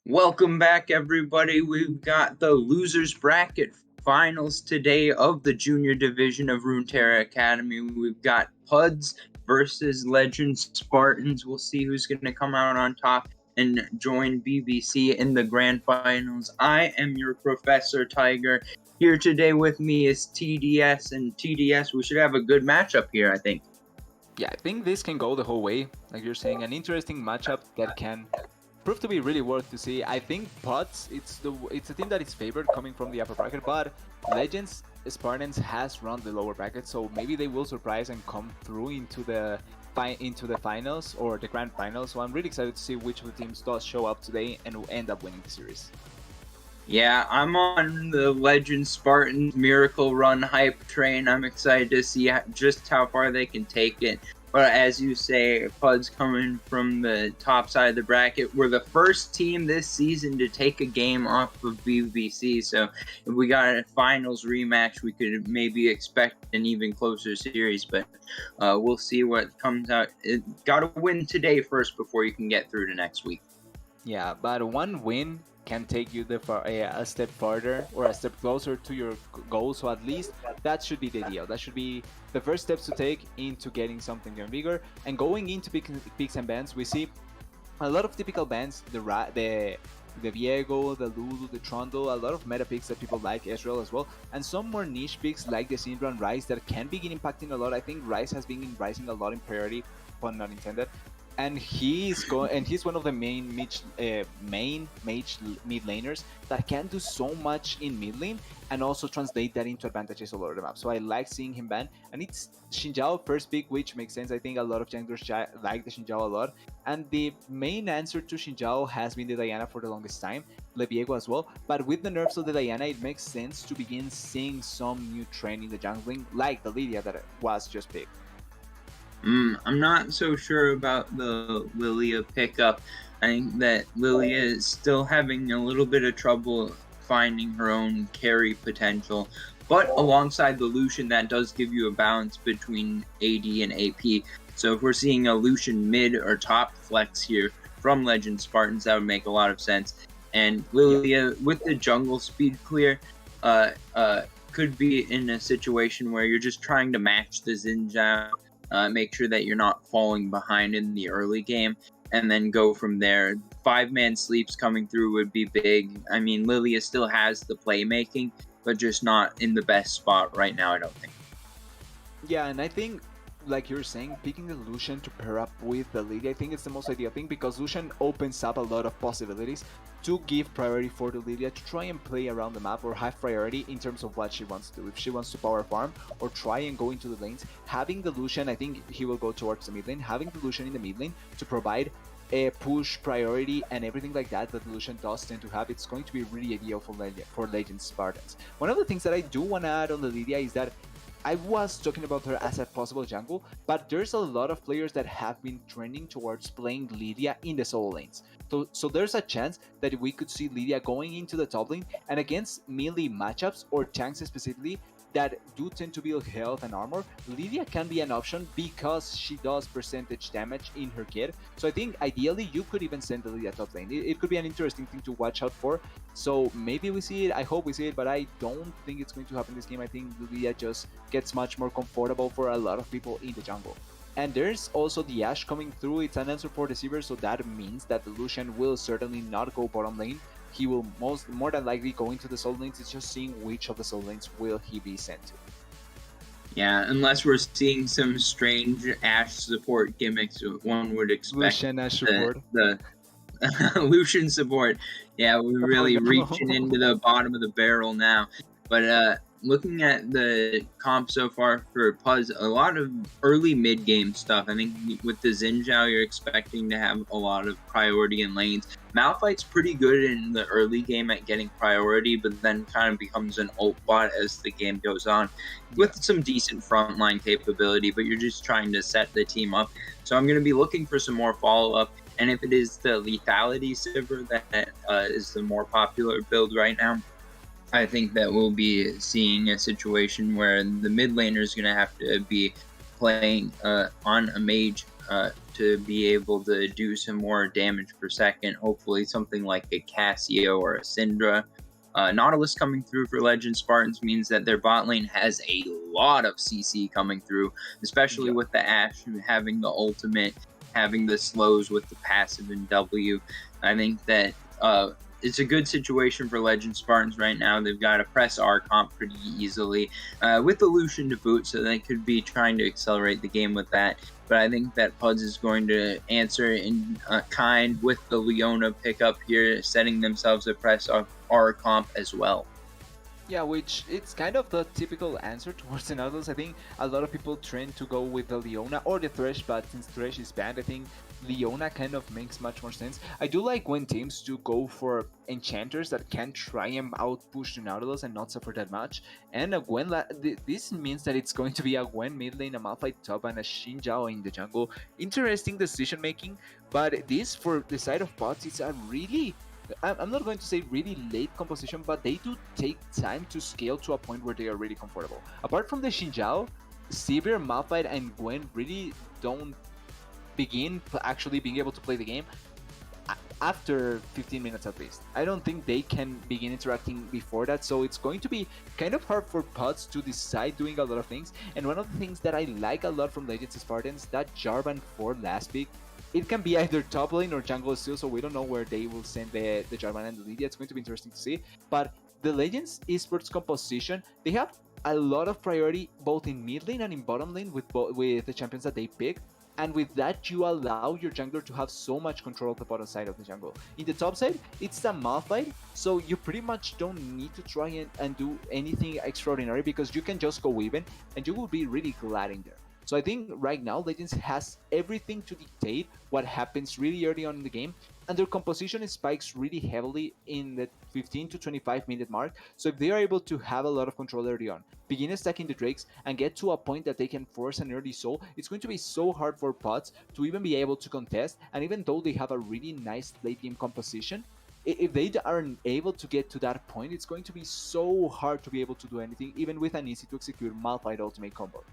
Welcome back, everybody. We've got the losers bracket finals today of the junior division of Runeterra Academy. We've got Puds versus Legend Spartans. We'll see who's going to come out on top and join BBC in the grand finals. I am your Professor Tiger. Here today with me is TDS, and TDS, we should have a good matchup here, I think. Yeah, I think this can go the whole way. Like you're saying, an interesting matchup that can prove to be really worth to see. I think Pots, it's a team that is favored coming from the upper bracket, but Legends Spartans has run the lower bracket, so maybe they will surprise and come through into the finals or the grand finals. So I'm really excited to see which of the teams does show up today and will end up winning the series. Yeah, I'm on the Legend Spartans Miracle Run hype train. I'm excited to see just how far they can take it. But as you say, Puds coming from the top side of the bracket. We're the first team this season to take a game off of BBC. So if we got a finals rematch, we could maybe expect an even closer series. But we'll see what comes out. Got to win today first before you can get through to next week. Yeah, but one win can take you a step farther or a step closer to your goal. So at least that should be the deal. That should be the first steps to take into getting something even bigger. And going into picks and bans, we see a lot of typical bans, the Viego, the Lulu, the Trundle, a lot of meta picks that people like, Ezreal as well, and some more niche picks like the Syndra and Ryze that can begin impacting a lot. I think Ryze has been rising a lot in priority, pun not intended. And he's one of the main mid laners that can do so much in mid lane and also translate that into advantages all over the map. So I like seeing him ban, and it's Xin Zhao first pick, which makes sense. I think a lot of junglers like the Xin Zhao a lot, and the main answer to Xin Zhao has been the Diana for the longest time, Leviego as well. But with the nerfs of the Diana, it makes sense to begin seeing some new trend in the jungling, like the Lydia that was just picked. I'm not so sure about the Lilia pickup. I think that Lilia is still having a little bit of trouble finding her own carry potential. But alongside the Lucian, that does give you a balance between AD and AP. So if we're seeing a Lucian mid or top flex here from Legend Spartans, that would make a lot of sense. And Lilia, with the jungle speed clear, could be in a situation where you're just trying to match the Xin Zhao. Make sure that you're not falling behind in the early game, and then go from there. 5-man sleeps coming through would be big. I mean, Lilia still has the playmaking, but just not in the best spot right now, I don't think. Yeah, and I think, like you're saying, picking the Lucian to pair up with the Lydia, I think it's the most ideal thing because Lucian opens up a lot of possibilities to give priority for the Lydia to try and play around the map or have priority in terms of what she wants to do. If she wants to power farm or try and go into the lanes, having the Lucian, I think he will go towards the mid lane, having the Lucian in the mid lane to provide a push priority and everything like that the Lucian does tend to have, it's going to be really ideal for Legend Spartans. One of the things that I do want to add on the Lydia is that I was talking about her as a possible jungle, but there's a lot of players that have been trending towards playing Lydia in the solo lanes. So there's a chance that we could see Lydia going into the top lane and against melee matchups or tanks specifically that do tend to build health and armor, Lydia can be an option because she does percentage damage in her kit. So I think ideally you could even send the Lydia top lane. It could be an interesting thing to watch out for. So maybe we see it, I hope we see it, but I don't think it's going to happen this game. I think Lydia just gets much more comfortable for a lot of people in the jungle. And there's also the Ashe coming through. It's an answer for the Sivir, so that means that the Lucian will certainly not go bottom lane. He will more than likely go into the solo lanes. It's just seeing which of the solo lanes will he be sent to. Yeah, unless we're seeing some strange Ashe support gimmicks, one would expect. Lucian Ashe support. The Lucian support. Yeah, we're really reaching into the bottom of the barrel now. But looking at the comp so far for Puzz, a lot of early mid-game stuff. I think with the Xin Zhao, you're expecting to have a lot of priority in lanes. Malphite's pretty good in the early game at getting priority, but then kind of becomes an ult bot as the game goes on, with some decent frontline capability, but you're just trying to set the team up. So I'm going to be looking for some more follow-up, and if it is the lethality Sivir that is the more popular build right now, I think that we'll be seeing a situation where the mid laner is going to have to be playing on a mage to be able to do some more damage per second. Hopefully, something like a Cassio or a Syndra. Nautilus coming through for Legend Spartans means that their bot lane has a lot of CC coming through, especially Yeah. with the Ashe having the ultimate, having the slows with the passive and W. I think that it's a good situation for Legend Spartans right now. They've got to press R comp pretty easily with the Lucian to boot, so they could be trying to accelerate the game with that. But I think that Puds is going to answer in kind with the Leona pickup here, setting themselves a press R comp as well. Yeah, which it's kind of the typical answer towards the Nautilus. I think a lot of people trend to go with the Leona or the Thresh, but since Thresh is banned, I think Leona kind of makes much more sense. I do like when teams do go for enchanters that can try and outpush the Nautilus and not suffer that much. And a Gwen, this means that it's going to be a Gwen mid lane, a Malphite top, and a Xin Zhao in the jungle. Interesting decision making, but this for the side of bots is a really I'm not going to say really late composition, but they do take time to scale to a point where they are really comfortable. Apart from the Xin Zhao, Sivir, Malphite, and Gwen really don't begin actually being able to play the game after 15 minutes at least. I don't think they can begin interacting before that, so it's going to be kind of hard for Pods to decide doing a lot of things. And one of the things that I like a lot from Legends Spartans, that Jarvan 4 last pick, it can be either top lane or jungle still, so we don't know where they will send the Jarvan and the Lydia. It's going to be interesting to see. But the Legends esports composition, they have a lot of priority both in mid lane and in bottom lane with the champions that they pick. And with that, you allow your jungler to have so much control of the bottom side of the jungle. In the top side, it's a Malphite, so you pretty much don't need to try and do anything extraordinary because you can just go even and you will be really glad in there. So I think right now Legends has everything to dictate what happens really early on in the game, and their composition spikes really heavily in the 15 to 25-minute mark. So if they are able to have a lot of control early on, begin stacking the Drakes, and get to a point that they can force an early soul, it's going to be so hard for Pots to even be able to contest. And even though they have a really nice late game composition, if they aren't able to get to that point, it's going to be so hard to be able to do anything, even with an easy to execute Malphite ultimate combo.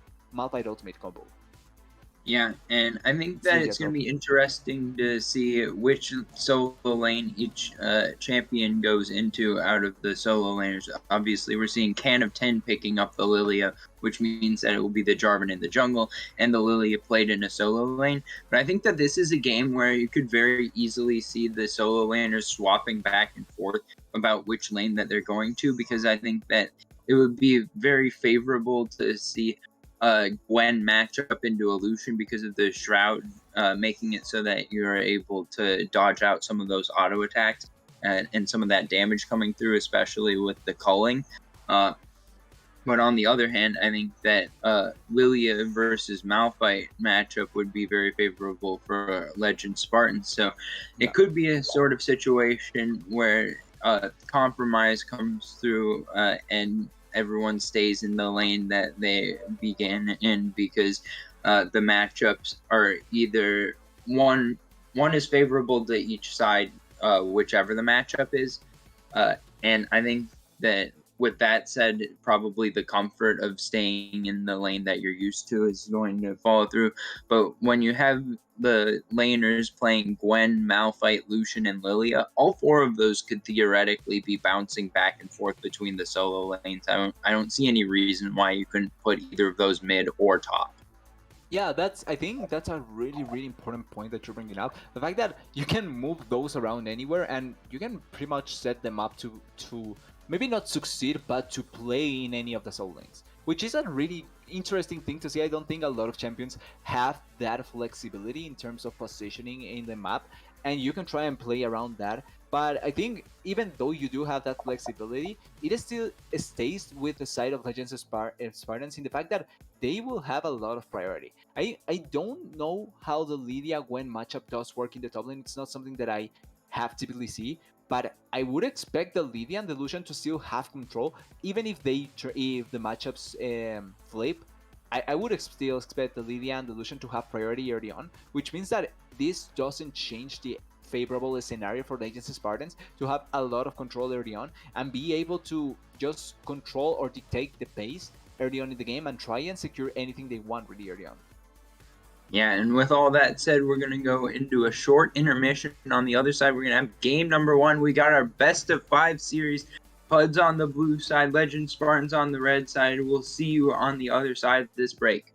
Yeah, and I think that it's going to be interesting to see which solo lane each champion goes into out of the solo laners. Obviously, we're seeing Can of 10 picking up the Lilia, which means that it will be the Jarvan in the jungle, and the Lilia played in a solo lane. But I think that this is a game where you could very easily see the solo laners swapping back and forth about which lane that they're going to, because I think that it would be very favorable to see Gwen matchup into Illusion because of the Shroud, making it so that you're able to dodge out some of those auto attacks and some of that damage coming through, especially with the culling. But on the other hand, I think that Lilia versus Malphite matchup would be very favorable for Legend Spartans. So it could be a sort of situation where compromise comes through and everyone stays in the lane that they began in, because the matchups are either one is favorable to each side, whichever the matchup is. And I think that with that said, probably the comfort of staying in the lane that you're used to is going to follow through. But when you have the laners playing Gwen, Malphite, Lucian, and Lilia, all four of those could theoretically be bouncing back and forth between the solo lanes. I don't see any reason why you couldn't put either of those mid or top. Yeah, I think that's a really important point that you're bringing up. The fact that you can move those around anywhere and you can pretty much set them up to maybe not succeed, but to play in any of the solo lanes, which is a really interesting thing to see. I don't think a lot of champions have that flexibility in terms of positioning in the map, and you can try and play around that. But I think even though you do have that flexibility, it still stays with the side of Legends Spartans in the fact that they will have a lot of priority. I don't know how the Lydia Gwen matchup does work in the top lane. It's not something that I have typically see, but I would expect the Lydia and the Lucian to still have control, even if if the matchups flip. I would still expect the Lydia and the Lucian to have priority early on, which means that this doesn't change the favorable scenario for Legends Spartans to have a lot of control early on and be able to just control or dictate the pace early on in the game and try and secure anything they want really early on. Yeah, and with all that said, we're going to go into a short intermission. On the other side, we're going to have game number one. We got our best of 5 series. Puds on the blue side, Legend Spartans on the red side. We'll see you on the other side of this break.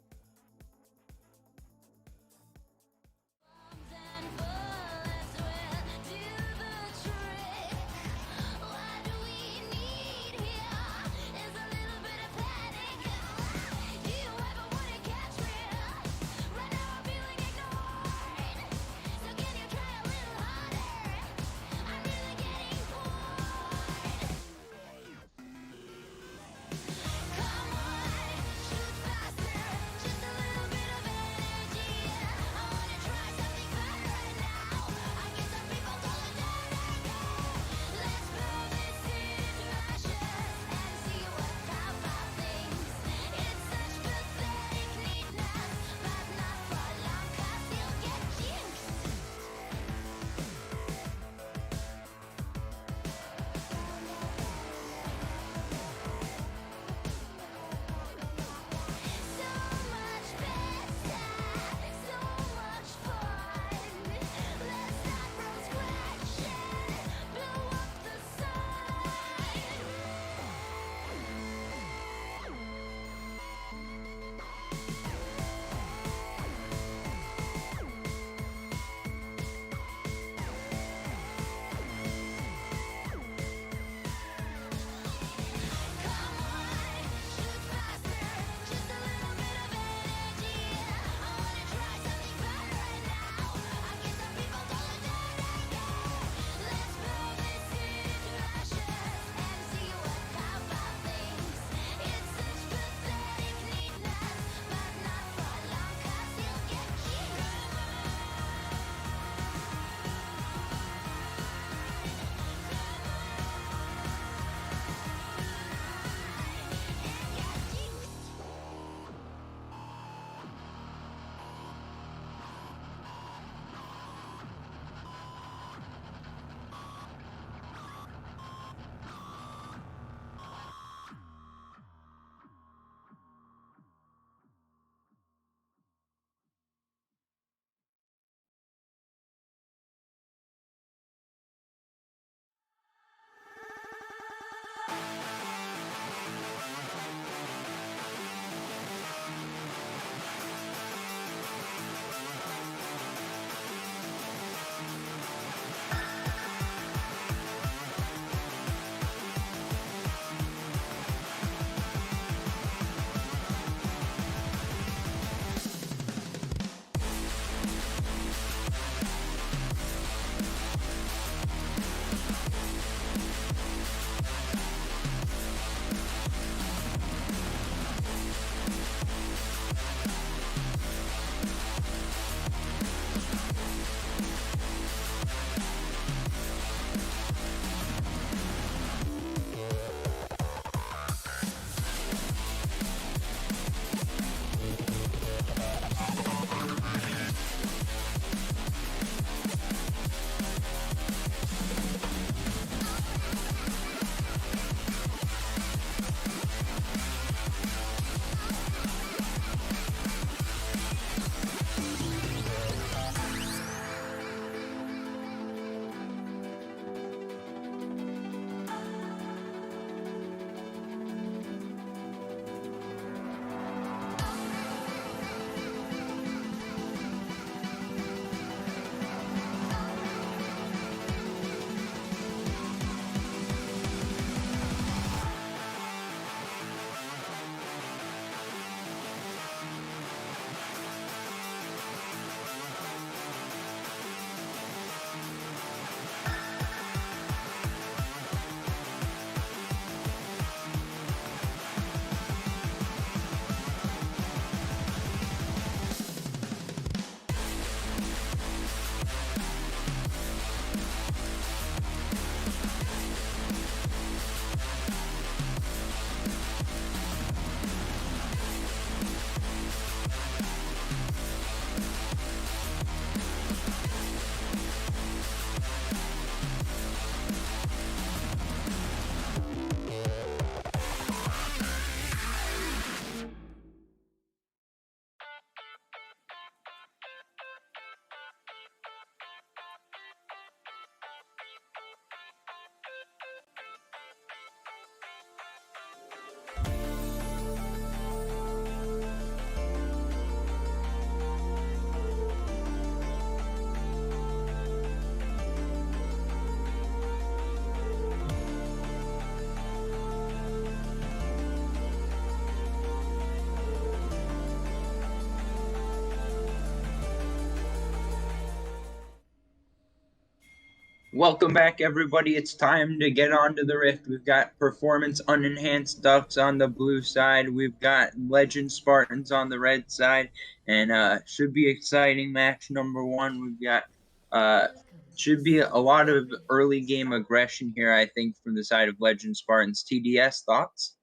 Welcome back, everybody. It's time to get on to the Rift. We've got Performance Unenhanced Ducks on the blue side. We've got Legend Spartans on the red side. And should be exciting match number one. We've got uh, should be a lot of early game aggression here, I think, from the side of Legend Spartans. TDS, thoughts?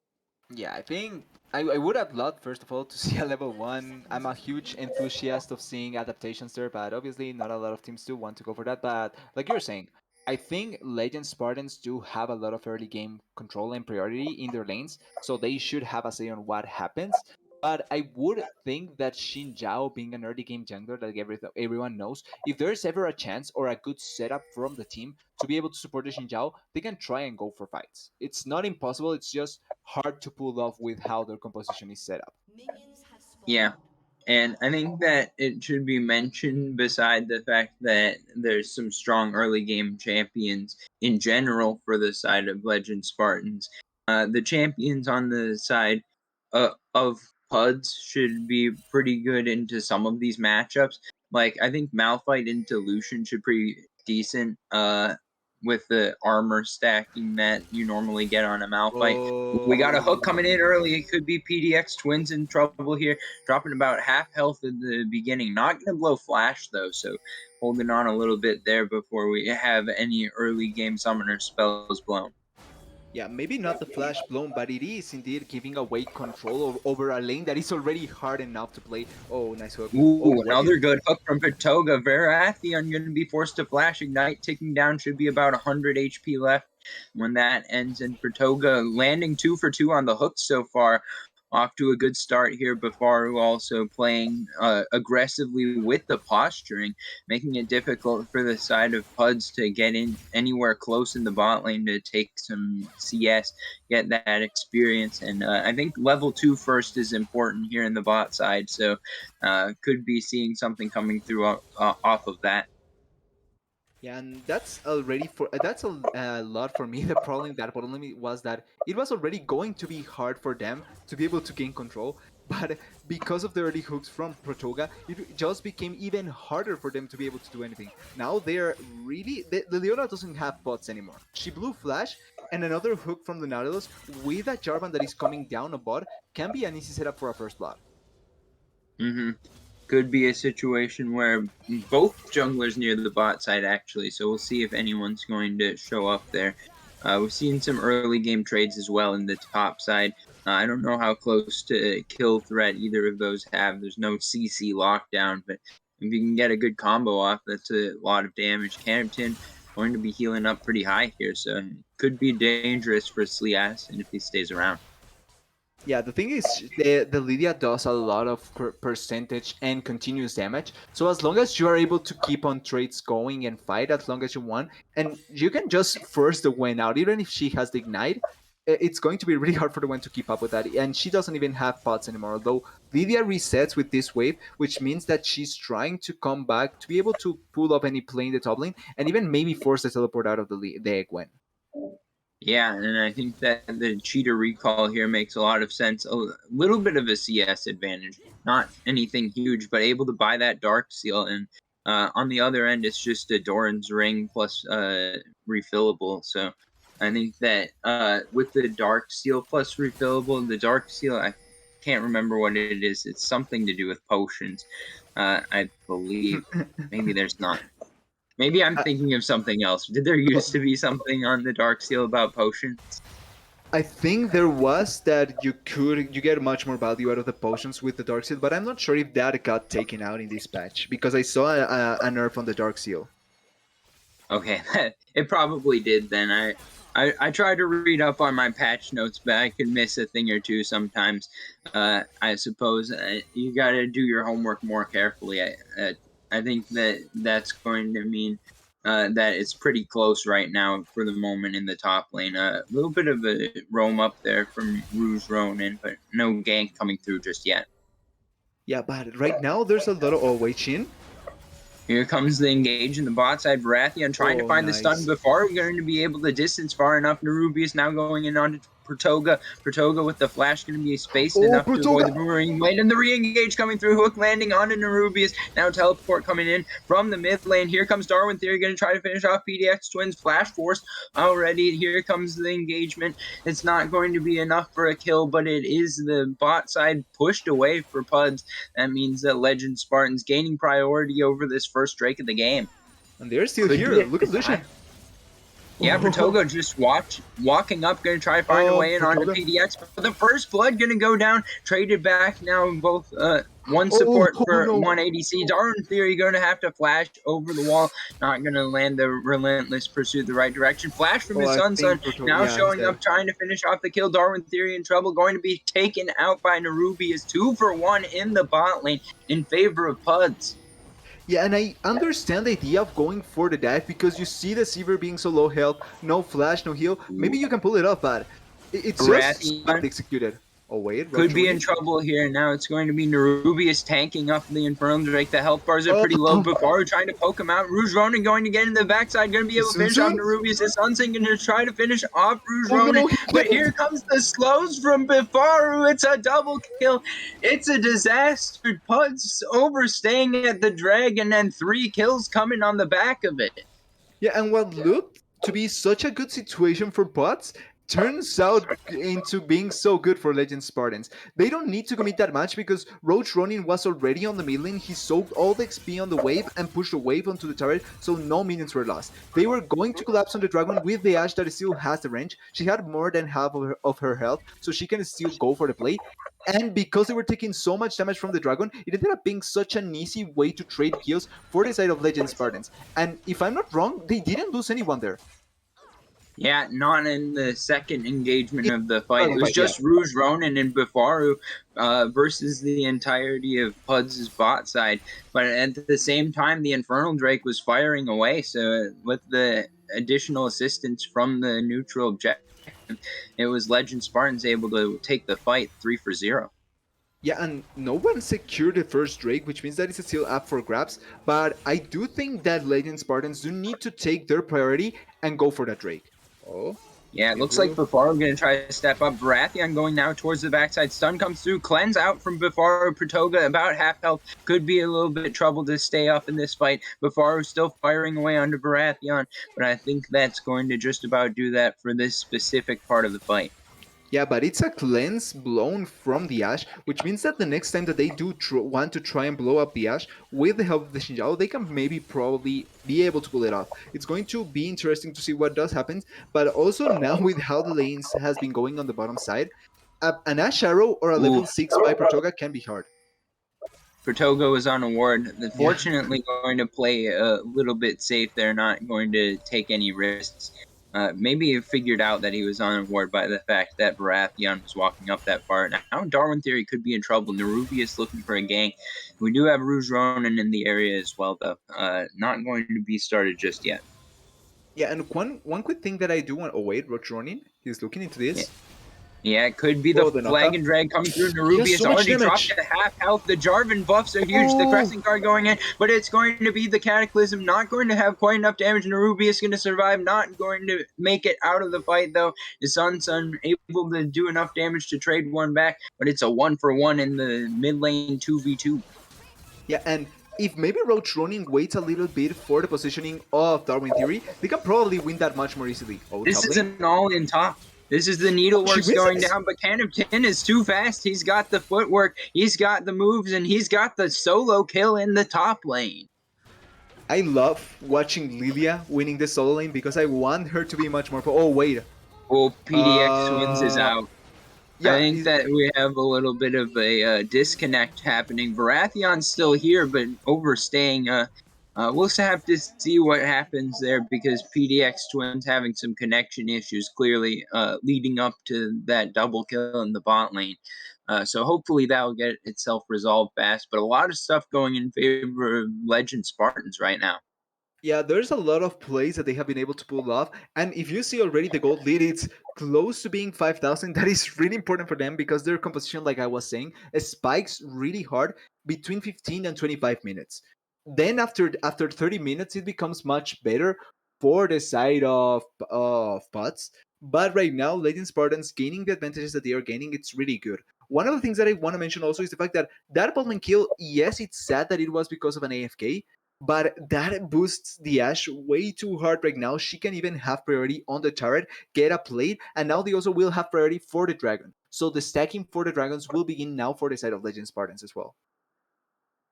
Yeah, I think I would have loved, first of all, to see a level 1. I'm a huge enthusiast of seeing adaptations there, but obviously not a lot of teams do want to go for that. But like you're saying, I think Legend Spartans do have a lot of early game control and priority in their lanes, so they should have a say on what happens. But I would think that Xin Zhao, being an early game jungler that everyone knows, if there's ever a chance or a good setup from the team to be able to support the Xin Zhao, they can try and go for fights. It's not impossible, it's just hard to pull off with how their composition is set up. Yeah. And I think that it should be mentioned, beside the fact that there's some strong early game champions in general for the side of Legend Spartans. The champions on the side of PUDs should be pretty good into some of these matchups. Like, I think Malphite into Lucian should be decent with the armor stacking that you normally get on a Malphite. We got a hook coming in early. It could be PDX Twins in trouble here, dropping about half health in the beginning. Not going to blow flash, though, so holding on a little bit there before we have any early game summoner spells blown. Yeah, maybe not the flash blown, but it is indeed giving away control over a lane that is already hard enough to play. Oh, nice hook. Oh, Ooh, what another is... good hook from Patoga. Verathion going to be forced to flash. Ignite ticking down. Should be about 100 HP left when that ends. And Patoga landing 2 for 2 on the hooks so far. Off to a good start here. Bafaru also playing aggressively with the posturing, making it difficult for the side of PUDs to get in anywhere close in the bot lane to take some CS, get that experience. And I think level 2 first is important here in the bot side. So could be seeing something coming through off of that. Yeah, and that's already for that's a lot for me. The problem that only was that it was already going to be hard for them to be able to gain control, but because of the early hooks from Protoga, it just became even harder for them to be able to do anything. Now they're really the Leona doesn't have pots anymore. She blew flash, and another hook from the Nautilus with a Jarvan that is coming down a bot can be an easy setup for a first blood. Mm-hmm. Could be a situation where both junglers near the bot side, actually, so we'll see if anyone's going to show up there. We've seen some early game trades as well in the top side. I don't know how close to kill threat either of those have. There's no CC lockdown, but if you can get a good combo off, that's a lot of damage. Campton going to be healing up pretty high here, so could be dangerous for Sliasin if he stays around. Yeah, the thing is, the Lydia does a lot of percentage and continuous damage. So as long as you are able to keep on trades going and fight as long as you want, and you can just force the Gwen out, even if she has the ignite, it's going to be really hard for the Gwen to keep up with that. And she doesn't even have pots anymore. Although Lydia resets with this wave, which means that she's trying to come back to be able to pull up any play in the top lane, and even maybe force the teleport out of the Gwen. Yeah, and I think that the cheater recall here makes a lot of sense. A little bit of a CS advantage, not anything huge, but able to buy that Dark Seal. And on the other end, it's just a Doran's Ring plus refillable. So I think that with the Dark Seal plus refillable, the Dark Seal, I can't remember what it is. It's something to do with potions, I believe. Maybe there's not. Maybe I'm thinking of something else. Did there used to be something on the Dark Seal about potions? I think there was that you get much more value out of the potions with the Dark Seal, but I'm not sure if that got taken out in this patch because I saw a nerf on the Dark Seal. Okay, it probably did then. I try to read up on my patch notes, but I can miss a thing or two sometimes. I suppose you got to do your homework more carefully. I think that that's going to mean that it's pretty close right now for the moment in the top lane. A little bit of a roam up there from Rouge Ronin, but no gank coming through just yet. Yeah, but right now there's a lot of... Oh, wait, Shin? Here comes the engage in the bot side. Baratheon trying to find the stun Nice. before we're going to be able to distance far enough. Nerubius now going in onto Pratoga. Pratoga with the flash going to be spaced Oh, enough to avoid Portugal! the boomerang blade, and the re-engage coming through, hook landing onto Nerubius. Now teleport coming in from the mid lane. Here comes Darwin Theory going to try to finish off PDX Twins. Flash force already. Here comes the engagement. It's not going to be enough for a kill, but it is the bot side pushed away for Puds. That means that Legend Spartans gaining priority over this first Drake of the game. And they're still Could here. be a Look at Lucian. yeah, Pratoga just walking up, going to try to find a way in onto Portugal. PDX. But the first blood going to go down. Traded back now. Both one Oh, support oh for no. one ADC. Darwin Theory going to have to flash over the wall. Not going to land the relentless pursuit the right direction. Flash from Oh, his I Sun think Portugal. now Yeah, he's showing dead. up, trying to finish off the kill. Darwin Theory in trouble. Going to be taken out by Nerubius. 2-for-1 in the bot lane in favor of Puds. Yeah, and I understand the idea of going for the dive because you see the Seaver being so low health, no flash, no heal. Maybe you can pull it off, but it's just Baratheon badly executed. Oh wait, could Roach be in Rooney? trouble here. Now it's going to be Nerubius tanking up the Infernal Drake. The health bars are Oh, pretty low. Bifaru trying to poke him out. Rouge Ronin going to get in the backside. Going to be able to Sun finish off Sun? Nerubius. His Sunsin going to try to finish off Rouge Oh Ronin. no, he's But dead! here comes the slows from Bifaru. It's a double kill. It's a disaster. Puds overstaying at the dragon and 3 kills coming on the back of it. Yeah, and what looked to be such a good situation for bots turns out into being so good for Legend Spartans. They don't need to commit that much because Roach Ronin was already on the mid lane. He soaked all the XP on the wave and pushed the wave onto the turret, so no minions were lost. They were going to collapse on the dragon with the Ashe that still has the range. She had more than half of her health, so she can still go for the play. And because they were taking so much damage from the dragon, it ended up being such an easy way to trade kills for the side of Legend Spartans. And if I'm not wrong, they didn't lose anyone there. Yeah, not in the second engagement In of the the fight. It dragon was fight, yeah. just Rouge Ronin and Bifaru versus the entirety of Puds' bot side. But at the same time, the Infernal Drake was firing away. So with the additional assistance from the neutral objective, it was Legend Spartans able to take the fight 3-0. Yeah, and no one secured the first Drake, which means that it's still up for grabs. But I do think that Legend Spartans do need to take their priority and go for that Drake. Oh, Yeah, it looks like Bifaru going to try to step up. Baratheon going now towards the backside. Stun comes through. Cleanse out from Bifaru. Pratoga about half health. Could be a little bit trouble to stay up in this fight. Bifaru still firing away onto Baratheon, but I think that's going to just about do that for this specific part of the fight. yeah, but it's a cleanse blown from the Ashe, which means that the next time that they do want to try and blow up the Ashe with the help of the Xinjiao, they can maybe probably be able to pull it off. It's going to be interesting to see what does happen, but also now with how the lanes has been going on the bottom side, an Ashe Arrow or a Ooh. level 6 by Protoga can be hard. Pratoga is on a ward. Yeah. Fortunately, going to play a little bit safe. They're not going to take any risks. Maybe he figured out that he was on a ward by the fact that Baratheon was walking up that far. Now Darwin Theory could be in trouble. Nerubius looking for a gank. We do have Rouge Ronin in the area as well, though. Not going to be started just yet. Yeah, and one quick thing that I do want. Oh wait, Roach Ronin, he's looking into this. Yeah. Yeah, it could be the Oh, the flag knockup. and drag coming through. He has Nerubius so much already dropped damage. to half health. The Jarvan buffs are huge. The Oh. Crescent Guard going in, but it's going to be the Cataclysm. Not going to have quite enough damage. Nerubius going to survive. Not going to make it out of the fight, though. His son's able to do enough damage to trade one back, but it's a 1-for-1 in the mid lane 2v2. Yeah, and if maybe Roach Ronin waits a little bit for the positioning of Darwin Theory, they can probably win that much more easily. Oh, This top is lane. an all-in top. This is the needleworks She going misses. down, but Can of Tin is too fast. He's got the footwork, he's got the moves, and he's got the solo kill in the top lane. I love watching Lilia winning the solo lane because I want her to be much more. Oh wait. Oh, PDX Twins is out. Yeah, I think that we have a little bit of a disconnect happening. Baratheon's still here, but overstaying. We'll have to see what happens there because PDX Twins having some connection issues clearly leading up to that double kill in the bot lane. So hopefully that will get itself resolved fast. But a lot of stuff going in favor of Legend Spartans right now. Yeah, there's a lot of plays that they have been able to pull off. And if you see already the gold lead, it's close to being 5,000. That is really important for them because their composition, like I was saying, spikes really hard between 15 and 25 minutes. Then after 30 minutes, it becomes much better for the side of Pots. But right now, Legend Spartans gaining the advantages that they are gaining, it's really good. One of the things that I want to mention also is the fact that that bottom kill, yes, it's sad that it was because of an AFK, but that boosts the Ashe way too hard right now. She can even have priority on the turret, get a plate, and now they also will have priority for the dragon. So the stacking for the dragons will begin now for the side of Legend Spartans as well.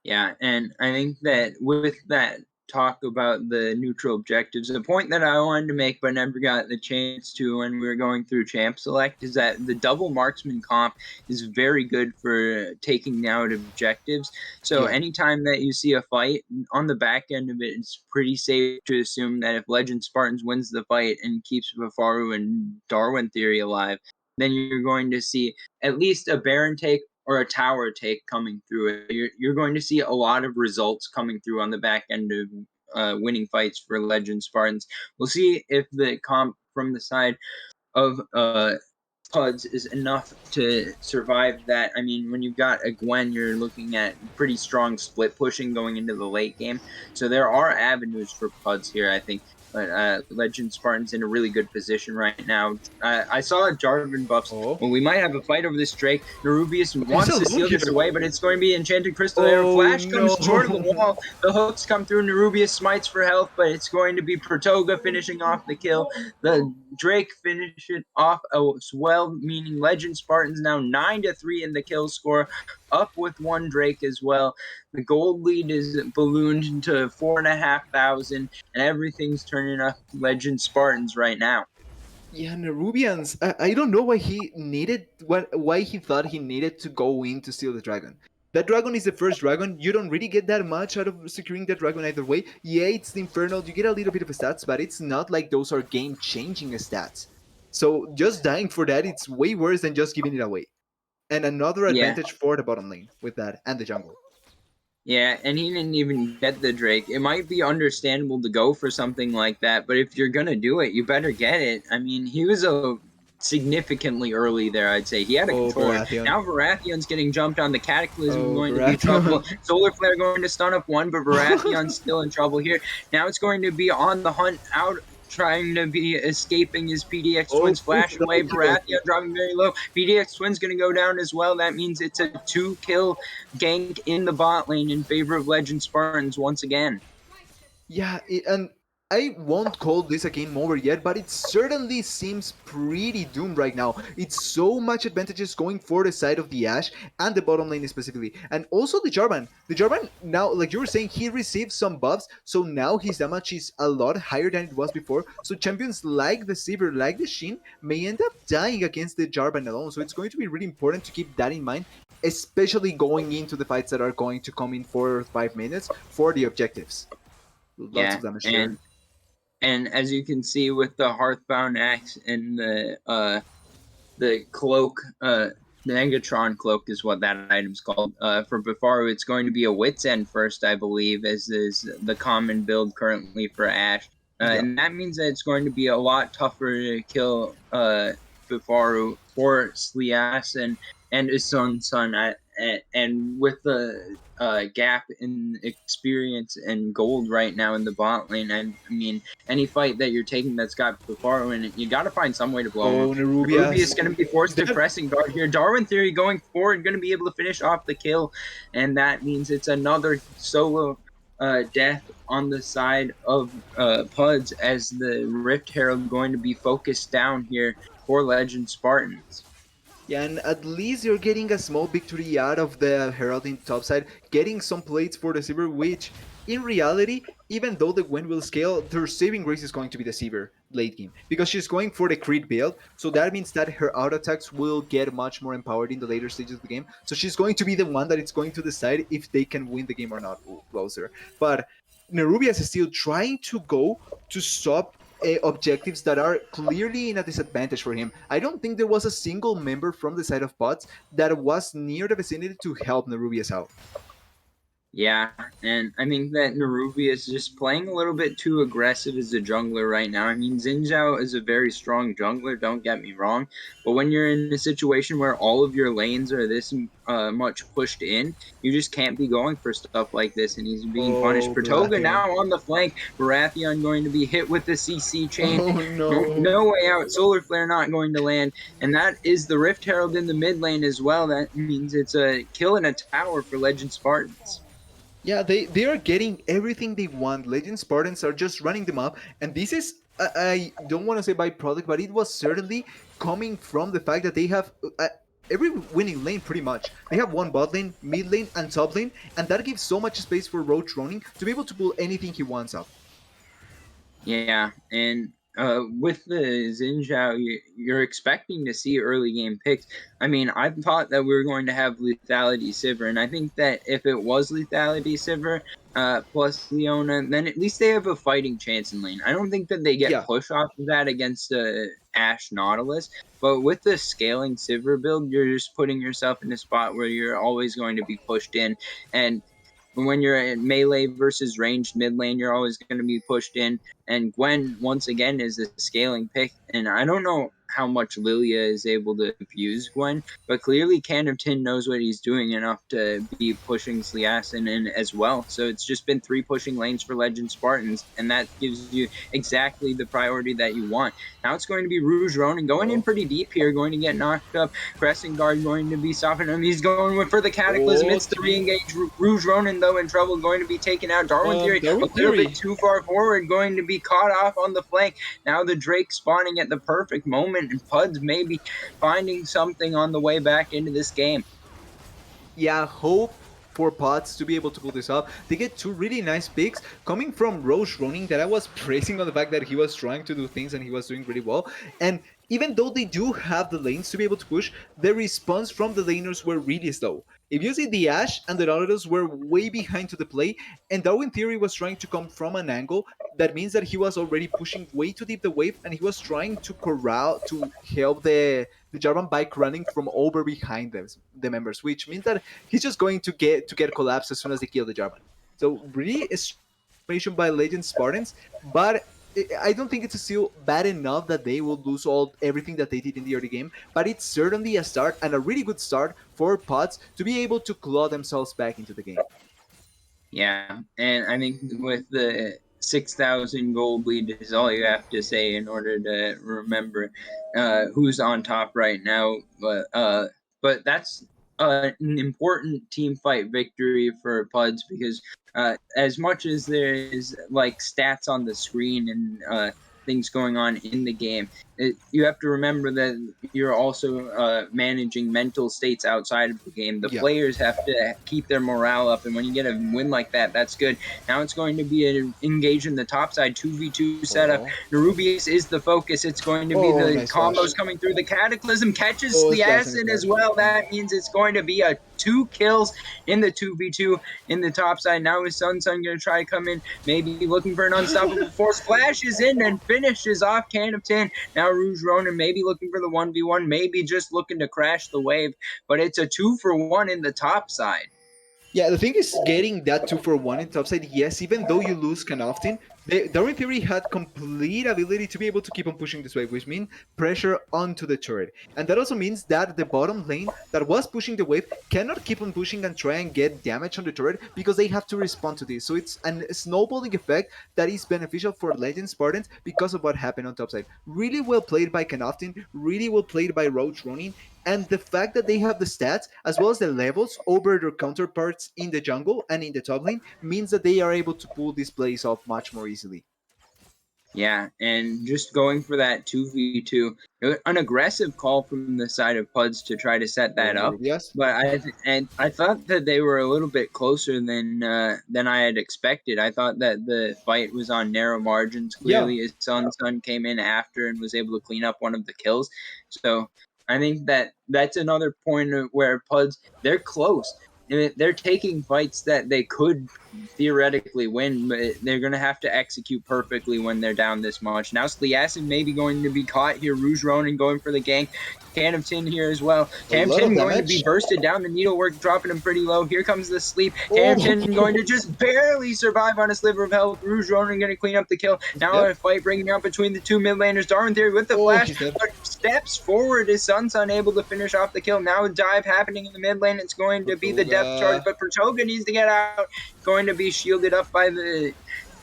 Yeah, and I think that with that talk about the neutral objectives, the point that I wanted to make but never got the chance to when we were going through Champ Select is that the double marksman comp is very good for taking out objectives. So Yeah. anytime that you see a fight, on the back end of it, it's pretty safe to assume that if Legend Spartans wins the fight and keeps Vafaru and Darwin Theory alive, then you're going to see at least a Baron take or a tower take coming through it. You're going to see a lot of results coming through on the back end of winning fights for Legend Spartans. We'll see if the comp from the side of Puds is enough to survive that. I mean, when you've got a Gwen, you're looking at pretty strong split pushing going into the late game. So there are avenues for Puds here, I think. But Legend Spartan's in a really good position right now. I saw Jarvan buffs. Oh. Well, we might have a fight over this Drake. Nerubius He's wants to alone seal here. this away, but it's going to be Enchanted Crystal Arrow. Oh Flash no. comes short of the wall. The hooks come through. Nerubius smites for health, but it's going to be Protoga finishing off the kill. The Drake finish it off as well, meaning Legend Spartans now 9-3 in the kill score, up with one Drake as well. The gold lead is ballooned to 4,500, and everything's turning up Legend Spartans right now. Yeah, Nerubians. I don't know why he needed why he thought he needed to go in to steal the dragon. That dragon is the first dragon. You don't really get that much out of securing that dragon either way. Yeah, it's the Infernal. You get a little bit of stats, but it's not like those are game-changing stats. So just dying for that, it's way worse than just giving it away. And another Yeah. advantage for the bottom lane with that and the jungle. Yeah, and he didn't even get the Drake. It might be understandable to go for something like that, but if you're gonna do it, you better get it. I mean, he was a significantly early there, I'd say. He had a Oh, controller. Baratheon. Now Baratheon's getting jumped on. The Cataclysm Oh, going to be trouble. Baratheon. Solar Flare going to stun up one, but Baratheon's still in trouble here. Now it's going to be on the hunt out, trying to be escaping his PDX Oh, Twins flashing double away. kill. Baratheon dropping very low. PDX Twins going to go down as well. That means it's a 2-kill gank in the bot lane in favor of Legend Spartans once again. Yeah, and I won't call this a game over yet, but it certainly seems pretty doomed right now. It's so much advantages going for the side of the Ashe and the bottom lane specifically. And also the Jarvan. The Jarvan now, like you were saying, he received some buffs, so now his damage is a lot higher than it was before. So champions like the Sivir, like the Shin, may end up dying against the Jarvan alone. So it's going to be really important to keep that in mind, especially going into the fights that are going to come in 4 or 5 minutes for the objectives. Lots Yeah, of damage there. and as you can see with the Hearthbound Axe and the cloak, the Negatron cloak is what that item's called. For Bafaru, it's going to be a Wit's End first, I believe, as is the common build currently for Ashe. Yeah. And that means that it's going to be a lot tougher to kill Bafaru for Slias and his son. And with the gap in experience and gold right now in the bot lane, I mean, any fight that you're taking that's got Bafaru in it, you got to find some way to blow him. Oh, Nerubias. Ruby is going to be forced to pressing guard here. Darwin Theory going forward, going to be able to finish off the kill, and that means it's another solo death on the side of Puds as the Rift Herald going to be focused down here for Legend Spartans. Yeah, and at least you're getting a small victory out of the Herald in topside, getting some plates for the Sivir, which in reality, even though the Gwen will scale, their saving grace is going to be the Sivir late game, because she's going for the crit build, so that means that her auto attacks will get much more empowered in the later stages of the game, so she's going to be the one that is going to decide if they can win the game or not closer. But Nerubias is still trying to go to stop objectives that are clearly in a disadvantage for him. I don't think there was a single member from the side of bots that was near the vicinity to help Nerubius out. Yeah, and I think that Narubi is just playing a little bit too aggressive as a jungler right now. I mean, Xin Zhao is a very strong jungler, don't get me wrong, but when you're in a situation where all of your lanes are this much pushed in, you just can't be going for stuff like this, and he's being punished. Oh, Pratoga Baratheon. now on the flank, Baratheon going to be hit with the CC chain. Oh No, no. no way out. Solar Flare not going to land, and that is the Rift Herald in the mid lane as well. That means it's a kill and a tower for Legend Spartans. Yeah, they are getting everything they want. Legend Spartans are just running them up, and this is I don't want to say byproduct, but it was certainly coming from the fact that they have every winning lane pretty much. They have one bot lane, mid lane, and top lane, and that gives so much space for Roach running to be able to pull anything he wants up. Yeah, and with the Xinjiao, you're expecting to see early game picks. I mean, I thought that we were going to have Lethality Sivir, and I think that if it was Lethality Sivir plus Leona, then at least they have a fighting chance in lane. I don't think that they get Yeah. push off of that against Ashe Nautilus, but with the scaling Sivir build, you're just putting yourself in a spot where you're always going to be pushed in, and when you're in melee versus ranged mid lane, you're always going to be pushed in. And Gwen, once again, is a scaling pick. And I don't know how much Lilia is able to abuse Gwen, but clearly Tin knows what he's doing enough to be pushing Sliasin in as well. So it's just been 3 pushing lanes for Legend Spartans, and that gives you exactly the priority that you want. Now it's going to be Rouge Ronin going in Oh. pretty deep here, going to get knocked up. Crescent Guard going to be stopping him. He's going for the Cataclysm. It's the Okay. re-engage. Rouge Ronin, though, in trouble, going to be taken out. Darwin Theory, a Darwin little bit Theory. too far forward, going to be caught off on the flank. Now the Drake spawning at the perfect moment, and Puds maybe finding something on the way back into this game. Yeah, hope for Pots to be able to pull this off. They get two really nice picks coming from Roche Ronin that I was praising on the fact that he was trying to do things and he was doing really well. And even though they do have the lanes to be able to push, the response from the laners were really slow. If you see the Ashe and the Nautilus were way behind to the play, and Darwin Theory was trying to come from an angle, that means that he was already pushing way too deep the wave and he was trying to corral to help the Jarvan bike running from over behind them, the members, which means that he's just going to get collapsed as soon as they kill the Jarvan. So really a situation by Legend Spartans, but I don't think it's still bad enough that they will lose everything that they did in the early game, but it's certainly a start and a really good start for Pots to be able to claw themselves back into the game. Yeah, and I think with the 6,000 gold lead is all you have to say in order to remember who's on top right now. But that's an important team fight victory for Puds because as much as there is like stats on the screen and things going on in the game, you have to remember that you're also managing mental states outside of the game. The Yeah. players have to keep their morale up, and when you get a win like that, that's good. Now it's going to be engaged in the top side 2v2 setup. Oh. Nerubius is the focus. It's going to be Oh, the nice flash. combos coming through. The Cataclysm catches Oh, the splashing acid as flash. well. That means it's going to be a 2 kills in the 2v2 in the top side. Now is Sun going to try to come in, maybe looking for an unstoppable force. Flashes in and finishes off Can of Tin. Now Rouge Ronin maybe looking for the 1v1, maybe just looking to crash the wave, but it's a 2-for-1 in the top side. Yeah, the thing is getting that 2-for-1 in topside, yes, even though you lose can often, Darwin Theory had complete ability to be able to keep on pushing this wave, which means pressure onto the turret. And that also means that the bottom lane that was pushing the wave cannot keep on pushing and try and get damage on the turret because they have to respond to this. So it's a snowballing effect that is beneficial for Legend Spartans because of what happened on topside. Really well played by Canoftin, really well played by Roach Ronin, and the fact that they have the stats as well as the levels over their counterparts in the jungle and in the top lane means that they are able to pull these plays off much more easily. Yeah, and just going for that 2v2, an aggressive call from the side of Puds to try to set that Oh, up. Nerubias. But I thought that they were a little bit closer than I had expected. I thought that the fight was on narrow margins. Yeah. Clearly, his son came in after and was able to clean up one of the kills. So I think that that's another point where Puds they're close. They're taking fights that they could theoretically win, but they're going to have to execute perfectly when they're down this much. Now Sliasin maybe going to be caught here. Rouge Ronin going for the gank. Cannington here as well. A lot of Cannington going to be damage. bursted down. The needlework dropping him pretty low. Here comes the sleep. Oh, Cannington going to just barely survive on a sliver of health. Rouge Ronin going to clean up the kill. he's Now dead. a fight breaking out between the two mid laners. Darwin Theory with the Oh, flash, he's dead. but steps forward. His son's unable to finish off the kill. Now a dive happening in the mid lane. It's going to be the depth charge, but Pratoga needs to get out. Going to be shielded up by the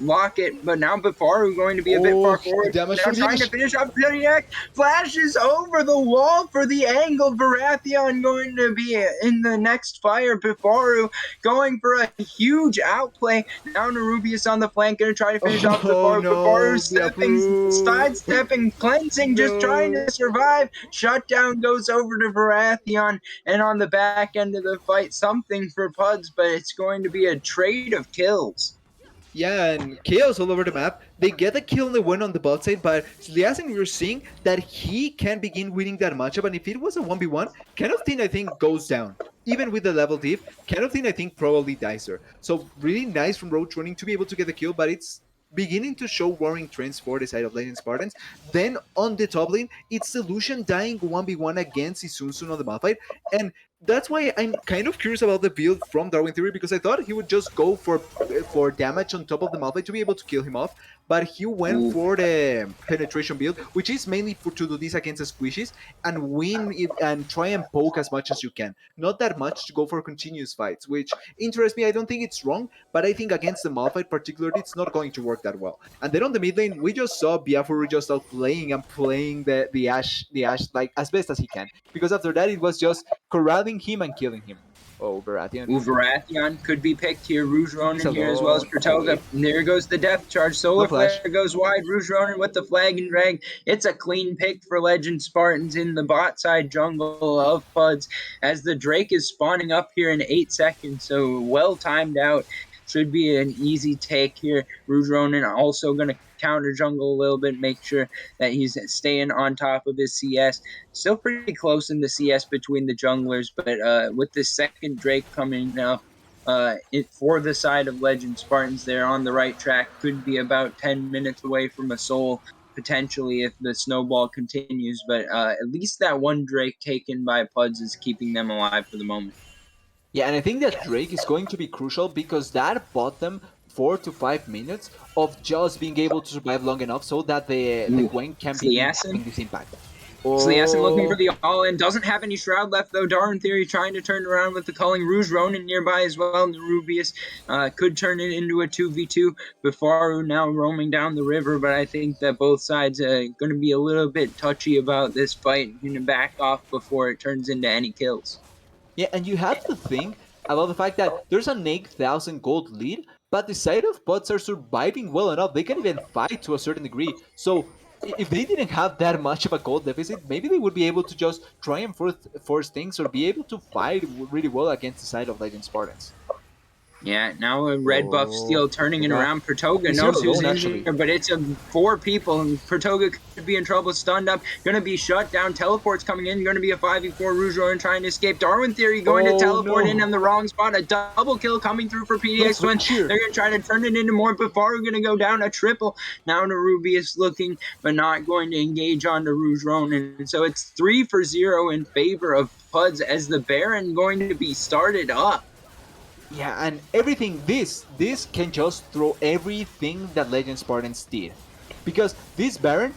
Locket, but now Bifaru going to be a bit far forward. Now trying to finish up Zodiac. Flashes over the wall for the angle. Baratheon going to be in the next fire. Bifaru going for a huge outplay. Now Nerubius on the flank, going to try to finish off Bifaru. No, Bifaru sidestepping, cleansing, just trying to survive. Shutdown goes over to Baratheon, and on the back end of the fight, something for Puds, but it's going to be a trade of kills. Yeah, and chaos all over the map. They get a kill and they win on the bot side, but Sliasen, you're seeing that he can begin winning that matchup, and if it was a 1v1, Kind of Thing, I think, goes down. Even with the level diff, Kind of Thing, I think, probably dies there. So really nice from Roach Running to be able to get the kill, but it's beginning to show worrying trends for the side of Legend Spartans. Then on the top lane, it's Solution dying 1v1 against Isunsun on the Malphite, and that's why I'm kind of curious about the build from Darwin Theory, because I thought he would just go for damage on top of the Malphite to be able to kill him off, but he went for the penetration build, which is mainly to do this against the squishies and win it and try and poke as much as you can. Not that much to go for continuous fights, which interests me. I don't think it's wrong, but I think against the Malphite particularly, it's not going to work that well. And then on the mid lane, we just saw Biafuru just outplaying and playing the Ashe like as best as he can, because after that it was just corralling him and killing him. Oh, Baratheon. Baratheon could be picked here. Rouge Ronin here as well as Pratoga. There goes the death charge. Solar Flare goes wide. Rouge Ronin with the flag and drag. It's a clean pick for Legend Spartans in the bot side jungle of Puds as the Drake is spawning up here in 8 seconds. So well timed out. Should be an easy take here. Rouge Ronin also going to counter jungle a little bit, make sure that he's staying on top of his CS. Still pretty close in the CS between the junglers, but with the second Drake coming up for the side of Legend Spartans, they're on the right track. Could be about 10 minutes away from a soul, potentially, if the snowball continues, but at least that one Drake taken by Puds is keeping them alive for the moment. Yeah, and I think that Drake is going to be crucial because that bought them 4 to 5 minutes of just being able to survive long enough so that the Gwen can be having this impact. Sliasen looking for the all-in. Doesn't have any Shroud left, though. Darwin Theory trying to turn around with the calling. Rouge Ronin nearby as well. Nerubius could turn it into a 2v2. Bifaru now roaming down the river, but I think that both sides are going to be a little bit touchy about this fight. Going to back off before it turns into any kills. Yeah, and you have to think about the fact that there's an 8,000 gold lead, but the side of Puds are surviving well enough. They can even fight to a certain degree. So if they didn't have that much of a gold deficit, maybe they would be able to just try and force things or be able to fight really well against the side of Legend Spartans. Yeah, now a red buff steal turning it around. Pratoga knows who's in here, but it's 4 people, and Pratoga could be in trouble, stunned up, going to be shut down. Teleport's coming in, going to be a 5v4. Rouge Ronin trying to escape. Darwin Theory going to teleport in on the wrong spot. A double kill coming through for PDX Twin. They're going to try to turn it into more. Bifaru going to go down a triple. Now Nerubius looking, but not going to engage on the Rouge Ronin. And so it's 3-0 in favor of Puds as the Baron going to be started up. Yeah, and everything, this can just throw everything that Legend Spartans did. Because this Baron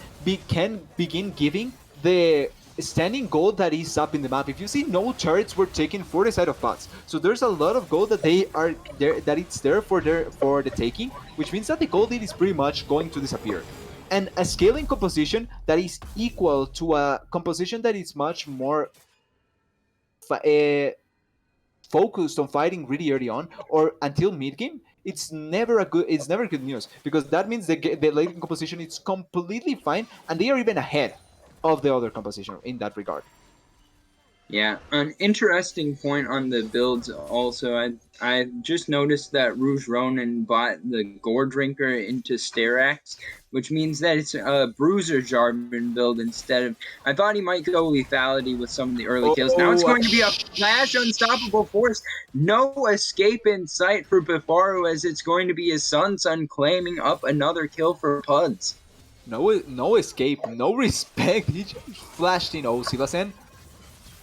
can begin giving the standing gold that is up in the map. If you see, no turrets were taken for the side of Puds. So there's a lot of gold that they are there, that it's there for the taking, which means that the gold lead is pretty much going to disappear. And a scaling composition that is equal to a composition that is much more focused on fighting really early on or until mid game, it's never good news, because that means the late composition is completely fine and they are even ahead of the other composition in that regard. Yeah, an interesting point on the builds also. I just noticed that Rouge Ronin bought the Gore Drinker into Sterax, which means that it's a Bruiser Jarvan build instead of... I thought he might go lethality with some of the early kills. Now it's going to be a Flash Unstoppable Force. No escape in sight for Bifaru, as it's going to be his Sun claiming up another kill for Puds. No escape, no respect. He just flashed in Silasen.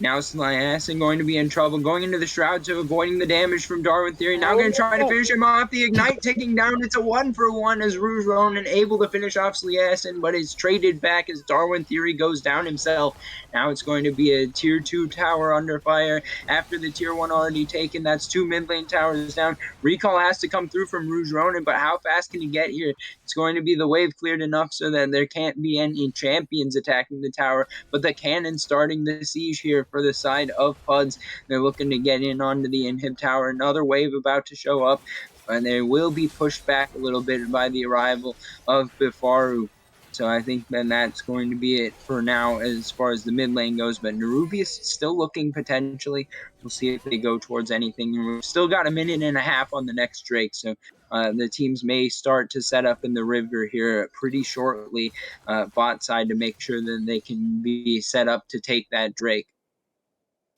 Now Sliassen going to be in trouble, going into the shroud to avoiding the damage from Darwin Theory. Now going to try to Oh, finish him off. The Ignite taking down. It's a 1-for-1 as Rouge Ronin able to finish off Sliassen, but is traded back as Darwin Theory goes down himself. Now it's going to be a tier 2 tower under fire after the tier 1 already taken. That's 2 mid lane towers down. Recall has to come through from Rouge Ronin, but how fast can he get here? It's going to be the wave cleared enough so that there can't be any champions attacking the tower, but the cannon starting the siege here for the side of Puds. They're looking to get in onto the inhib tower. Another wave about to show up, and they will be pushed back a little bit by the arrival of Bifaru. So I think then that's going to be it for now as far as the mid lane goes. But Nerubius still looking potentially. We'll see if they go towards anything. We've still got a minute and a half on the next Drake, so the teams may start to set up in the river here pretty shortly, bot side, to make sure that they can be set up to take that Drake.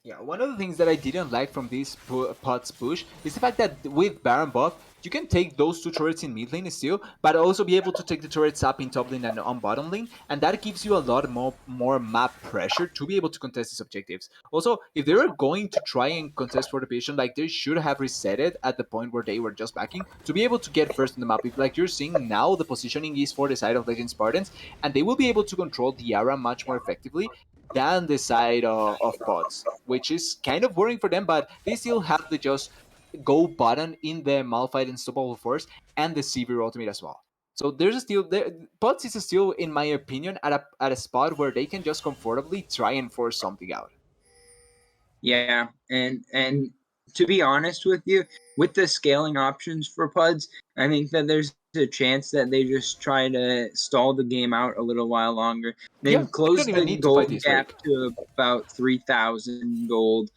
yeah, one of the things that I didn't like from this pot's push is the fact that with Baron buff, you can take those two turrets in mid lane still, but also be able to take the turrets up in top lane and on bottom lane, and that gives you a lot more map pressure to be able to contest these objectives. Also, if they were going to try and contest for the position, like they should have reset it at the point where they were just backing to be able to get first in the map. If like you're seeing now, the positioning is for the side of Legend Spartans, and they will be able to control the area much more effectively than the side of pods, which is kind of worrying for them, but they still have the just go button in the Malphite Unstoppable Force and the Severe Ultimate as well. So there's still pods is still, in my opinion, at a spot where they can just comfortably try and force something out. Yeah, and to be honest with you, with the scaling options for Puds, I think that there's a chance that they just try to stall the game out a little while longer. Yeah, They've they don't closed even the need to fight gold this gap Drake. to about 3,000 gold.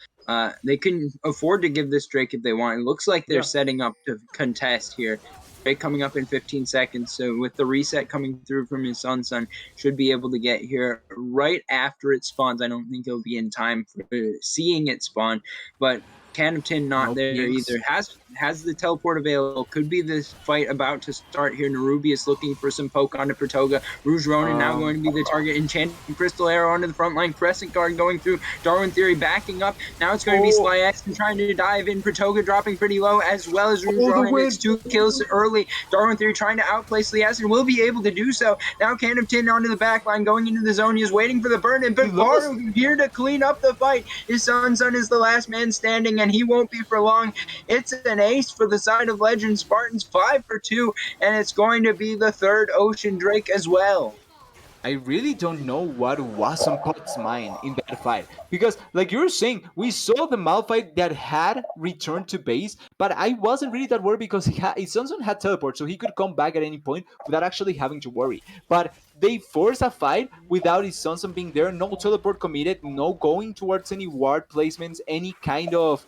They can afford to give this Drake if they want. It looks like they're Yeah. setting up to contest here. Drake coming up in 15 seconds, so with the reset coming through from his Sun, should be able to get here right after it spawns. I don't think he'll be in time for seeing it spawn, but Canopton not No there either. pinks. Has the teleport available. Could be this fight about to start here. Nerubius looking for some poke onto Pratoga. Rouge Ronin now going to be the target. Enchanted Crystal Arrow onto the front line. Crescent Guard going through. Darwin Theory backing up. Now it's going to be Oh, Sly X trying to dive in. Pratoga dropping pretty low, as well as Rouge oh, the Ronin. win! It's 2 kills early. Darwin Theory trying to outplay Slias and will be able to do so. Now Canopton onto the back line, going into the zone. He is waiting for the burn, and He lost. Bifaru here to clean up the fight. His Sun is the last man standing, and he won't be for long. It's an ace for the side of Legend Spartans, 5-for-2, and it's going to be the third Ocean Drake as well. I really don't know what was on Pot's mind in that fight. Because, like you were saying, we saw the Malphite that had returned to base, but I wasn't really that worried because his Samson had teleport, so he could come back at any point without actually having to worry. But they forced a fight without his Samson being there, no teleport committed, no going towards any ward placements, any kind of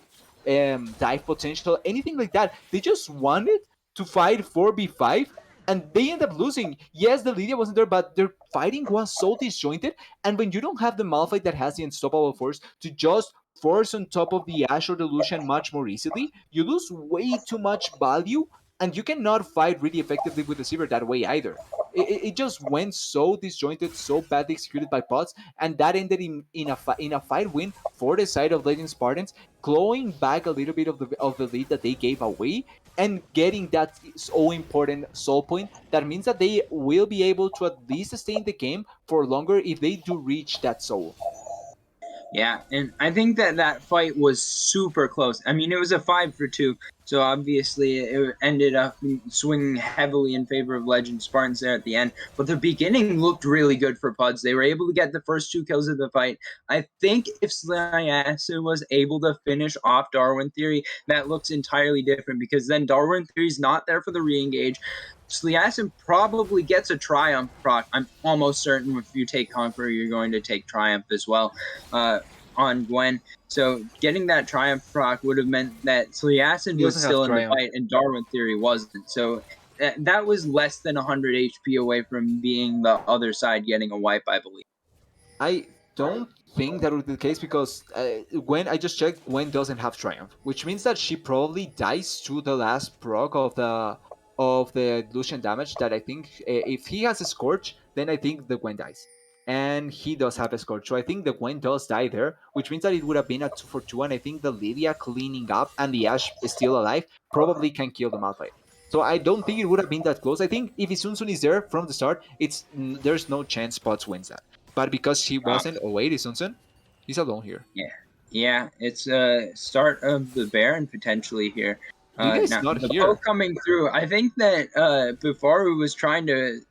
dive potential, anything like that. They just wanted to fight 4v5 and they end up losing. Yes, the Lydia wasn't there, but their fighting was so disjointed. And when you don't have the Malphite that has the unstoppable force to just force on top of the Ash or the Lucian much more easily, you lose way too much value, and you cannot fight really effectively with the Sivir that way either. It just went so disjointed, so badly executed by pots, and that ended in a fight win for the side of Legend Spartans, clawing back a little bit of the lead that they gave away, and getting that so important soul point that means that they will be able to at least stay in the game for longer if they do reach that soul. Yeah, and I think that that fight was super close. I mean, it was a 5-for-2, so obviously it ended up swinging heavily in favor of Legend Spartans there at the end. But the beginning looked really good for Puds. They were able to get the first 2 kills of the fight. I think if Sliasa was able to finish off Darwin Theory, that looks entirely different because then Darwin Theory's not there for the re-engage. Sliasin probably gets a Triumph proc. I'm almost certain if you take Conqueror, you're going to take Triumph as well on Gwen. So getting that Triumph proc would have meant that Sliasin He was doesn't have still in the Triumph. fight and Darwin Theory wasn't. So that was less than 100 HP away from being the other side getting a wipe, I believe. I don't think that would be the case because when I just checked, Gwen doesn't have Triumph, which means that she probably dies to the last proc of the Lucian damage. That I think if he has a Scorch, then I think the Gwen dies. and he does have a score. So I think the Gwen does die there, which means that it would have been a 2-for-2. And I think the Lydia cleaning up and the Ashe is still alive probably can kill the Malphite. So I don't think it would have been that close. I think if Isunsun is there from the start, there's no chance Pots wins that. But because he wasn't, oh wait, Isunsun, he's alone here. Yeah, it's a start of the Baron potentially here. Lydia is Now not the here. poke coming through. I think that Bufaru was trying to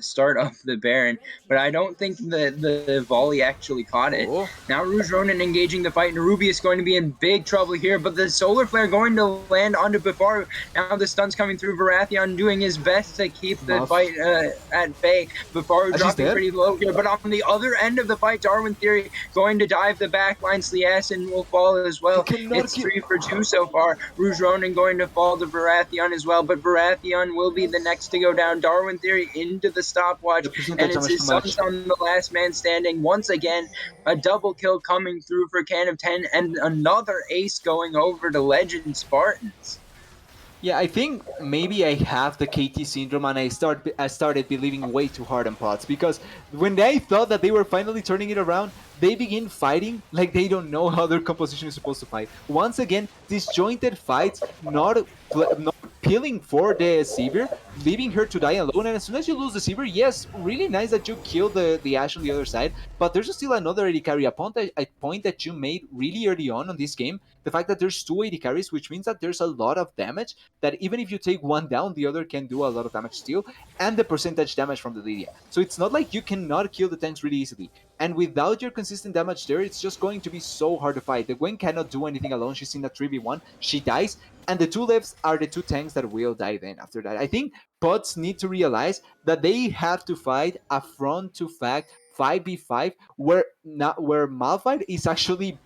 start off the Baron, but I don't think that the volley actually caught it. Oh, Now Rouge Ronin engaging the fight, and Ruby is going to be in big trouble here. But the Solar Flare going to land onto Bufaru. Now the stun's coming through. Baratheon doing his best to keep the fight at bay. Bufaru dropping pretty low here, but on the other end of the fight, Darwin Theory going to dive the backline. Sliasin will fall as well. It's 3 for 2 so far. Rouge Ronin going to fall to Baratheon as well, but Baratheon will be the next to go down. Darwin Theory into the stopwatch, and it's his son's on the last man standing. Once again, a double kill coming through for Can of 10, and another ace going over to Legend Spartans. Yeah, I think maybe I have the KT syndrome and I started believing way too hard on Pots, because when they thought that they were finally turning it around, they begin fighting like they don't know how their composition is supposed to fight. Once again, disjointed fights, not peeling for the Sivir, leaving her to die alone. And as soon as you lose the Sivir, yes, really nice that you kill the Ashe on the other side, but there's still another AD carry. A point that you made really early on this game, the fact that there's 2 AD carries, which means that there's a lot of damage, that even if you take one down, the other can do a lot of damage still, and the percentage damage from the Lydia. So it's not like you cannot kill the tanks really easily. And without your consistent damage there, it's just going to be so hard to fight. The Gwen cannot do anything alone. She's in a 3v1. She dies. And the 2 lefts are the 2 tanks that will die then after that. I think Pots need to realize that they have to fight a front to fact 5v5 where Malphite is actually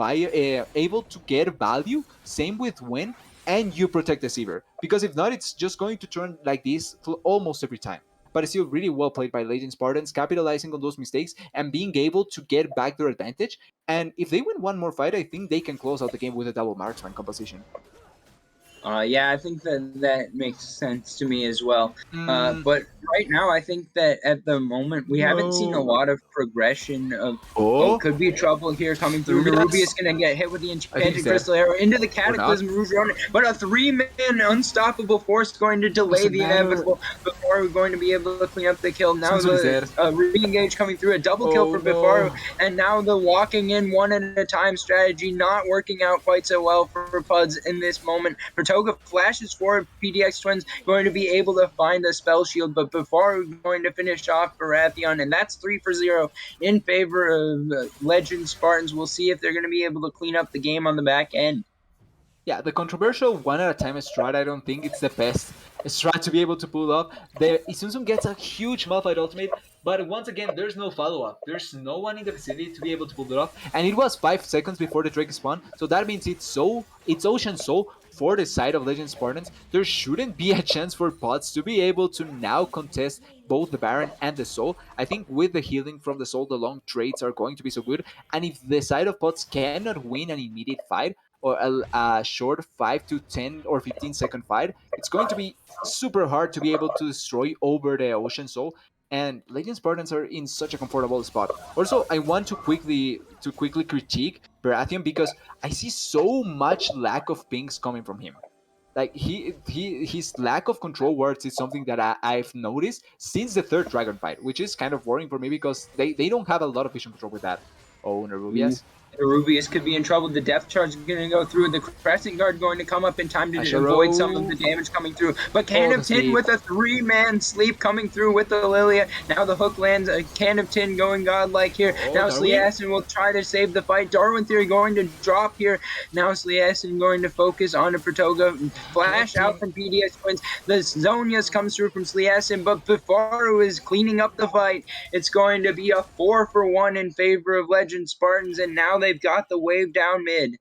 able to get value. Same with Gwen. And you protect the Sivir. Because if not, it's just going to turn like this almost every time. But it's still really well played by Legend Spartans, capitalizing on those mistakes and being able to get back their advantage. And if they win one more fight, I think they can close out the game with a double marksman composition. Yeah, I think that makes sense to me as well. But right now, I think that at the moment, we haven't seen a lot of progression of... could be trouble here coming through. Ruby is going to get hit with the Enchanted Crystal Arrow into the Cataclysm, Rouge Ronin. But a 3-man unstoppable force going to delay the inevitable before we're going to be able to clean up the kill. Now the re-engage coming through, a double kill for Bifaru. And now the walking in one at a time strategy not working out quite so well for Puds in this moment. Toga flashes forward, PDX Twins going to be able to find the spell shield, but before going to finish off Baratheon, and that's 3 for 0 in favor of Legend Spartans. We'll see if they're going to be able to clean up the game on the back end. Yeah, the controversial 1 at a time strat, I don't think it's the best strat to be able to pull off. The Isunsun gets a huge Malphite ultimate, but once again, there's no follow-up. There's no one in the vicinity to be able to pull it off, and it was 5 seconds before the Drake spawn, so that means it's Ocean Soul for the side of Legend Spartans. There shouldn't be a chance for Pots to be able to now contest both the Baron and the Soul. I think with the healing from the Soul, the long trades are going to be so good, and if the side of Pots cannot win an immediate fight, or a short 5 to 10 or 15 second fight, it's going to be super hard to be able to destroy over the Ocean Soul. And Legend Spartans are in such a comfortable spot. Also, I want to quickly critique Baratheon, because I see so much lack of pings coming from him. Like his lack of control words is something that I've noticed since the 3rd dragon fight, which is kind of worrying for me because they don't have a lot of vision control with that. Oh, Nerubius. Rubius could be in trouble. The Death Charge is going to go through. The Crescent Guard going to come up in time to avoid some of the damage coming through. But Can of Tin with a 3-man sleep coming through with the Lilia. Now the hook lands. A Can of Tin going godlike here. Now Sliasin will try to save the fight. Darwin Theory going to drop here. Now Sliasin going to focus on the Pratoga. Flash out from PDX Twins. The Zonias comes through from Sliasin, but Bifaru is cleaning up the fight. It's going to be a 4 for 1 in favor of Legend Spartans, and now they've got the wave down mid.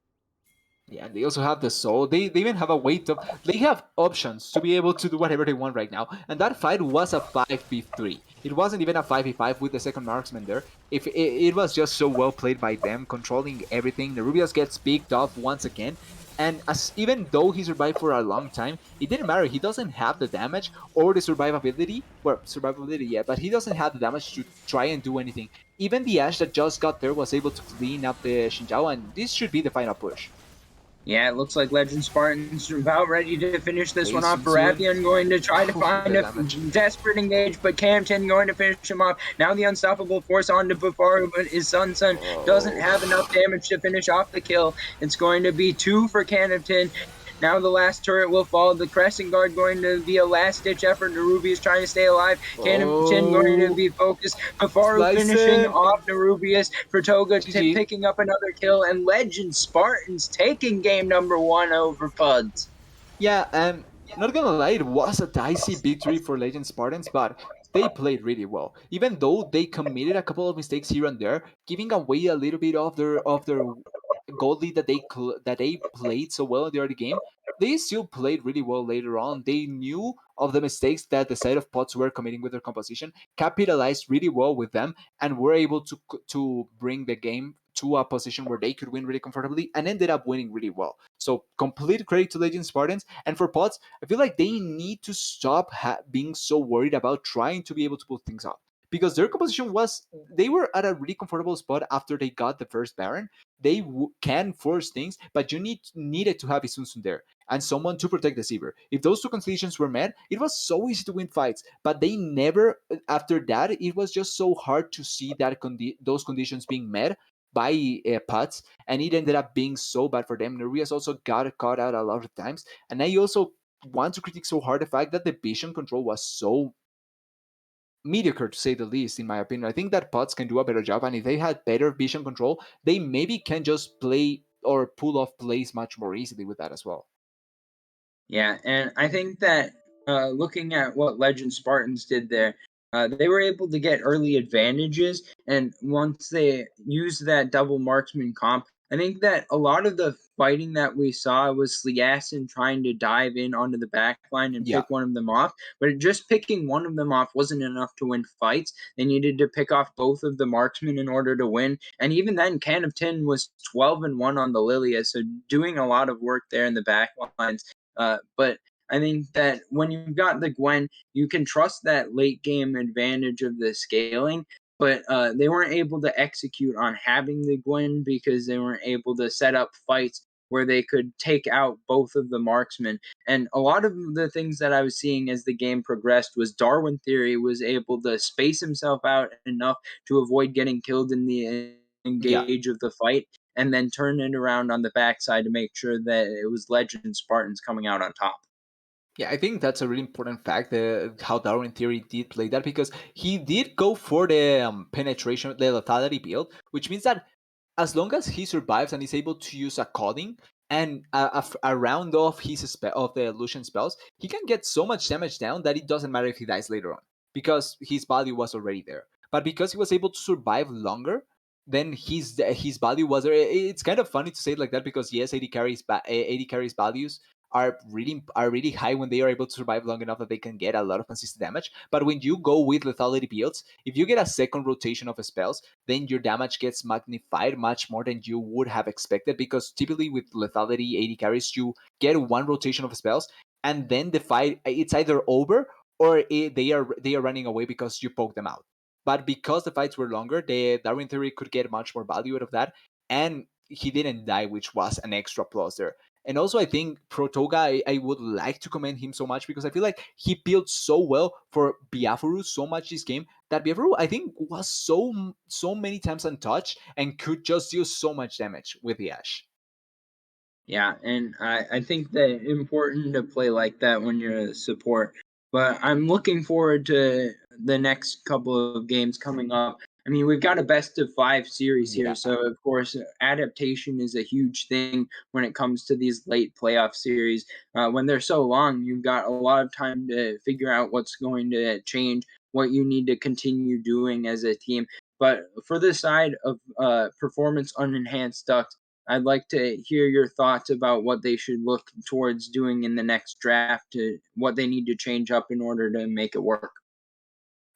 Yeah, they also have the Soul. They even have a weight of... They have options to be able to do whatever they want right now. And that fight was a 5v3. It wasn't even a 5v5 with the second marksman there. If it was just so well played by them, controlling everything. Nerubius gets picked off once again. And as even though he survived for a long time, it didn't matter. He doesn't have the damage or the survivability. Well, survivability, yeah, but he doesn't have the damage to try and do anything. Even the Ash that just got there was able to clean up the Xinjiao, and this should be the final push. Yeah, it looks like Legend Spartans are about ready to finish this Okay, one off. Sun Tsun. Baratheon going to try to The find a damage. desperate engage, but Camden going to finish him off. Now the unstoppable force on to Bafaru, but his Sun doesn't Oh. have enough damage to finish off the kill. It's going to be 2 for Canopton. Now the last turret will fall. The Crescent Guard going to be a last-ditch effort. Nerubi is trying to stay alive. Canopton going to Oh. be focused. Hafaru Slice finishing it. off Nerubius. Toga GG. picking up another kill. And Legend Spartans taking game number 1 over Puds. Yeah, and not gonna lie, it was a dicey victory for Legend Spartans, but they played really well. Even though they committed a couple of mistakes here and there, giving away a little bit of their goal lead that that they played so well in the early game, they still played really well later on. They knew of the mistakes that the side of Pots were committing with their composition, capitalized really well with them, and were able to bring the game to a position where they could win really comfortably and ended up winning really well. So complete credit to Legend Spartans. And for Pots, I feel like they need to stop being so worried about trying to be able to pull things off. Because their composition was, they were at a really comfortable spot after they got the first Baron. They can force things, but you needed to have Isunsun there and someone to protect the Seaver. If those two conditions were met, it was so easy to win fights. But they never, after that, it was just so hard to see that those conditions being met by Putz, and it ended up being so bad for them. Nerias also got caught out a lot of times, and I also want to critique so hard the fact that the vision control was so mediocre to say the least, in my opinion. I think that Putz can do a better job, and if they had better vision control, they maybe can just play or pull off plays much more easily with that as well. Yeah, and I think that looking at what Legend Spartans did there, they were able to get early advantages, and once they used that double marksman comp, I think that a lot of the fighting that we saw was Sliasson trying to dive in onto the back line and Yeah, pick one of them off, but just picking one of them off wasn't enough to win fights. They needed to pick off both of the marksmen in order to win, and even then, Can of Tin was 12-1 on the Lilia, so doing a lot of work there in the back lines. But I think that when you've got the Gwen, you can trust that late game advantage of the scaling. But they weren't able to execute on having the Gwen because they weren't able to set up fights where they could take out both of the marksmen. And a lot of the things that I was seeing as the game progressed was Darwin Theory was able to space himself out enough to avoid getting killed in the yeah. engage of the fight and then turn it around on the backside to make sure that it was Legend Spartans coming out on top. Yeah, I think that's a really important fact, how Darwin Theory did play that, because he did go for the penetration, the lethality build, which means that as long as he survives and is able to use a calling and a round of of the illusion spells, he can get so much damage down that it doesn't matter if he dies later on, because his value was already there. But because he was able to survive longer, then his value was there. It's kind of funny to say it like that, because yes, AD carries values are really high when they are able to survive long enough that they can get a lot of consistent damage. But when you go with lethality builds, if you get a second rotation of spells, then your damage gets magnified much more than you would have expected. Because typically with lethality AD carries, you get one rotation of spells, and then the fight, it's either over or they are running away because you poke them out. But because the fights were longer, the Darwin Theory could get much more value out of that, and he didn't die, which was an extra plus there. And also, I think Protoga, I would like to commend him so much, because I feel like he built so well for Biafuru so much this game that Biafuru, I think, was so many times untouched and could just deal so much damage with the Ash. Yeah, and I think that it's important to play like that when you're a support. But I'm looking forward to the next couple of games coming up. I mean, we've got a best of 5 series here, Yeah. so of course, adaptation is a huge thing when it comes to these late playoff series. When they're so long, you've got a lot of time to figure out what's going to change, what you need to continue doing as a team. But for the side of performance unenhanced ducks, I'd like to hear your thoughts about what they should look towards doing in the next draft, to what they need to change up in order to make it work.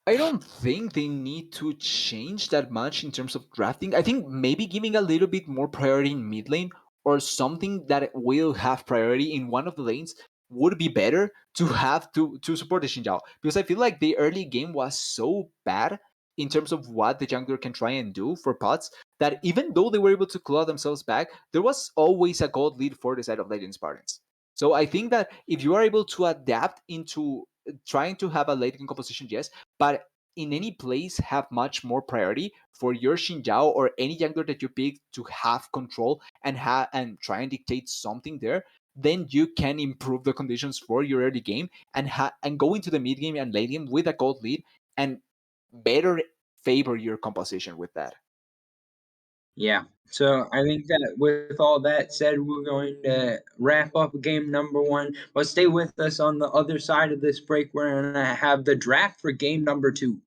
I don't think they need to change that much in terms of drafting. I think maybe giving a little bit more priority in mid lane, or something that will have priority in one of the lanes would be better to have to support the Xinjiao, because I feel like the early game was so bad in terms of what the jungler can try and do for pots, that even though they were able to claw themselves back, there was always a gold lead for the side of Legend Spartans. So I think that if you are able to adapt into trying to have a late game composition, yes, but in any place have much more priority for your Xinjiao or any jungler that you pick to have control and try and dictate something there, then you can improve the conditions for your early game and go into the mid game and late game with a gold lead and better favor your composition with that. Yeah. So I think that with all that said, we're going to wrap up game number one. But stay with us on the other side of this break. We're going to have the draft for game number two.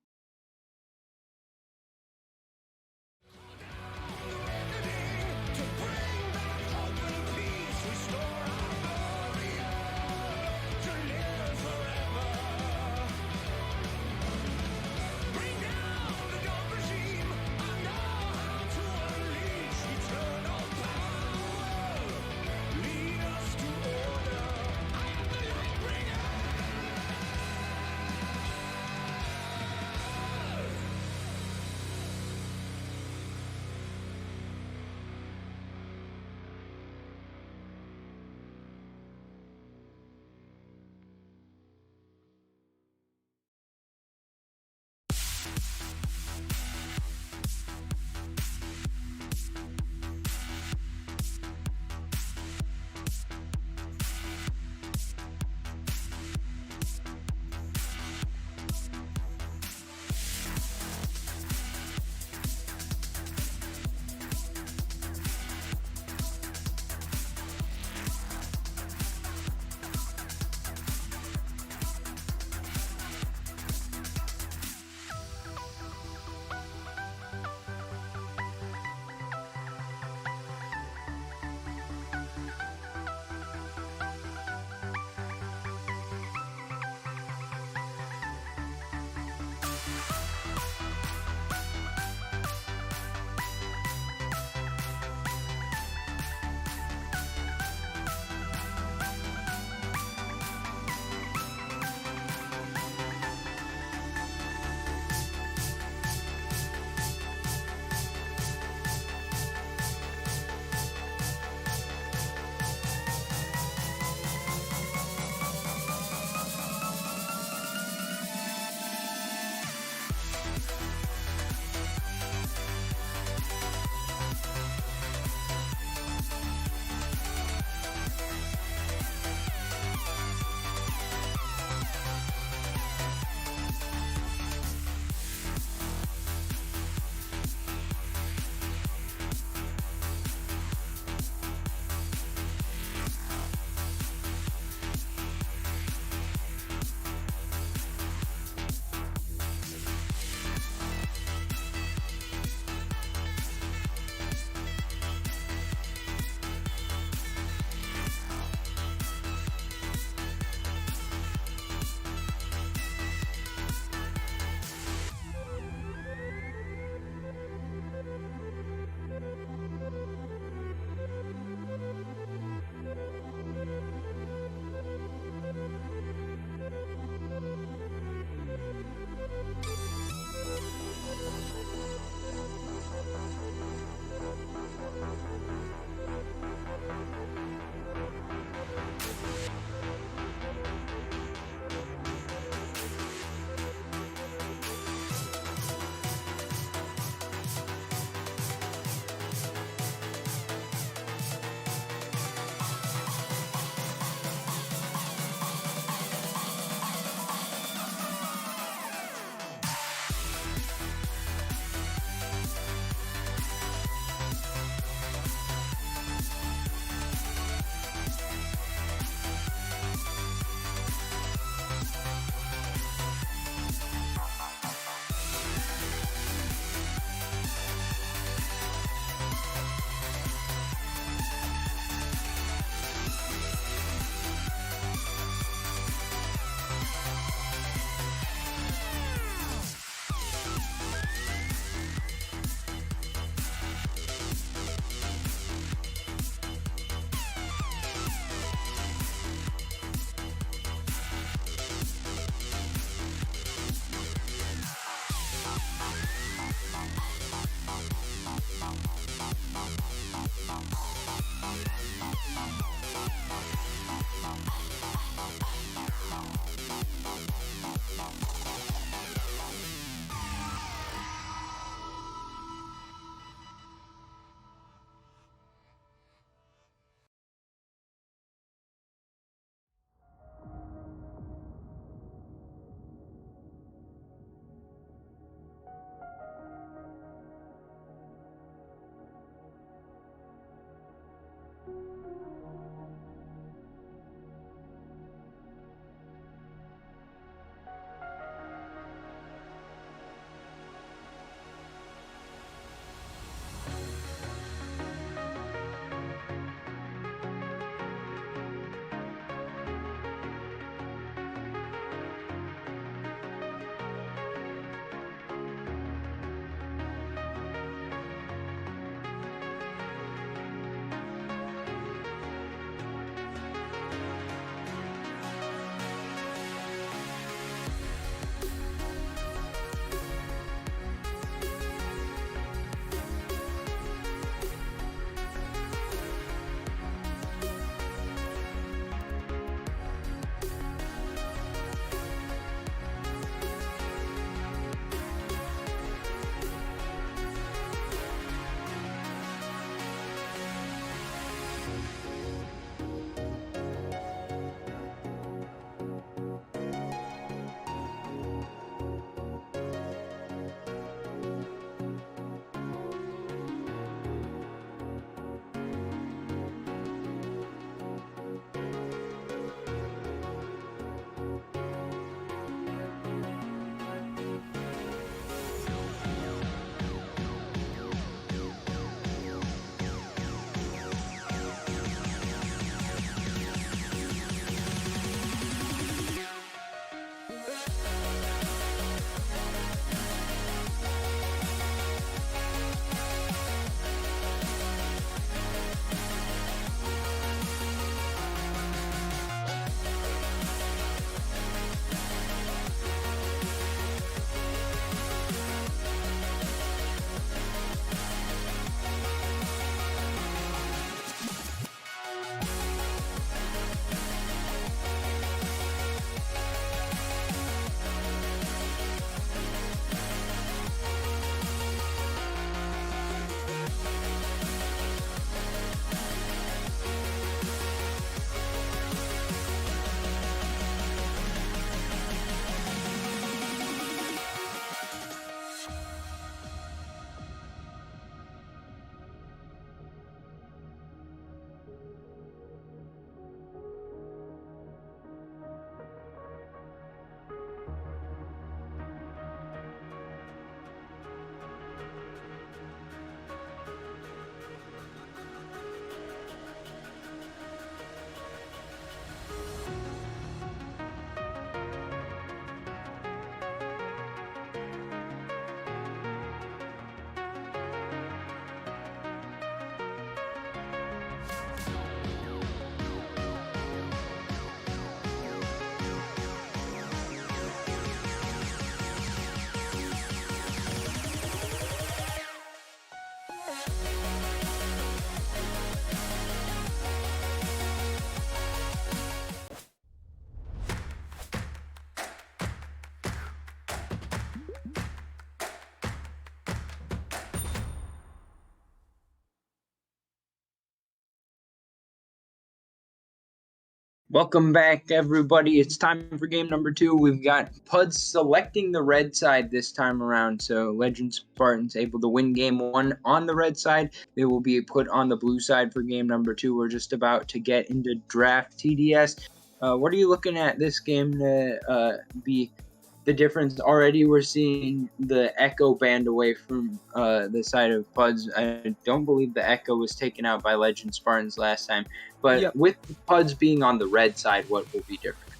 Welcome back, everybody. It's time for game number 2. We've got Puds selecting the red side this time around. So, Legend Spartans able to win game 1 on the red side. They will be put on the blue side for game number 2. We're just about to get into draft TDS. What are you looking at this game to be the difference? Already we're seeing the Echo banned away from the side of Puds. I don't believe the Echo was taken out by Legend Spartans last time. But Yep. with Puds being on the red side, what will be different?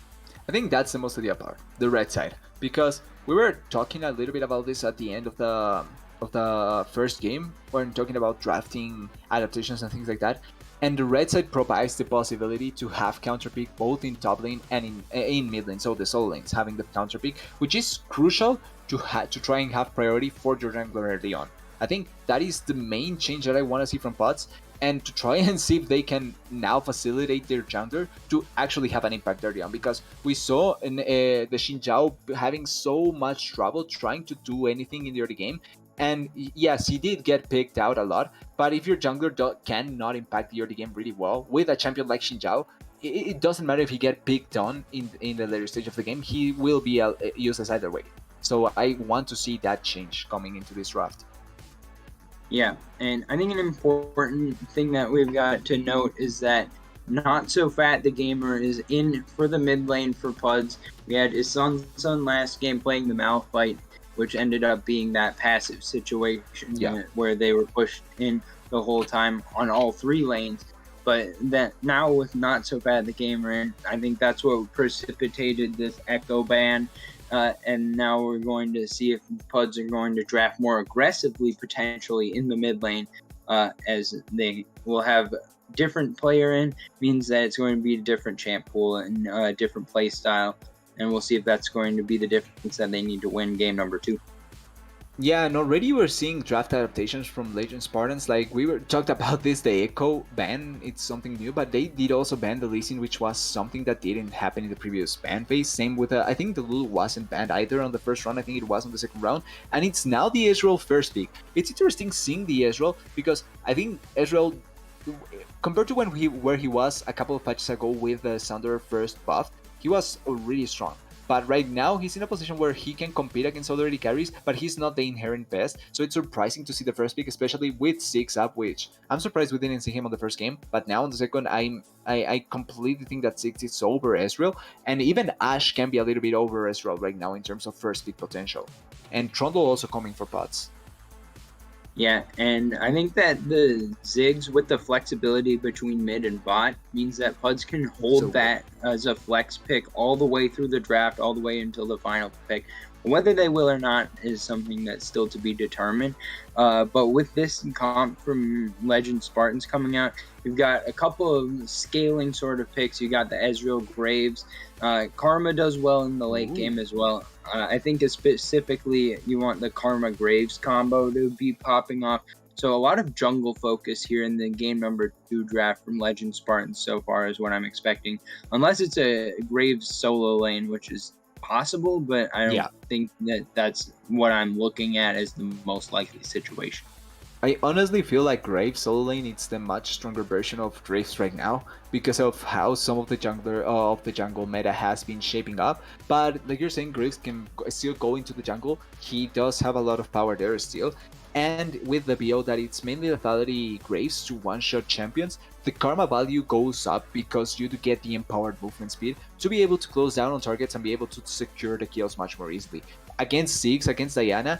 I think that's the most ideal part, the red side, because we were talking a little bit about this at the end of the first game when talking about drafting adaptations and things like that. And the red side provides the possibility to have counter pick both in top lane and in mid lane, so the solo lanes having the counter pick, which is crucial to try and have priority for your jungler early on. I think that is the main change that I want to see from pods, and to try and see if they can now facilitate their jungler to actually have an impact early on, because we saw in the Xin Zhao having so much trouble trying to do anything in the early game. And yes, he did get picked out a lot, but if your jungler cannot impact the early game really well with a champion like Xin Zhao, it doesn't matter if he get picked on in the later stage of the game, he will be useless either way. So I want to see that change coming into this draft. Yeah, and I think an important thing that we've got to note is that Not So Fat the Gamer is in for the mid lane for Puds. We had his son last game playing the Malphite, which ended up being that passive situation where they were pushed in the whole time on all 3 lanes. But that now with Not So Fat the Gamer in, I think that's what precipitated this Echo ban. And now we're going to see if Puds are going to draft more aggressively, potentially in the mid lane, as they will have different player in, means that it's going to be a different champ pool and a different play style. And we'll see if that's going to be the difference that they need to win game number 2. Yeah, and already we're seeing draft adaptations from Legend Spartans. Like we were talked about this, the Echo ban, it's something new, but they did also ban the Lee Sin, which was something that didn't happen in the previous ban phase. Same with, I think the Lulu wasn't banned either on the first round, I think it was on the second round, and it's now the Ezreal first pick. It's interesting seeing the Ezreal, because I think Ezreal, compared to where he was a couple of patches ago with the Sounder first buff, he was really strong. But right now, he's in a position where he can compete against other early carries, but he's not the inherent best. So it's surprising to see the first pick, especially with 6 up, which I'm surprised we didn't see him on the first game. But now on the second, I completely think that 6 is over Ezreal. And even Ashe can be a little bit over Ezreal right now in terms of first pick potential. And Trundle also coming for pots. Yeah, and I think that the Ziggs with the flexibility between mid and bot means that Puds can hold that as a flex pick all the way through the draft, all the way until the final pick. Whether they will or not is something that's still to be determined. But with this comp from Legend Spartans coming out, you've got a couple of scaling sort of picks. You got the Ezreal Graves. Karma does well in the late game as well. I think specifically you want the Karma Graves combo to be popping off. So a lot of jungle focus here in the game number 2 draft from Legend Spartans so far is what I'm expecting. Unless it's a Graves solo lane, which is possible, but I don't think that that's what I'm looking at as the most likely situation. I honestly feel like Graves solo lane is the much stronger version of Graves right now because of how some of the jungle meta has been shaping up. But like you're saying, Graves can still go into the jungle. He does have a lot of power there still. And with the BO that it's mainly lethality Graves to one-shot champions, the karma value goes up because you do get the empowered movement speed to be able to close down on targets and be able to secure the kills much more easily. Against Ziggs, against Diana,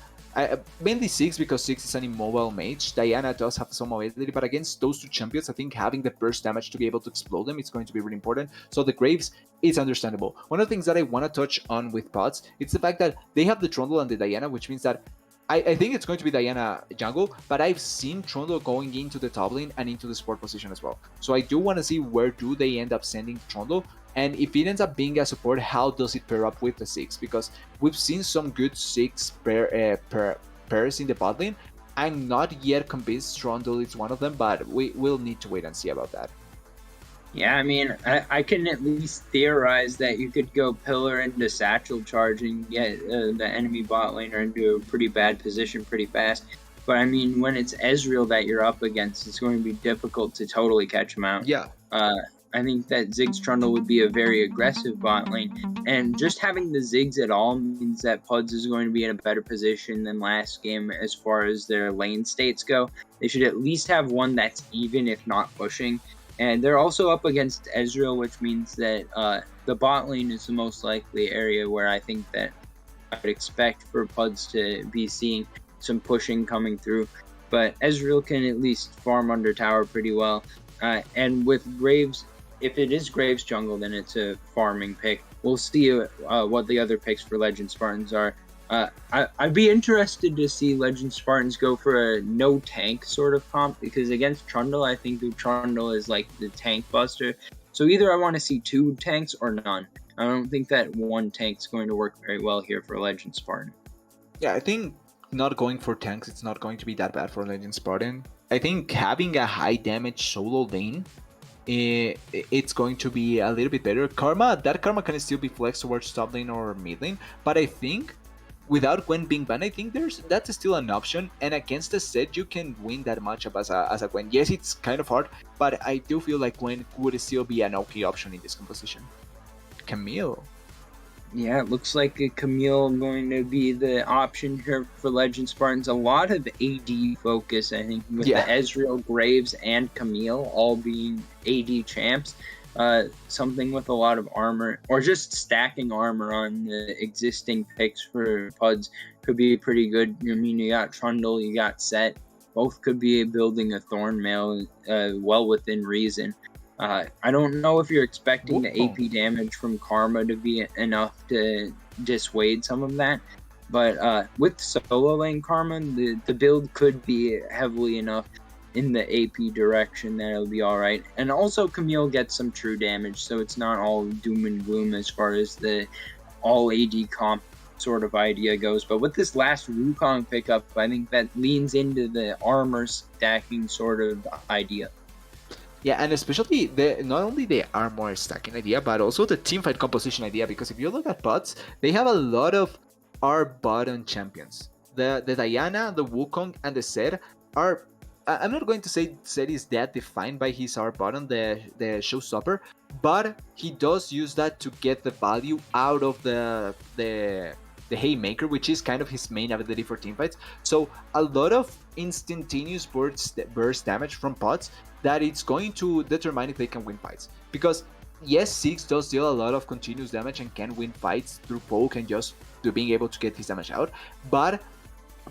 mainly Ziggs because Ziggs is an immobile mage. Diana does have some mobility, but against those 2 champions, I think having the burst damage to be able to explode them is going to be really important. So the Graves is understandable. One of the things that I want to touch on with pots, it's the fact that they have the Trundle and the Diana, which means that I think it's going to be Diana jungle, but I've seen Trundle going into the top lane and into the support position as well. So I do want to see where do they end up sending Trundle, and if it ends up being a support, how does it pair up with the Ziggs? Because we've seen some good Ziggs pairs in the bot lane. I'm not yet convinced Trundle is one of them, but we will need to wait and see about that. Yeah, I mean, I can at least theorize that you could go pillar into satchel charge and get the enemy bot laner into a pretty bad position pretty fast. But I mean, when it's Ezreal that you're up against, it's going to be difficult to totally catch him out. Yeah. I think that Ziggs Trundle would be a very aggressive bot lane, and just having the Ziggs at all means that Puds is going to be in a better position than last game as far as their lane states go. They should at least have one that's even, if not pushing. And they're also up against Ezreal, which means that the bot lane is the most likely area where I think that I would expect for Puds to be seeing some pushing coming through. But Ezreal can at least farm under tower pretty well. And with Graves, if it is Graves jungle, then it's a farming pick. We'll see what the other picks for Legend Spartans are. I'd be interested to see Legend Spartans go for a no tank sort of comp, because against Trundle, I think Trundle is like the tank buster. So either I want to see 2 tanks or none. I don't think that 1 tank is going to work very well here for Legend Spartan. Yeah, I think not going for tanks, it's not going to be that bad for Legend Spartan. I think having a high damage solo lane, it's going to be a little bit better. That Karma can still be flexed towards top lane or mid lane, but I think without Gwen being banned, I think that's still an option. And against the set, you can win that matchup as a Gwen. Yes, it's kind of hard, but I do feel like Gwen would still be an okay option in this composition. Camille. Yeah, it looks like a Camille going to be the option here for Legend Spartans. A lot of AD focus, I think, with the Ezreal, Graves, and Camille all being AD champs. Something with a lot of armor, or just stacking armor on the existing picks for Puds could be pretty good. I mean, you got Trundle, you got Set. Both could be building a Thornmail well within reason. I don't know if you're expecting the AP damage from Karma to be enough to dissuade some of that, but with solo lane Karma, the build could be heavily enough in the AP direction that it'll be alright. And also Camille gets some true damage, so it's not all doom and gloom as far as the all AD comp sort of idea goes. But with this last Wukong pickup, I think that leans into the armor stacking sort of idea. Yeah, and especially not only the armor stacking idea, but also the teamfight composition idea. Because if you look at bots, they have a lot of R bottom champions. The Diana, the Wukong, and the Zed are. I'm not going to say Zed is that defined by his R bottom, the showstopper, but he does use that to get the value out of the Haymaker, which is kind of his main ability for teamfights. So a lot of instantaneous burst damage from pots that it's going to determine if they can win fights. Because yes, Six does deal a lot of continuous damage and can win fights through poke and just to being able to get his damage out, but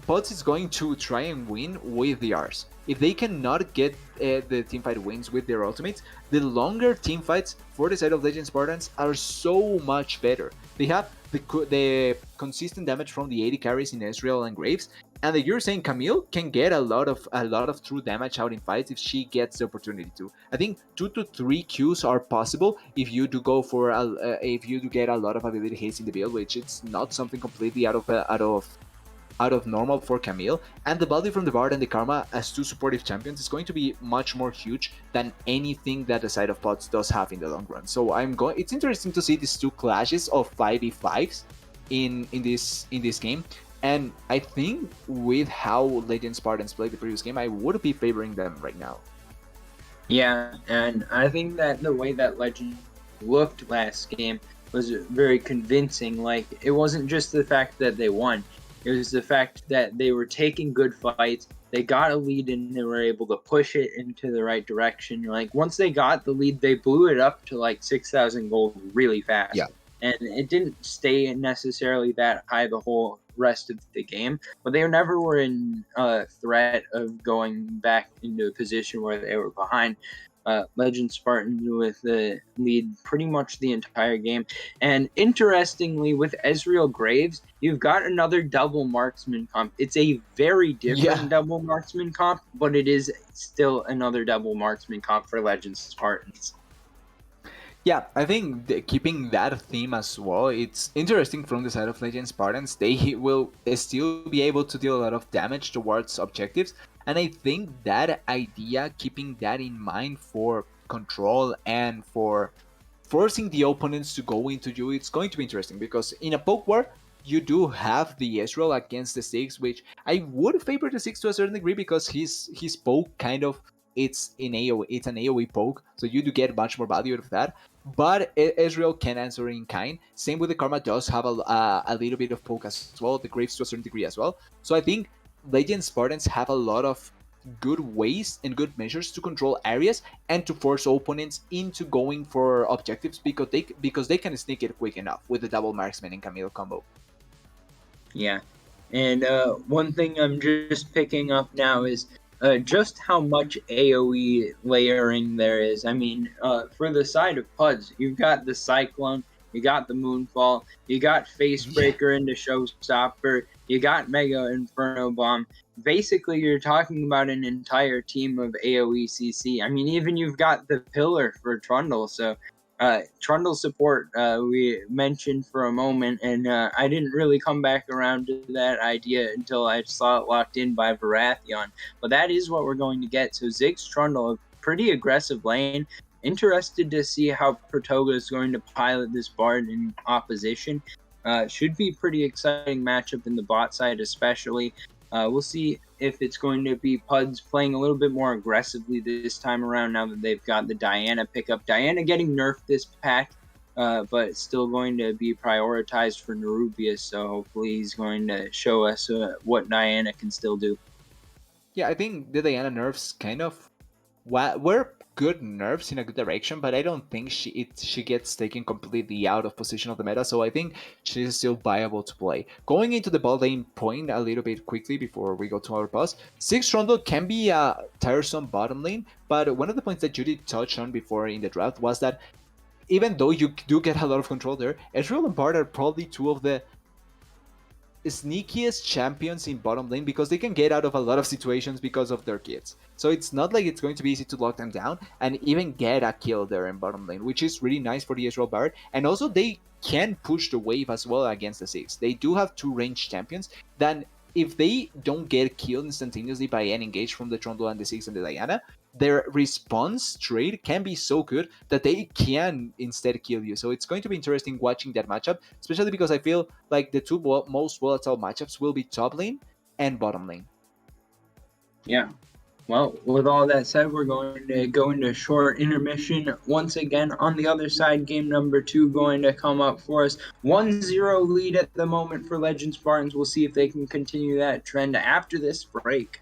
Pots is going to try and win with the Rs. If they cannot get the teamfight wins with their ultimates, the longer teamfights for the side of Legend Spartans are so much better. They have the consistent damage from the AD carries in Ezreal and Graves, and you're saying Camille can get a lot of true damage out in fights if she gets the opportunity to. I think 2 to 3 Qs are possible if you do go for if you do get a lot of ability haste in the build, which it's not something completely out of normal for Camille. And the value from the Bard and the Karma as 2 supportive champions is going to be much more huge than anything that the side of Pots does have in the long run. So it's interesting to see these 2 clashes of 5v5s in this game. And I think with how Legend Spartans played the previous game, I would be favoring them right now. Yeah, and I think that the way that Legend looked last game was very convincing. Like, it wasn't just the fact that they won. It was the fact that they were taking good fights. They got a lead and they were able to push it into the right direction. Like, once they got the lead, they blew it up to like 6,000 gold really fast. Yeah. And it didn't stay necessarily that high the whole rest of the game, but they never were in threat of going back into a position where they were behind. Legend Spartans with the lead pretty much the entire game. And interestingly, with Ezreal Graves, you've got another double marksman comp. It's a very different double marksman comp, but it is still another double marksman comp for Legend Spartans. Yeah, I think keeping that theme as well, it's interesting from the side of Legend Spartans. They will still be able to deal a lot of damage towards objectives. And I think that idea, keeping that in mind for control and for forcing the opponents to go into you, it's going to be interesting. Because in a poke war, you do have the Ezreal against the Six, which I would favor the Six to a certain degree because his poke kind of it's in AoE, it's an AoE poke, so you do get much more value out of that. But Israel can answer in kind. Same with the Karma does have a little bit of poke as well, the Graves to a certain degree as well. So I think Legend Spartans have a lot of good ways and good measures to control areas and to force opponents into going for objectives because they can sneak it quick enough with the double marksman and Camille combo. Yeah. And one thing I'm just picking up now is just how much AoE layering there is. I mean, for the side of Puds, you've got the Cyclone, you got the Moonfall, you got Facebreaker into Showstopper, you got Mega Inferno Bomb. Basically, you're talking about an entire team of AoE CC. I mean, even you've got the Pillar for Trundle, so Trundle support we mentioned for a moment, and I didn't really come back around to that idea until I saw it locked in by Baratheon. But that is what we're going to get. So Ziggs Trundle, a pretty aggressive lane. Interested to see how Protoga is going to pilot this Bard in opposition. Should be pretty exciting matchup in the bot side, especially. We'll see if it's going to be Puds playing a little bit more aggressively this time around now that they've got the Diana pickup. Diana getting nerfed this pack, but still going to be prioritized for Nerubius, so hopefully he's going to show us what Diana can still do. Yeah, I think the Diana nerfs kind of were good nerfs in a good direction, but I don't think she gets taken completely out of position of the meta, so I think she's still viable to play. Going into the bot lane point a little bit quickly before we go to our boss, Ziggs Trundle can be a tiresome bottom lane, but one of the points that you did touch on before in the draft was that even though you do get a lot of control there, Ezreal and Bard are probably two of the sneakiest champions in bottom lane because they can get out of a lot of situations because of their kits. So it's not like it's going to be easy to lock them down and even get a kill there in bottom lane, which is really nice for the Israel Bard. And also they can push the wave as well against the Ziggs. They do have two ranged champions that if they don't get killed instantaneously by an engage from the Trundle and the Ziggs and the Diana, their response trade can be so good that they can instead kill you. So it's going to be interesting watching that matchup, especially because I feel like the two most volatile matchups will be top lane and bottom lane. Yeah. Well, with all that said, we're going to go into a short intermission. Once again, on the other side, game number 2 going to come up for us. 1-0 lead at the moment for Legend Spartans. We'll see if they can continue that trend after this break.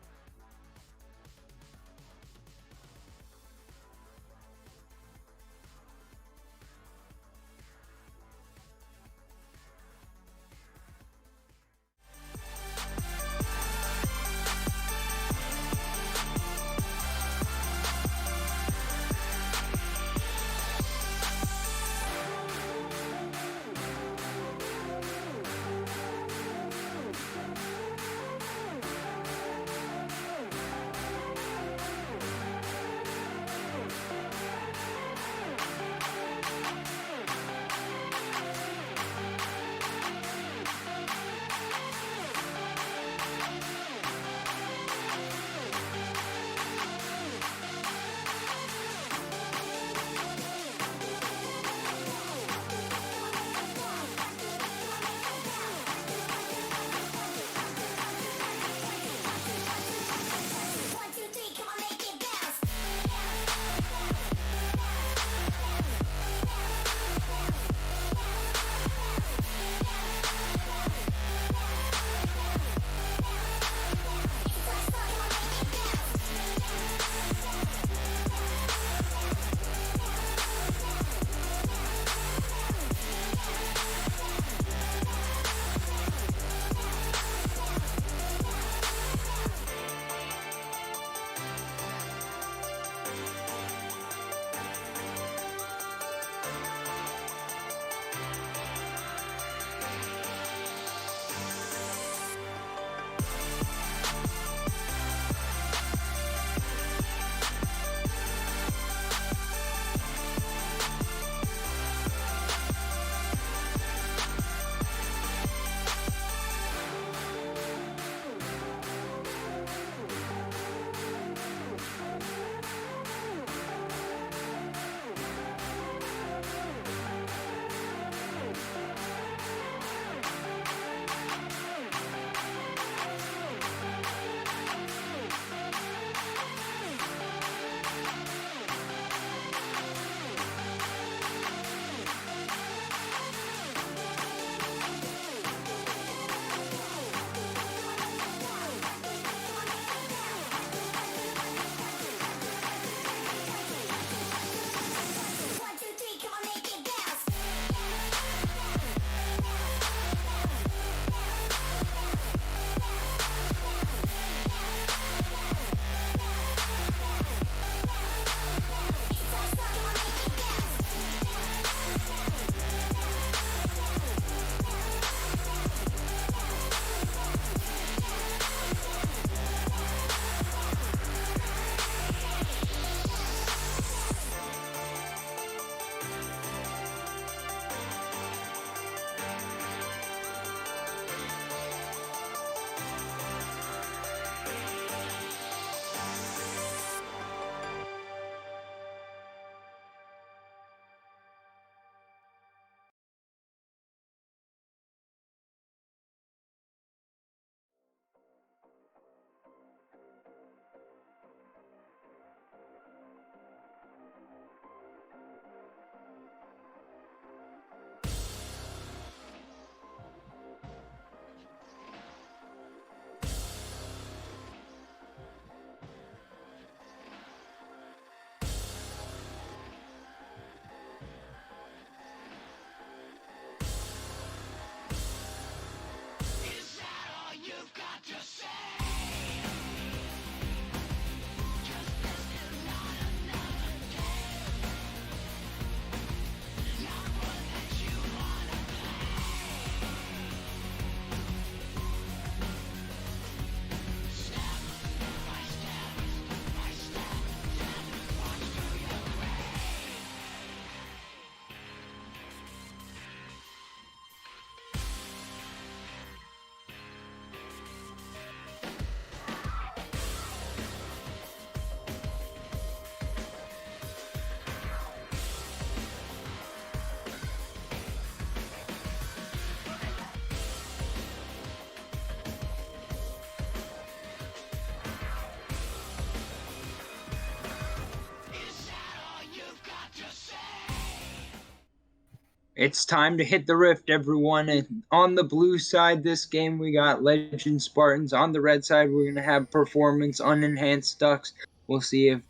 It's time to hit the rift, everyone. And on the blue side this game, we got Legend Spartans. On the red side, we're going to have Performance Unenhanced Ducks. We'll see if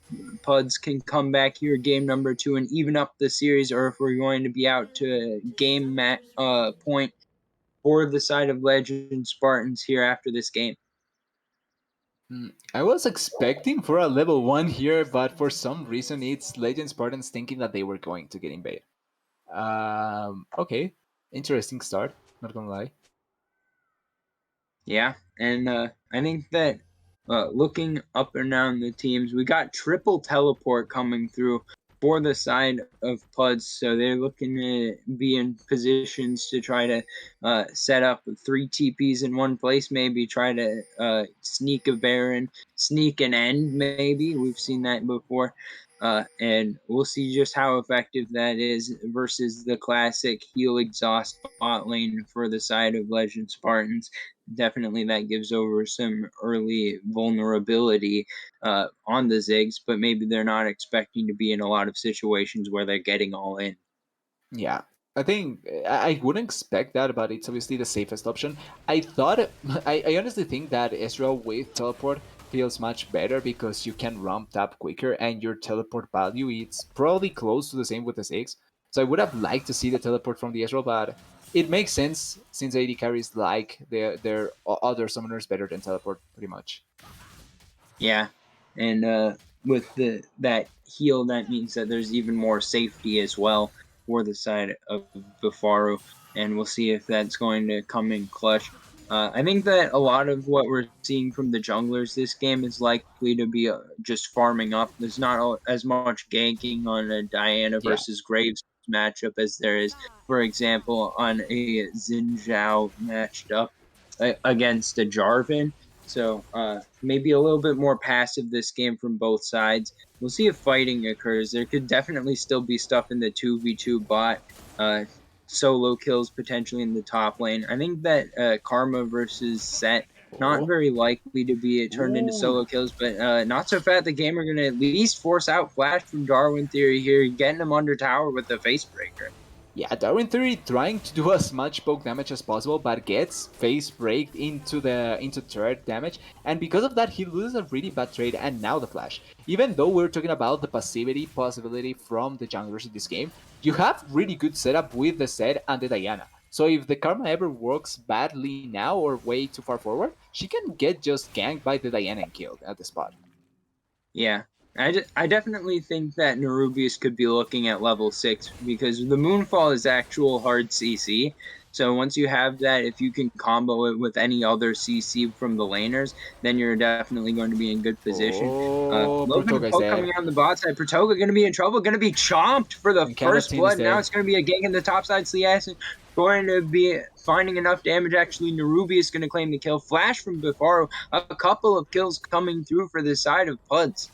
Puds can come back here, game number 2, and even up the series, or if we're going to be out to a game point for the side of Legend Spartans here after this game. I was expecting for a level 1 here, but for some reason it's Legend Spartans thinking that they were going to get invaded. Okay, interesting start, not gonna lie. Yeah, and I think that looking up and down the teams, we got triple teleport coming through for the side of Puds, so they're looking to be in positions to try to set up 3 TPs in one place, maybe try to sneak a Baron, sneak an end, maybe. We've seen that before. And we'll see just how effective that is versus the classic heal exhaust bot lane for the side of Legend Spartans. Definitely that gives over some early vulnerability on the Ziggs, but maybe they're not expecting to be in a lot of situations where they're getting all in. Yeah, I think I wouldn't expect that, but it's obviously the safest option. I thought, I honestly think that Ezreal with teleport feels much better because you can ramp up quicker and your teleport value it's probably close to the same with the 6. So I would have liked to see the teleport from the Ezreal, but it makes sense since AD carries like their other summoners better than teleport pretty much. Yeah, and with that heal, that means that there's even more safety as well for the side of Bifaru, and we'll see if that's going to come in clutch. I think that a lot of what we're seeing from the junglers this game is likely to be just farming up. There's not as much ganking on a Diana Yeah. versus Graves matchup as there is, for example, on a Xin Zhao matched up against a Jarvan. So maybe a little bit more passive this game from both sides. We'll see if fighting occurs. There could definitely still be stuff in the 2v2 bot. Uh, Solo kills potentially in the top lane. I think that Karma versus Set, not Oh. very likely to be turned into Ooh. solo kills, but not so fat the game are going to at least force out Flash from Darwin Theory here, getting him under tower with the face breaker. Yeah, Darwin Theory trying to do as much poke damage as possible, but gets face breaked into turret damage, and because of that, he loses a really bad trade. And now the flash. Even though we're talking about the passivity possibility from the junglers in this game, you have really good setup with the Zed and the Diana. So if the Karma ever works badly now or way too far forward, she can get just ganked by the Diana and killed at the spot. Yeah. I definitely think that Nerubius could be looking at level 6 because the Moonfall is actual hard CC. So once you have that, if you can combo it with any other CC from the laners, then you're definitely going to be in good position. A Oh, little bit of Protoga is poke dead. coming on the bot side. Pratoga going to be in trouble, going to be chomped for the And first Canatine is blood. Now dead. it's going to be a gank in the top side. Sliasson going to be finding enough damage. Actually, Nerubius going to claim the kill. Flash from Bifaru. A couple of kills coming through for the side of Puds.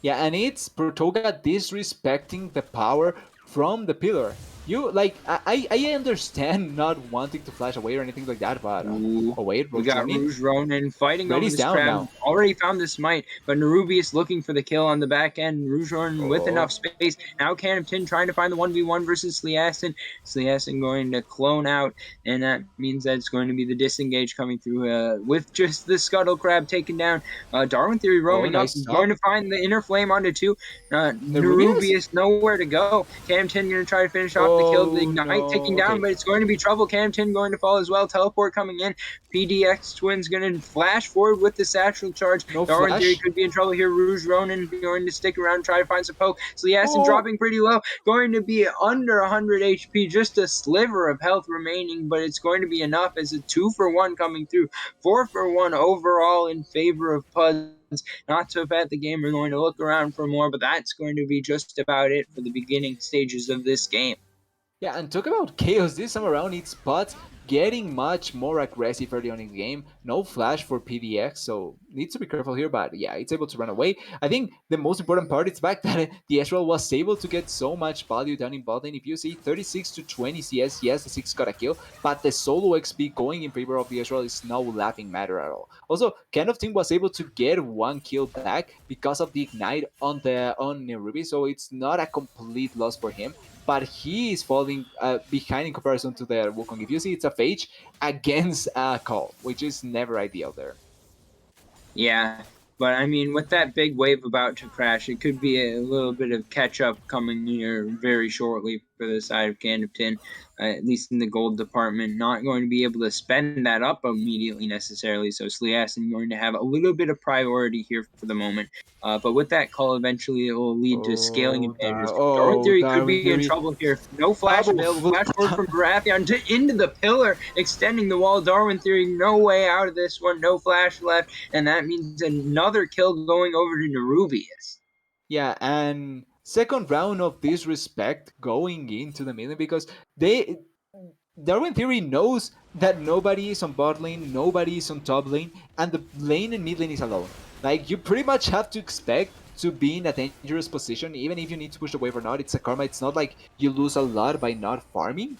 Yeah, and it's Protoga disrespecting the power from the pillar. You like I understand not wanting to flash away or anything like that, but Ooh, oh wait, we Roach got Ronin, Rouge Ronin fighting over Reddy's this down crab. now. Already found the smite, but Nerubius looking for the kill on the back end. Rouge Ronin with Oh, enough space. Now Canopton trying to find the 1v1 versus Sliasson. Sliasson going to clone out, and that means that it's going to be the disengage coming through with just the Scuttle Crab taken down. Darwin Theory oh, roaming up, nice going stop. to find the inner flame onto 2. Nerubius? Nerubius nowhere to go. Canopton going to try to finish off the kill. The Oh Ignite ticking no. down, Okay, but it's going to be trouble. Canopton going to fall as well. Teleport coming in. PDX Twins going to flash forward with the satchel charge. no Darwin Theory flash. could be in trouble here. Rouge Ronin going to stick around, try to find some poke. Sliasson Oh, dropping pretty low, going to be under 100 HP, just a sliver of health remaining, but it's going to be enough as a 2-for-1 coming through. 4-for-1 overall in favor of Puds. Not so bad the game. We're going to look around for more, but that's going to be just about it for the beginning stages of this game. yeah, and talk about chaos this time around. It's Pot getting much more aggressive early on in the game. No flash for PDX, so needs to be careful here. But yeah, it's able to run away. I think the most important part is the fact that the Ezreal was able to get so much value down in bot lane. If you see 36 to 20 CS, yes, the 6 got a kill, but the solo XP going in favor of the Ezreal is no laughing matter at all. Also, Kind of Team was able to get one kill back because of the ignite on Ruby, so it's not a complete loss for him, but he is falling behind in comparison to the Wukong. If you see, it's a Phage against a Call, which is never ideal there. Yeah, but I mean, with that big wave about to crash, it could be a little bit of catch up coming here very shortly for the side of Can of Tin, at least in the gold department. Not going to be able to spend that up immediately necessarily, so Sliassen going to have a little bit of priority here for the moment. But with that call, eventually it will lead to scaling advantages. Darwin Theory could Darwin be in Theory. trouble here. No flash available. Flash forward from Baratheon into the pillar, extending the wall. Darwin Theory, no way out of this one. No flash left, and that means another kill going over to Nerubius. Yeah, and second round of disrespect going into the middle because they Darwin Theory knows that nobody is on bot lane, nobody is on top lane, and the lane and mid lane is alone. Like, you pretty much have to expect to be in a dangerous position, even if you need to push the wave or not. It's a karma. It's not like you lose a lot by not farming.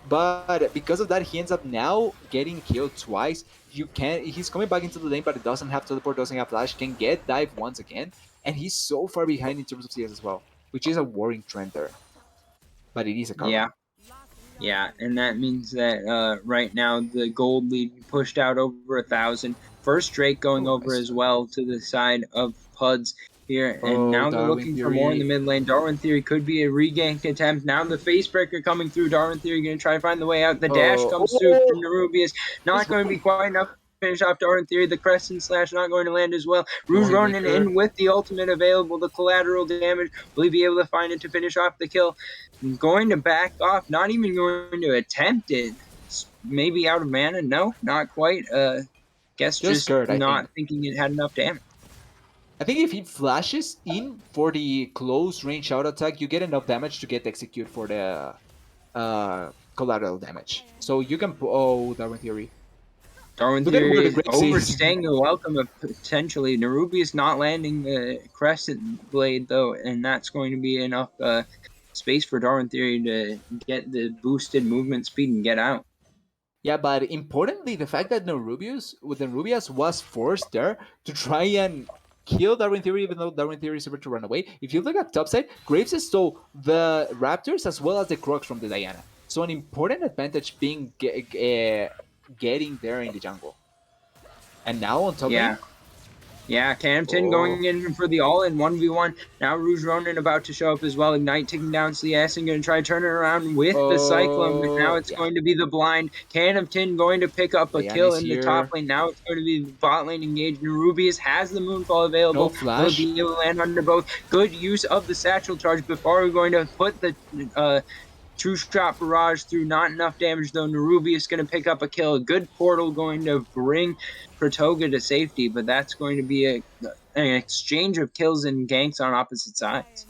But because of that, he ends up now getting killed twice. He's coming back into the lane, but it doesn't have teleport, doesn't have flash, can get dive once again, and he's so far behind in terms of CS as well, which is a worrying trend there. But it is a karma. Yeah. Yeah, and that means that right now the gold lead pushed out over 1,000. First Drake going Oh, over nice. as well to the side of Puds here, and Oh, now they're Darwin looking for more in the Theory. mid lane. Darwin Theory could be a regank attempt. Now the Facebreaker coming through. Darwin Theory going to try to find the way out. The dash comes through from Nerubius. Nice Not going to be run. quite enough to finish off Darwin Theory. The Crescent Slash not going to land as well. No Rouge Ronin Haymaker. in with the ultimate available. The collateral damage. Will he be able to find it to finish off the kill? Going to back off, not even going to attempt it. Maybe out of mana? No, not quite. Guess Just just scared, I not think. thinking it had enough damage. I think if he flashes in for the close range out attack, you get enough damage to get execute for the collateral damage. So you can Darwin Theory. Darwin Look at where the Theory Graves is. overstaying the welcome of potentially. Nerubius not landing the Crescent Blade, though, and that's going to be enough space for Darwin Theory to get the boosted movement speed and get out. Yeah, but importantly, the fact that Nerubius was forced there to try and kill Darwin Theory, even though Darwin Theory is able to run away. If you look at topside, Graves stole the Raptors as well as the Crocs from the Diana. So an important advantage being getting there in the jungle. And now on top Yeah. lane, Yeah, Campton going in for the all-in 1v1. Now Rouge Ronin about to show up as well. Ignite taking down Sliassen, going to try to turn it around with the Cyclone, but now it's yeah, going to be the blind. Can of Tin going to pick up a Diana kill is in the top here. lane. Now it's going to be the bot lane engaged. Nerubius has the Moonfall No available. Will flash. be able to land under both. Good use of the Satchel Charge before we're going to put the True Shot Barrage through. Not enough damage though. Nerubius going to pick up a kill. A good portal going to bring Pratoga to safety, but that's going to be an exchange of kills and ganks on opposite sides.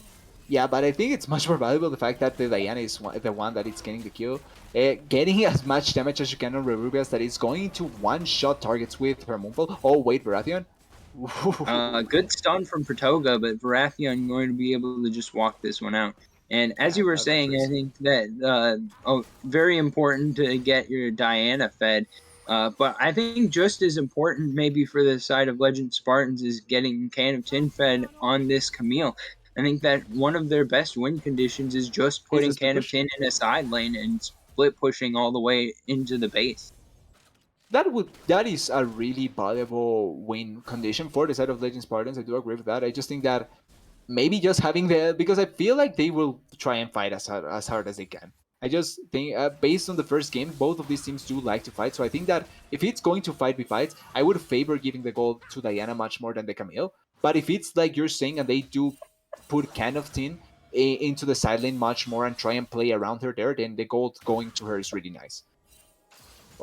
Yeah, but I think it's much more valuable the fact that the Diana is the one that is getting the kill. Getting as much damage as you can on Rubius that is going to one-shot targets with her Moonfall. Oh, wait, Baratheon? Good stun from Pratoga, but Baratheon going to be able to just walk this one out. And as Yeah, you were that saying, I first. think that very important to get your Diana fed. But I think just as important, maybe for the side of Legend Spartans, is getting Can of Tin fed on this Camille. I think that one of their best win conditions is just Is the putting split Can of push? Tin in a side lane and split pushing all the way into the base. That is a really valuable win condition for the side of Legend Spartans. I do agree with that. I just think that maybe just having the because I feel like they will try and fight as hard as they can. I just think based on the first game, both of these teams do like to fight. So I think that if it's going to fight be fights, I would favor giving the gold to Diana much more than the Camille. But if it's like you're saying and they do put Can of Tin into the side lane much more and try and play around her there, then the gold going to her is really nice.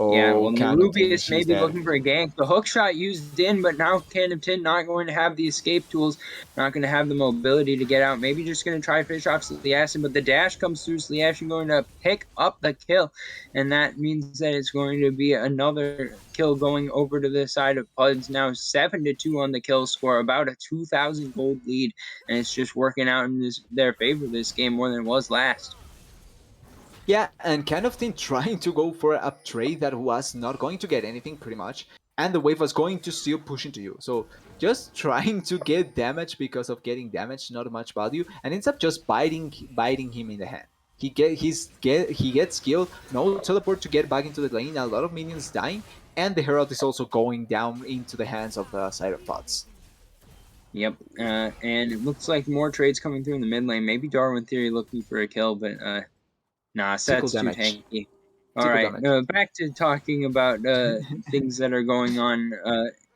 Yeah, Oh, well, Candleton, Nerubius may she's be dead. looking for a gank. The hook shot used in, but now Tin not going to have the escape tools, not going to have the mobility to get out. Maybe just going to try to finish off Sliassin, but the dash comes through. Sliassin going to pick up the kill, and that means that it's going to be another kill going over to the side of Puds. Now 7-2 on the kill score, about a 2,000 gold lead, and it's just working out in their favor this game more than it was last. Yeah, and kind of thing trying to go for a trade that was not going to get anything pretty much, and the wave was going to still push into you. So just trying to get damage because of getting damage, not much value, and ends up just biting him in the hand. He gets killed, no teleport to get back into the lane, a lot of minions dying, and the Herald is also going down into the hands of the side of Pots. Yep, and it looks like more trades coming through in the mid lane. Maybe Darwin Theory looking for a kill, but nah, Tickle Set's too damage. tanky. All Tickle right, damage. back to talking about things that are going on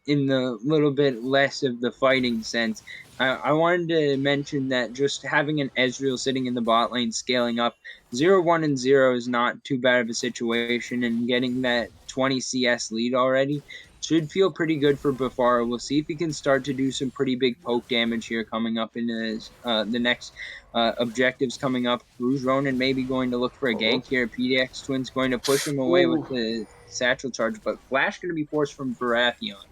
in the little bit less of the fighting sense. I wanted to mention that just having an Ezreal sitting in the bot lane scaling up 0-1 and 0 is not too bad of a situation, and getting that 20 CS lead already should feel pretty good for Bafaro. We'll see if he can start to do some pretty big poke damage here coming up in the next objectives coming up. Rouge Ronin may be going to look for a Oh. gank here. PDX Twins going to push him away with Ooh. the satchel charge, but Flash going to be forced from Baratheon.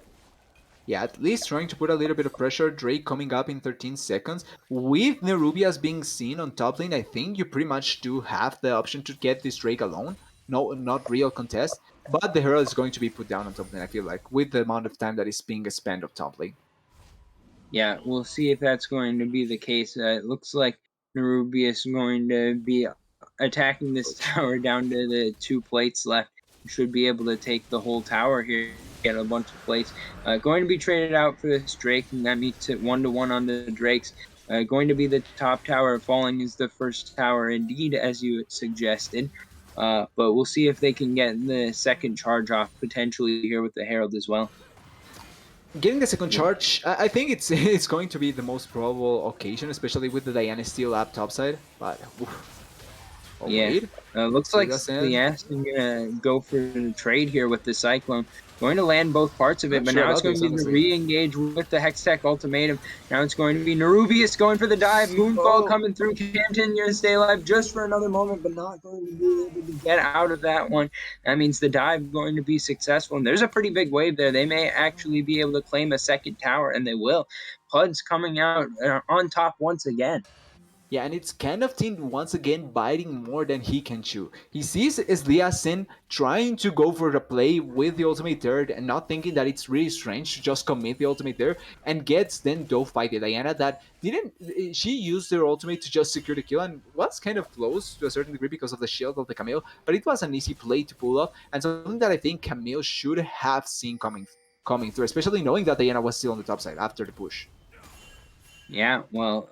Yeah, at least trying to put a little bit of pressure. Drake coming up in 13 seconds. With Nerubias being seen on top lane, I think you pretty much do have the option to get this Drake alone. No, not real contest. But the Herald is going to be put down on top lane, I feel like, with the amount of time that is being spent on top lane. Yeah, we'll see if that's going to be the case. It looks like Nerubius is going to be attacking this tower down to the 2 plates left. Should be able to take the whole tower here, get a bunch of plates. Going to be traded out for this Drake, and that means it 1-1 on the Drakes. Going to be the top tower. Falling is the first tower, indeed, as you suggested. But we'll see if they can get the second charge off potentially here with the Herald as well. Getting the second charge, I think it's it's going to be the most probable occasion, especially with the Diana still up topside. But oh Yeah. wait, Looks like Sligasen. Liasson gonna go for the trade here with the Cyclone. Going to land both parts of it, Not but sure now it's about going to this be the honestly. re-engage with the Hextech ultimatum. Now it's going to be Nerubius going for the dive. Moonfall Oh, coming through. Campton gonna stay alive just for another moment, but not going to be able to get out of that one. That means the dive going to be successful. And there's a pretty big wave there. They may actually be able to claim a second tower, and they will. Pud's coming out on top once again. yeah, and it's kind of Tin once again biting more than he can chew. He sees Sliasin trying to go for the play with the ultimate third and not thinking that it's really strange to just commit the ultimate there and gets then dove by the Diana that didn't she used her ultimate to just secure the kill and was kind of close to a certain degree because of the shield of the Camille, but it was an easy play to pull off and something that I think Camille should have seen coming through, especially knowing that Diana was still on the top side after the push. Yeah, well,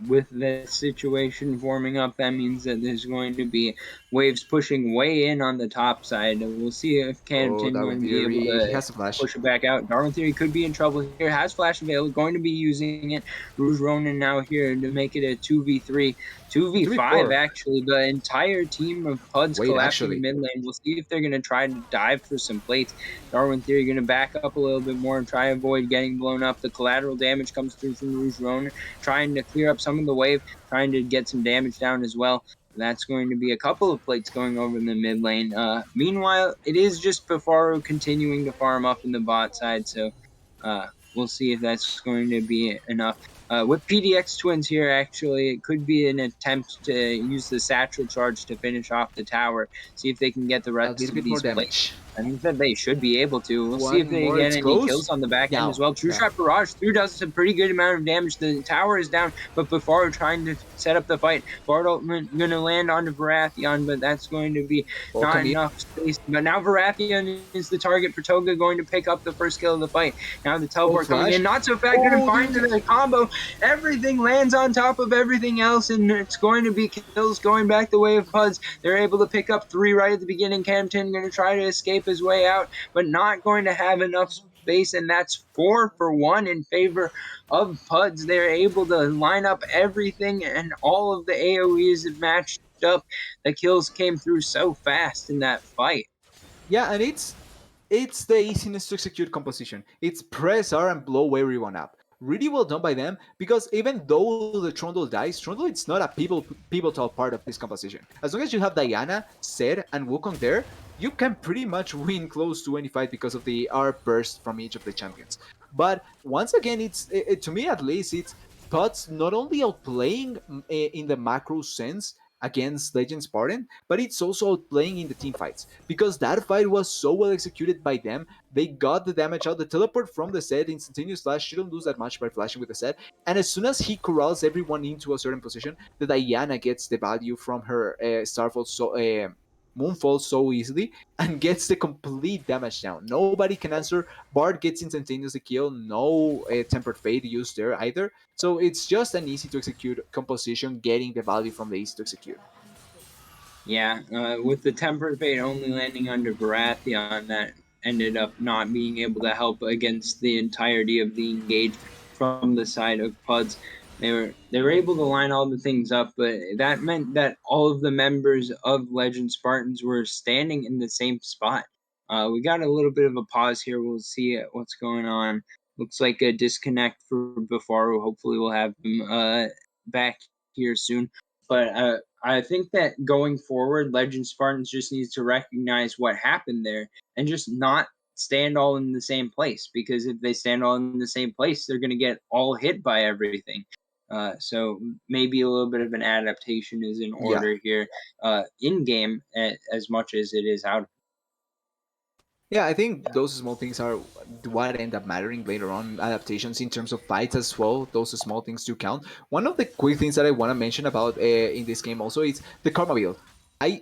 with this situation forming up, that means that there's going to be waves pushing way in on the top side. We'll see if Oh, Campton Darwin going to be able Theory, he to has a flash. push it back out. Darwin Theory could be in trouble here. Has flash available, going to be using it. Rouge Ronin now here to make it a 2v3. 2v5, 2v4. actually. The entire team of Puds Wait, collapsing actually, mid lane. We'll see if they're going to try to dive for some plates. Darwin Theory going to back up a little bit more and try to avoid getting blown up. The collateral damage comes through from Rouge Ronin, trying to clear up some of the wave, trying to get some damage down as well. That's going to be a couple of plates going over in the mid lane. Meanwhile, it is just Bafaro continuing to farm up in the bot side, so we'll see if that's going to be enough. With PDX Twins here, actually, it could be an attempt to use the satchel charge to finish off the tower, see if they can get the a rest little of bit more these plates. damage. I think that they should be able to. We'll see if One they more, get it's any close. kills on the back end as Now, well. True yeah. Shot Barrage through does a pretty good amount of damage. The tower is down, but Bafaro trying to set up the fight. Bartle going to land onto Baratheon, but that's going to be Oh, not Camille. enough space. But now Baratheon is the target for Toga, going to pick up the first kill of the fight. Now the Oh, teleport coming flash. in. Not so fast. Going to Oh, find the combo. Everything lands on top of everything else, and it's going to be kills going back the way of Puds. They're able to pick up 3 right at the beginning. Campton going to try to escape his way out, but not going to have enough space, and that's 4-1 in favor of Puds. They're able to line up everything, and all of the AoEs matched up. The kills came through so fast in that fight. Yeah, and it's the easiness to execute composition. It's press R and blow everyone up. Really well done by them, because even though the Trundle dies, Trundle it's not a pivotal part of this composition. As long as you have Diana, Zed, and Wukong there, you can pretty much win close to any fight because of the R burst from each of the champions. But once again, to me at least, it's Pots not only outplaying in the macro sense against Legend Spartan, but it's also outplaying in the team fights, because that fight was so well executed by them. They got the damage out. The teleport from the set, instantaneous flash, shouldn't lose that much by flashing with the set. And as soon as he corrals everyone into a certain position, the Diana gets the value from her Starfall Moonfall so easily and gets the complete damage down. Nobody can answer. Bard gets instantaneously kill. No Tempered Fate used there either. So it's just an easy to execute composition, getting the value from the easy to execute. Yeah, with the Tempered Fate only landing under Baratheon, that ended up not being able to help against the entirety of the engage from the side of Puds. They were able to line all the things up, but that meant that all of the members of Legend Spartans were standing in the same spot. We got a little bit of a pause here. We'll see what's going on. Looks like a disconnect for Bafaru. Hopefully, we'll have him back here soon. But I think that going forward, Legend Spartans just needs to recognize what happened there and just not stand all in the same place. Because if they stand all in the same place, they're going to get all hit by everything. So maybe a little bit of an adaptation is in Yeah. order here, in game, as much as it is out. Yeah, I think those small things are what end up mattering later on. Adaptations in terms of fights as well. Those small things do count. One of the quick things that I want to mention about in this game also is the karma build. I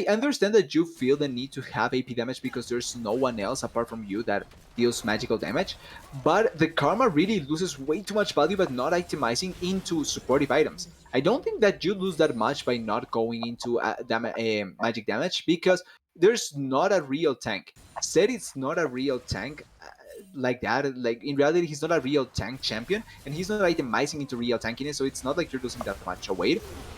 understand that you feel the need to have AP damage because there's no one else apart from you that deals magical damage, but the karma really loses way too much value by not itemizing into supportive items. I don't think that you lose that much by not going into magic damage, because there's not a real tank. Said it's not a real tank like that. Like in reality, he's not a real tank champion, and he's not itemizing into real tankiness. So it's not like you're losing that much away.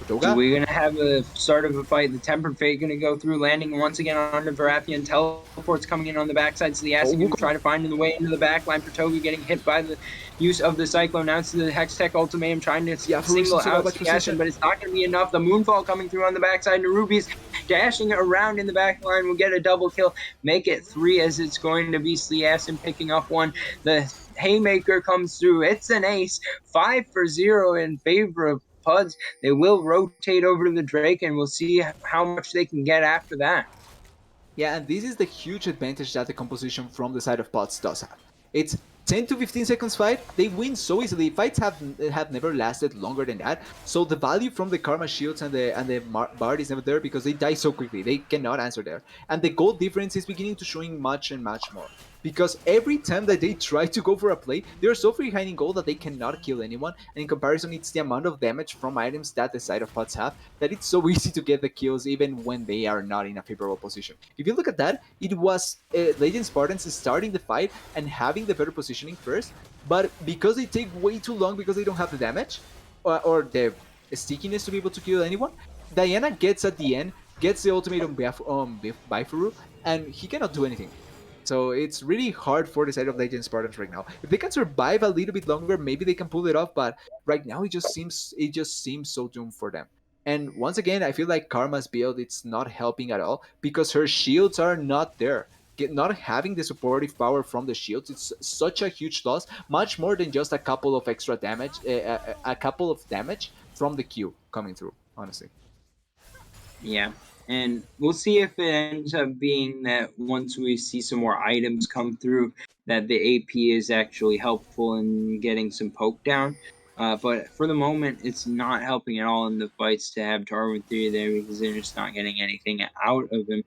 So Doga, we're gonna have a start of a fight. The Tempered Fate gonna go through, landing once again on the Baratheon. Teleports coming in on the backside, so the oh, Acid gonna Wukong. try to find the way into the back line. For Toga getting hit by the use of the Cyclone. Now it's the Hextech Ultimatum trying to Yeah, Farouk's single in so out much Sebastian, position. but it's not gonna be enough. The Moonfall coming through on the backside. Narubi's dashing around in the back line will get a double kill, make it 3 as it's going to be Sliassin picking up one. The Haymaker comes through. It's an ace. 5-0 in favor of Puds. They will rotate over to the Drake, and we'll see how much they can get after that. Yeah, and this is the huge advantage that the composition from the side of bots does have. It's 10 to 15 seconds fight, they win so easily. Fights have never lasted longer than that. So the value from the Karma Shields and the Bard is never there because they die so quickly. They cannot answer there. And the gold difference is beginning to showing much and much more. Because every time that they try to go for a play, they are so free behind in gold that they cannot kill anyone. And in comparison, it's the amount of damage from items that the side of pots have that it's so easy to get the kills even when they are not in a favorable position. If you look at that, it was Legend Spartans starting the fight and having the better positioning first, but because they take way too long because they don't have the damage or the stickiness to be able to kill anyone, Diana gets at the end, gets the ultimate on Bifuru, and he cannot do anything. So it's really hard for the side of Legend Spartans right now. If they can survive a little bit longer, maybe they can pull it off. But right now, it just seems so doomed for them. And once again, I feel like Karma's build it's not helping at all because her shields are not there. Not having the supportive power from the shields, it's such a huge loss. Much more than just a couple of extra damage, a couple of damage from the Q coming through. Honestly. Yeah. And we'll see if it ends up being that once we see some more items come through, that the AP is actually helpful in getting some poke down. But for the moment, it's not helping at all in the fights to have Darwin 3 there because they're just not getting anything out of him.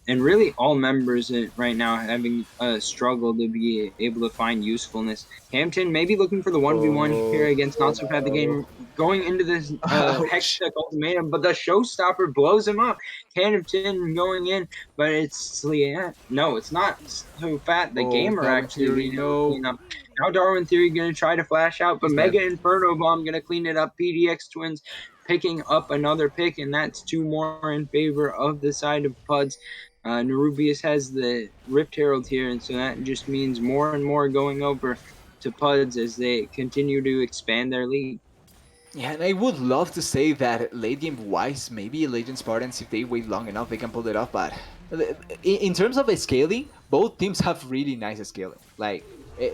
And really, all members right now having a struggle to be able to find usefulness. Hampton maybe looking for the 1v1 here against Not So Fat the Game, going into this Ouch. Hextech Ultimatum, but the Showstopper blows him up. Hampton going in, but it's no, it's not So Fat the Oh, Gamer Darwin actually Theory, being able to no. clean up. Now Darwin Theory going to try to flash out, but He's dead. Mega Inferno Bomb going to clean it up. PDX Twins picking up another pick, and that's 2 more in favor of the side of Puds. Nerubius has the Rift Herald here, and so that just means more and more going over to Puds as they continue to expand their lead. Yeah, and I would love to say that late game wise, maybe Legend Spartans, if they wait long enough, they can pull it off. But in terms of scaling, both teams have really nice scaling. Like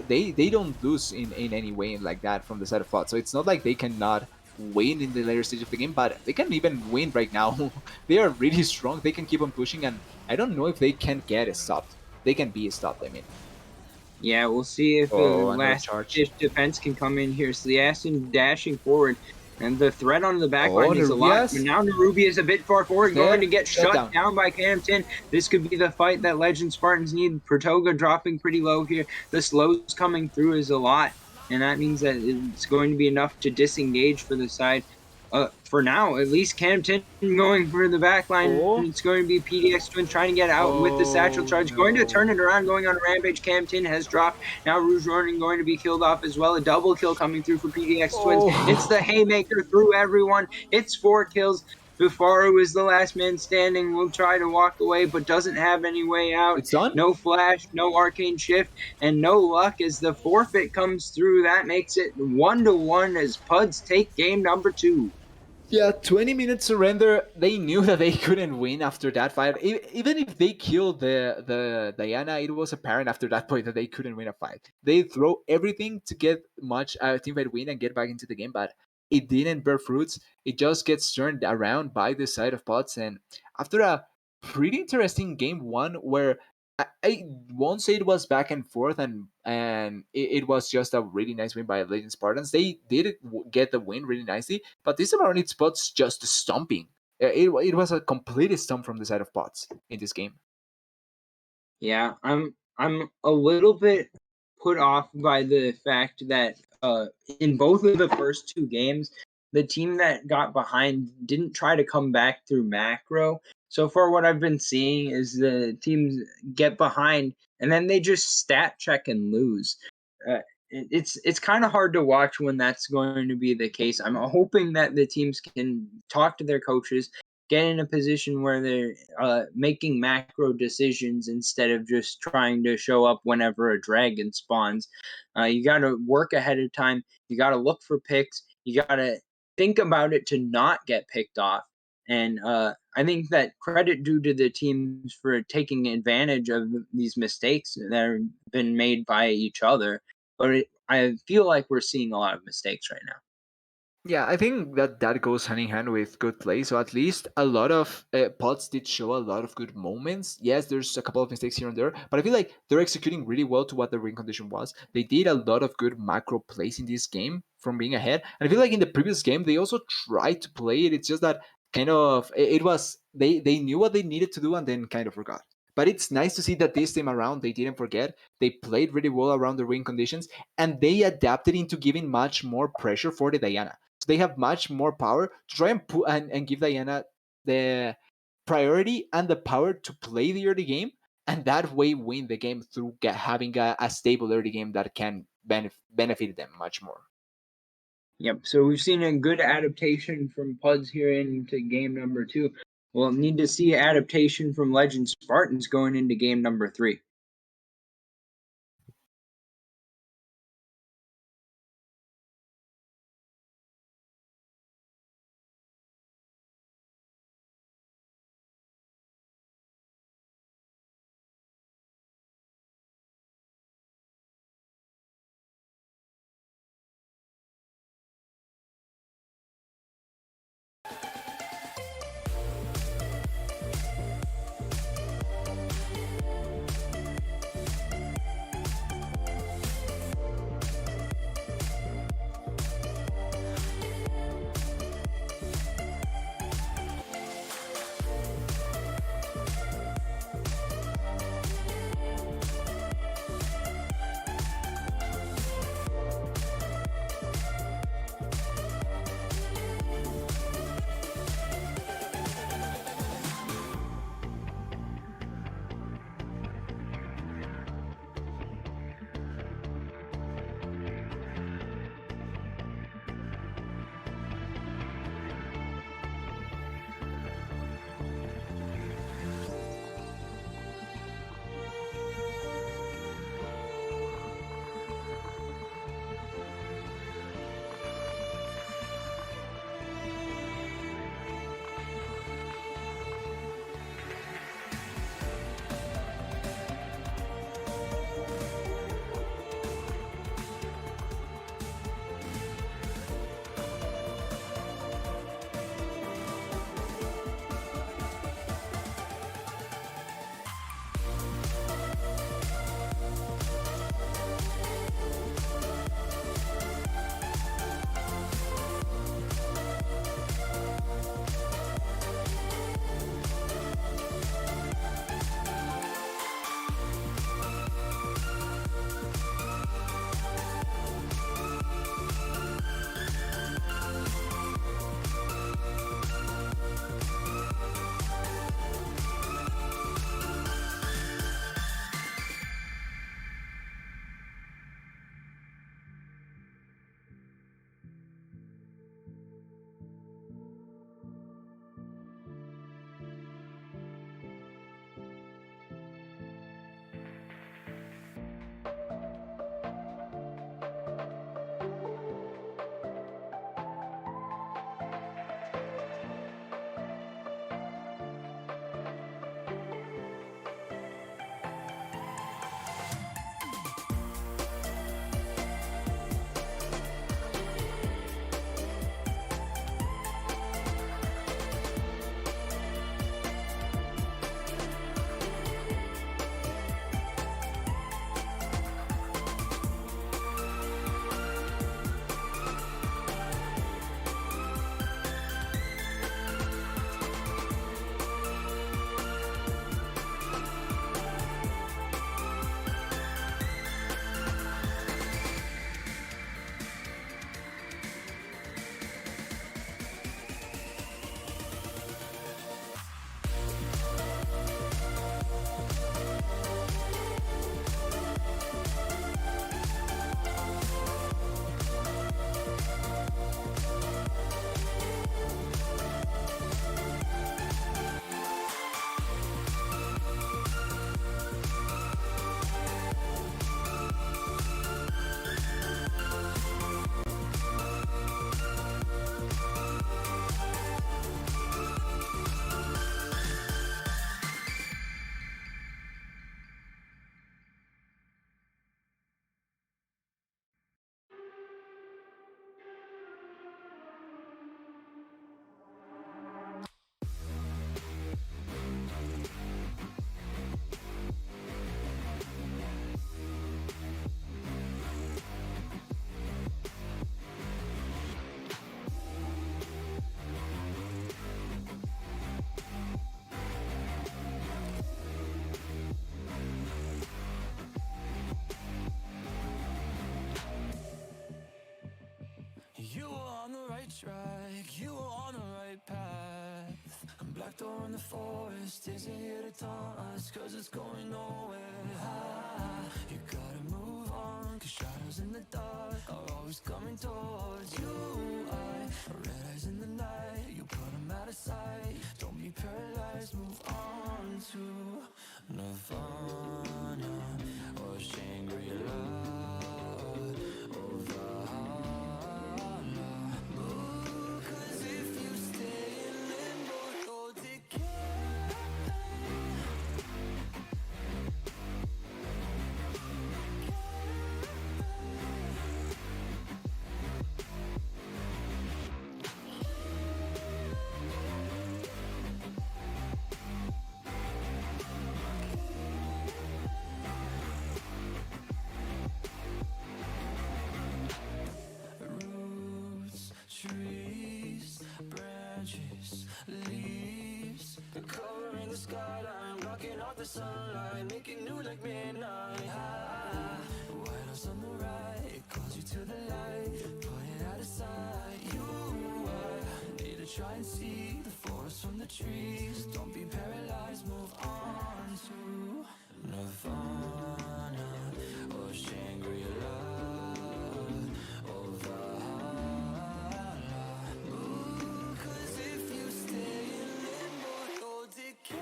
they don't lose in any way like that from the side of FUT. So it's not like they cannot win in the later stage of the game, but they can even win right now. They are really strong. They can keep on pushing, and I don't know if they can get stopped. They can be stopped. I mean, Yeah, we'll see if a oh, another last charge. ditch defense can come in here. Sliasson dashing forward, and the threat on the back Oh, line is a lot. But Nerubias, now Nerubi is a bit far forward, going dead, to get shut shut down. down by Campton. This could be the fight that Legend Spartans need. Pratoga dropping pretty low here. The slows coming through is a lot, and that means that it's going to be enough to disengage for the side. For now, at least Campton going for the back line. Oh, It's going to be PDX Twins trying to get out with the satchel oh charge. Going to turn no. it around, going on a rampage. Campton has dropped. Now Rouge Jordan going to be killed off as well. A double kill coming through for PDX Twins. It's the Oh, haymaker through everyone. It's 4 kills. Bufaru was the last man standing. Will try to walk away, but doesn't have any way out. it's done? No flash, no arcane shift, and no luck as the forfeit comes through. That makes it 1-1 as Puds take game number 2. Yeah, 20 minutes surrender. They knew that they couldn't win after that fight. Even if they killed the Diana, it was apparent after that point that they couldn't win a fight. They throw everything to get much team fight win and get back into the game, but it didn't bear fruits. It just gets turned around by the side of Pots. And after a pretty interesting game one where I won't say it was back and forth, and it was just a really nice win by Legend Spartans. They did get the win really nicely, but this time around it's Pots just stomping. It was a complete stomp from the side of Pots in this game. Yeah, I'm a little bit put off by the fact that in both of the first two games, the team that got behind didn't try to come back through macro. So far, what I've been seeing is the teams get behind and then they just stat check and lose. Uh, it's kind of hard to watch when that's going to be the case. I'm hoping that the teams can talk to their coaches, get in a position where they're making macro decisions instead of just trying to show up whenever a dragon spawns. You got to work ahead of time. You got to look for picks. You got to think about it to not get picked off. And I think that credit due to the teams for taking advantage of these mistakes that have been made by each other. But I feel like we're seeing a lot of mistakes right now. Yeah, I think that goes hand in hand with good play. So at least a lot of pods did show a lot of good moments. Yes, there's a couple of mistakes here and there, but I feel like they're executing really well to what the win condition was. They did a lot of good macro plays in this game from being ahead, and I feel like in the previous game they also tried to play it. It's just that kind of it was they knew what they needed to do and then kind of forgot. But it's nice to see that this time around they didn't forget. They played really well around the win conditions, and they adapted into giving much more pressure for the Diana. So they have much more power to try and put and give Diana the priority and the power to play the early game, and that way win the game through having a stable early game that can benefit them much more. Yep. So we've seen a good adaptation from Puds here into game number 2. We'll need to see adaptation from Legend Spartans going into game number 3. back door in the forest isn't here to taunt us, cause it's going nowhere. You gotta move on, cause shadows in the dark are always coming towards you. Red eyes in the night, you put them out of sight. Don't be paralyzed, move on to Nirvana or Shangri-La or Valhalla. Ooh, cause if you stay in limbo, you'll decay. Roots, trees, branches, leaves, covering the skyline, blocking out the sunlight, making new like midnight. White house on the right, it calls you to the light, put it out of sight. You need to try and see the forest from the trees. Don't be paralyzed, move on to Nirvana or Shangri-La. Cause if you stay in limbo, you'll decay.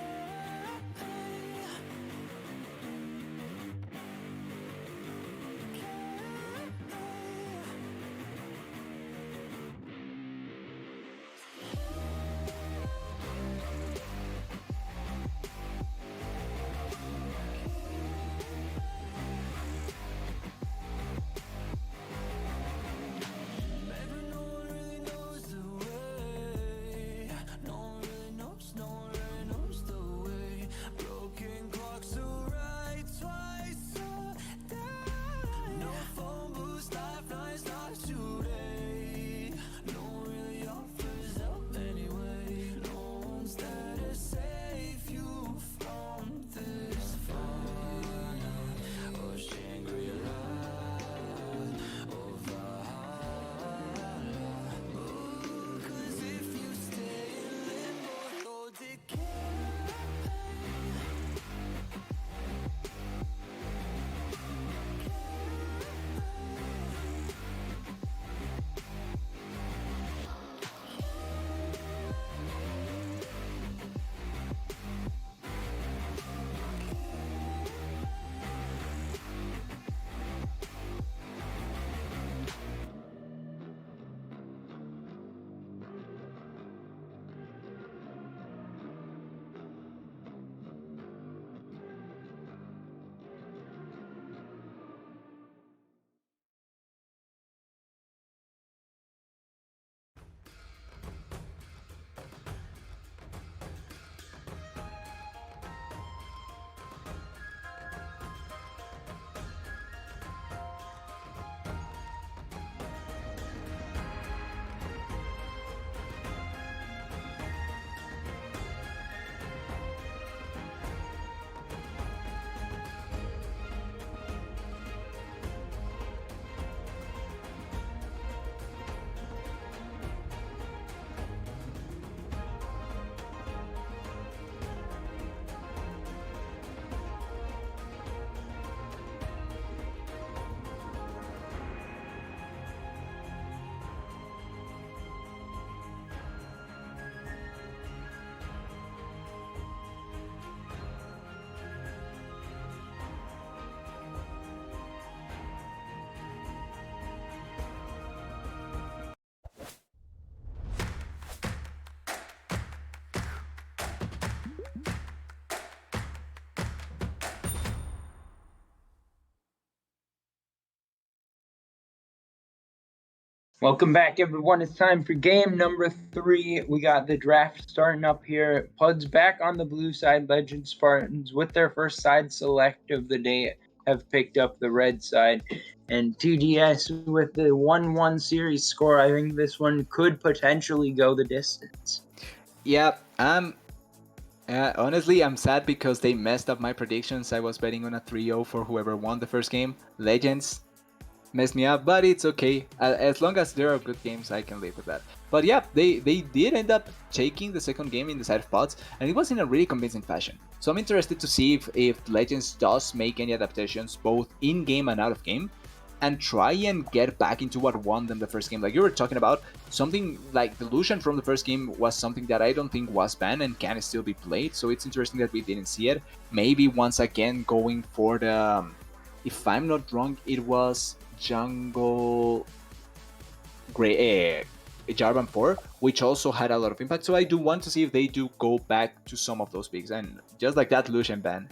Maybe no one really knows the way. No one really knows, no one really knows the way. Broken clocks to right twice a day. No phone booths, lifelines, not today. No one really offers help anyway. No one's there to save you from this fire or Shangri-La or Valhalla. Cause if you stay in limbo, you'll decay. Welcome back, everyone. It's time for game number 3. We got the draft starting up here. Pud's back on the blue side. Legend Spartans, with their first side select of the day, have picked up the red side. And TDS, with the 1-1 series score, I think this one could potentially go the distance. Yeah, honestly, I'm sad because they messed up my predictions. I was betting on a 3-0 for whoever won the first game. Legends messed me up, but it's okay. As long as there are good games, I can live with that. But yeah, they did end up taking the second game in the side of pods, and it was in a really convincing fashion. So I'm interested to see if Legends does make any adaptations, both in game and out of game, and try and get back into what won them the first game. Like you were talking about, something like the Lucian from the first game was something that I don't think was banned and can still be played. So it's interesting that we didn't see it. Maybe once again going for the, if I'm not wrong, it was Jungle Jarvan 4, which also had a lot of impact. So I do want to see if they do go back to some of those picks, and just like that Lucian ban.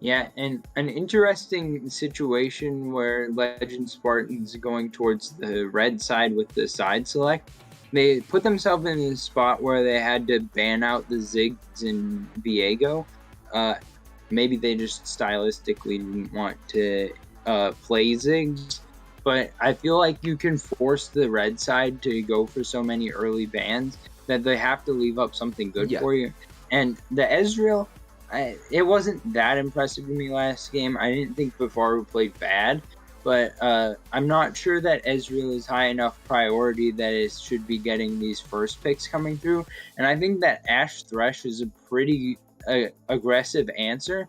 Yeah, and an interesting situation where Legend Spartans going towards the red side with the side select. They put themselves in a spot where they had to ban out the Ziggs and Viego. Maybe they just stylistically didn't want to play Ziggs, but I feel like you can force the red side to go for so many early bans that they have to leave up something good for you. And the Ezreal, it wasn't that impressive to me last game. I didn't think Vivaru played bad, but I'm not sure that Ezreal is high enough priority that it should be getting these first picks coming through. And I think that Ashe Thresh is a pretty aggressive answer.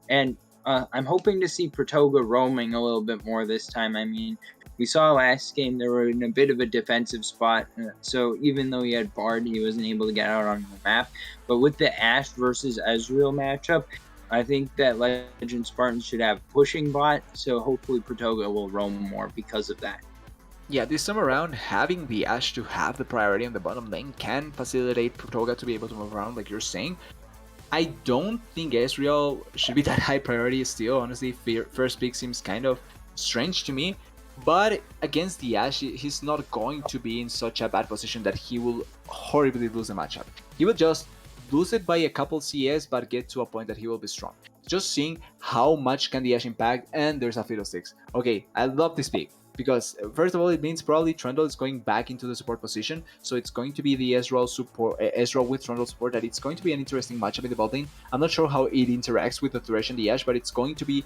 And I'm hoping to see Pratoga roaming a little bit more this time. I mean, we saw last game they were in a bit of a defensive spot, so even though he had Bard, he wasn't able to get out on the map. But with the Ashe versus Ezreal matchup, I think that Legend Spartans should have pushing bot, so hopefully Pratoga will roam more because of that. Yeah, this time around, having the Ashe to have the priority on the bottom lane can facilitate Pratoga to be able to move around, like you're saying. I don't think Ezreal should be that high priority still. Honestly, first pick seems kind of strange to me. But against the Ashe, he's not going to be in such a bad position that he will horribly lose the matchup. He will just lose it by a couple CS, but get to a point that he will be strong. Just seeing how much can the Ashe impact, and there's a Fiddlesticks. Okay, I love this pick, because first of all, it means probably Trundle is going back into the support position, so it's going to be the Ezreal support, Ezreal with Trundle support, that it's going to be an interesting matchup in the bot lane. I'm not sure how it interacts with the Thresh and the Ashe, but it's going to be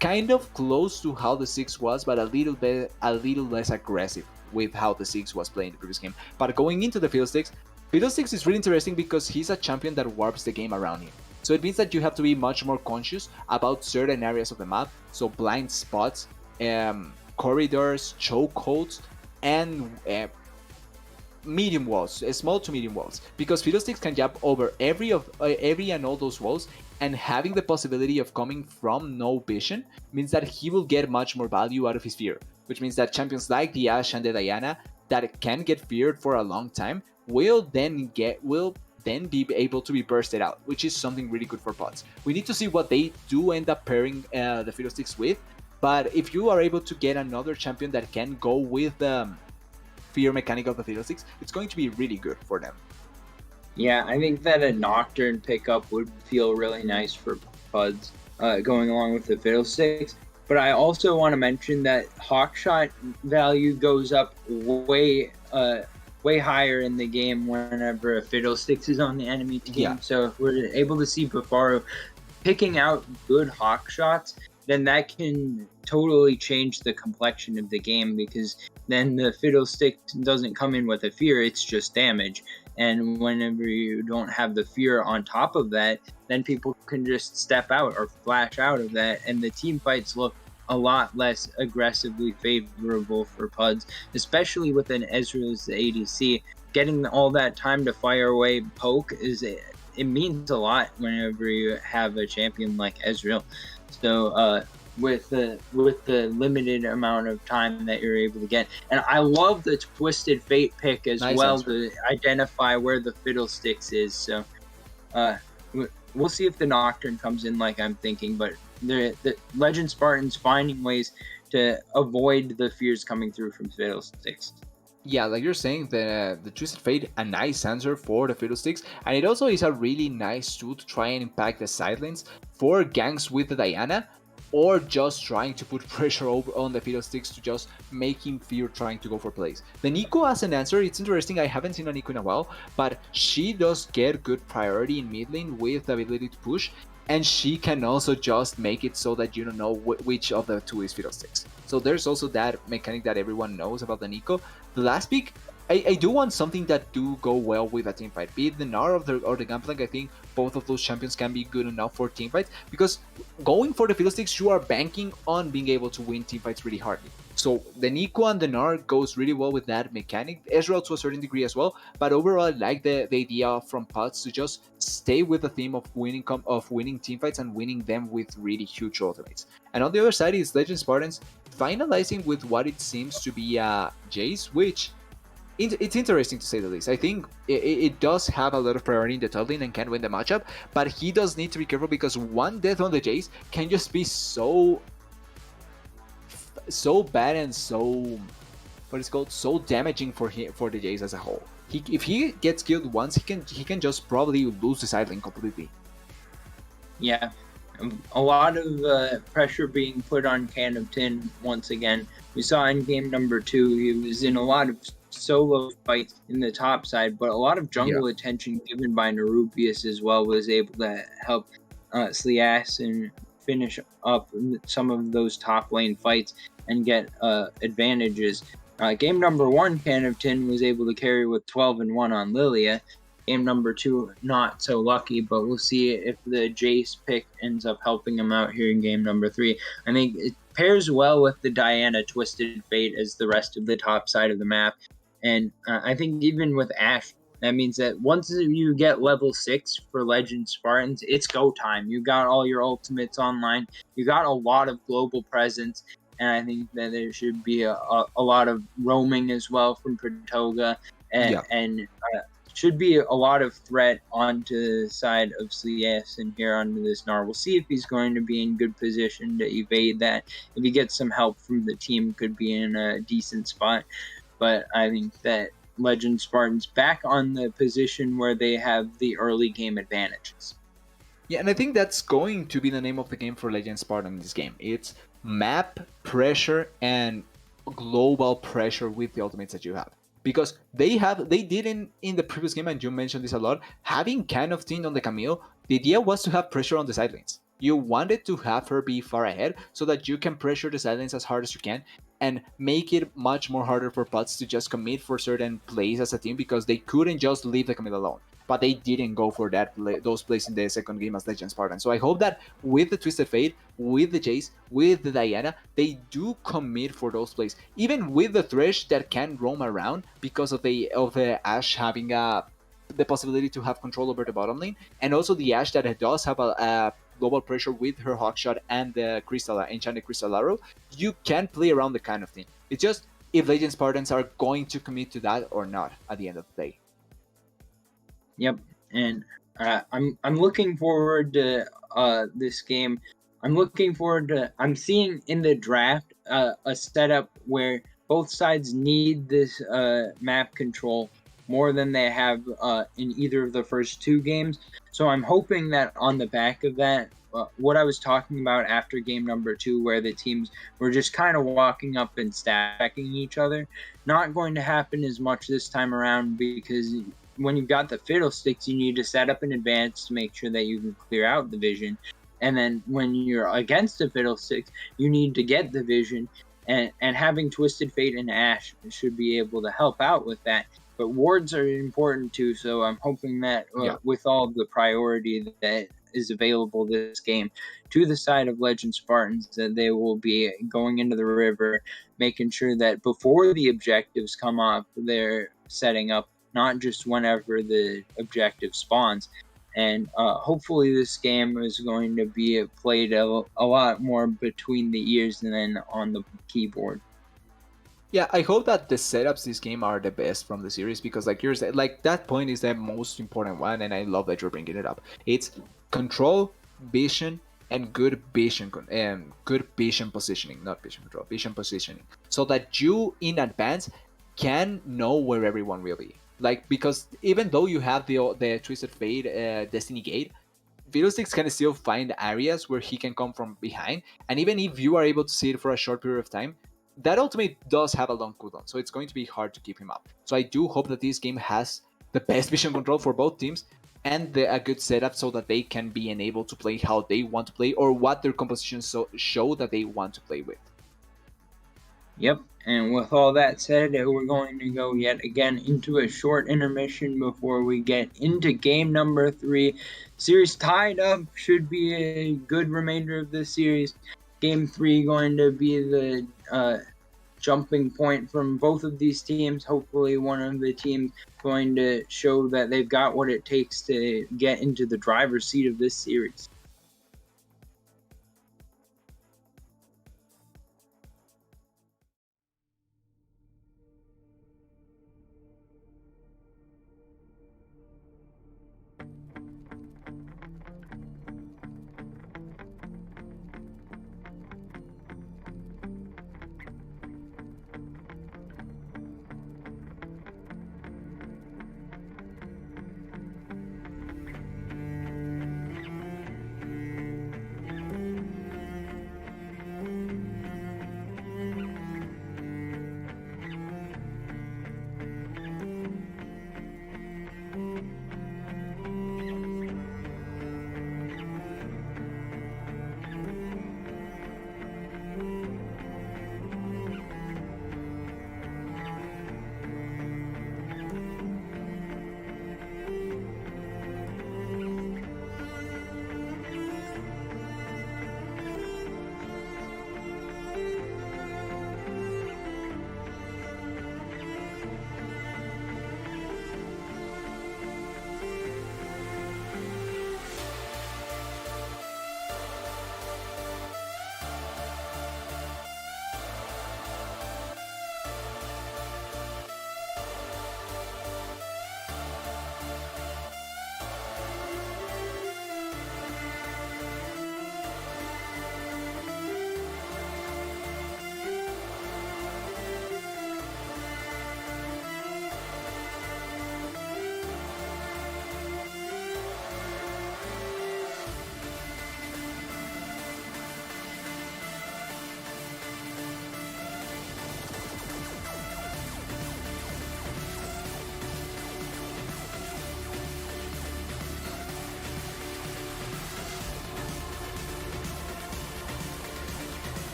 kind of close to how the Ziggs was, but a little less aggressive with how the Ziggs was playing the previous game. But going into the Fiddlesticks is really interesting because he's a champion that warps the game around him. So it means that you have to be much more conscious about certain areas of the map, so blind spots, corridors, chokeholds, and medium walls, small to medium walls, because Fiddlesticks can jump over every and all those walls, and having the possibility of coming from no vision means that he will get much more value out of his fear, which means that champions like the Ashe and the Diana that can get feared for a long time will then be able to be bursted out, which is something really good for pods. We need to see what they do end up pairing the Fiddlesticks with, but if you are able to get another champion that can go with the fear mechanic of the Fiddlesticks, it's going to be really good for them. Yeah, I think that a Nocturne pickup would feel really nice for pods going along with the Fiddlesticks. But I also want to mention that Hawkshot value goes up way higher in the game whenever a Fiddlesticks is on the enemy team. Yeah. So if we're able to see Vivaru picking out good Hawkshots, then that can totally change the complexion of the game, because then the Fiddlesticks doesn't come in with a fear, it's just damage. And whenever you don't have the fear on top of that, then people can just step out or flash out of that, and the team fights look a lot less aggressively favorable for pods, especially with an Ezreal as the ADC. Getting all that time to fire away poke it means a lot whenever you have a champion like Ezreal. So with the limited amount of time that you're able to get, and I love the Twisted Fate pick as nice well answer. to identify where the Fiddlesticks is. So we'll see if the Nocturne comes in like I'm thinking, but the Legend Spartans finding ways to avoid the fears coming through from Fiddlesticks. Yeah, like you're saying, the Twisted Fate, a nice answer for the Fiddlesticks, and it also is a really nice tool to try and impact the side lanes for ganks with the Diana, or just trying to put pressure over on the Fiddlesticks to just make him fear trying to go for plays. The Neeko as an answer, it's interesting, I haven't seen a Neeko in a while, but she does get good priority in mid lane with the ability to push, and she can also just make it so that you don't know which of the two is Fiddlesticks. So there's also that mechanic that everyone knows about the Nico. The last pick, I do want something that do go well with a team fight. Be it the Gnar or the Gunplank, I think both of those champions can be good enough for team fights, because going for the Fiddlesticks, you are banking on being able to win team fights really hardly. So the Nico and the Gnar goes really well with that mechanic. Ezreal to a certain degree as well, but overall I like the idea from Pots to just stay with the theme of winning team fights and winning them with really huge ultimates. And on the other side is Legend Spartans finalizing with what it seems to be a Jace, which it's interesting to say the least. I think it does have a lot of priority in the top lane and can win the matchup, but he does need to be careful because one death on the Jace can just be so bad and so so damaging for the Jace as a whole. If he gets killed once, he can just probably lose the side lane completely. Yeah, a lot of pressure being put on Can of Tin once again. We saw in game number 2, he was in a lot of solo fights in the top side, but a lot of jungle attention given by Nerubius as well was able to help Slias and finish up some of those top lane fights and get advantages. Game number 1, Can of Tin was able to carry with 12-1 on Lilia. Game number 2, not so lucky, but we'll see if the Jace pick ends up helping him out here in game number 3. I think it pairs well with the Diana Twisted Fate as the rest of the top side of the map. And I think even with Ashe, that means that once you get level 6 for Legend Spartans, it's go time. You got all your ultimates online. You got a lot of global presence. And I think that there should be a lot of roaming as well from Pratoga. And should be a lot of threat onto the side of CS and here onto this Gnar. We'll see if he's going to be in good position to evade that. If he gets some help from the team, could be in a decent spot. But I think that Legend Spartans back on the position where they have the early game advantages. Yeah, and I think that's going to be the name of the game for Legend Spartan in this game. It's map pressure and global pressure with the ultimates that you have. Because they did in the previous game, and you mentioned this a lot, having Can of Tin on the Camille, the idea was to have pressure on the side lanes. You wanted to have her be far ahead so that you can pressure the side lanes as hard as you can and make it much more harder for Pots to just commit for certain plays as a team, because they couldn't just leave the Camille alone. But they didn't go for those plays in the second game as Legend Spartan. So I hope that with the Twisted Fate, with the Jace, with the Diana, they do commit for those plays. Even with the Thresh that can roam around because of the Ashe having the possibility to have control over the bottom lane, and also the Ashe that does have a global pressure with her Hawkshot and the Enchanted Crystal Arrow, you can play around the kind of thing. It's just if Legend Spartans are going to commit to that or not at the end of the day. Yep, and I'm looking forward to this game. I'm seeing in the draft a setup where both sides need this map control more than they have in either of the first 2 games. So I'm hoping that on the back of that, what I was talking about after game number 2, where the teams were just kind of walking up and stacking each other, not going to happen as much this time around, because when you've got the Fiddlesticks, you need to set up in advance to make sure that you can clear out the vision. And then when you're against the Fiddlesticks, you need to get the vision. And having Twisted Fate and Ashe should be able to help out with that. But wards are important too, so I'm hoping that with all the priority that is available this game to the side of Legend Spartans, that they will be going into the river, making sure that before the objectives come off, they're setting up, not just whenever the objective spawns. And hopefully this game is going to be played a lot more between the ears than on the keyboard. Yeah, I hope that the setups this game are the best from the series, because like you're saying, like that point is the most important one, and I love that you're bringing it up. It's control, vision, and good vision positioning, not vision control, vision positioning, so that you in advance can know where everyone will be. Like, because even though you have the Twisted Fate Destiny Gate, Fiddlesticks can still find areas where he can come from behind, and even if you are able to see it for a short period of time, that ultimate does have a long cooldown, so it's going to be hard to keep him up. So I do hope that this game has the best vision control for both teams. and a good setup so that they can be enabled to play how they want to play or what their compositions show that they want to play with. Yep, and with all that said, we're going to go yet again into a short intermission before we get into game number 3. Series tied up, should be a good remainder of this series. Game 3 going to be the jumping point from both of these teams. Hopefully one of the teams going to show that they've got what it takes to get into the driver's seat of this series.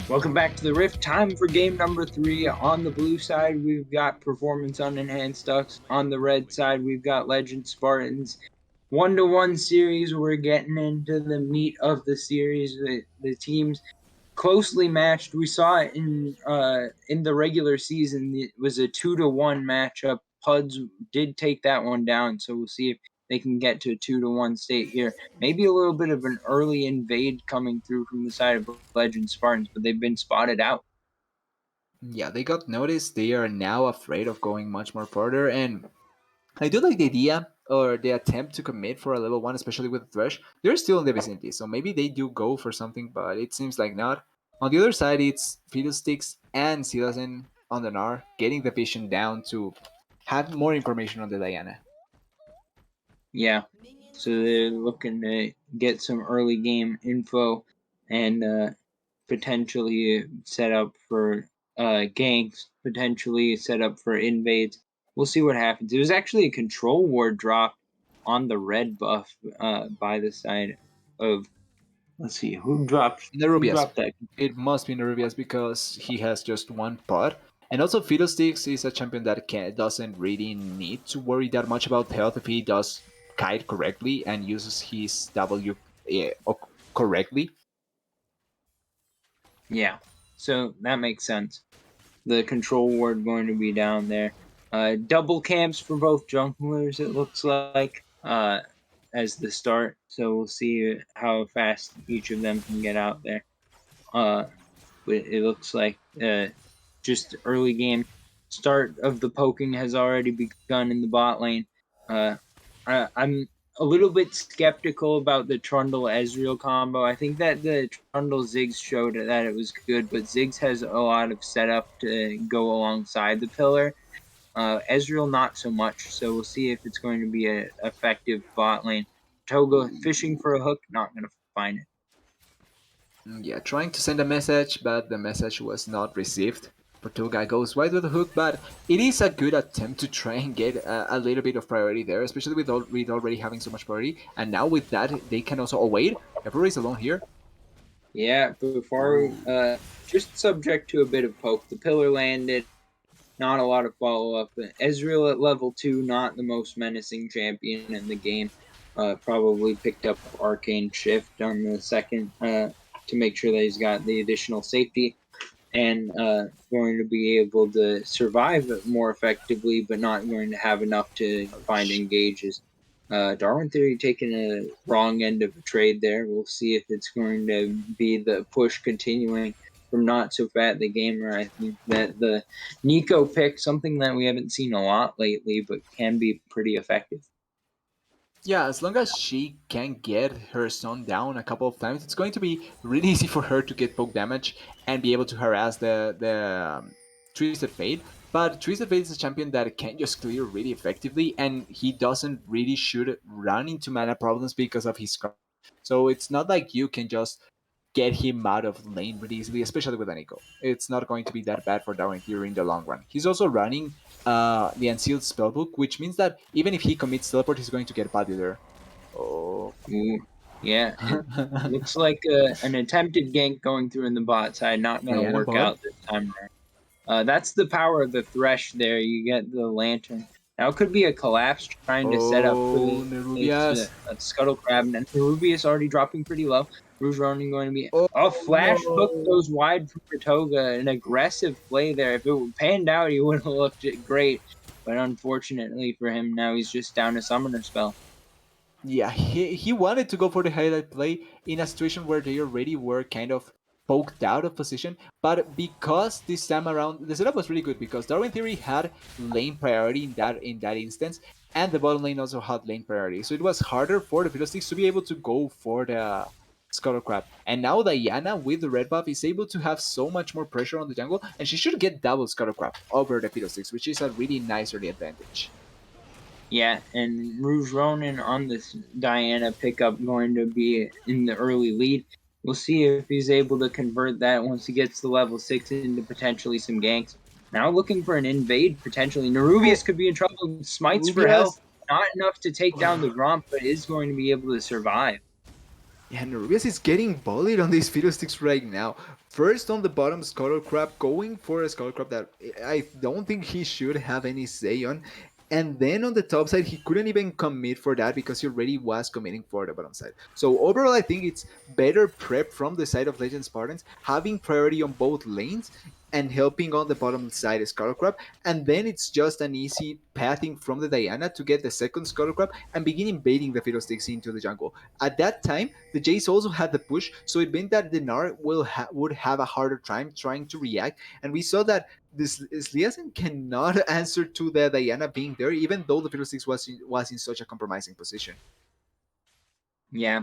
Welcome back to the Rift. Time for game number 3. On the blue side, we've got Performance Unenhanced Ducks. On the red side, we've got Legend Spartans. 1-1 series. We're getting into the meat of the series. The teams closely matched. We saw it in the regular season. It was a 2-1 matchup. Puds did take that one down, so we'll see if they can get to a 2-1 state here. Maybe a little bit of an early invade coming through from the side of Legend Spartans, but they've been spotted out. Yeah, they got noticed. They are now afraid of going much more further, and I do like the idea or the attempt to commit for a level 1, especially with the Thresh. They're still in the vicinity, so maybe they do go for something, but it seems like not. On the other side, it's Fiddlesticks and Citizen on the Gnar getting the vision down to have more information on the Diana. Yeah, so they're looking to get some early game info and potentially set up for ganks, potentially set up for invades. We'll see what happens. It was actually a control ward drop on the red buff by the side of. Let's see who Nerubias. dropped that. It must be Nerubias because he has just one pot. And also Fiddlesticks is a champion that doesn't really need to worry that much about health if he does kite correctly and uses his W correctly. Yeah, so that makes sense. The control ward going to be down there. Double camps for both junglers. It looks like as the start. So we'll see how fast each of them can get out there. It looks like just early game start of the poking has already begun in the bot lane. I'm a little bit skeptical about the Trundle Ezreal combo. I think that the Trundle Ziggs showed that it was good, but Ziggs has a lot of setup to go alongside the pillar. Ezreal not so much, so we'll see if it's going to be an effective bot lane. Toga fishing for a hook, not going to find it. Yeah, trying to send a message, but the message was not received. Portuga goes wide with the hook, but it is a good attempt to try and get a little bit of priority there, especially with already having so much priority. And now with that, they can also. Oh wait, everybody's alone here. Yeah, before just subject to a bit of poke. The pillar landed, not a lot of follow up. Ezreal at level 2, not the most menacing champion in the game. Probably picked up Arcane Shift on the second to make sure that he's got the additional safety and going to be able to survive more effectively, but not going to have enough to find engages. Darwin Theory taking a wrong end of a trade there. We'll see if it's going to be the push continuing from Not So Fat the Gamer. I think that the Nico pick, something that we haven't seen a lot lately, but can be pretty effective. Yeah, as long as she can get her stun down a couple of times, it's going to be really easy for her to get poke damage and be able to harass the Twisted Fate. But Twisted Fate is a champion that can just clear really effectively, and he doesn't really should run into mana problems because of his card. So it's not like you can just get him out of lane really easily, especially with an eco. It's not going to be that bad for Darwin Theory in the long run. He's also running the Unsealed Spellbook, which means that even if he commits teleport, he's going to get body there. Oh. Ooh, yeah, it looks like an attempted gank going through in the bot side, not going to Diana work bot. out this time around. That's the power of the Thresh there. You get the Lantern. Now it could be a collapse trying to set up for Nerubias. a Scuttle Crab, and Nerubias already dropping pretty low. Rouge Ronin going to be Oh, a flash hook no. goes wide from Pratoga, an aggressive play there. If it panned out, he would have looked great, but unfortunately for him, now he's just down a Summoner spell. Yeah, he wanted to go for the highlight play in a situation where they already were kind of poked out of position, but because this time around the setup was really good because Darwin Theory had lane priority in that instance, and the bottom lane also had lane priority, so it was harder for the Fiddlesticks to be able to go for the Scuttle Crab. And now Diana with the red buff is able to have so much more pressure on the jungle, and she should get double Scuttle Crab over the Fiddlesticks, which is a really nice early advantage. Yeah, and Rouge Ronin on this Diana pickup going to be in the early lead. We'll see if he's able to convert that once he gets to level 6 into potentially some ganks. Now looking for an invade, potentially. Nerubius could be in trouble. Smites for health. Not enough to take down the Gromp, but is going to be able to survive. Yeah, Nerubius is getting bullied on these Fiddlesticks right now. first on the bottom Scuttle Crab, going for a Scuttle Crab that I don't think he should have any say on. And then on the top side, he couldn't even commit for that because he already was committing for the bottom side. So overall, I think it's better prep from the side of Legend Spartans, having priority on both lanes and helping on the bottom side Scuttle Crab. And then it's just an easy pathing from the Diana to get the second Scuttle Crab and begin invading the Fiddlesticks into the jungle. At that time, the Jace also had the push, so it meant that the Gnar would have a harder time trying to react. And we saw that this Sliasen cannot answer to the Diana being there, even though the Fiddlesticks was in such a compromising position. Yeah,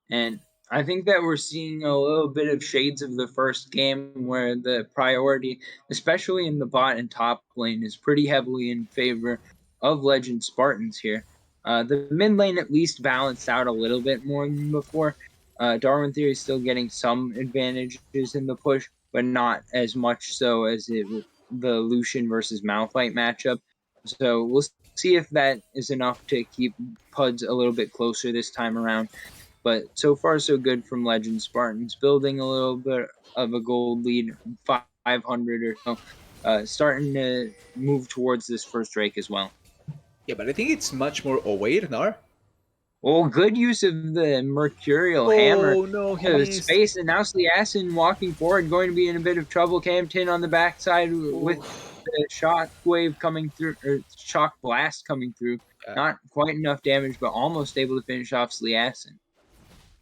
and I think that we're seeing a little bit of shades of the first game where the priority, especially in the bot and top lane, is pretty heavily in favor of Legend Spartans here. The mid lane at least balanced out a little bit more than before. Darwin Theory is still getting some advantages in the push, but not as much so as the Lucian versus Malphite matchup. So we'll see if that is enough to keep Puds a little bit closer this time around. But so far, so good from Legend Spartans, building a little bit of a gold lead, 500 or so, starting to move towards this first Drake as well. Yeah, but I think it's much more. Oh wait, Gnar. Well, good use of the Mercurial Hammer Oh no, he to missed. space, and now Sliasin walking forward, going to be in a bit of trouble. Camton on the backside with the shock wave coming through, or shock blast coming through. Yeah. Not quite enough damage, but almost able to finish off Sliasin.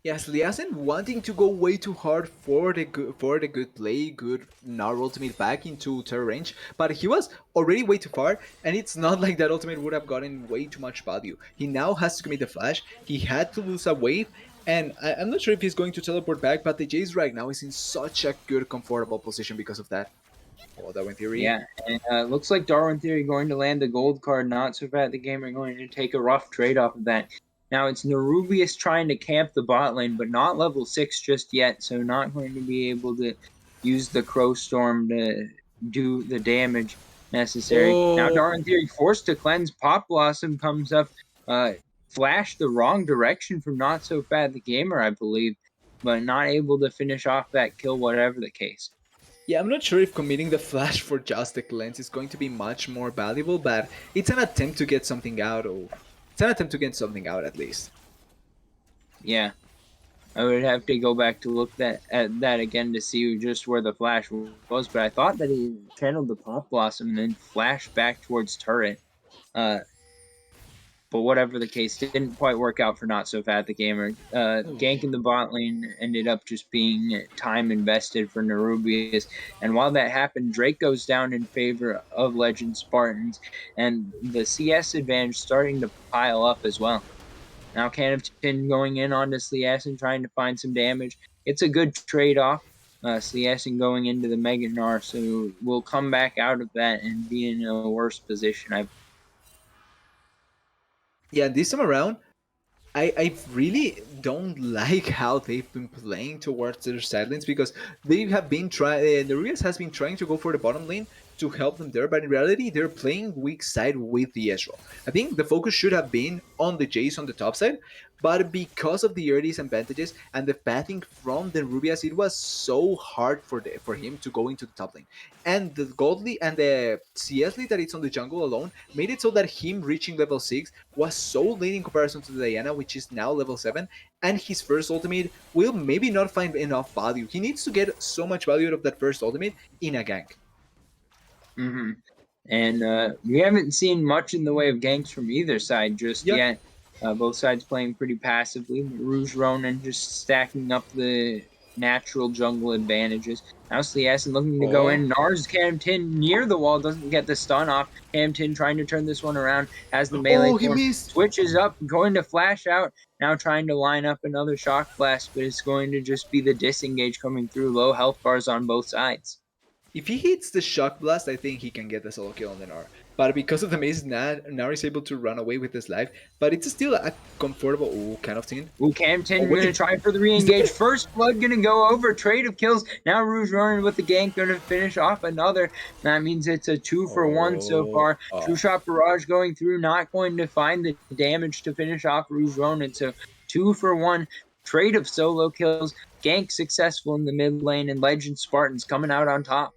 Yes, Liasen wanting to go way too hard for the good play, good Gnar ultimate back into terror range, but he was already way too far, and it's not like that ultimate would have gotten way too much value. He now has to commit the flash, he had to lose a wave, and I'm not sure if he's going to teleport back, but the Jace right now is in such a good, comfortable position because of that. Oh, that went theory. Yeah, and looks like Darwin Theory going to land the gold card. Not so bad. The game are going to take a rough trade off of that. Now it's Nerubius trying to camp the bot lane, but not level 6 just yet, so not going to be able to use the Crow Storm to do the damage necessary. Now Darwin Theory forced to cleanse. Pop Blossom comes up, flashed the wrong direction from Not So Bad the Gamer, I believe, but not able to finish off that kill, whatever the case. Yeah, I'm not sure if committing the flash for just the cleanse is going to be much more valuable, but it's an attempt to get something out of. It's an attempt to get something out at least. Yeah, I would have to go back to look at that again to see just where the flash was, but I thought that he channeled the Pop Blossom and then flashed back towards turret. But whatever the case, didn't quite work out for Not So Fat the Gamer. Gank in the bot lane ended up just being time invested for Nerubius. And while that happened, Drake goes down in favor of Legend Spartans, and the CS advantage starting to pile up as well. Now Canopton going in onto Sliasin, trying to find some damage. It's a good trade-off. Sliasin going into the Mega Gnar, so we'll come back out of that and be in a worse position. Yeah, this time around, I really don't like how they've been playing towards their side lanes because they have been trying. The Rias has been trying to go for the bottom lane to help them there, but in reality, they're playing weak side with the Ezreal. I think the focus should have been on the Jace on the top side, but because of the early advantages and the pathing from the Rubias, it was so hard for him to go into the top lane. And the Godly and the CS lead that it's on the jungle alone made it so that him reaching level 6 was so late in comparison to the Diana, which is now level 7, and his first ultimate will maybe not find enough value. He needs to get so much value out of that first ultimate in a gank. Mm-hmm. And we haven't seen much in the way of ganks from either side just yet. Both sides playing pretty passively. Rouge Ronin just stacking up the natural jungle advantages. Now Sliasin looking to go in. Nars Camton near the wall, doesn't get the stun off. Camton trying to turn this one around. Has the melee form. Switches up, going to flash out. Now trying to line up another shock blast, but it's going to just be the disengage coming through. Low health bars on both sides. If he hits the shock blast, I think he can get the solo kill on the Gnar. But because of the maze, Gnar is able to run away with his life. But it's still a comfortable. Ooh, kind of team. Ooh, Camton going to try for the re-engage. First blood going to go over. Trade of kills. Now Rouge running with the gank. Going to finish off another. That means it's a 2-for-1 so far. True Shot Barrage going through. Not going to find the damage to finish off Rouge Ronin. So 2-for-1. Trade of solo kills. gank successful in the mid lane, and Legend Spartans coming out on top.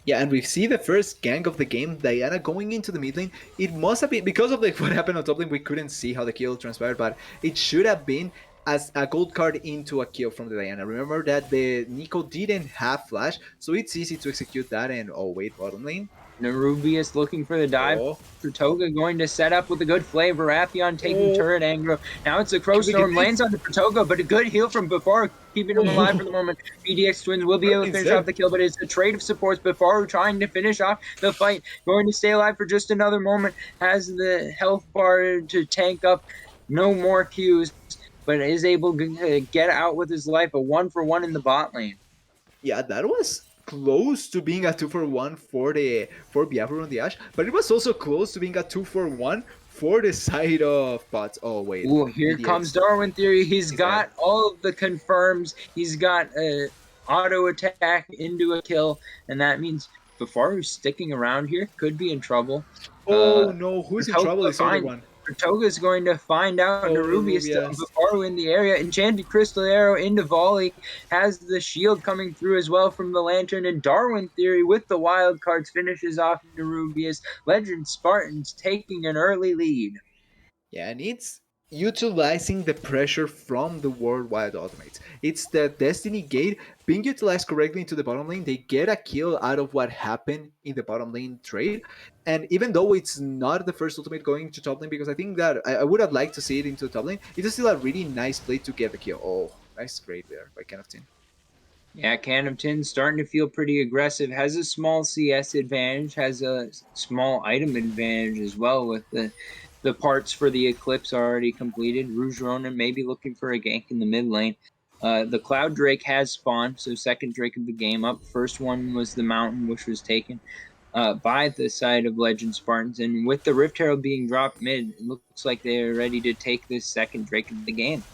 Yeah, and we see the first gank of the game, Diana going into the mid lane. It must have been, because of what happened on top lane, we couldn't see how the kill transpired, but it should have been as a gold card into a kill from the Diana. Remember that the Nico didn't have flash, so it's easy to execute that, and oh wait, bottom lane. Nerubius looking for the dive. Oh, Pratoga going to set up with a good flavor. Atheon taking Oh. turret aggro. Now it's a Crow Can we get Storm. this? Lands on the Pratoga, but a good heal from Befaru, keeping him alive for the moment. BDX Twins will be able to finish Instead. off the kill, but it's a trade of supports. Befaru trying to finish off the fight. Going to stay alive for just another moment. Has the health bar to tank up. No more Qs, but is able to get out with his life. A 1-for-1 in the bot lane. Yeah, that was close to being a 2-for-1 for Biafra on the Ash, but it was also close to being a 2-for-1 for the side of bots. Oh wait. Ooh, here BDX. comes Darwin Theory. He's got all of the confirms. He's got a auto attack into a kill, and that means Befaru's sticking around here. Could be in trouble. Oh no, who's in Help trouble is the other find- one. Pratoga's going to find out Nerubius still Nerubius. Befaru in the area. Enchanted Crystal Arrow into volley. Has the shield coming through as well from the Lantern. And Darwin Theory with the wild cards finishes off Nerubius. Legend Spartans taking an early lead. Yeah, and it's utilizing the pressure from the worldwide automates. It's the Destiny Gate being utilized correctly into the bottom lane. They get a kill out of what happened in the bottom lane trade. And even though it's not the first ultimate going to top lane, because I think that I would have liked to see it into the top lane, it is still a really nice play to get the kill. Oh, nice trade there by Ken of Tin. Yeah, Can of Tin starting to feel pretty aggressive. Has a small CS advantage. Has a small item advantage as well with the parts for the Eclipse already completed. Rouge Ronin may be looking for a gank in the mid lane. The Cloud Drake has spawned, so second Drake of the game up. First one was the Mountain, which was taken by the side of Legend Spartans. And with the Rift Herald being dropped mid, it looks like they're ready to take this second Drake of the game.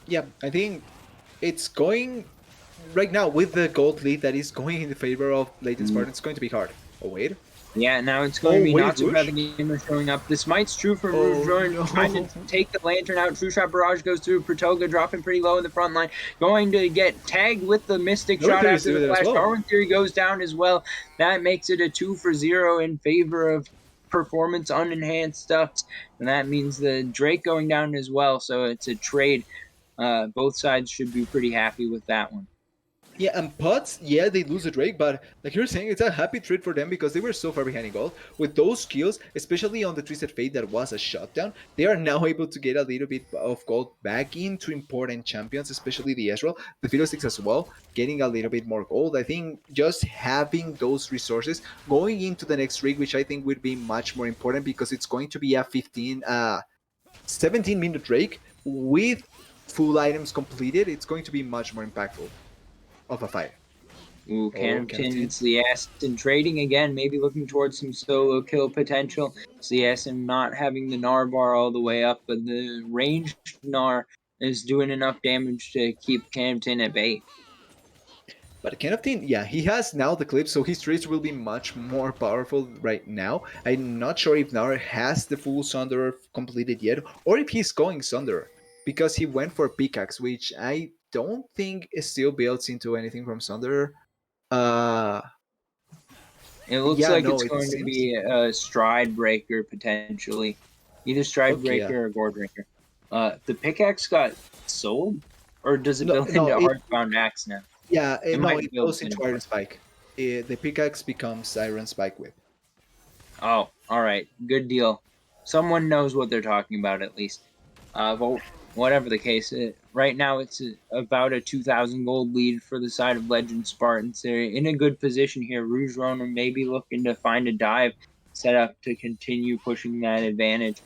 Yeah, I think it's going right now with the gold lead that is going in the favor of Legend Spartan. It's going to be hard. Oh wait. Yeah, now it's going to be wait, not so Rouge? bad. The gamer showing up. This might's true for Oh, Rouge Ronin, no. trying to take the Lantern out. True Shot Barrage goes through. Pratoga dropping pretty low in the front line. Going to get tagged with the Mystic No, Shot Theory's after the doing it as flash. well. Darwin Theory goes down as well. That makes it a 2-for-0 in favor of performance unenhanced stuff. And that means the Drake going down as well. So it's a trade. Both sides should be pretty happy with that one. Yeah, and Pots, yeah, they lose the Drake, but like you're saying, it's a happy trade for them because they were so far behind in gold. With those kills, especially on the Twisted Fate that was a shutdown, they are now able to get a little bit of gold back into important champions, especially the Ezreal, the Fiddlesticks as well, getting a little bit more gold. I think just having those resources going into the next rig, which I think would be much more important because it's going to be a 17-minute Drake with full items completed. It's going to be much more impactful of a fight. Ooh, Can of Can of Tin, Tin. it's the Aston trading again, maybe looking towards some solo kill potential. CSM not having the Gnar bar all the way up, but the ranged Gnar is doing enough damage to keep Can of Tin at bay. But Ken of Tin, yeah, he has now the clip, so his trades will be much more powerful right now. I'm not sure if Nara has the full Sunderer completed yet, or if he's going Sunderer, because he went for Pickaxe, which I don't think is still built into anything from Sunderer. It looks Yeah, like no, it's it going to seems- be a Stride Breaker potentially. Either Stride Okay, Breaker yeah. or Gore Breaker. The pickaxe got sold? Or does it No, build no, into it- Hearthbound Axe now? Yeah, It no, might it build goes into in. Iron Spike. The Pickaxe becomes Iron Spike with. Oh, all right. Good deal. Someone knows what they're talking about at least. Well, whatever the case, right now it's about a 2,000 gold lead for the side of Legend Spartans. They're in a good position here. Rouge Ronin may be looking to find a dive set up to continue pushing that advantage.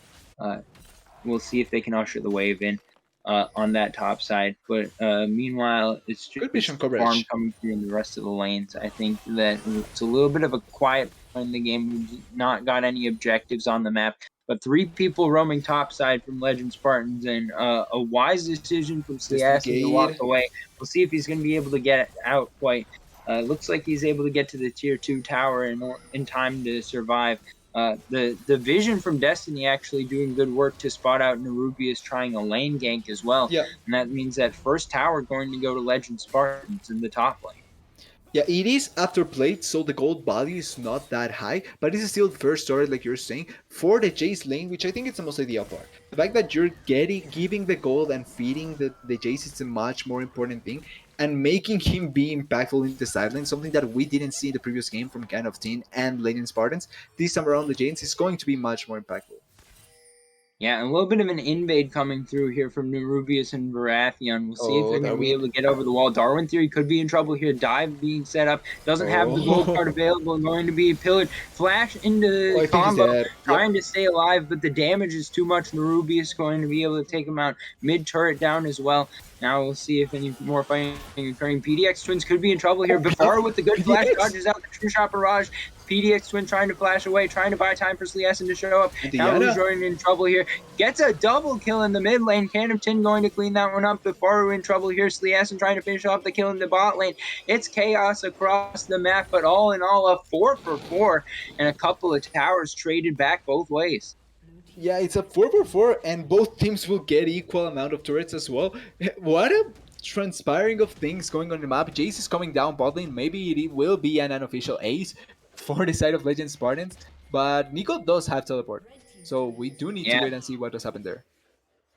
We'll see if they can usher the wave in on that top side. But meanwhile, it's Good vision just coverage. farm coming through in the rest of the lanes. I think that it's a little bit of a quiet in the game. We've not got any objectives on the map. But 3 people roaming topside from Legend Spartans, and a wise decision from CS to walk Gate. away. We'll see if he's going to be able to get it out quite. Looks like he's able to get to the tier 2 tower in time to survive. The vision from Destiny actually doing good work to spot out Nerubius trying a lane gank as well, Yeah. and that means that first tower going to go to Legend Spartans in the top lane. Yeah, it is after plate, so the gold value is not that high, but it's still first story, like you're saying, for the Jace lane, which I think it's the most ideal part. The fact that you're giving the gold and feeding the Jace is a much more important thing, and making him be impactful in the side lane, something that we didn't see in the previous game from Kind of Teen and Legend Spartans. This time around, the Jace is going to be much more impactful. Yeah, a little bit of an invade coming through here from Nerubius and Baratheon. We'll see if Oh, they're going to be Darwin. able to get over the wall. Darwin Theory could be in trouble here. Dive being set up. Doesn't have the gold card Oh, available and going to be pillared. Flash into oh, the I think he's combo, dead. Yep. trying to stay alive, but the damage is too much. Nerubius going to be able to take him out. Mid turret down as well. Now we'll see if any more fighting occurring. PDX Twins could be in trouble here. Oh, Before with the good flash PDX dodges out the True Shot Barrage. PDX Twin trying to flash away, trying to buy time for Sleessen to show up. and Now Diana. Rougeronin in trouble here. Gets a double kill in the mid lane. Cannington going to clean that one up. Before in trouble here. Sleessen trying to finish off the kill in the bot lane. It's chaos across the map, but all in all, a 4-for-4 and a couple of towers traded back both ways. Yeah, it's a 4-for-4, and both teams will get equal amount of turrets as well. What a transpiring of things going on the map. Jace is coming down bot lane. Maybe it will be an unofficial ace for the side of Legend Spartans, but Nico does have teleport, so we do need to Yeah. wait and see what does happen there.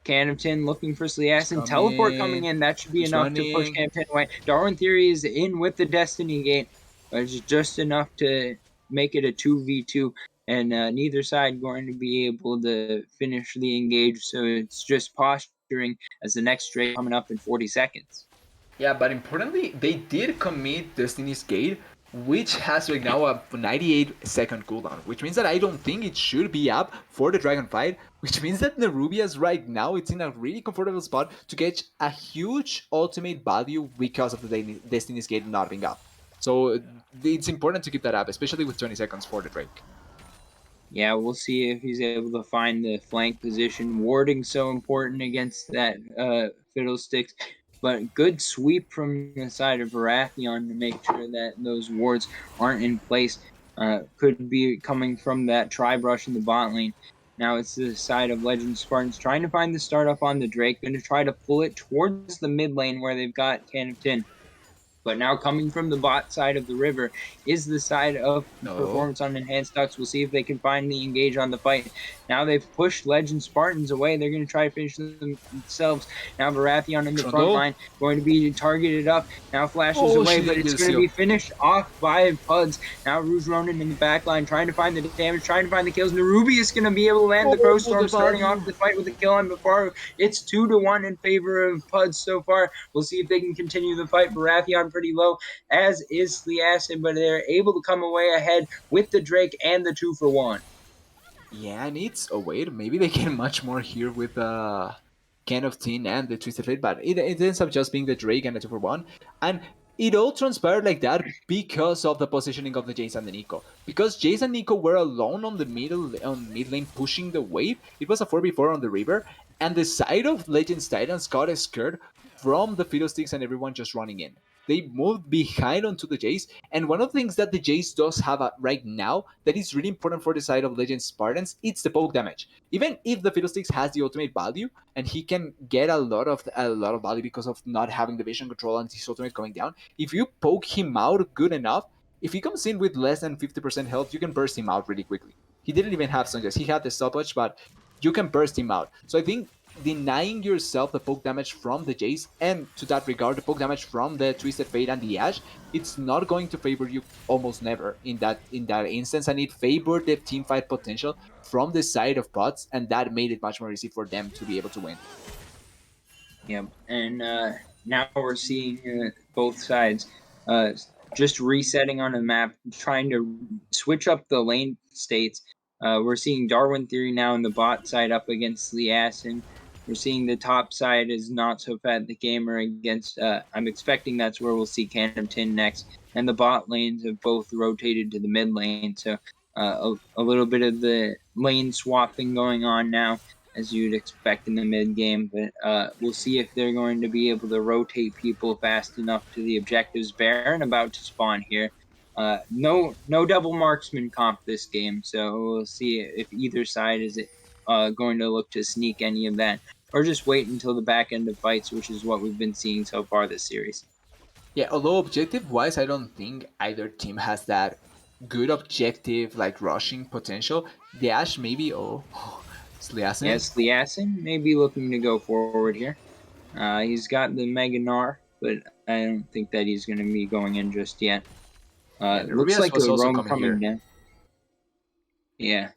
Cannington looking for He's Sleessen. Teleport coming coming. in. That should be He's enough to push running. Cannington away. Darwin Theory is in with the Destiny Gate. But it's just enough to make it a 2v2. And neither side going to be able to finish the engage. So it's just posturing as the next Drake coming up in 40 seconds. Yeah, but importantly, they did commit Destiny's Gate, which has right now a 98-second cooldown, which means that I don't think it should be up for the Dragon fight, which means that Nerubius right now it's in a really comfortable spot to get a huge ultimate value because of the Destiny's Gate not being up. So it's important to keep that up, especially with 20 seconds for the Drake. Yeah, we'll see if he's able to find the flank position. Warding so important against that Fiddlesticks. But good sweep from the side of Baratheon to make sure that those wards aren't in place. Could be coming from that tri-brush in the bot lane. Now it's the side of Legend Spartans trying to find the startup on the Drake. Going to try to pull it towards the mid lane where they've got Cannington. But now coming from the bot side of the river is the side of Performance on Enhanced Ducks. We'll see if they can finally engage on the fight. Now they've pushed Legend Spartans away. They're going to try to finish themselves. Now Baratheon in the front line going to be targeted up. Now flashes away, but it's going to be finished off by Puds. Now Rougeronin in the back line trying to find the damage, trying to find the kills. Nerubius going to be able to land the Crow Storm, starting off the fight with the kill on before. It's 2-1 in favor of Puds so far. We'll see if they can continue the fight. Baratheon pretty low, as is Sleessen, but they're able to come away ahead with the Drake and the 2-for-1. Yeah, and it's wait, maybe they can much more here with Can of Tin and the Twisted Fate, but it ends up just being the Drake and the 2-for-1. And it all transpired like that because of the positioning of the Jace and the Nico. Because Jace and Nico were alone on the mid lane pushing the wave, it was a 4v4 on the river, and the side of Legends Titans got scared from the Fiddlesticks and everyone just running in. They moved behind onto the Jace, and one of the things that the Jace does have right now that is really important for the side of Legend Spartans, it's the poke damage. Even if the Fiddlesticks has the ultimate value, and he can get a lot of value because of not having the vision control and his ultimate going down, if you poke him out good enough, if he comes in with less than 50% health, you can burst him out really quickly. He didn't even have Sunglass. He had the stopwatch, but you can burst him out. So I think denying yourself the poke damage from the Jace, and to that regard, the poke damage from the Twisted Fate and the Ash, it's not going to favor you almost never in that instance, and it favored the team fight potential from the side of Pots, and that made it much more easy for them to be able to win. Yeah, and now we're seeing both sides just resetting on the map, trying to switch up the lane states. We're seeing Darwin Theory now in the bot side up against Sleessen. We're seeing the top side is Not So Fat the Gamer against, I'm expecting that's where we'll see Cannington next. And the bot lanes have both rotated to the mid lane, so a little bit of the lane swapping going on now, as you'd expect in the mid game. But we'll see if they're going to be able to rotate people fast enough to the objectives. Baron about to spawn here. No double marksman comp this game, so we'll see if either side is going to look to sneak any of that, or just wait until the back end of fights, which is what we've been seeing so far this series. Yeah, although objective wise, I don't think either team has that good objective like rushing potential. The Ash maybe. Oh, Sliasen. Yes, Liassen may be looking to go forward here. He's got the Mega Gnar, but I don't think that he's going to be going in just yet. Yeah, Looks Rubius like was a also roam coming coming here. down. Yeah,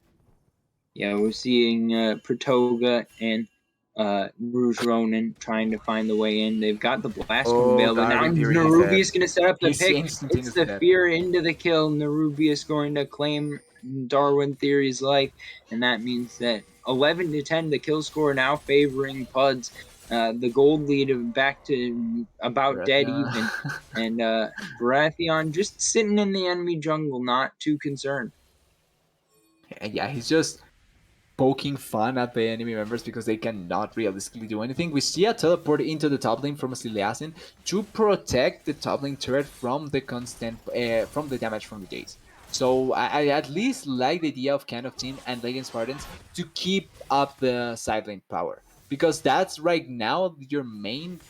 yeah, we're seeing Pratoga and Rouge Ronin trying to find the way in. They've got the Blasphemy Oh, Veil, but now Darwin Theory, he's dead. Nerubius going to set up the He's pick. It's instantaneously the dead. fear into the kill. Nerubius going to claim Darwin Theory's life, and that means that 11 to 10, the kill score now favoring Puds. The gold lead of back to about dead Baratheon. even, and Baratheon just sitting in the enemy jungle, not too concerned. And yeah, he's just poking fun at the enemy members because they cannot realistically do anything. We see a teleport into the top lane from Siliasin to protect the top lane turret from the constant from the damage from the Jace. So I at least like the idea of Can of Team and Legend Spartans to keep up the side lane power, because that's right now your main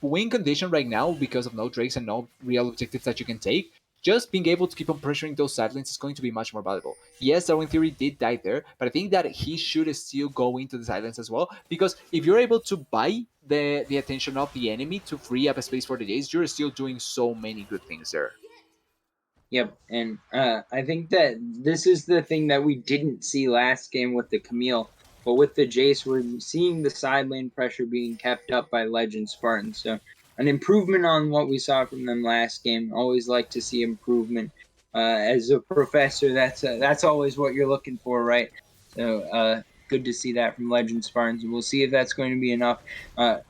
win condition right now because of no Drakes and no real objectives that you can take. Just being able to keep on pressuring those side lanes is going to be much more valuable. Yes, Darwin Theory did die there, but I think that he should still go into the side lanes as well, because if you're able to buy the attention of the enemy to free up a space for the Jace, you're still doing so many good things there. Yep, and I think that this is the thing that we didn't see last game with the Camille, but with the Jace, we're seeing the side lane pressure being kept up by Legend Spartans. So an improvement on what we saw from them last game. Always like to see improvement. As a professor, that's always what you're looking for, right? So good to see that from Legend Spartans. We'll see if that's going to be enough.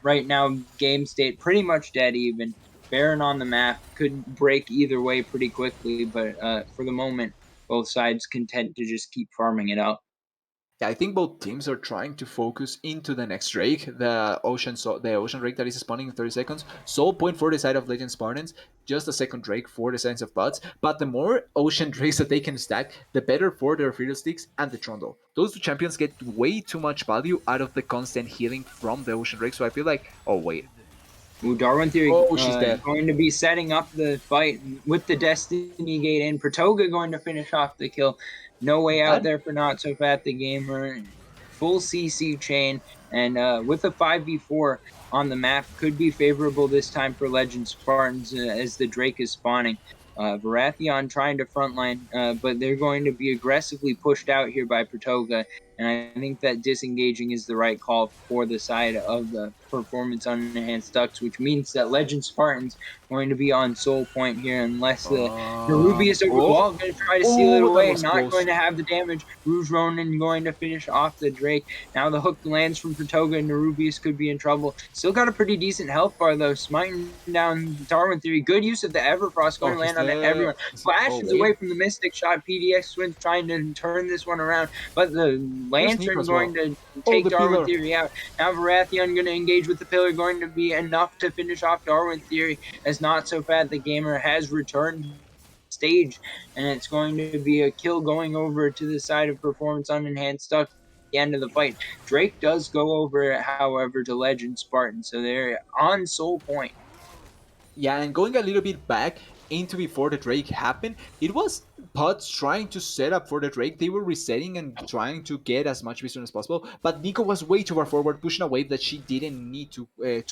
Right now, game state pretty much dead even. Baron on the map could break either way pretty quickly, but for the moment, both sides content to just keep farming it out. Yeah, I think both teams are trying to focus into the next Drake, the ocean Drake that is spawning in 30 seconds. Soul point for the side of Legend Spartans, just a second Drake for the Science of Bots. But the more ocean Drakes that they can stack, the better for their Fiddlesticks and the Trundle. Those two champions get way too much value out of the constant healing from the ocean Drake. So I feel like, oh wait, Ooh, Darwin Theory oh she's dead. going to be setting up the fight with the Destiny Gate in. Pratoga going to finish off the kill. No way out That there for Not So Fat the Gamer. Full CC chain, and with a 5v4 on the map, could be favorable this time for Legend Spartans as the Drake is spawning. Baratheon trying to frontline, but they're going to be aggressively pushed out here by Pratoga, and I think that disengaging is the right call for the side of the Performance Unenhanced Ducks, which means that Legend Spartans going to be on soul point here unless the Nerubius over the wall going to try to seal it oh, that away, was not close. going to have the damage. Rouge Ronin going to finish off the Drake. Now the hook lands from Pratoga and Nerubius could be in trouble. Still got a pretty decent health bar though, smiting down Darwin Theory. Good use of the Everfrost, going Oh, to he's land on dead. everyone. Oh Flashes wait, away from the Mystic Shot. PDX Swin's trying to turn this one around, but the there's Nico Lantern as well. going to Oh, take the Darwin pillar. Theory out. Now Baratheon going to engage with the pillar, going to be enough to finish off Darwin Theory, as Not So Fat the Gamer has returned stage, and it's going to be a kill going over to the side of Performance Unenhanced Duck at the end of the fight. Drake does go over, however, to Legend Spartan, so they're on soul point. Yeah, and going a little bit back into before the Drake happened, it was Pods trying to set up for the Drake. They were resetting and trying to get as much vision as possible, but Nico was way too far forward, pushing a wave that she didn't need to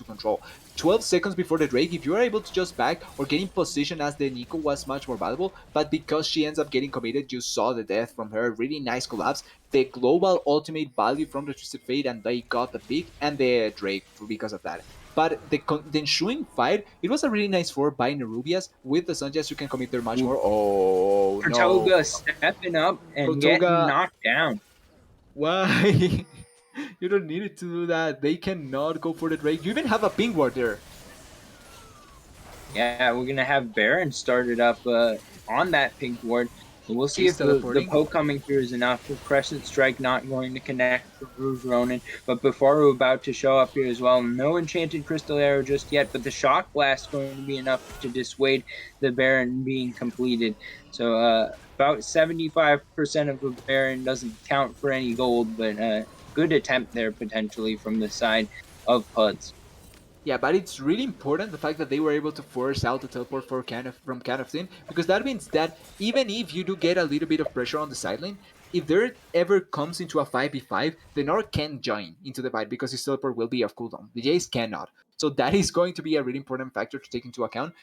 control. 12 seconds before the Drake, if you are able to just back or get in position as the Nico was much more valuable, but because she ends up getting committed, you saw the death from her. Really nice collapse. The global ultimate value from the Twisted Fate, and they got the pick and the Drake because of that. But the ensuing fight, it was a really nice 4 by Nerubias. With the Sunjets, you can commit there much more. Oh, no. Pratoga stepping up and getting Protoga, knocked down. why? You don't need it to do that. They cannot go for the Drake. You even have a ping ward there. Yeah, we're gonna have Baron started up on that pink ward. We'll see He's if the teleporting. poke coming through is enough. The Crescent Strike not going to connect for Rouge Ronin, but Befaru about to show up here as well. No Enchanted Crystal Arrow just yet, but the Shock Blast going to be enough to dissuade the Baron being completed. So about 75% of a Baron doesn't count for any gold, but good attempt there potentially from the side of Puds. Yeah, but it's really important the fact that they were able to force out the teleport for from Can of Tin, because that means that even if you do get a little bit of pressure on the side lane, if there ever comes into a 5v5, the Nord can join into the fight because his teleport will be off cooldown. The Jace cannot. So that is going to be a really important factor to take into account,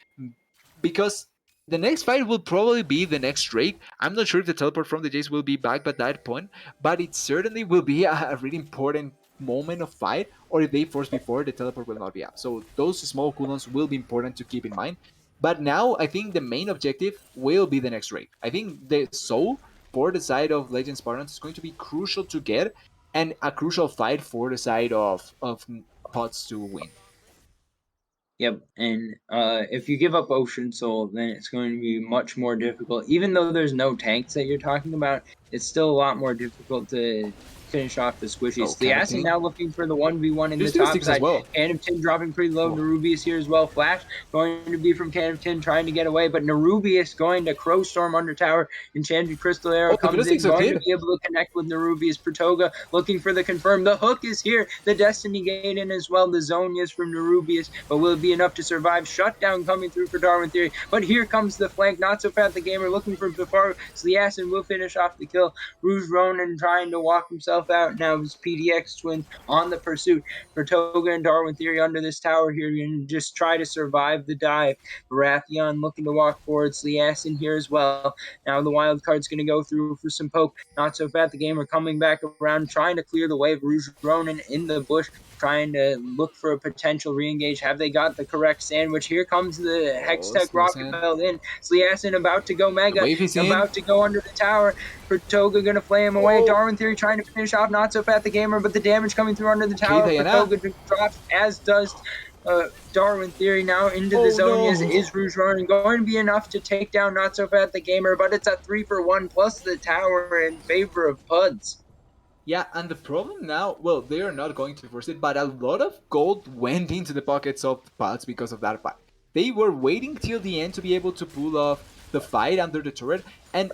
because the next fight will probably be the next Drake. I'm not sure if the teleport from the Jace will be back by that point, but it certainly will be a really important moment of fight, or if they force before, the teleport will not be up. So those small cooldowns will be important to keep in mind. But now I think the main objective will be the next raid. I think the soul for the side of Legend Spartans is going to be crucial to get, and a crucial fight for the side of Pots to win. Yep, and if you give up Ocean Soul, then it's going to be much more difficult. Even though there's no tanks that you're talking about, it's still a lot more difficult to finish off the Oh, squishies. The Can of Acid Tin. now looking for the 1v1 in the There's two top sticks as side. well. Can of Tin dropping pretty low. Oh. Nerubius here as well. Flash going to be from Can of Tin trying to get away, but Nerubius going to Crow Storm under tower. Enchanted Crystal Arrow Oh, the comes in, Fiddlesticks are going to hit. be able to connect with Nerubius. Pratoga looking for the confirm. The hook is here. The Destiny Gate in as well. The Zonias from Nerubius, but will it be enough to survive? Shutdown coming through for Darwin Theory, but here comes the flank. Not so fast the gamer looking for Befaru. Sliassin will finish off the kill. Rouge Ronin trying to walk himself out. Now his PDX twins on the pursuit for Toga and Darwin Theory under this tower here and just try to survive the dive. Baratheon looking to walk forward. Sliassin here as well. Now the wild card's going to go through for some poke. Not so fast the gamer coming back around, trying to clear the way of Rouge Ronin in the bush, trying to look for a potential re-engage. Have they got the correct sandwich? Here comes the Oh, Hextech slow Rocket sand. Belt in. Sliassin about to go The mega, wave is in. about to go under the tower. Pratoga gonna flay him away. Oh, Darwin Theory trying to finish off Not So Fat the Gamer, but the damage coming through under the okay, tower. Diana. Pratoga drops, as does Darwin Theory now into the Oh zone. no. Is Rouge Ronin going to be enough to take down Not So Fat the Gamer? But it's a 3-for-1 plus the tower in favor of Puds. Yeah, and the problem now, well, they are not going to force it, but a lot of gold went into the pockets of Pots because of that fight. They were waiting till the end to be able to pull off the fight under the turret, and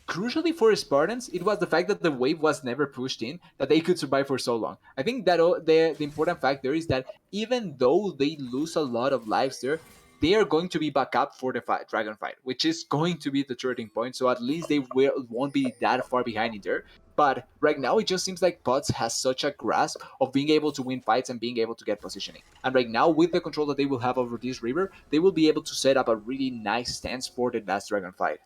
crucially for Spartans, it was the fact that the wave was never pushed in, that they could survive for so long. I think that the important fact there is that even though they lose a lot of lives there, they are going to be back up for the dragon fight, which is going to be the turning point. So at least they won't be that far behind in there. But right now, it just seems like Potts has such a grasp of being able to win fights and being able to get positioning. And right now, with the control that they will have over this river, they will be able to set up a really nice stance for the last dragon fight.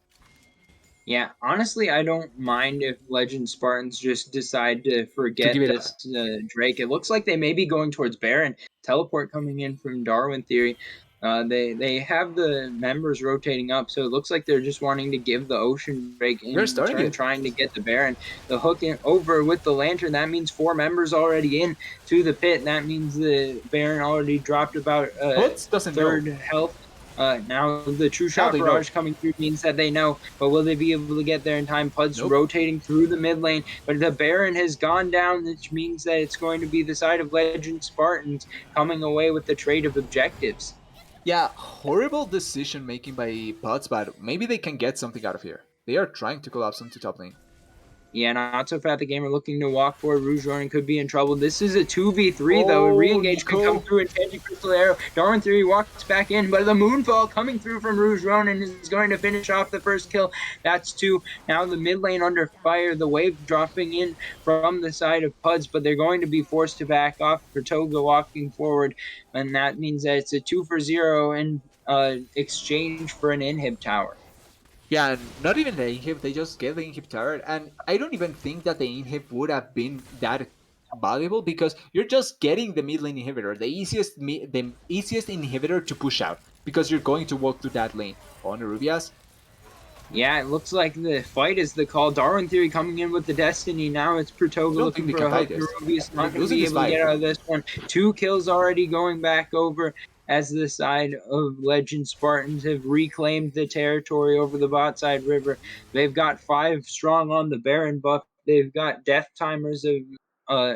Yeah, honestly, I don't mind if Legend Spartans just decide to To forget give it up. this Drake. It looks like they may be going towards Baron. Teleport coming in from Darwin Theory. They have the members rotating up, so it looks like they're just wanting to give the Ocean Drake They're in starting turn, it. trying to get the Baron. The hook in, over with the Lantern. That means 4 members already in to the pit. And that means the Baron already dropped about Potts doesn't know. third health. Now the true Now shot they know. barrage coming through means that they know, but will they be able to get there in time? Pud's Nope. rotating through the mid lane, but the Baron has gone down, which means that it's going to be the side of Legend Spartans coming away with the trade of objectives. Yeah, horrible decision making by Potts, but maybe they can get something out of here. They are trying to collapse onto top lane. Yeah, Not So Fat the Gamer looking to walk forward. Rouge Ronin could be in trouble. This is a 2v3, though. A Oh, re-engage could come Nico. through. Enchanted Crystal Arrow. Darwin Theory walks back in, but the Moonfall coming through from Rouge Ronin is going to finish off the first kill. That's 2. Now the mid lane under fire. The wave dropping in from the side of Puds, but they're going to be forced to back off for Toga walking forward, and that means that it's a 2-for-0 in exchange for an inhib tower. Yeah, not even the inhib, they just get the inhib turret, and I don't even think that the inhib would have been that valuable because you're just getting the mid lane inhibitor, the easiest inhibitor to push out because you're going to walk through that lane. On Rubias. Yeah, it looks like the fight is the call. Darwin Theory coming in with the Destiny. Now it's Pratoga don't looking think for they a can hook. fight this. Ruby's not going to Losing be this able to fight. get out of this one. 2 kills already going back over. as the side of Legend Spartans have reclaimed the territory over the bot side river. They've got 5 strong on the Baron buff. They've got death timers of uh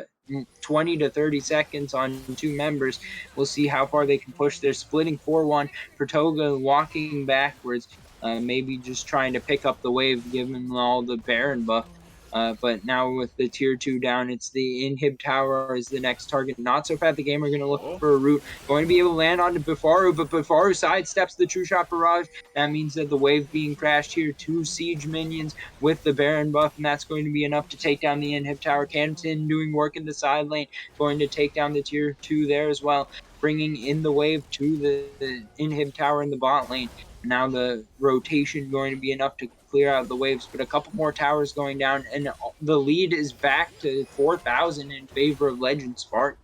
20 to 30 seconds on 2 members. We'll see how far they can push. They're splitting 4-1. Toga walking backwards, maybe just trying to pick up the wave given all the Baron buff. But now with the tier 2 down, it's the Inhib Tower is the next target. Not so fast. The Gamer going to look Oh, for a route. Going to be able to land onto Bifaru, but Bifaru sidesteps the True Shot Barrage. That means that the wave being crashed here. 2 siege minions with the Baron buff, and that's going to be enough to take down the Inhib Tower. Canton doing work in the side lane, going to take down the tier 2 there as well, bringing in the wave to the Inhib Tower in the bot lane. Now the rotation going to be enough to clear out the waves, but a couple more towers going down, and the lead is back to 4,000 in favor of Legend Spartan.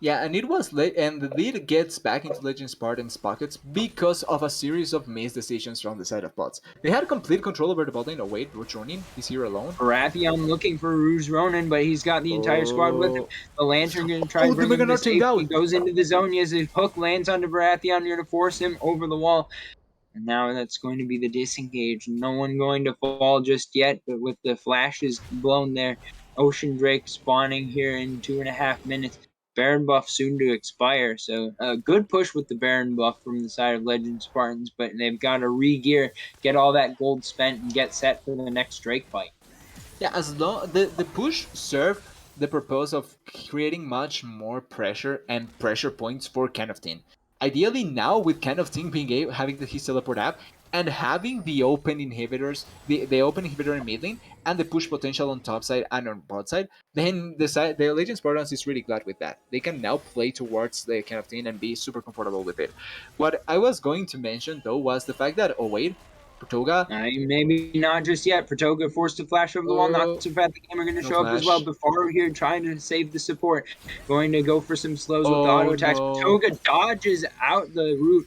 yeah, and it was late, and the lead gets back into Legend Spartan's pockets because of a series of missed decisions from the side of bots. They had complete control over the bot lane. Oh wait, Ronin, he's here alone. Baratheon looking for Rouge Ronin, but he's got the entire squad with him. Oh, The Lantern going to try oh, to the bring Mega him to Narting safety. down. Goes into the zone as his hook lands onto Baratheon, going to force him over the wall. And now that's going to be the disengage. No one going to fall just yet, but with the flashes blown there, Ocean Drake spawning here in 2.5 minutes. Baron buff soon to expire, so a good push with the Baron buff from the side of Legend Spartans, but they've got to re-gear, get all that gold spent, and get set for the next Drake fight. Yeah, as long the push served the purpose of creating much more pressure and pressure points for Can of Tin. Ideally, now with Can of Tin being having his teleport app and having the open inhibitors, the open inhibitor in mid lane and the push potential on top side and on bot side, then the Legend Spartans is really glad with that. They can now play towards the Can of Tin and be super comfortable with it. What I was going to mention though was the fact that oh wait, Portoga. Maybe not just yet. Pratoga forced to flash over the wall. Not so fast. The game are going to No show up as well. flash. Before here, trying to save the support. Going to go for some slows with the Oh auto attacks. no. Pratoga dodges out the route.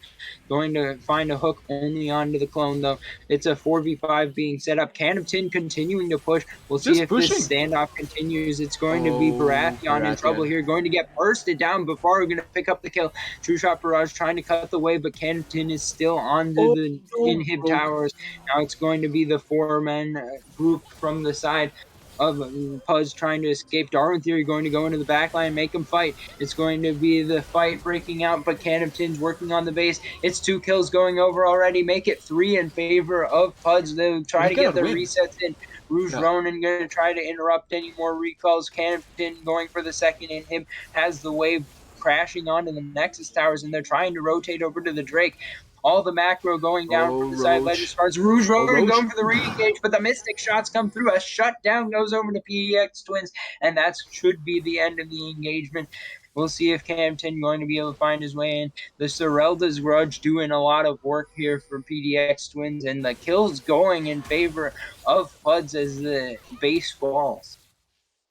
Going to find a hook only onto the clone, though. It's a 4v5 being set up. Can of Tin continuing to push. We'll see Just if this pushing. standoff continues. It's going to be Oh, Baratheon in trouble Baratheon. here. Going to get bursted down. Before we're going to pick up the kill. True Shot Barrage trying to cut the way, but Can of Tin is still onto Oh the no, Inhib Rogue. towers. Now it's going to be the 4-man group from the side of Puz trying to escape. Darwin Theory going to go into the back line, make them fight. It's going to be the fight breaking out, but Can of Tin's working on the base. It's 2 kills going over already. Make it 3 in favor of Puz. They'll But try he to get cannot their win. resets in. Rouge No. Ronin going to try to interrupt any more recalls. Can of Tin going for the second in. Him has the wave crashing onto the Nexus towers, and they're trying to rotate over to the Drake. All the macro going down Oh, from the side. Legend Roach. Stars. Rouge Oh, Ronin Roach. going for the re-engage, but the Mystic shots come through. A shutdown goes over to PDX Twins, and that should be the end of the engagement. We'll see if Camton going to be able to find his way in. The Sorelda's Grudge doing a lot of work here for PDX Twins, and the kills going in favor of Puds as the base falls.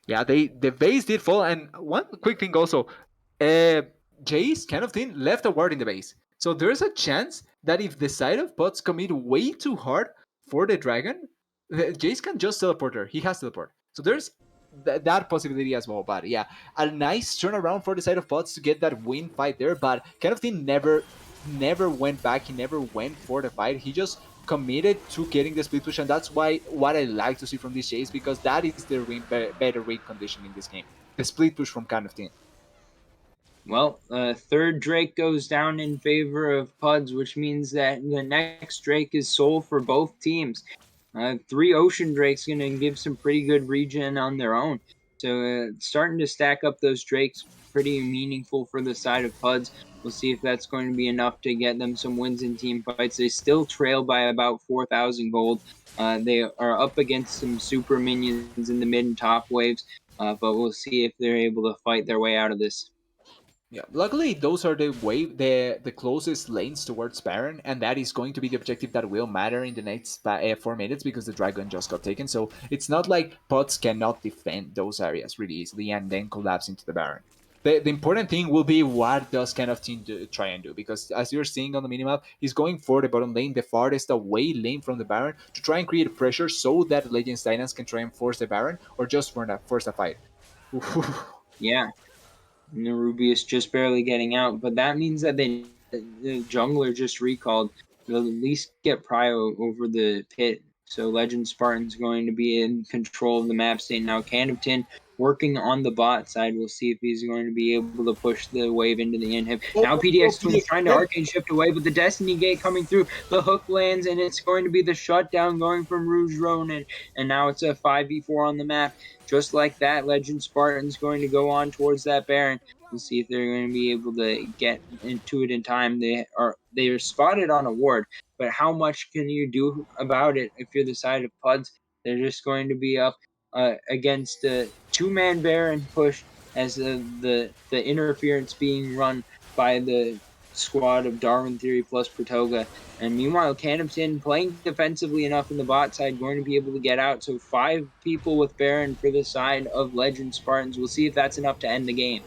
Yeah, the base did fall. And one quick thing also, Jace kind of thing left a ward in the base. So there's a chance that if the side of bots commit way too hard for the dragon, Jace can just teleport her. He has teleport. So there's that possibility as well. But yeah, a nice turnaround for the side of bots to get that win fight there. But kind of thing never went back. He never went for the fight. He just committed to getting the split push, and that's why what I like to see from this chase, because that is the better win condition in this game. The split push from kind of team. Well, third Drake goes down in favor of Puds, which means that the next Drake is soul for both teams. 3 Ocean Drakes going to give some pretty good regen on their own. So starting to stack up those Drakes pretty meaningful for the side of Puds. We'll see if that's going to be enough to get them some wins in team fights. They still trail by about 4,000 gold. They are up against some super minions in the mid and top waves, but we'll see if they're able to fight their way out of this. Yeah, luckily those are the closest lanes towards Baron, and that is going to be the objective that will matter in the next 4 minutes because the dragon just got taken. So it's not like pots cannot defend those areas really easily and then collapse into the Baron. The important thing will be what does kind of team try and do, because as you're seeing on the minimap, he's going for the bottom lane, the farthest away lane from the Baron, to try and create pressure so that Legends Titans can try and force the Baron or just force a fight. Yeah. Nerubius just barely getting out, but that means that the jungler just recalled. They'll at least get Prio over the pit. So Legend Spartan's going to be in control of the map state now. Canopton working on the bot side. We'll see if he's going to be able to push the wave into the inhib. Now Oh, PDX Twins PDX, trying to arcane shift away, but the Destiny Gate coming through. The hook lands, and it's going to be the shutdown going from Rouge Ronin. And now it's a 5v4 on the map. Just like that, Legend Spartan's going to go on towards that Baron. We'll see if they're going to be able to get into it in time. They are spotted on a ward, but how much can you do about it if you're the side of Puds? They're just going to be up against a two-man Baron push as the interference being run by the squad of Darwin Theory plus Pratoga. And meanwhile, Canopton playing defensively enough in the bot side, going to be able to get out. So 5 people with Baron for the side of Legend Spartans. We'll see if that's enough to end the game.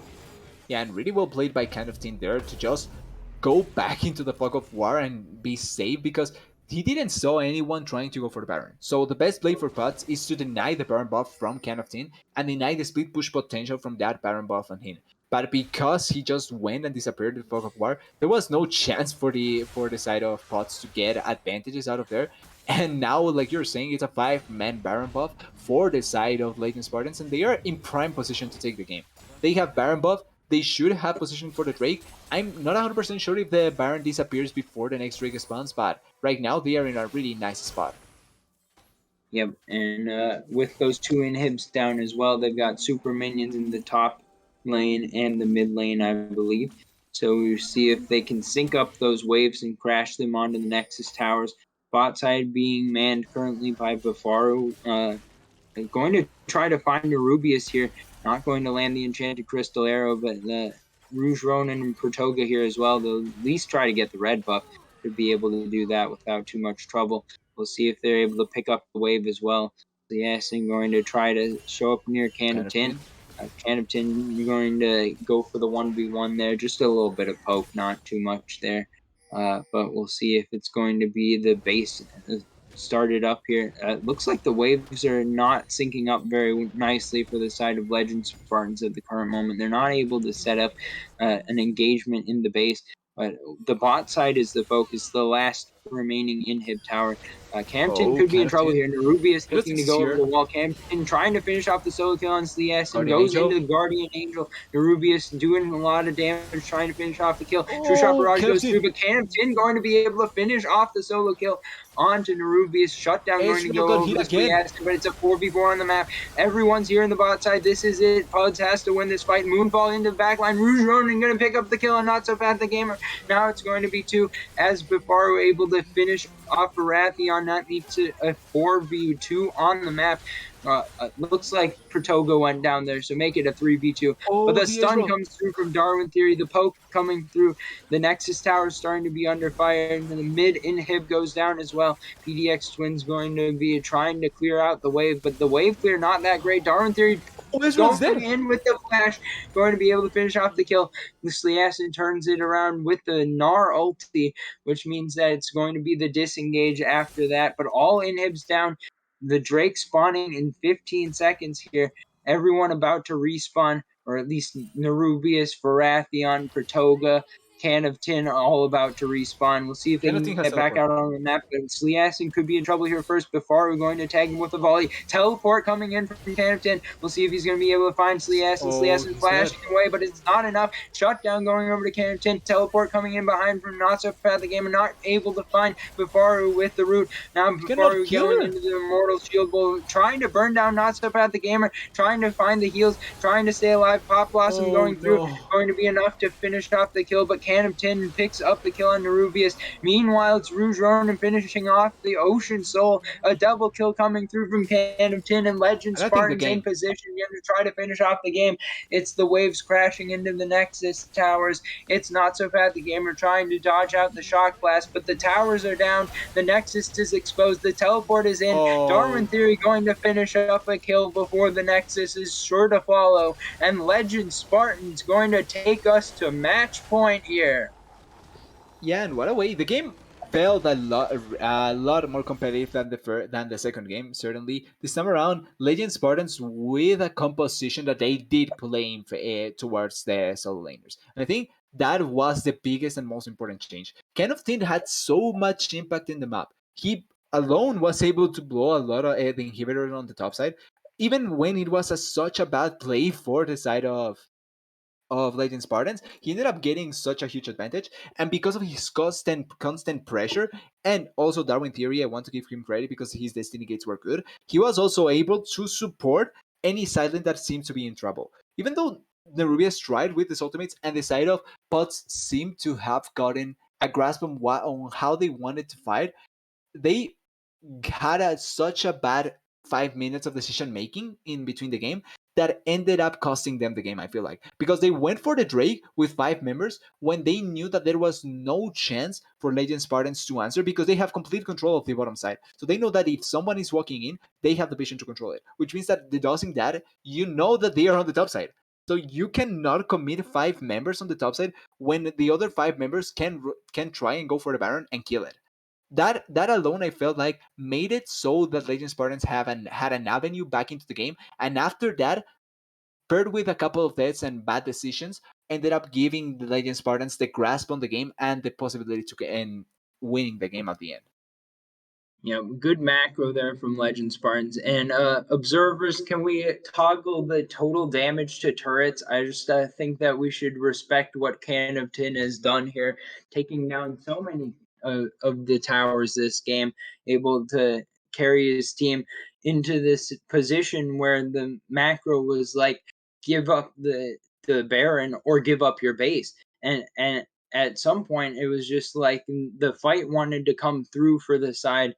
Yeah, and really well played by Kind of Team there to just go back into the fog of war and be safe because he didn't saw anyone trying to go for the Baron. So the best play for Putz is to deny the Baron buff from Kind of Team and deny the split push potential from that Baron buff on him. But because he just went and disappeared in the fog of war, there was no chance for the side of Putz to get advantages out of there. And now, like you're saying, it's a 5-man Baron buff for the side of Legend Spartans, and they are in prime position to take the game. They have Baron buff, they should have position for the Drake. I'm not 100% sure if the Baron disappears before the next Drake spawns, but right now they are in a really nice spot. Yep, and with those 2 inhibs down as well, they've got super minions in the top lane and the mid lane, I believe. So we see if they can sync up those waves and crash them onto the Nexus towers. Bot side being manned currently by Bafaru. Going to try to find Nerubius here. Not going to land the Enchanted Crystal Arrow, but the Rouge Ronin and Pratoga here as well. They'll at least try to get the red buff to be able to do that without too much trouble. We'll see if they're able to pick up the wave as well. So yes, I'm going to try to show up near Canopton. Canopton going to go for the 1v1 there. Just a little bit of poke, not too much there. But we'll see if it's going to be the base started up here. Looks like the waves are not syncing up very nicely for the side of Legend Spartans at the current moment. They're not able to set up an engagement in the base. But the bot side is the focus, the last remaining inhib tower. Campton could be in trouble here. Nerubius looking to go over the wall. Campton trying to finish off the solo kill on Slias and goes into the Guardian Angel. Nerubius doing a lot of damage, trying to finish off the kill. True Shot Barrage goes through, but Campton going to be able to finish off the solo kill onto Nerubius. Shutdown going to go over to Slias, but it's a 4v4 on the map. Everyone's here in the bot side. This is it. Puds has to win this fight. Moonfall into the backline. Rouge Ronin going to pick up the kill, and Not So Fast the Gamer. Now it's going to be 2 as Bifaru able to finish off Baratheon. That leads to a 4v2 on the map. Looks like Pratoga went down there, so make it a 3v2. But the stun comes through from Darwin Theory, the poke coming through. The Nexus Tower is starting to be under fire, and the mid inhib goes down as well. PDX Twins going to be trying to clear out the wave, but the wave clear not that great. Darwin Theory going in with the flash, going to be able to finish off the kill. The Sliasin turns it around with the Gnar ulti, which means that it's going to be the disengage after that. But all inhibs down. The Drake spawning in 15 seconds here. Everyone about to respawn, or at least Nerubius, Baratheon, Pratoga, Can of Tin, all about to respawn. We'll see if they can get back out on the map. But Sliasin could be in trouble here first before we're going to tag him with a volley. Teleport coming in from Can of Tin. We'll see if he's going to be able to find Sliasin. Sliasin flashing away, but it's not enough. Shutdown going over to Can of Tin. Teleport coming in behind from Not So Fast the Gamer. Not able to find Bifaru with the root. Now Bifaru going into the Immortal Shield Bowl, trying to burn down Not So Fast the Gamer, trying to find the heals, trying to stay alive. Pop Blossom going through, going to be enough to finish off the kill, but Can of Tin picks up the kill on Nerubius. Meanwhile, it's Rouge Ronin finishing off the Ocean Soul. A double kill coming through from Can of Tin, and Legend Spartans in position again to try to finish off the game. It's the waves crashing into the Nexus towers. It's Not So Fast the Gamer trying to dodge out the shock blast, but the towers are down. The Nexus is exposed. The teleport is in. Darwin Theory going to finish up a kill before the Nexus is sure to follow. And Legend Spartans going to take us to match point here. Yeah, and what a way. The game felt a lot more competitive than the second game. Certainly, this time around, Legend Spartans with a composition that they did play towards the solo laners, and I think that was the biggest and most important change. Ken of Tin had so much impact in the map. He alone was able to blow a lot of the inhibitors on the top side, even when it was such a bad play for the side of Legend Spartans, he ended up getting such a huge advantage. And because of his constant pressure, and also Darwin Theory, I want to give him credit because his Destiny Gates were good, he was also able to support any silent that seemed to be in trouble. Even though Nerubius tried with his ultimates, and the side of Pots seemed to have gotten a grasp on how they wanted to fight, they had such a bad 5 minutes of decision making in between the game that ended up costing them the game, I feel like. Because they went for the Drake with 5 members when they knew that there was no chance for Legend Spartans to answer because they have complete control of the bottom side. So they know that if someone is walking in, they have the vision to control it, which means that deducing that, you know that they are on the top side. So you cannot commit 5 members on the top side when the other 5 members can try and go for the Baron and kill it. That alone I felt like made it so that Legend Spartans had an avenue back into the game, and after that, paired with a couple of deaths and bad decisions, ended up giving the Legend Spartans the grasp on the game and the possibility to and winning the game at the end. Yeah, good macro there from Legend Spartans. And observers, can we toggle the total damage to turrets? I just think that we should respect what Can of Tin has done here, taking down so many of the towers this game, able to carry his team into this position where the macro was like, give up the Baron or give up your base. And at some point, it was just like the fight wanted to come through for the side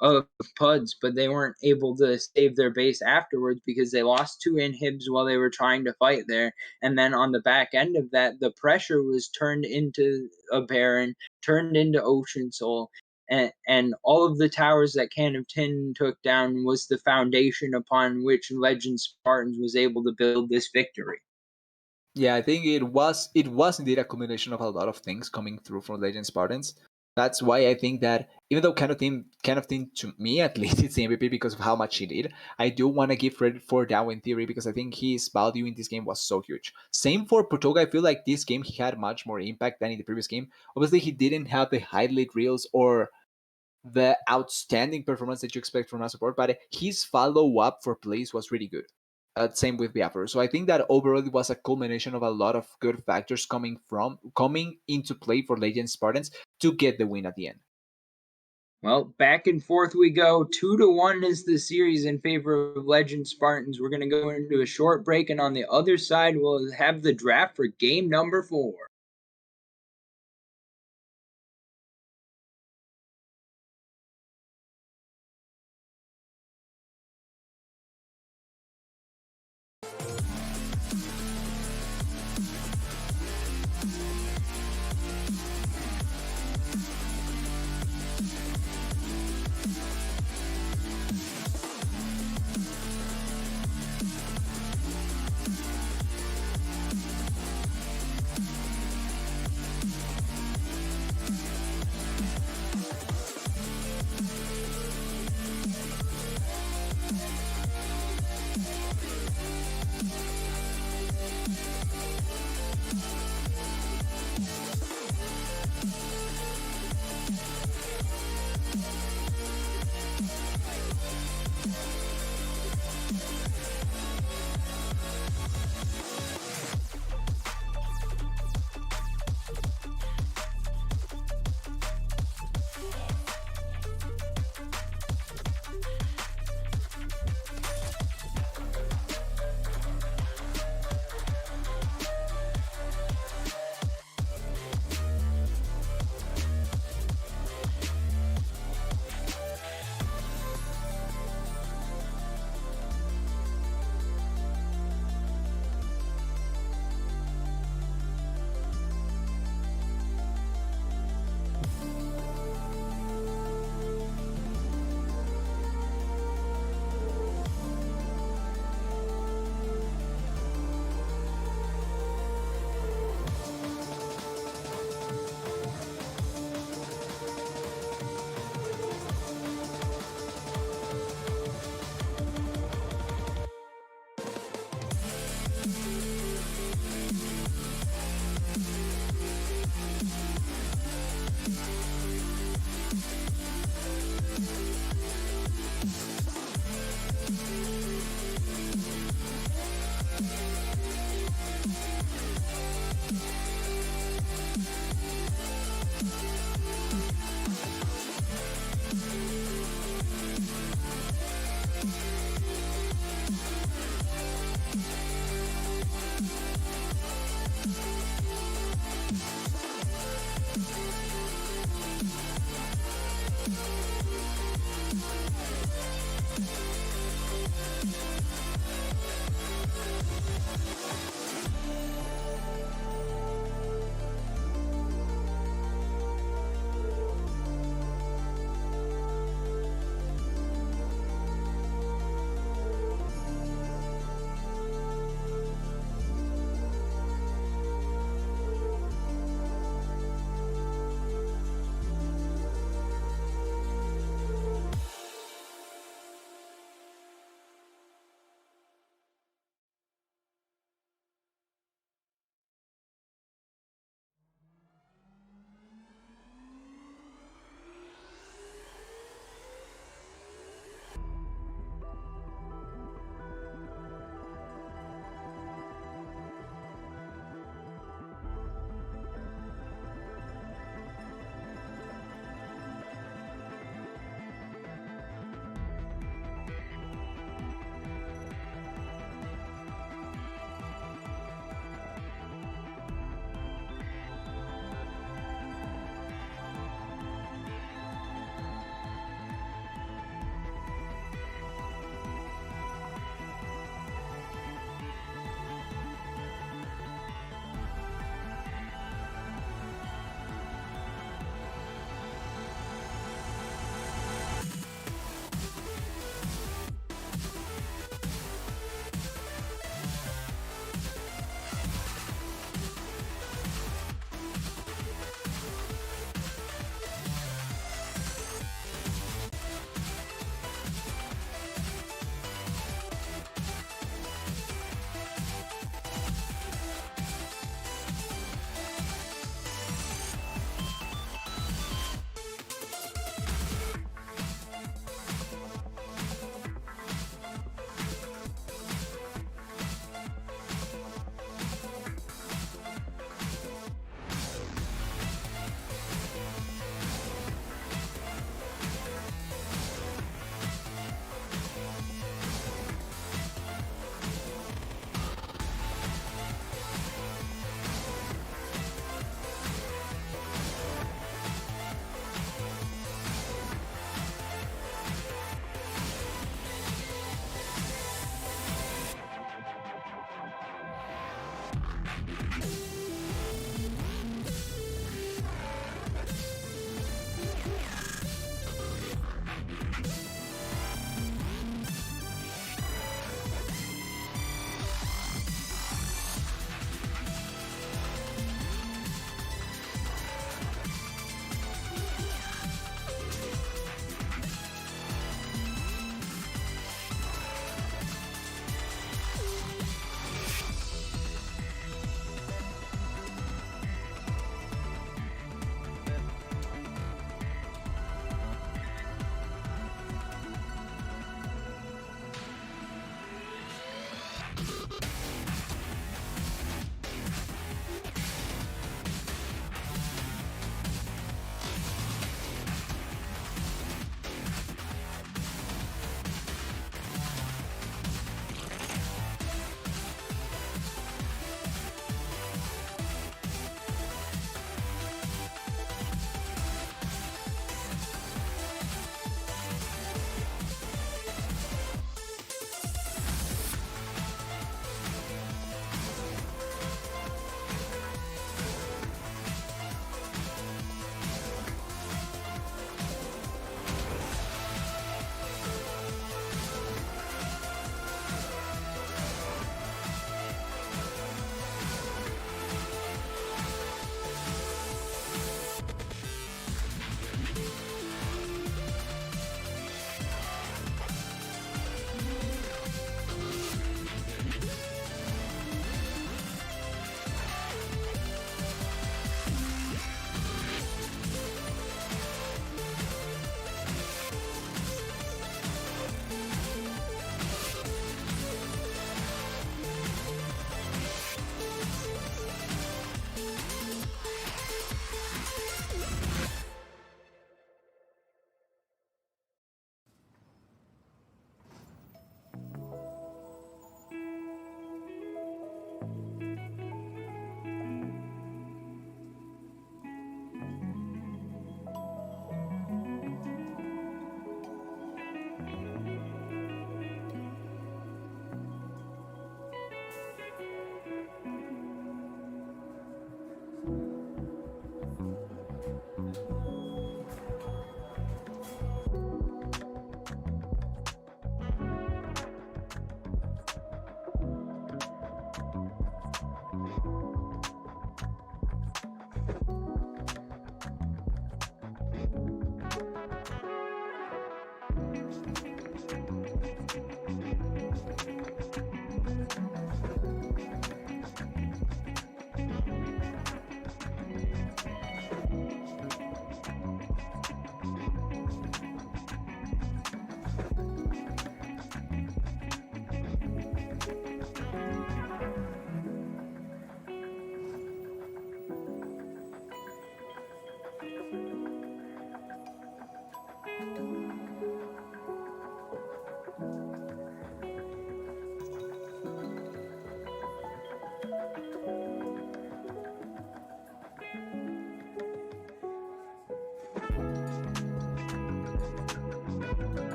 of Puds, but they weren't able to save their base afterwards because they lost 2 inhibs while they were trying to fight there. And then on the back end of that, the pressure was turned into a Baron, turned into Ocean Soul. And all of the towers that Can of Tin took down was the foundation upon which Legend Spartans was able to build this victory. Yeah, I think it was indeed a combination of a lot of things coming through from Legend Spartans. That's why I think that even though kind of thing to me at least it's the MVP because of how much he did, I do want to give credit for Darwin Theory because I think his value in this game was so huge. Same for Potoga. I feel like this game he had much more impact than in the previous game. Obviously, he didn't have the highlight reels or the outstanding performance that you expect from a support, but his follow up for plays was really good. Same with Biafra. So I think that overall it was a culmination of a lot of good factors coming into play for Legend Spartans to get the win at the end. Well, back and forth we go. 2-1 is the series in favor of Legend Spartans. We're going to go into a short break, and on the other side, we'll have the draft for game number 4.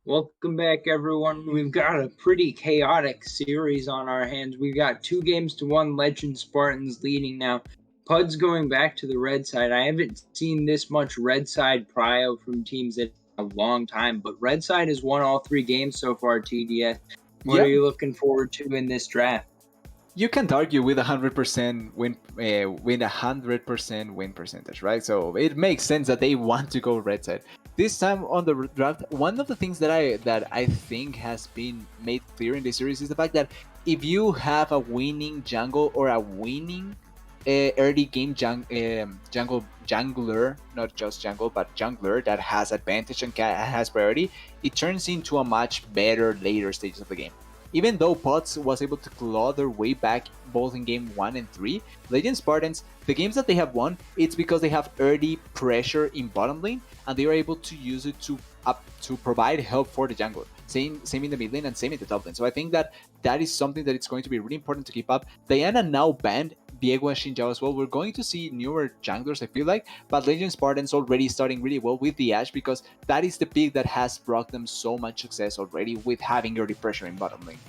Welcome back, everyone. We've got a pretty chaotic series on our hands. We've got 2 games to 1 Legend Spartans leading now. Pud's going back to the red side. I haven't seen this much red side prio from teams in a long time, but red side has won all 3 games so far, TDS. What Yeah, are you looking forward to in this draft? you can't argue with 100% win 100% win percentage, right? So it makes sense that they want to go red side. This time on the draft, one of the things that I think has been made clear in this series is the fact that if you have a winning jungle or a winning early game jungler, not just jungle but jungler that has advantage and has priority, it turns into a much better later stages of the game. Even though Pots was able to claw their way back both in game 1 and 3, Legend Spartans, the games that they have won, it's because they have early pressure in bottom lane and they are able to use it to provide help for the jungler. Same in the mid lane and same in the top lane. So I think that is something that it's going to be really important to keep up. Diana now banned Diego and Xin Zhao as well. We're going to see newer junglers, I feel like, but Legend Spartans already starting really well with the Ashe because that is the pick that has brought them so much success already with having early pressure in bottom lane.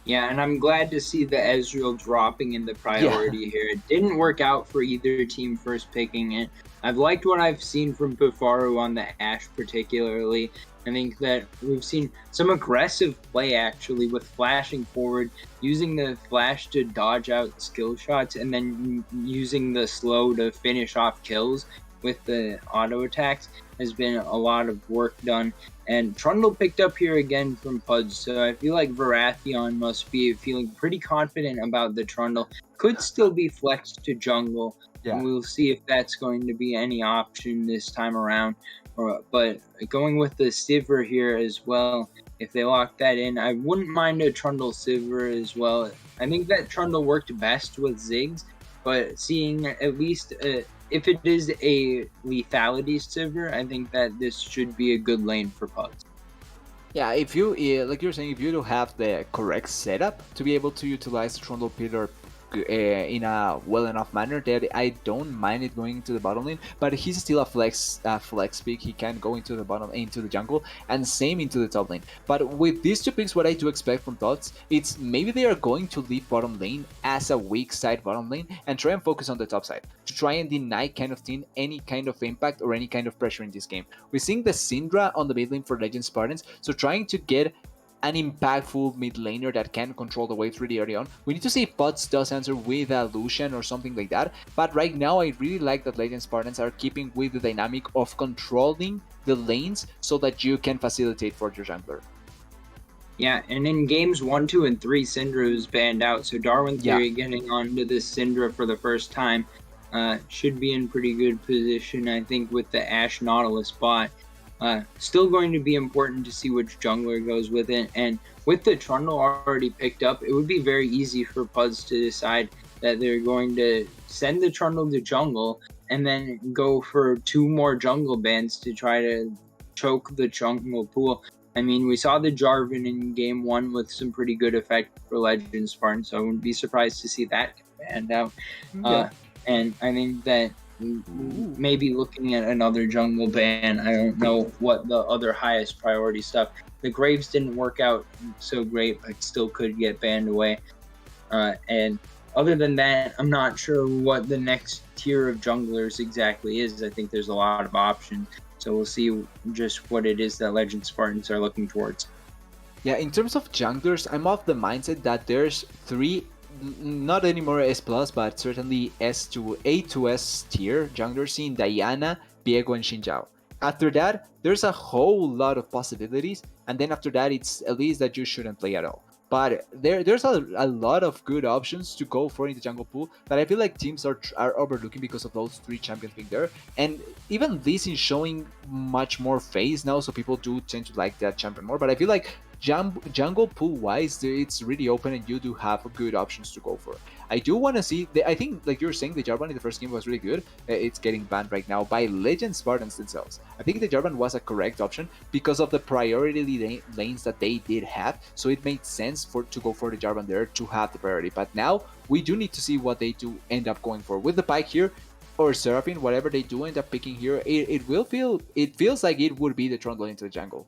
Yeah, and I'm glad to see the Ezreal dropping in the priority here. It didn't work out for either team first picking it. I've liked what I've seen from Pifaru on the Ashe particularly. I think that we've seen some aggressive play actually with flashing forward, using the flash to dodge out skill shots, and then using the slow to finish off kills with the auto attacks has been a lot of work done. And Trundle picked up here again from Pudge, so I feel like Varatheon must be feeling pretty confident about the Trundle. Could still be flexed to jungle. Yeah. We'll see if that's going to be any option this time around. But going with the Sivir here as well, if they lock that in, I wouldn't mind a Trundle Sivir as well. I think that Trundle worked best with Ziggs, but seeing at least if it is a lethality Sivir, I think that this should be a good lane for Pugs. Yeah, if you like you're saying, if you don't have the correct setup to be able to utilize Trundle Pillar in a well enough manner, that I don't mind it going into the bottom lane, but he's still a flex pick. He can go into the bottom, into the jungle, and same into the top lane. But with these 2 picks, what I do expect from Tots, it's maybe they are going to leave bottom lane as a weak side bottom lane and try and focus on the top side to try and deny kind of team any kind of impact or any kind of pressure in this game. We're seeing the Syndra on the mid lane for Legend Spartans, so trying to get an impactful mid laner that can control the waves really early on. We need to see if Pots does answer with a Lucian or something like that, but right now I really like that Legend Spartans are keeping with the dynamic of controlling the lanes so that you can facilitate for your jungler. Yeah, and in games 1, 2, and 3, Syndra was banned out, so Darwin Theory getting onto this Syndra for the first time should be in pretty good position, I think, with the Ashe Nautilus bot. Still going to be important to see which jungler goes with it, and with the Trundle already picked up, it would be very easy for Puzz to decide that they're going to send the Trundle to jungle and then go for 2 more jungle bans to try to choke the jungle pool. I mean, we saw the Jarvan in game 1 with some pretty good effect for Legend Spartan, so I wouldn't be surprised to see that banned out. And I think that maybe looking at another jungle ban. I don't know what the other highest priority stuff. The Graves didn't work out so great, but still could get banned away. And other than that, I'm not sure what the next tier of junglers exactly is. I think there's a lot of options. So we'll see just what it is that Legend Spartans are looking towards. Yeah, in terms of junglers, I'm of the mindset that there's 3, not anymore S+, but certainly S to A to S tier junglers in Diana, Viego, and Xin Zhao. After that, there's a whole lot of possibilities, and then after that, it's at least that you shouldn't play at all. But there's a lot of good options to go for in the jungle pool that I feel like teams are overlooking because of those 3 champions being there. And even this is showing much more phase now, so people do tend to like that champion more. But I feel like jungle pool wise, it's really open and you do have good options to go for. I do want to see, I think like you're saying, the Jarvan in the first game was really good. It's getting banned right now by Legend Spartans themselves. I think the Jarvan was a correct option because of the priority lanes that they did have, so it made sense to go for the Jarvan there to have the priority. But now we do need to see what they do end up going for with the Pike here, or Seraphine, whatever they do end up picking here. It feels like it would be the Trundle into the jungle.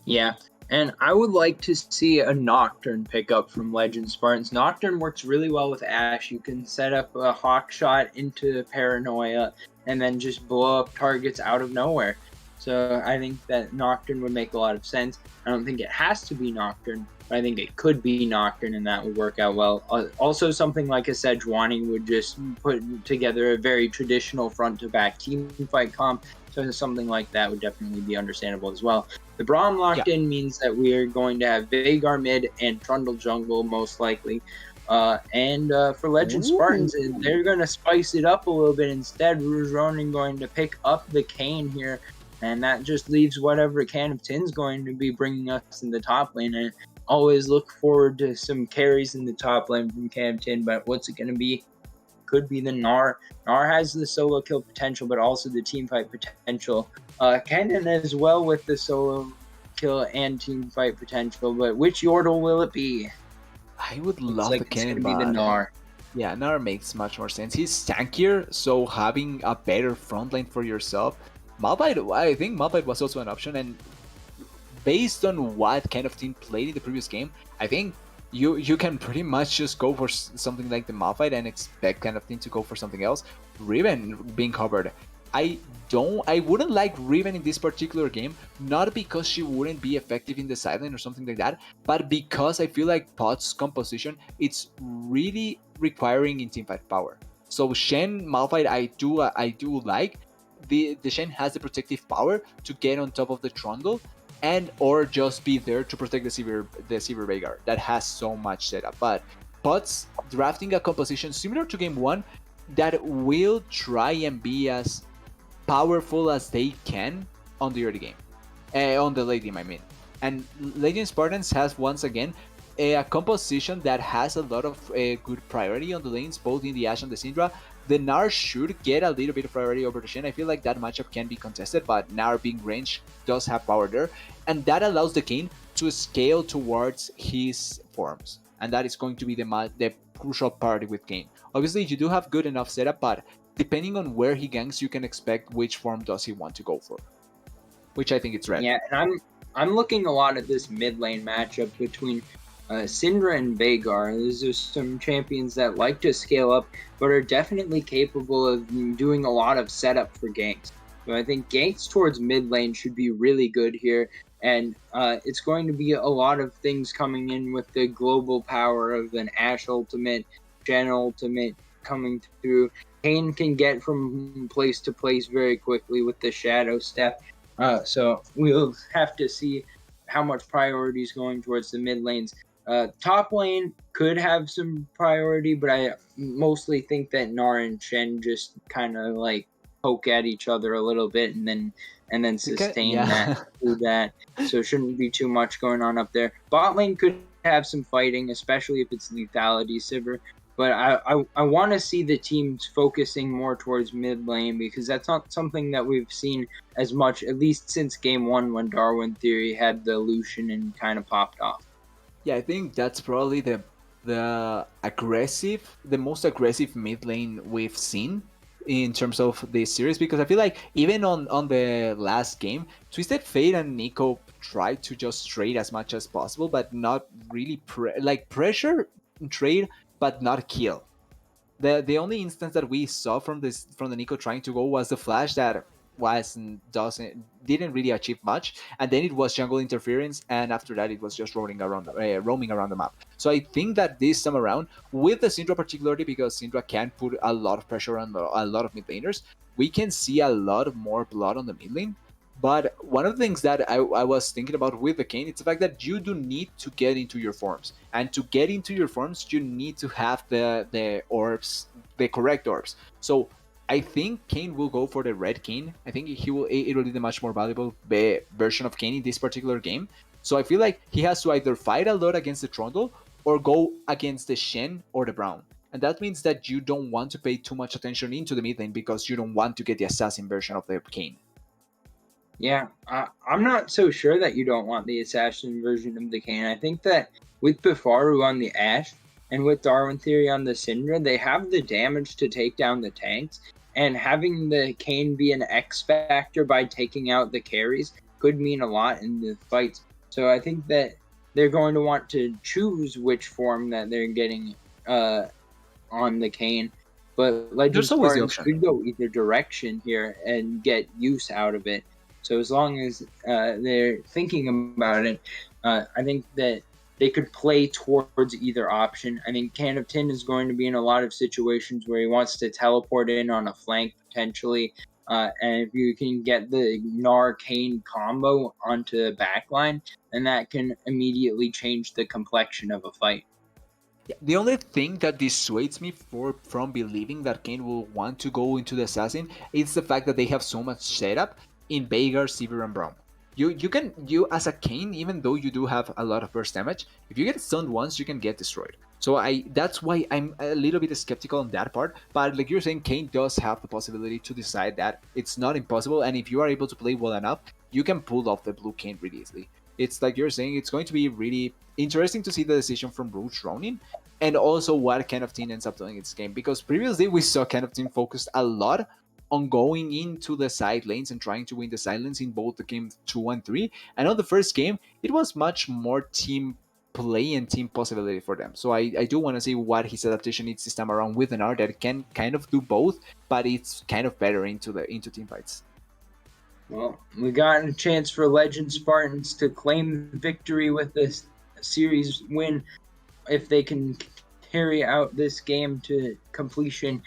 Yeah, and I would like to see a Nocturne pickup from Legend Spartans. Nocturne works really well with Ashe. You can set up a Hawk Shot into Paranoia and then just blow up targets out of nowhere. So I think that Nocturne would make a lot of sense. I don't think it has to be Nocturne, but I think it could be Nocturne, and that would work out well. Also, something like a Sejuani would just put together a very traditional front-to-back team fight comp. So something like that would definitely be understandable as well. The Braum locked in means that we are going to have Vhagar mid and Trundle jungle most likely. And for Legend Spartans, they're going to spice it up a little bit. Instead, Rouge Ronin going to pick up the Kayn here, and that just leaves whatever Can of Tin's going to be bringing us in the top lane. And always look forward to some carries in the top lane from Can of Tin, but what's it going to be? Could be the Gnar. Gnar has the solo kill potential, but also the team fight potential. Kennen as well with the solo kill and team fight potential, but which Yordle will it be? I would Looks love like the it's Cannon, gonna be the Gnar. yeah, Gnar makes much more sense. He's tankier, so having a better front line for yourself. Malphite, I think Malphite was also an option, and based on what kind of team played in the previous game, I think you can pretty much just go for something like the Malphite and expect kind of team to go for something else. Riven being covered. I wouldn't like Riven in this particular game, not because she wouldn't be effective in the sideline or something like that, but because I feel like Pot's composition, it's really requiring in teamfight power. So Shen Malphite I do like. The Shen has the protective power to get on top of the Trundle and or just be there to protect the Sivir Vhagar that has so much setup. But Pot's drafting a composition similar to game 1 that will try and be as powerful as they can on the early game, on the late game I mean. And Legend Spartans has once again a composition that has a lot of good priority on the lanes, both in the Ashe and the Syndra. The Gnar should get a little bit of priority over the Shen. I feel like that matchup can be contested, but Gnar being ranged does have power there, and that allows the Kayn to scale towards his forms, and that is going to be the crucial part with Kayn. Obviously, you do have good enough setup, but depending on where he ganks, you can expect which form does he want to go for, which I think it's red. Yeah, and I'm looking a lot at this mid lane matchup between Syndra and Vhagar. These are some champions that like to scale up, but are definitely capable of doing a lot of setup for ganks. So I think ganks towards mid lane should be really good here, and it's going to be a lot of things coming in with the global power of an Ashe ultimate, Shen ultimate coming through. Kayn can get from place to place very quickly with the Shadow Step. So we'll have to see how much priority is going towards the mid lanes. Top lane could have some priority, but I mostly think that Gnar and Shen just kind of like poke at each other a little bit and then sustain that through that. So it shouldn't be too much going on up there. Bot lane could have some fighting, especially if it's lethality Sivir. But I want to see the teams focusing more towards mid lane, because that's not something that we've seen as much, at least since game 1 when Darwin Theory had the Lucian and kind of popped off. Yeah, I think that's probably the most aggressive mid lane we've seen in terms of this series, because I feel like even on the last game, Twisted Fate and Nico tried to just trade as much as possible, but not really pressure trade, but not kill. The only instance that we saw from the Nico trying to go was the flash that didn't really achieve much, and then it was jungle interference, and after that it was just roaming around the map. So I think that this time around, with the Syndra particularly, because Syndra can put a lot of pressure on a lot of mid laners, we can see a lot more blood on the mid lane. But one of the things that I was thinking about with the Kayn, it's the fact that you do need to get into your forms. And to get into your forms, you need to have the orbs, the correct orbs. So I think Kayn will go for the red Kayn. I think it will be the much more valuable version of Kayn in this particular game. So I feel like he has to either fight a lot against the Trundle or go against the Shen or the Braum. And that means that you don't want to pay too much attention into the mid lane, because you don't want to get the assassin version of the Kayn. Yeah, I'm not so sure that you don't want the assassin version of the Kayn. I think that with Bifaru on the Ashe and with Darwin Theory on the Syndra, they have the damage to take down the tanks, and having the Kayn be an X factor by taking out the carries could mean a lot in the fights. So I think that they're going to want to choose which form that they're getting on the cane. But Legend There's always the Spartans option. could go either direction here and get use out of it. So as long as they're thinking about it, I think that they could play towards either option. I think Can of Tin is going to be in a lot of situations where he wants to teleport in on a flank potentially. And if you can get the Gnar Kane combo onto the backline, then that can immediately change the complexion of a fight. Yeah, the only thing that dissuades me from believing that Kane will want to go into the assassin is the fact that they have so much setup in Veigar, Sivir, and Braum. You as a Kane, even though you do have a lot of burst damage, if you get stunned once, you can get destroyed. So that's why I'm a little bit skeptical on that part. But like you're saying, Kane does have the possibility to decide that it's not impossible, and if you are able to play well enough, you can pull off the blue Kane really easily. It's like you're saying, it's going to be really interesting to see the decision from Rouge Ronin, and also what kind of team ends up doing in this game. Because previously we saw kind of team focused a lot on going into the side lanes and trying to win the side lanes in both the game 2 and 3. And on the first game, it was much more team play and team possibility for them. So I do want to see what his adaptation is this time around with an art that can kind of do both, but it's kind of better into team fights. Well, we got a chance for Legend Spartans to claim victory with this series win if they can carry out this game to completion.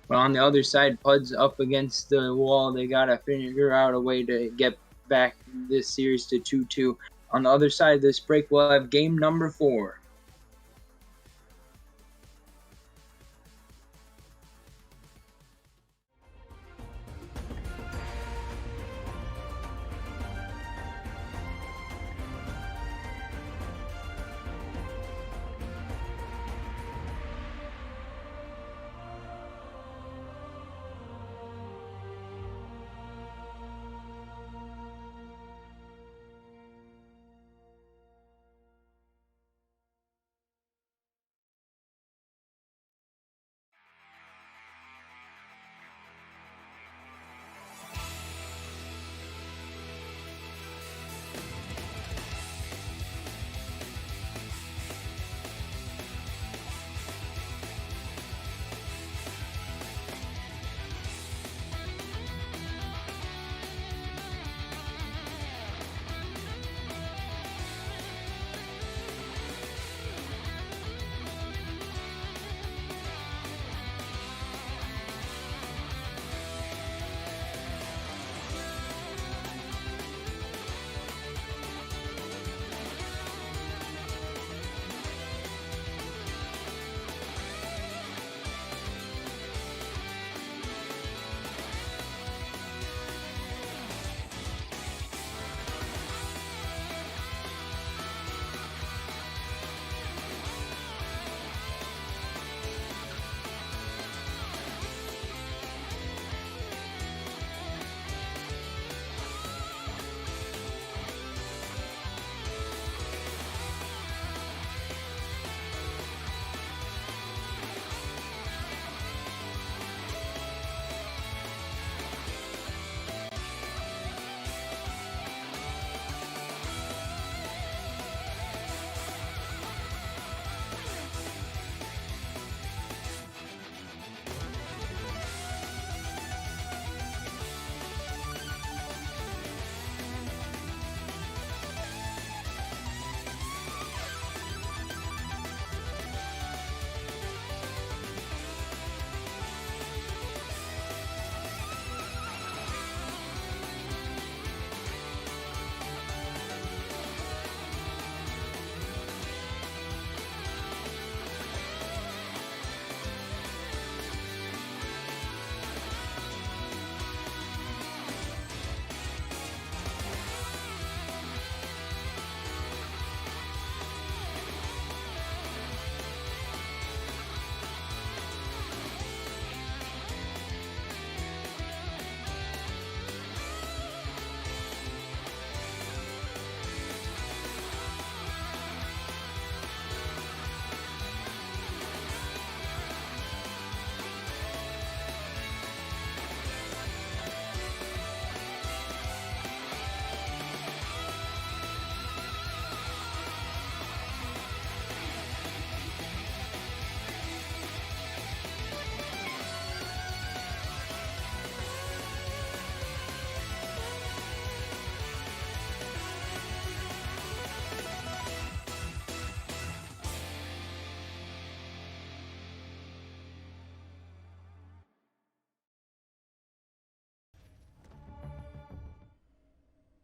But on the other side, Pud's up against the wall. They got to figure out a way to get back this series to 2-2. On the other side of this break, we'll have game number 4.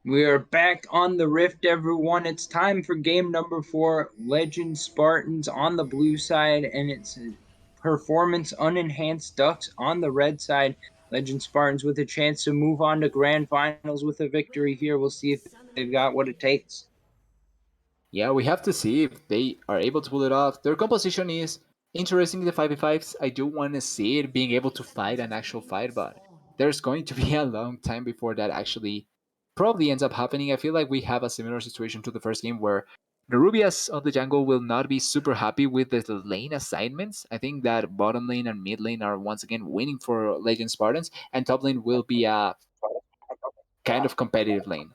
We are back on the Rift, everyone. It's time for game number 4. Legend Spartans on the blue side, and it's Performance Unenhanced Ducks on the red side. Legend Spartans with a chance to move on to grand finals with a victory here. We'll see if they've got what it takes. Yeah, we have to see if they are able to pull it off. Their composition is interesting in the 5v5s. I do want to see it being able to fight an actual fight, but there's going to be a long time before that actually probably ends up happening. I feel like we have a similar situation to the first game where the Rubias of the jungle will not be super happy with the lane assignments. I think that bottom lane and mid lane are once again winning for Legend Spartans, and top lane will be a kind of competitive lane.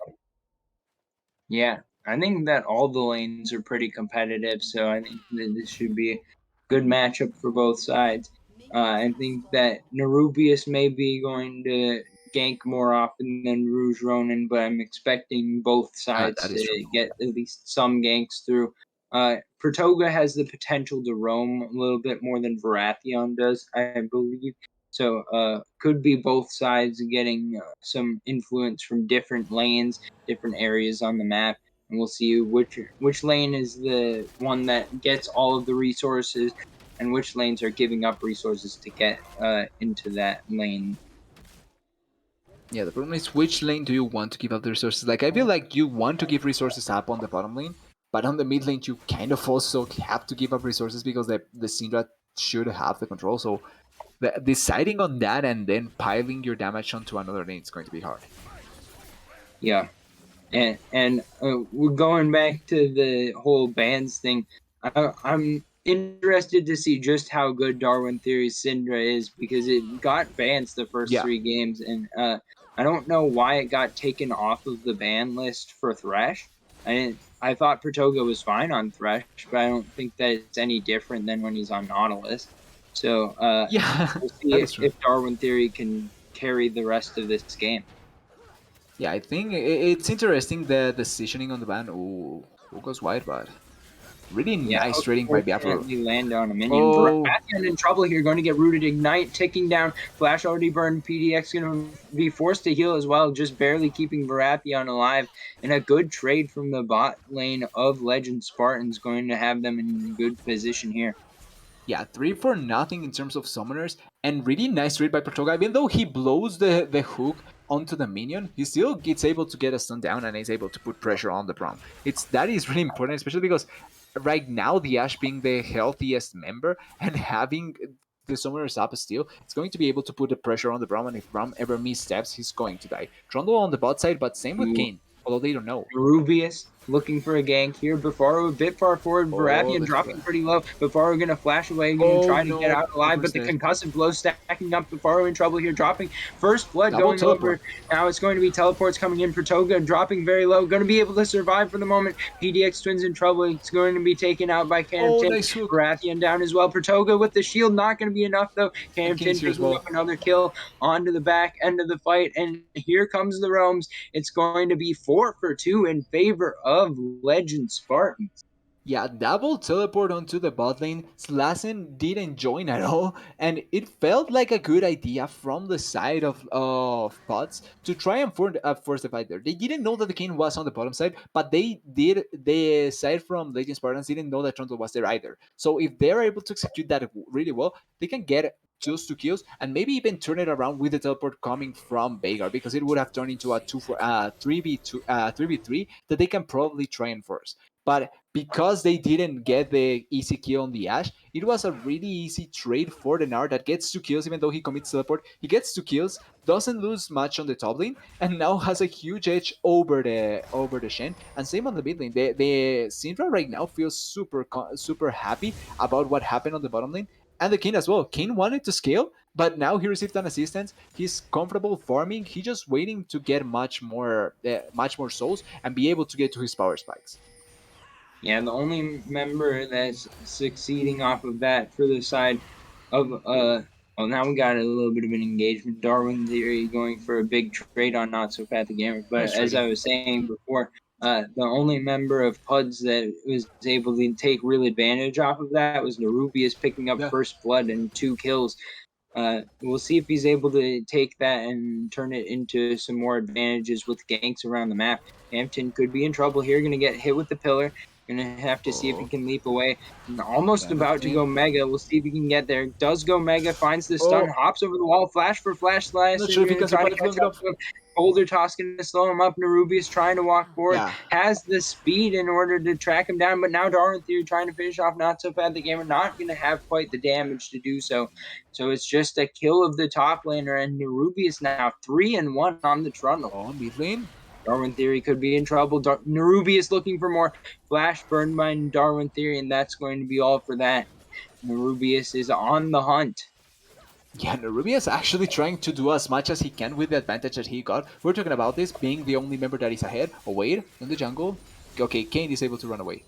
Yeah, I think that all the lanes are pretty competitive, so I think that this should be a good matchup for both sides. I think that Nerubius may be going to gank more often than Rouge Ronin, but I'm expecting both sides That is true. to get at least some ganks through. Pratoga has the potential to roam a little bit more than Baratheon does, I believe. So could be both sides getting some influence from different lanes, different areas on the map, and we'll see which lane is the one that gets all of the resources, and which lanes are giving up resources to get into that lane. Yeah, the problem is which lane do you want to give up the resources? Like, I feel like you want to give resources up on the bottom lane, but on the mid lane you kind of also have to give up resources because the Syndra should have the control. So deciding on that and then piling your damage onto another lane is going to be hard. Yeah, and we're going back to the whole bans thing. I'm interested to see just how good Darwin Theory's Syndra is because it got bans the first Yeah, 3 games, and I don't know why it got taken off of the ban list for Thresh. I thought Pratoga was fine on Thresh, but I don't think that it's any different than when he's on Nautilus. So yeah, we'll see that is true. if Darwin Theory can carry the rest of this game. Yeah, I think it's interesting the decisioning on the ban. Ooh, who goes wide, but really Yeah, nice trading by Biafra. unfortunately land on a minion. Oh, Baratheon in trouble here, going to get rooted. Ignite ticking down. Flash already burned. PDX going to be forced to heal as well, just barely keeping Baratheon alive. And a good trade from the bot lane of Legend Spartans, going to have them in good position here. yeah, 3 for nothing in terms of summoners, and really nice trade by Pratoga. Even though he blows the hook onto the minion, he still gets able to get a stun down and is able to put pressure on the Braum. That is really important, especially because right now the Ash being the healthiest member and having the summoners up still, it's going to be able to put the pressure on the Braum, and if Braum ever missteps, he's going to die. Trundle on the bot side, but same with Ooh, Kane, although they don't know. Rubius looking for a gank here. Befaro a bit far forward. Oh, Baratheon the dropping pretty low. Befaro going to flash away, going to oh try to get no, out alive, but the overstead. concussive blow stacking up. Befaro in trouble here, dropping first blood Double going teleport. over. Now it's going to be teleports coming in for Toga, dropping very low. Going to be able to survive for the moment. PDX Twins in trouble. It's going to be taken out by Can of Oh, Tin. nice hook. Baratheon down as well. Pratoga with the shield, not going to be enough though. Can And of Tin Kane's here as picking up well. another kill onto the back end of the fight, and here comes the roams. It's going to be 4-for-2 in favor of Legend Spartans. Yeah, double teleport onto the bot lane. Slassen didn't join at all, and it felt like a good idea from the side of bots to try and force the fight there. They didn't know that the king was on the bottom side, but they did. The side from Legend Spartans didn't know that Trundle was there either. So if they're able to execute that really well, they can get just 2 kills and maybe even turn it around with the teleport coming from Veigar, because it would have turned into a 3v2 3v3 that they can probably try and force. But because they didn't get the easy kill on the Ash, it was a really easy trade for the Gnar that gets 2 kills even though he commits teleport. He gets 2 kills, doesn't lose much on the top lane, and now has a huge edge over the Shen. And same on the mid lane. The Syndra right now feels super happy about what happened on the bottom lane. And the King as well. King wanted to scale, but now he received an assistance. He's comfortable farming. He's just waiting to get much more souls and be able to get to his power spikes. Yeah, the only member that's succeeding off of that for the side of well, now we got a little bit of an engagement. Darwin Theory going for a big trade on Not So Fat the Gamer. But Nice as I trading. was saying before, the only member of PUDs that was able to take real advantage off of that was Nerubius picking up Yeah. first blood and 2 kills. We'll see if he's able to take that and turn it into some more advantages with ganks around the map. Hampton could be in trouble here. Going to get hit with the pillar. Going to have to see if he Oh, can leap away. Almost kind of about to go thing. mega. We'll see if he can get there. Does go mega. Finds the stun. Oh, Hops over the wall. Flash for flash slash. not Is sure if he going to can try to survive catch long up enough. to him. Boulder toss going to slow him up. Nerubius trying to walk forward. Yeah. Has the speed in order to track him down. But now Darwin Theory trying to finish off Not So Bad the Gamer. Not going to have quite the damage to do so. So it's just a kill of the top laner, and Nerubius now 3-1 on the Trundle. Oh, mid lane. Darwin Theory could be in trouble. Nerubius looking for more. Flash burned by Darwin Theory, and that's going to be all for that. Nerubius is on the hunt. Yeah, Narubia is actually trying to do as much as he can with the advantage that he got. We're talking about this being the only member that is ahead. Oh, wait, in the jungle. Okay, Kane is able to run away.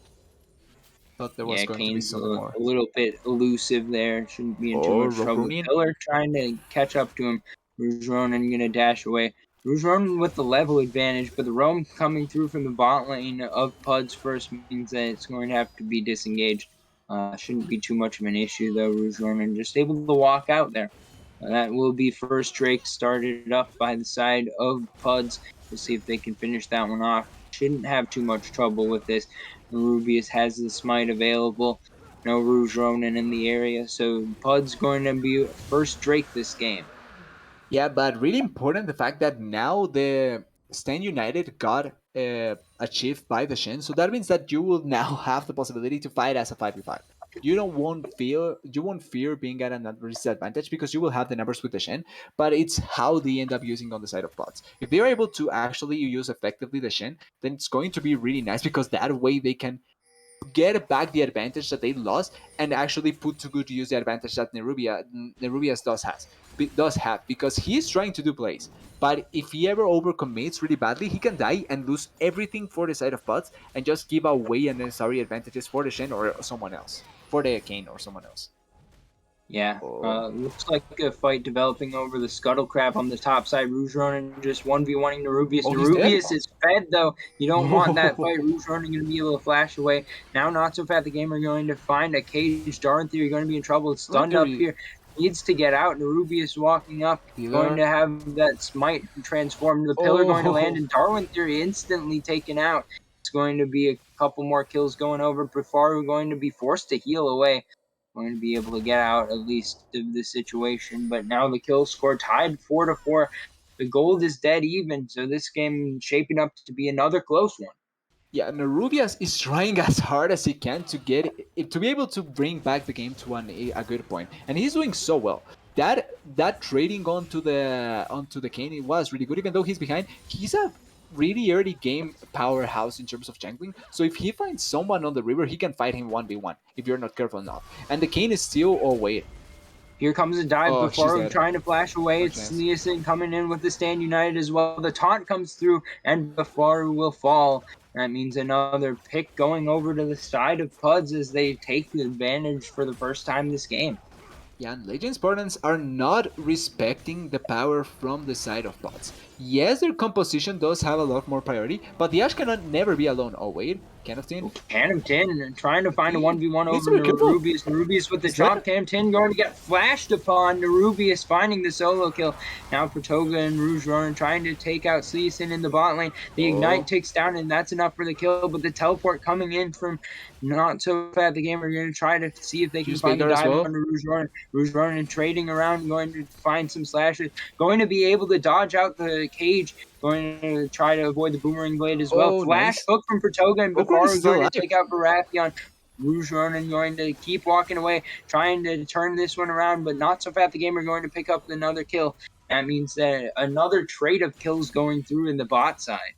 Thought there was Yeah, going to be Kane's something more. a little bit elusive there. Shouldn't be in too Oh, much Rogue trouble. Runion. Pillar trying to catch up to him. Rouge Ronin going to dash away. Rouge Ronin with the level advantage, but the roam coming through from the bot lane of Pud's first means that it's going to have to be disengaged. Shouldn't be too much of an issue, though. Rouge Ronin just able to walk out there. That will be first Drake started up by the side of Puds. We'll see if they can finish that one off. Shouldn't have too much trouble with this. Rubius has the smite available. No Rouge Ronin in the area, so Pud's going to be first Drake this game. Yeah, but really important the fact that now the Stand United got achieved by the Shen, so that means that you will now have the possibility to fight as a 5v5. You won't fear being at an disadvantage because you will have the numbers with the Shen, but it's how they end up using on the side of bots. If they're able to actually use effectively the Shen, then it's going to be really nice because that way they can get back the advantage that they lost and actually put to good use the advantage that Nerubius does have because he's trying to do plays. But if he ever overcommits really badly, he can die and lose everything for the side of bots and just give away unnecessary advantages for the Shen or someone else, for the Kane or someone else. Yeah, Oh, looks like a fight developing over the Scuttle Crab on the top side. Rouge Ronin just 1v1ing Nerubius. oh, he's dead. Nerubius is fed, though. You don't want that Oh, fight. Rouge Ronin going to be able to flash away. Now, Not So Fat the Gamer going to find a cage. Darn Theory going to be in trouble. It's run stunned up theory here. Needs to get out. Nerubius walking up. Going healer. to have that smite transformed. The pillar going to land, Oh, and Darwin Theory instantly taken out. It's going to be a couple more kills going over. Before we're going to be forced to heal away. Going to be able to get out at least of the situation. But now the kill score tied 4-4. The gold is dead even, so this game shaping up to be another close one. yeah, Nerubius is trying as hard as he can to get it, to be able to bring back the game to a good point, and he's doing so well. That trading onto the Kane it was really good. Even though he's behind, he's a really early game powerhouse in terms of jungling. So if he finds someone on the river, he can fight him 1v1 if you're not careful enough. And the Kane is still. Oh wait, Here comes a dive oh she's before dead. trying to flash away. No It's chance. Leeson coming in with the Stand United as well. The taunt comes through, and before will fall. That means another pick going over to the side of Puds as they take the advantage for the first time this game. Yeah, and Legends Spartans are not respecting the power from the side of bots. Yes, their composition does have a lot more priority, but the Ash cannot never be alone. Oh wait, Can of Tin? Cannon 10 and trying to find a He 1v1 needs over to be careful. Nerubius. Nerubius with the He's dead. chop. Cannon 10 going to get flashed upon. Nerubius finding the solo kill. Now Pratoga and Rouge Ronin trying to take out Sleason in the bot lane. The Oh, Ignite takes down, and that's enough for the kill. But the teleport coming in from Not So Fat the Gamer going to try to see if they can use find the Veigar as dive well. on Rouge Ronin. Rouge Ronin trading around, going to find some slashes. Going to be able to dodge out the cage. Going to try to avoid the boomerang blade as well. Oh, Flash nice. hook from Pratoga, and Okran before is we're still going to alive. take out Baratheon. Rouge Ronin going to keep walking away, trying to turn this one around, but Not So Fat the Gamer going to pick up another kill. That means that another trade of kills going through in the bot side.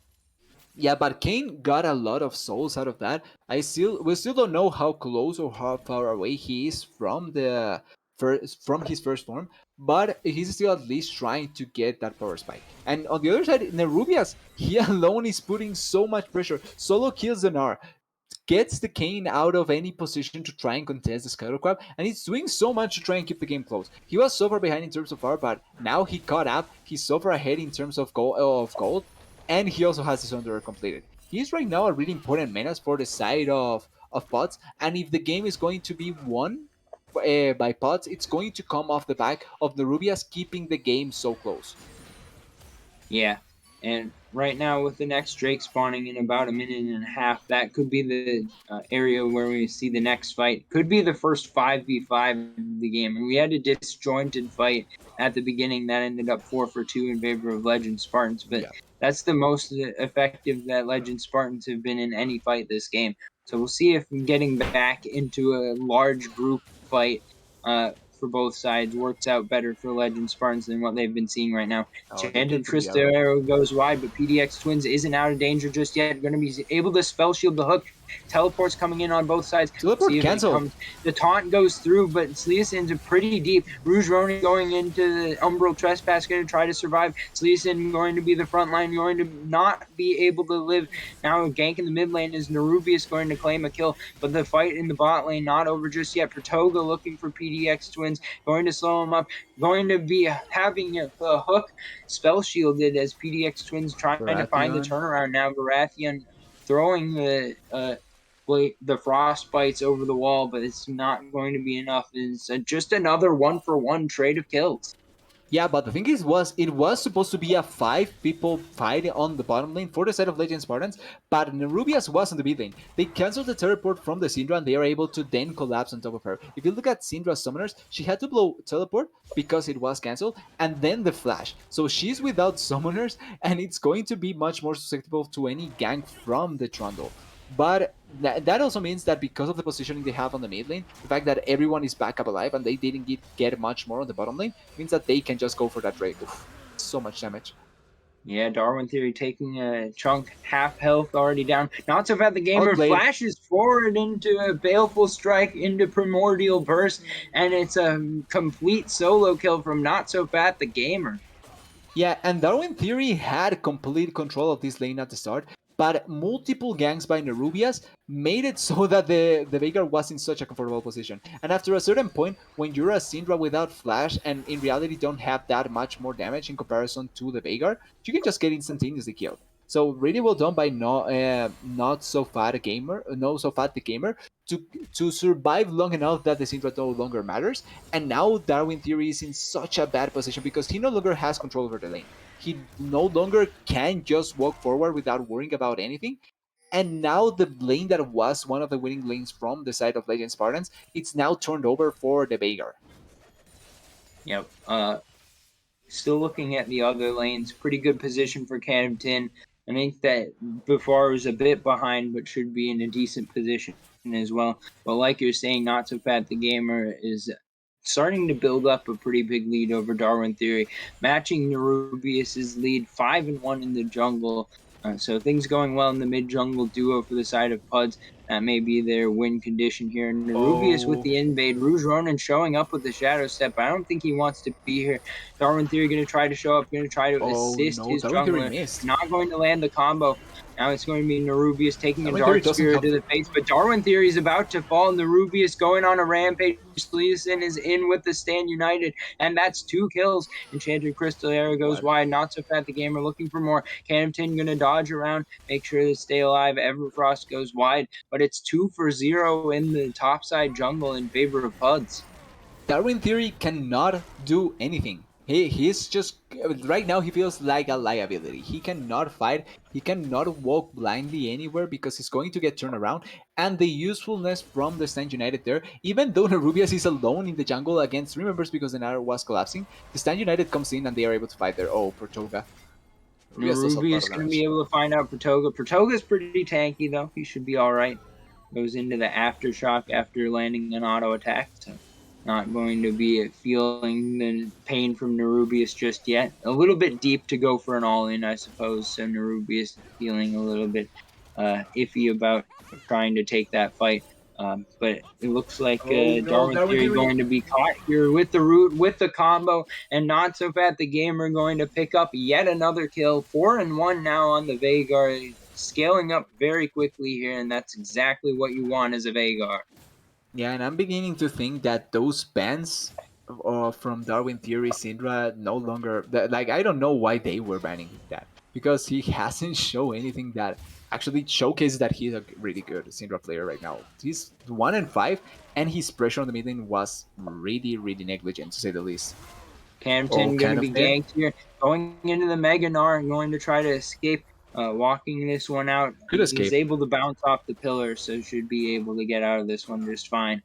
Yeah, but Kane got a lot of souls out of that. We still don't know how close or how far away he is from his first form, but he's still at least trying to get that power spike. And on the other side, Nerubias, he alone is putting so much pressure. Solo kills Zenar, gets the Kane out of any position to try and contest the Scuttle Crab, and he's doing so much to try and keep the game close. He was so far behind in terms of power, but now he caught up. He's so far ahead in terms of gold, and he also has his Wanderer completed. He's right now a really important menace for the side of bots, and if the game is going to be won, by pods, it's going to come off the back of Nerubias keeping the game so close. Yeah. And right now, with the next Drake spawning in about a minute and a half, that could be the area where we see the next fight. Could be the first 5v5 of the game. And we had a disjointed fight at the beginning that ended up 4-for-2 in favor of Legend Spartans. But Yeah. that's the most effective that Legend Spartans have been in any fight this game. So we'll see if getting back into a large group fight for both sides works out better for Legend Spartans than what they've been seeing right now. Oh, they've been Chanted pretty average. Arrow goes wide, but PDX Twins isn't out of danger just yet. Going to be able to spell shield the hook. Teleports coming in on both sides. Teleport See if it cancelled. comes. The taunt goes through, but Sleasin's pretty deep. Rouge Ronin going into the Umbral Trespass, going to try to survive. Sleasin going to be the front line, going to not be able to live. Now gank in the mid lane is Nerubius going to claim a kill, but the fight in the bot lane not over just yet. Pratoga looking for PDX Twins, going to slow him up, going to be having a hook spell shielded as PDX Twins trying to find the Baratheon. turnaround now. Baratheon throwing the frost bites over the wall, but it's not going to be enough. It's just another 1-for-1 trade of kills. Yeah, but the thing is, it was supposed to be a 5 people fight on the bottom lane for the side of Legend Spartans, but Nerubias was on the mid lane. They cancelled the teleport from the Syndra and they are able to then collapse on top of her. If you look at Syndra's summoners, she had to blow teleport because it was cancelled, and then the flash. So she's without summoners, and it's going to be much more susceptible to any gank from the Trundle. But that also means that because of the positioning they have on the mid lane, the fact that everyone is back up alive and they didn't get much more on the bottom lane, means that they can just go for that Drake. Oof, so much damage. Yeah, Darwin Theory taking a chunk, half health already down. Not so bad. The gamer Outplayed. flashes forward into a baleful strike into Primordial Burst, and it's a complete solo kill from Not So Fat the gamer. Yeah, and Darwin Theory had complete control of this lane at the start, but multiple ganks by Nerubias made it so that the Veigar was in such a comfortable position. And after a certain point, when you're a Syndra without flash and in reality don't have that much more damage in comparison to the Veigar, you can just get instantaneously killed. So really well done by not so fat gamer, no so fat the gamer to to survive long enough that the Syndra no longer matters. And now Darwin Theory is in such a bad position because he no longer has control over the lane. He no longer can just walk forward without worrying about anything. And now the lane that was one of the winning lanes from the side of Legend Spartans, it's now turned over for the Veigar. Yep. Still looking at the other lanes, pretty good position for Camden. I think that before was a bit behind, but should be in a decent position as well. But like you're saying, Not So Fat the Gamer is starting to build up a pretty big lead over Darwin Theory, matching Nerubius's lead 5-1 in the jungle. So things going well in the mid jungle duo for the side of Puds. That may be their win condition here. Nerubius with Oh, the invade. Rouge Ronin showing up with the Shadow Step. I don't think he wants to be here. Darwin Theory going to try to show up, going to try to oh assist no, his Darwin Theory jungler. missed. Not going to land the combo. Now it's going to be Nerubius taking a Darwin Theory Dark doesn't Spirit have. to the face, but Darwin Theory is about to fall. Nerubius going on a rampage. Sleason is in with the Stand United, and that's 2 kills. Enchanted Crystal Arrow goes What? wide. Not So Fat the Gamer looking for more. Campton going to dodge around, make sure to stay alive. Everfrost goes wide, but it's 2-for-0 in the topside jungle in favor of Puds. Darwin Theory cannot do anything. He's just right now he feels like a liability. He cannot fight. He cannot walk blindly anywhere because he's going to get turned around. And the usefulness from the Stand United there, even though Nerubius is alone in the jungle against 3 members because the Natter was collapsing, the Stand United comes in and they are able to fight there. Oh, Protoga. Nerubius does a lot Nerubius of going to be damage. able to find out Pratoga. Pratoga's pretty tanky, though. He should be all right. Goes into the aftershock after landing an auto attack. So not going to be feeling the pain from Nerubius just yet. A little bit deep to go for an all-in, I suppose. So Nerubius feeling a little bit iffy about trying to take that fight. But it looks like Oh no, Darwin Darwin Theory Theory. going to be caught here with the root, with the combo, and Not So Fat the Gamer going to pick up yet another kill. 4-1 now on the Veigar, scaling up very quickly here, and that's exactly what you want as a Veigar. Yeah, and I'm beginning to think that those bans from Darwin Theory Syndra no longer like I don't know why they were banning that because he hasn't shown anything that actually showcases that he's a really good Syndra player right now. He's 1-5, and his pressure on the mid lane was really, really negligent to say the least. Oh, Campton going to kind of be thin. ganked here, going into the Mega Gnar and going to try to escape, walking this one out. Good He's escape. able to bounce off the pillar, so should be able to get out of this one just fine.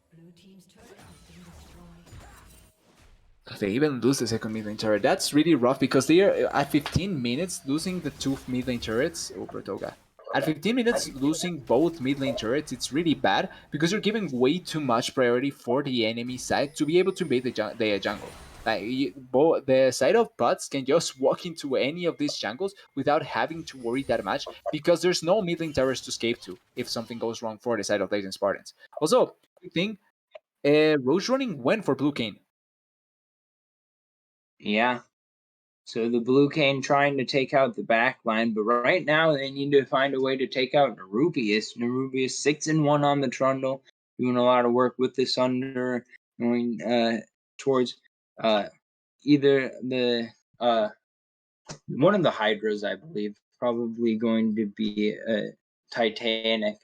They even lose the second mid lane turret. That's really rough because they are at 15 minutes losing the two mid lane turrets. Oh, Bertoga. At 15 minutes losing both mid lane turrets, it's really bad because you're giving way too much priority for the enemy side to be able to invade the jungle. Like the side of bots can just walk into any of these jungles without having to worry that much because there's no mid lane turrets to escape to if something goes wrong for the side of Legend Spartans. Also, quick thing, Roche running went for Blue Cane. Yeah. So the Blue Cane trying to take out the back line, but right now they need to find a way to take out Nerubius. Nerubius 6-1 on the Trundle, doing a lot of work with this under, going towards uh, either the one of the Hydras, I believe, probably going to be Titanic,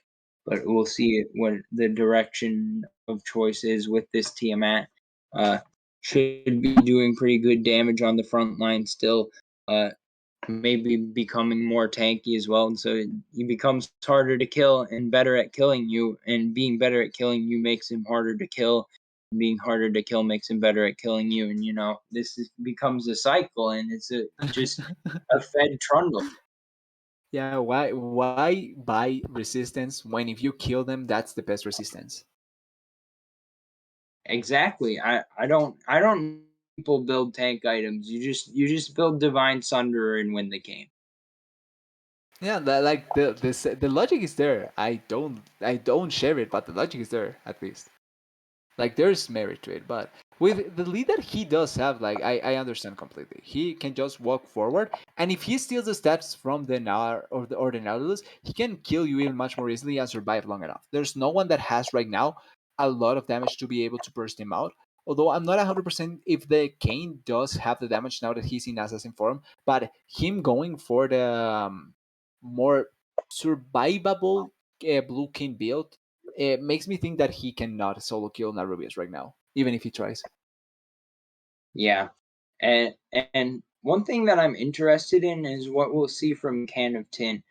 but we'll see what the direction of choice is with this Tiamat. Uh, should be doing pretty good damage on the front line still. Uh, maybe becoming more tanky as well. And so he becomes harder to kill and better at killing you. And being better at killing you makes him harder to kill. Being harder to kill makes him better at killing you. And, becomes a cycle and just a fed trundle. Yeah, why buy resistance when if you kill them, that's the best resistance? Exactly. I don't people build tank items. You just build Divine Sunderer and win the game. Yeah, like the logic is there. I don't share it, but the logic is there at least. Like there's merit to it, but with the lead that he does have, like I understand completely. He can just walk forward, and if he steals the stats from the Nar or the Nautilus, he can kill you even much more easily and survive long enough. There's no one that has right now a lot of damage to be able to burst him out. Although I'm not 100% if the Kane does have the damage now that he's in assassin form, but him going for the more survivable blue Kane build, it makes me think that he cannot solo kill Narubius right now, even if he tries. Yeah. And one thing that I'm interested in is what we'll see from Can of Tin.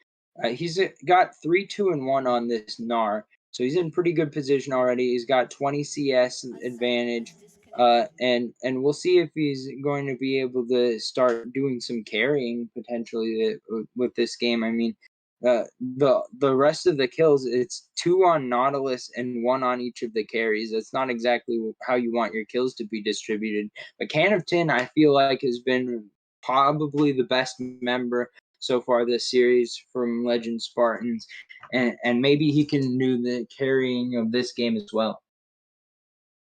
He's got 3-2-1 on this Gnar, so he's in pretty good position already. He's got 20 CS advantage, and we'll see if he's going to be able to start doing some carrying potentially with this game. I mean, the rest of the kills, it's two on Nautilus and one on each of the carries. That's not exactly how you want your kills to be distributed. But Can of Tin, I feel like, has been probably the best member so far this series from Legend Spartans, and maybe he can do the carrying of this game as well.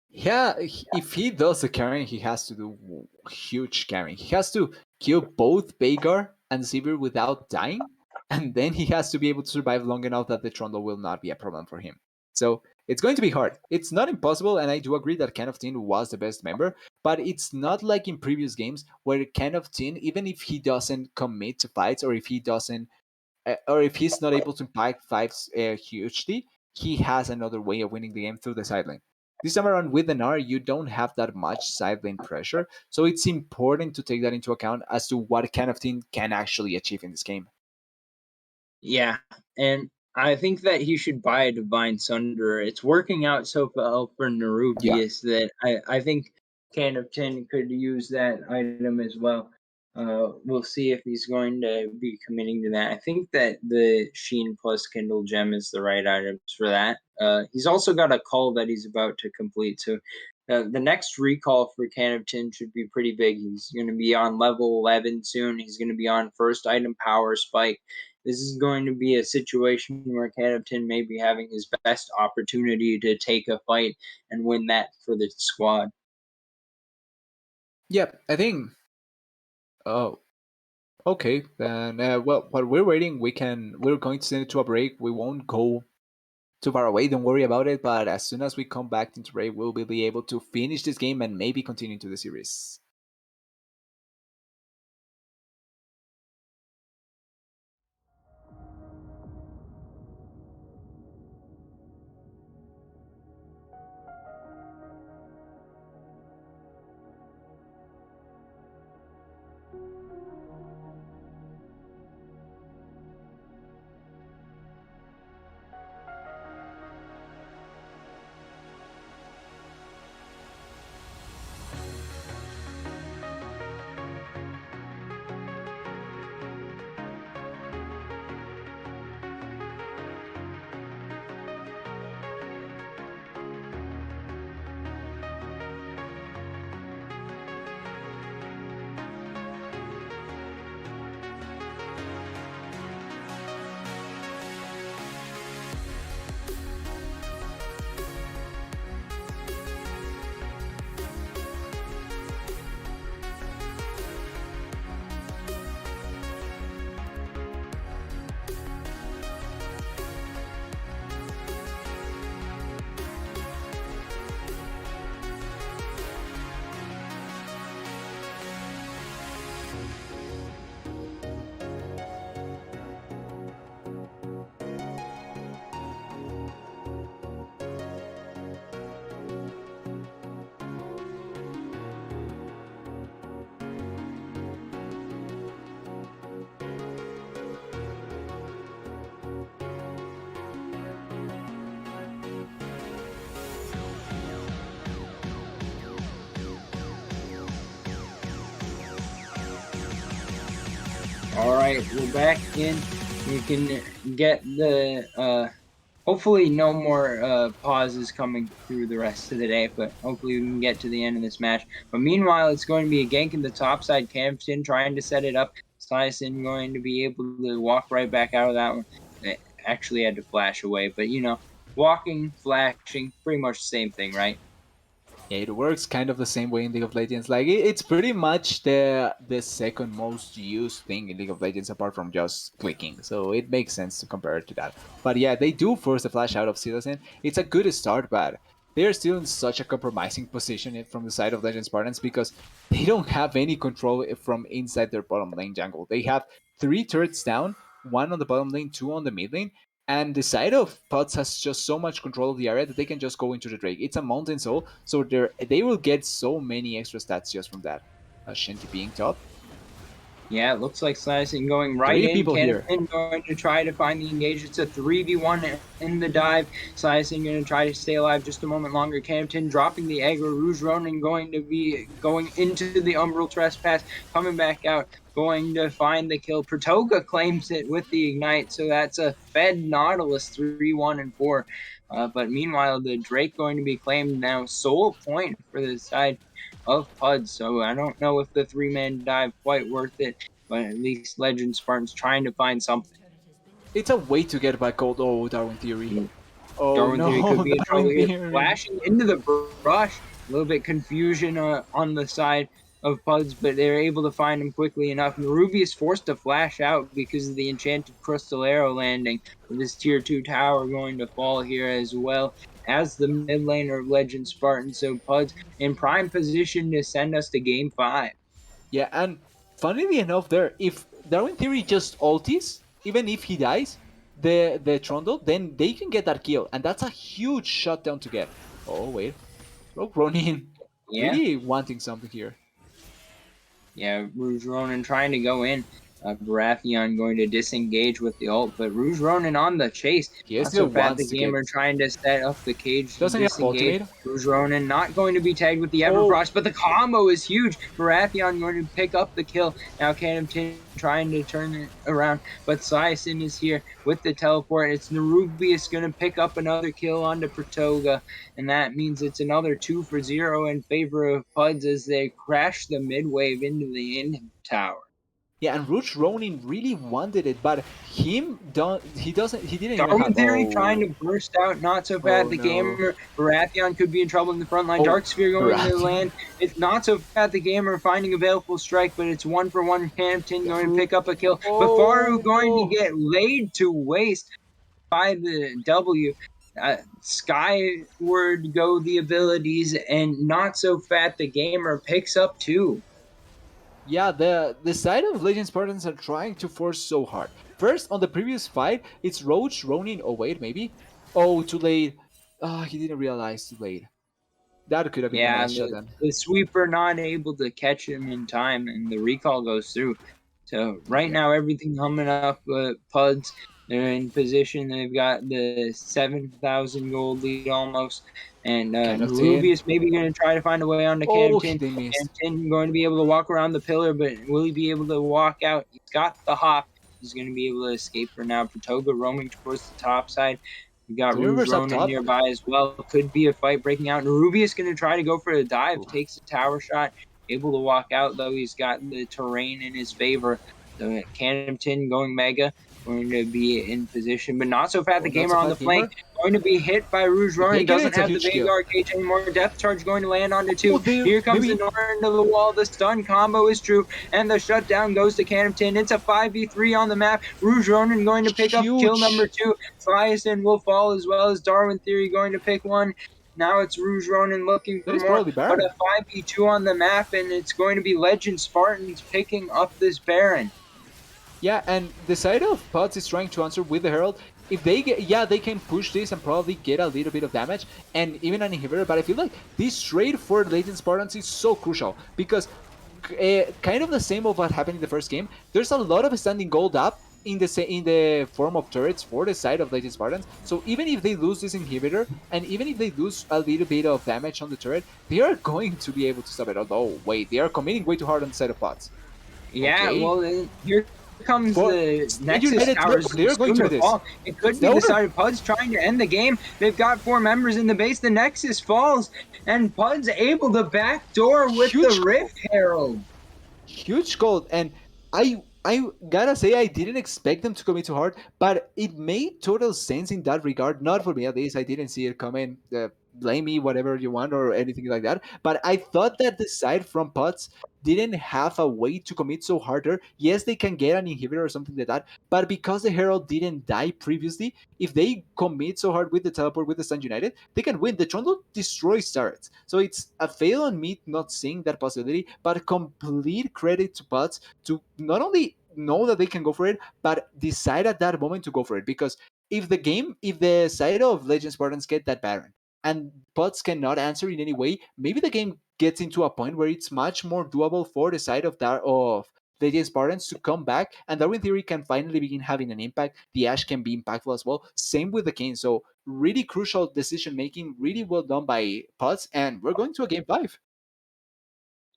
Yeah, if he does the carrying, he has to do huge carrying. He has to kill both Bagar and Zivir without dying, and then he has to be able to survive long enough that the Trundle will not be a problem for him. So it's going to be hard. It's not impossible, and I do agree that Ken of Tin was the best member, but it's not like in previous games where Ken of Tin, even if he doesn't commit to fights or if he doesn't or if he's not able to impact fights hugely, he has another way of winning the game through the side lane. This time around with an R, you don't have that much side lane pressure, so it's important to take that into account as to what kind of team can actually achieve in this game. Yeah, and I think that he should buy a Divine Sunderer. It's working out so well for Yeah. Nerubius that I think Can of Tin could use that item as well. We'll see if he's going to be committing to that. I think that the Sheen plus Kindle Gem is the right items for that. He's also got a call that he's about to complete. So the next recall for Can of Tin should be pretty big. He's going to be on level 11 soon. He's going to be on first item power spike. This is going to be a situation where Canopton may be having his best opportunity to take a fight and win that for the squad. Yep, I think. Oh, okay. Then, well, while we're waiting, we're going to send it to a break. We won't go too far away. Don't worry about it. But as soon as we come back into break, we'll be able to finish this game and maybe continue to the series. All right, we're back in. We can get the hopefully no more pauses coming through the rest of the day, but hopefully we can get to the end of this match. But meanwhile, it's going to be a gank in the top side. Campton trying to set it up. Syson going to be able to walk right back out of that one. They actually had to flash away, but walking, flashing, pretty much the same thing, right? Yeah, it works kind of the same way in League of Legends. Like it's pretty much the second most used thing in League of Legends apart from just clicking. So it makes sense to compare it to that. But yeah, they do force the flash out of Citizen. It's a good start, but they're still in such a compromising position from the side of Legend Spartans because they don't have any control from inside their bottom lane jungle. They have 3 turrets down, one on the bottom lane, two on the mid lane, and the side of Pots has just so much control of the area that they can just go into the Drake. It's a mountain soul, so they will get so many extra stats just from that. Shinty being top. Yeah, it looks like Slicing going right 3 in. people here. Cannon going to try to find the engage. It's a 3v1 in the dive. Slicing going to try to stay alive just a moment longer. Campton dropping the aggro. Rouge Ronin going to be going into the Umbral Trespass. Coming back out. Going to find the kill. Pratoga claims it with the Ignite. So that's a Fed Nautilus 3-1 and 4. But meanwhile, the Drake going to be claimed now. Sole point for the side of Pud, so I don't know if the 3-man dive quite worth it, but at least Legend Spartan's trying to find something. It's a way to get back gold. Oh, Darwin Theory. Oh Darwin Theory could no, be in trouble Darwin here. Theory. Flashing into the brush. A little bit confusion on the side of Puds, but they're able to find him quickly enough. Ruby is forced to flash out because of the enchanted crystal arrow landing, with his tier 2 tower going to fall here as well as the mid laner of Legend Spartan. So Puds in prime position to send us to game 5. Yeah, and funnily enough, there, if Darwin Theory just ultis, even if he dies, the Trundle, then they can get that kill, and that's a huge shutdown to get. Oh wait, Rogue Ronin Yeah. really wanting something here. Yeah, Rouge Ronin trying to go in. Baratheon going to disengage with the ult, but Rouge Ronin on the chase. He Not still so bad. The wants to gamer get. trying to set up the cage. Doesn't he have Disengage. ultimate? Rouge Ronin not going to be tagged with the Oh. Everfrost, but the combo is huge. Baratheon going to pick up the kill. Now Cannon trying to turn it around, but Syson is here with the teleport. It's Nerubius going to pick up another kill onto Pratoga, and that means it's another 2-0 in favor of Puds as they crash the mid wave into the end tower. Yeah, and Rouge Ronin really wanted it, but he didn't even Darwin have. Theory Oh, trying to burst out, not so bad. Oh, The no. gamer Baratheon could be in trouble in the front line. Oh, Dark Sphere going to Baratheon. land. It's not so bad. The gamer finding a baleful strike, but it's 1-for-1. Campton going to pick up a kill. But Faru going to get laid to waste by the W. Skyward go the abilities, and not so fat. The gamer picks up 2. Yeah, the side of Legend Spartans are trying to force so hard. First, on the previous fight, it's Roach, Ronin. Oh wait, maybe. Oh, too late. Ah, he didn't realize too late. That could have been a Yeah, nice shot then. the sweeper not able to catch him in time, and the recall goes through. So right now, everything humming up. Puds, they're in position. They've got the 7,000 gold lead almost, and Rubius maybe going to try to find a way on the Oh, Campton. they missed. Campton going to be able to walk around the pillar, but will he be able to walk out? He's got the hop. He's going to be able to escape for now. Pratoga roaming towards the top side. We got Rouge Ronin nearby as well. Could be a fight breaking out. And Rubius going to try to go for a dive. Ooh. Takes a tower shot. Able to walk out, though. He's got the terrain in his favor. So Cannington going mega. Going to be in position, but not so fast. The gamer on the flank. Going to be hit by Rouge Ronin. Doesn't have the Vanguard cage anymore. Death Charge going to land onto 2. Here comes the Nora into the wall. The stun combo is true. And the shutdown goes to Cannington. It's a 5v3 on the map. Rouge Ronin going to pick up kill number 2. Slyson will fall as well as Darwin Theory going to pick one. Now it's Rouge Ronin looking for more, but a 5v2 on the map, and it's going to be Legend Spartans picking up this Baron. Yeah, and the side of Pots is trying to answer with the Herald. If they get, yeah, they can push this and probably get a little bit of damage and even an inhibitor, but I feel like this trade for Legend Spartans is so crucial because kind of the same of what happened in the first game. There's a lot of standing gold up in the form of turrets for the side of Legend Spartans. So even if they lose this inhibitor and even if they lose a little bit of damage on the turret, they are going to be able to stop it. Although, wait, they are committing way too hard on the side of Pots. Yeah, Okay. well, here comes For the Nexus United, Towers they're going to soon do to this. fall. It could It's be over. decided. Pud's trying to end the game. They've got 4 members in the base. The Nexus falls, and Pud's able to backdoor with the Huge Rift Herald. huge goal. And I gotta say I didn't expect them to commit too hard, but it made total sense in that regard. Not for me at least. I didn't see it coming. Blame me, whatever you want, or anything like that. But I thought that the side from Pots didn't have a way to commit so harder. Yes, they can get an inhibitor or something like that, but because the Herald didn't die previously, if they commit so hard with the teleport with the Sun United, they can win. The Trundle destroys turrets. So it's a fail on me not seeing that possibility, but complete credit to Pots to not only know that they can go for it, but decide at that moment to go for it. Because if the side of Legend Spartans get that Baron and Pots cannot answer in any way, maybe the game gets into a point where it's much more doable for the side of Legend Spartans to come back, and Darwin Theory can finally begin having an impact. The Ash can be impactful as well. Same with the Kane. So really crucial decision making, really well done by Pots, and we're going to a game 5.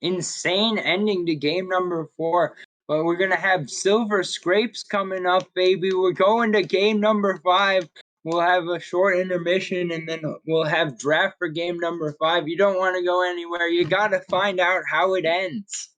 Insane ending to game number 4. But we're going to have Silver Scrapes coming up, baby. We're going to game number 5. We'll have a short intermission, and then we'll have draft for game number 5. You don't want to go anywhere. You got to find out how it ends.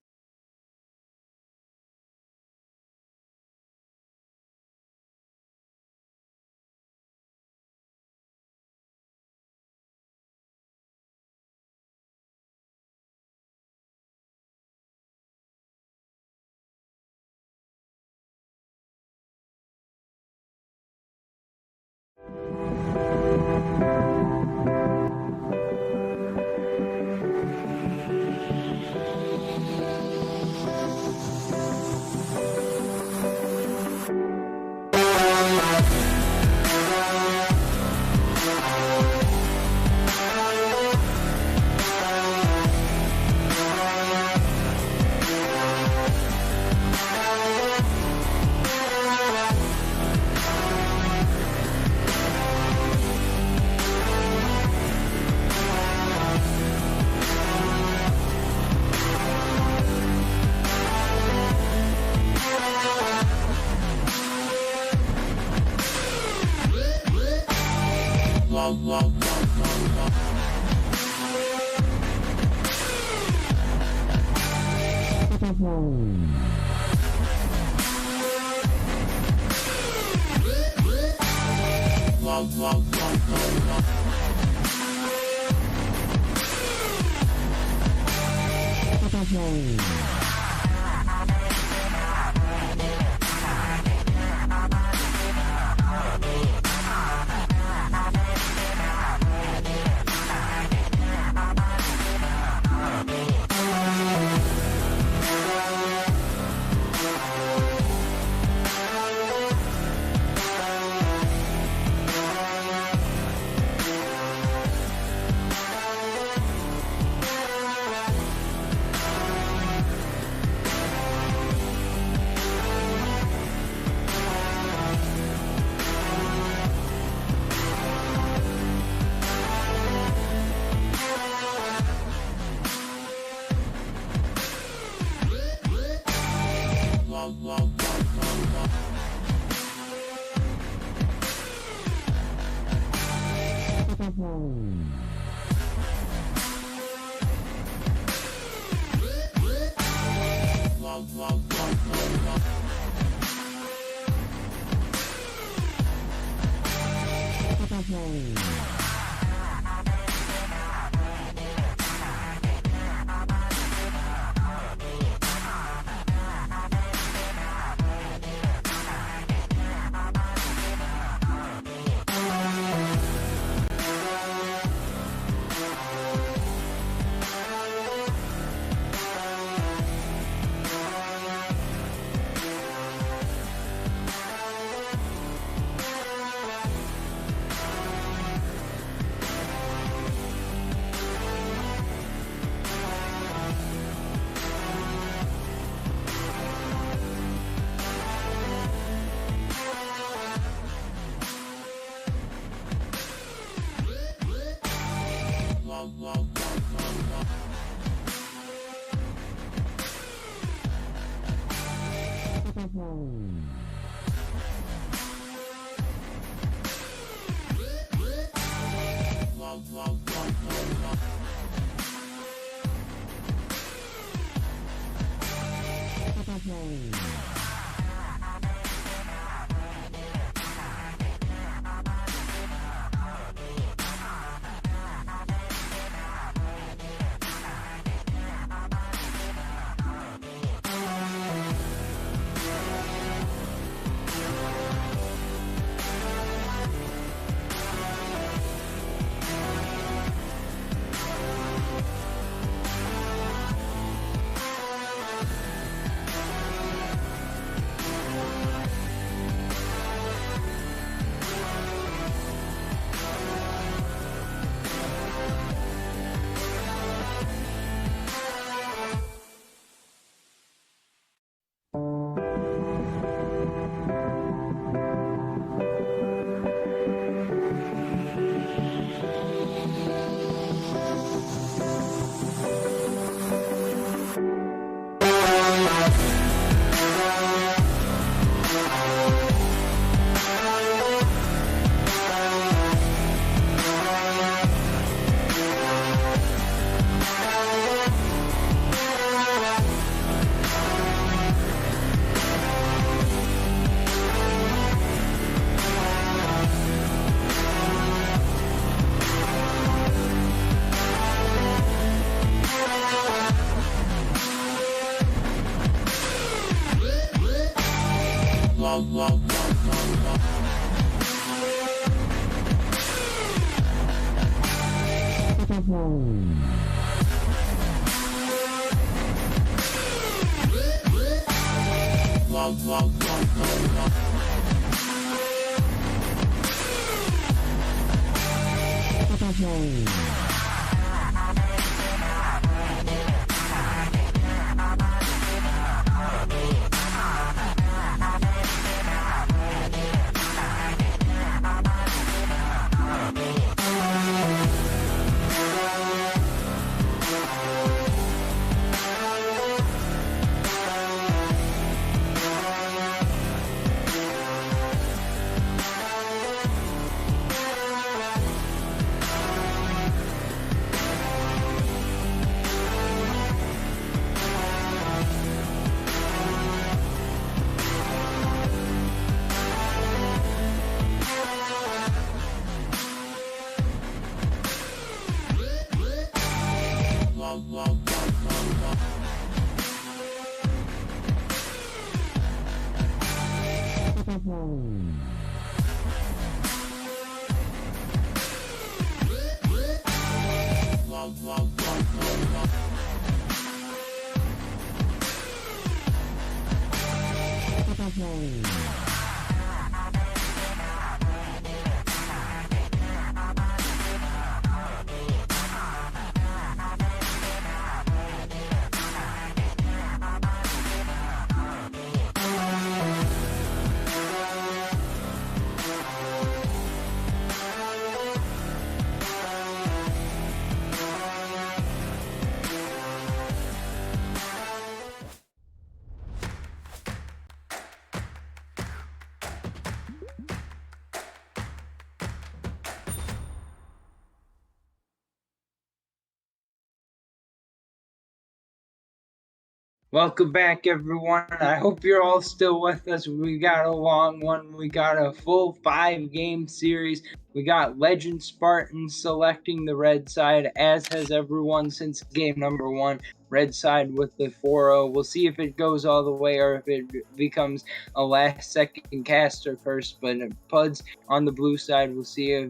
Welcome back, everyone. I hope you're all still with us. We got a long one. We got a full 5 game series. We got Legend Spartans selecting the red side, as has everyone since game number 1. Red side with the 4-0. We'll see if it goes all the way or if it becomes a last second caster curse. But Puds on the blue side, we'll see if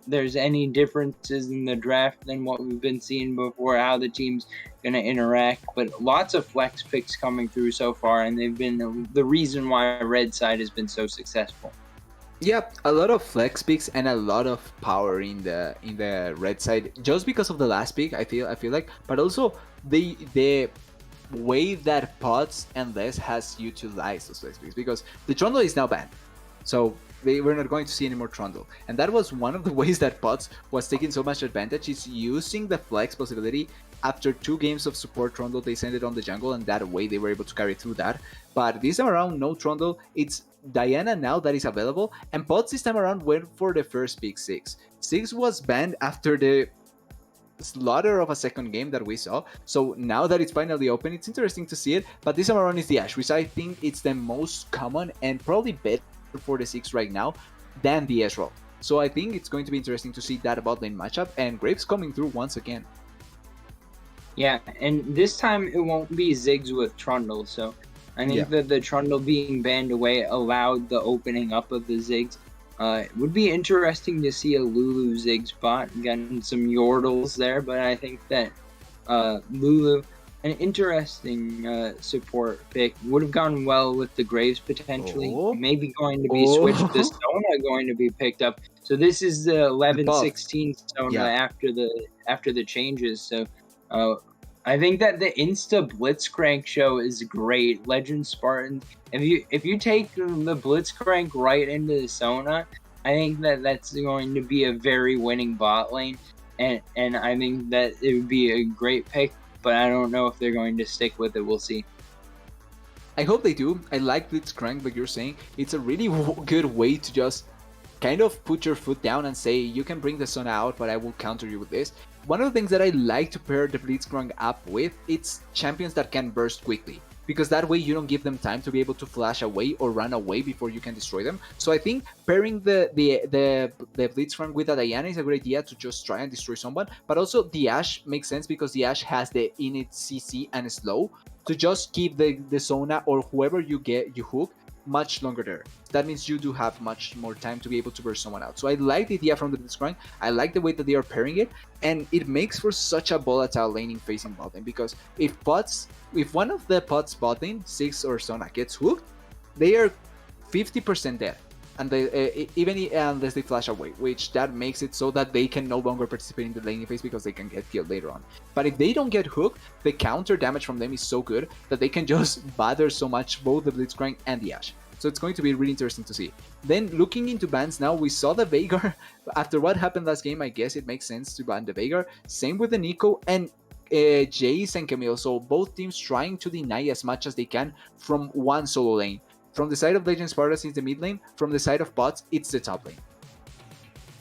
there's any differences in the draft than what we've been seeing before, how the teams going to interact. But lots of flex picks coming through so far, and they've been the reason why red side has been so successful. Yep, a lot of flex picks and a lot of power in the red side, just because of the last pick. I feel like, but also the way that Pots and Les has utilized those flex picks, because the Trundle is now banned, so we're not going to see any more Trundle, and that was one of the ways that Pots was taking so much advantage, is using the flex possibility after 2 games of support Trundle, they sent it on the jungle, and that way they were able to carry through that. But this time around, no Trundle. It's Diana now that is available, and Pots this time around went for the first pick 6. 6 was banned after the slaughter of a second game that we saw. So now that it's finally open, it's interesting to see it. But this time around is the Ashe, which I think it's the most common and probably better for the 6 right now than the Ezreal. So I think it's going to be interesting to see that bot lane matchup, and Graves coming through once again. Yeah, and this time it won't be Ziggs with Trundle, so I think that the Trundle being banned away allowed the opening up of the Ziggs. It would be interesting to see a Lulu Ziggs bot, getting some Yordles there, but I think that Lulu, an interesting support pick, would have gone well with the Graves potentially. Maybe going to be switched to Sona, going to be picked up. So this is the 11-16 Sona after the changes. So I think that the Insta Blitzcrank show is great. Legend Spartans. If you take the Blitzcrank right into the Sona, I think that that's going to be a very winning bot lane, and I think that it would be a great pick. But I don't know if they're going to stick with it. We'll see. I hope they do. I like Blitzcrank, like you're saying. It's a really good way to just kind of put your foot down and say, you can bring the Sona out, but I will counter you with this. One of the things that I like to pair the Blitzcrank up with, it's champions that can burst quickly, because that way you don't give them time to be able to flash away or run away before you can destroy them. So I think pairing the Blitzcrank with a Diana is a great idea to just try and destroy someone, but also the Ashe makes sense because the Ashe has the init CC and slow to just keep the Sona or whoever you hook much longer there. That means you do have much more time to be able to burst someone out. So I like the idea from the Blitzcrank. I like the way that they are pairing it, and it makes for such a volatile laning facing bot lane, because if one of the pots bot lane, 6 or Sona, gets hooked, they are 50% dead, and even unless they flash away, which that makes it so that they can no longer participate in the laning phase because they can get killed later on. But if they don't get hooked, the counter damage from them is so good that they can just bother so much both the Blitzcrank and the Ashe. So it's going to be really interesting to see. Then looking into bans now, we saw the Veigar. After what happened last game, I guess it makes sense to ban the Veigar. Same with the Nico and Jace and Camille. So both teams trying to deny as much as they can from one solo lane. From the side of Legend Sparta, it's the mid lane. From the side of bots, it's the top lane.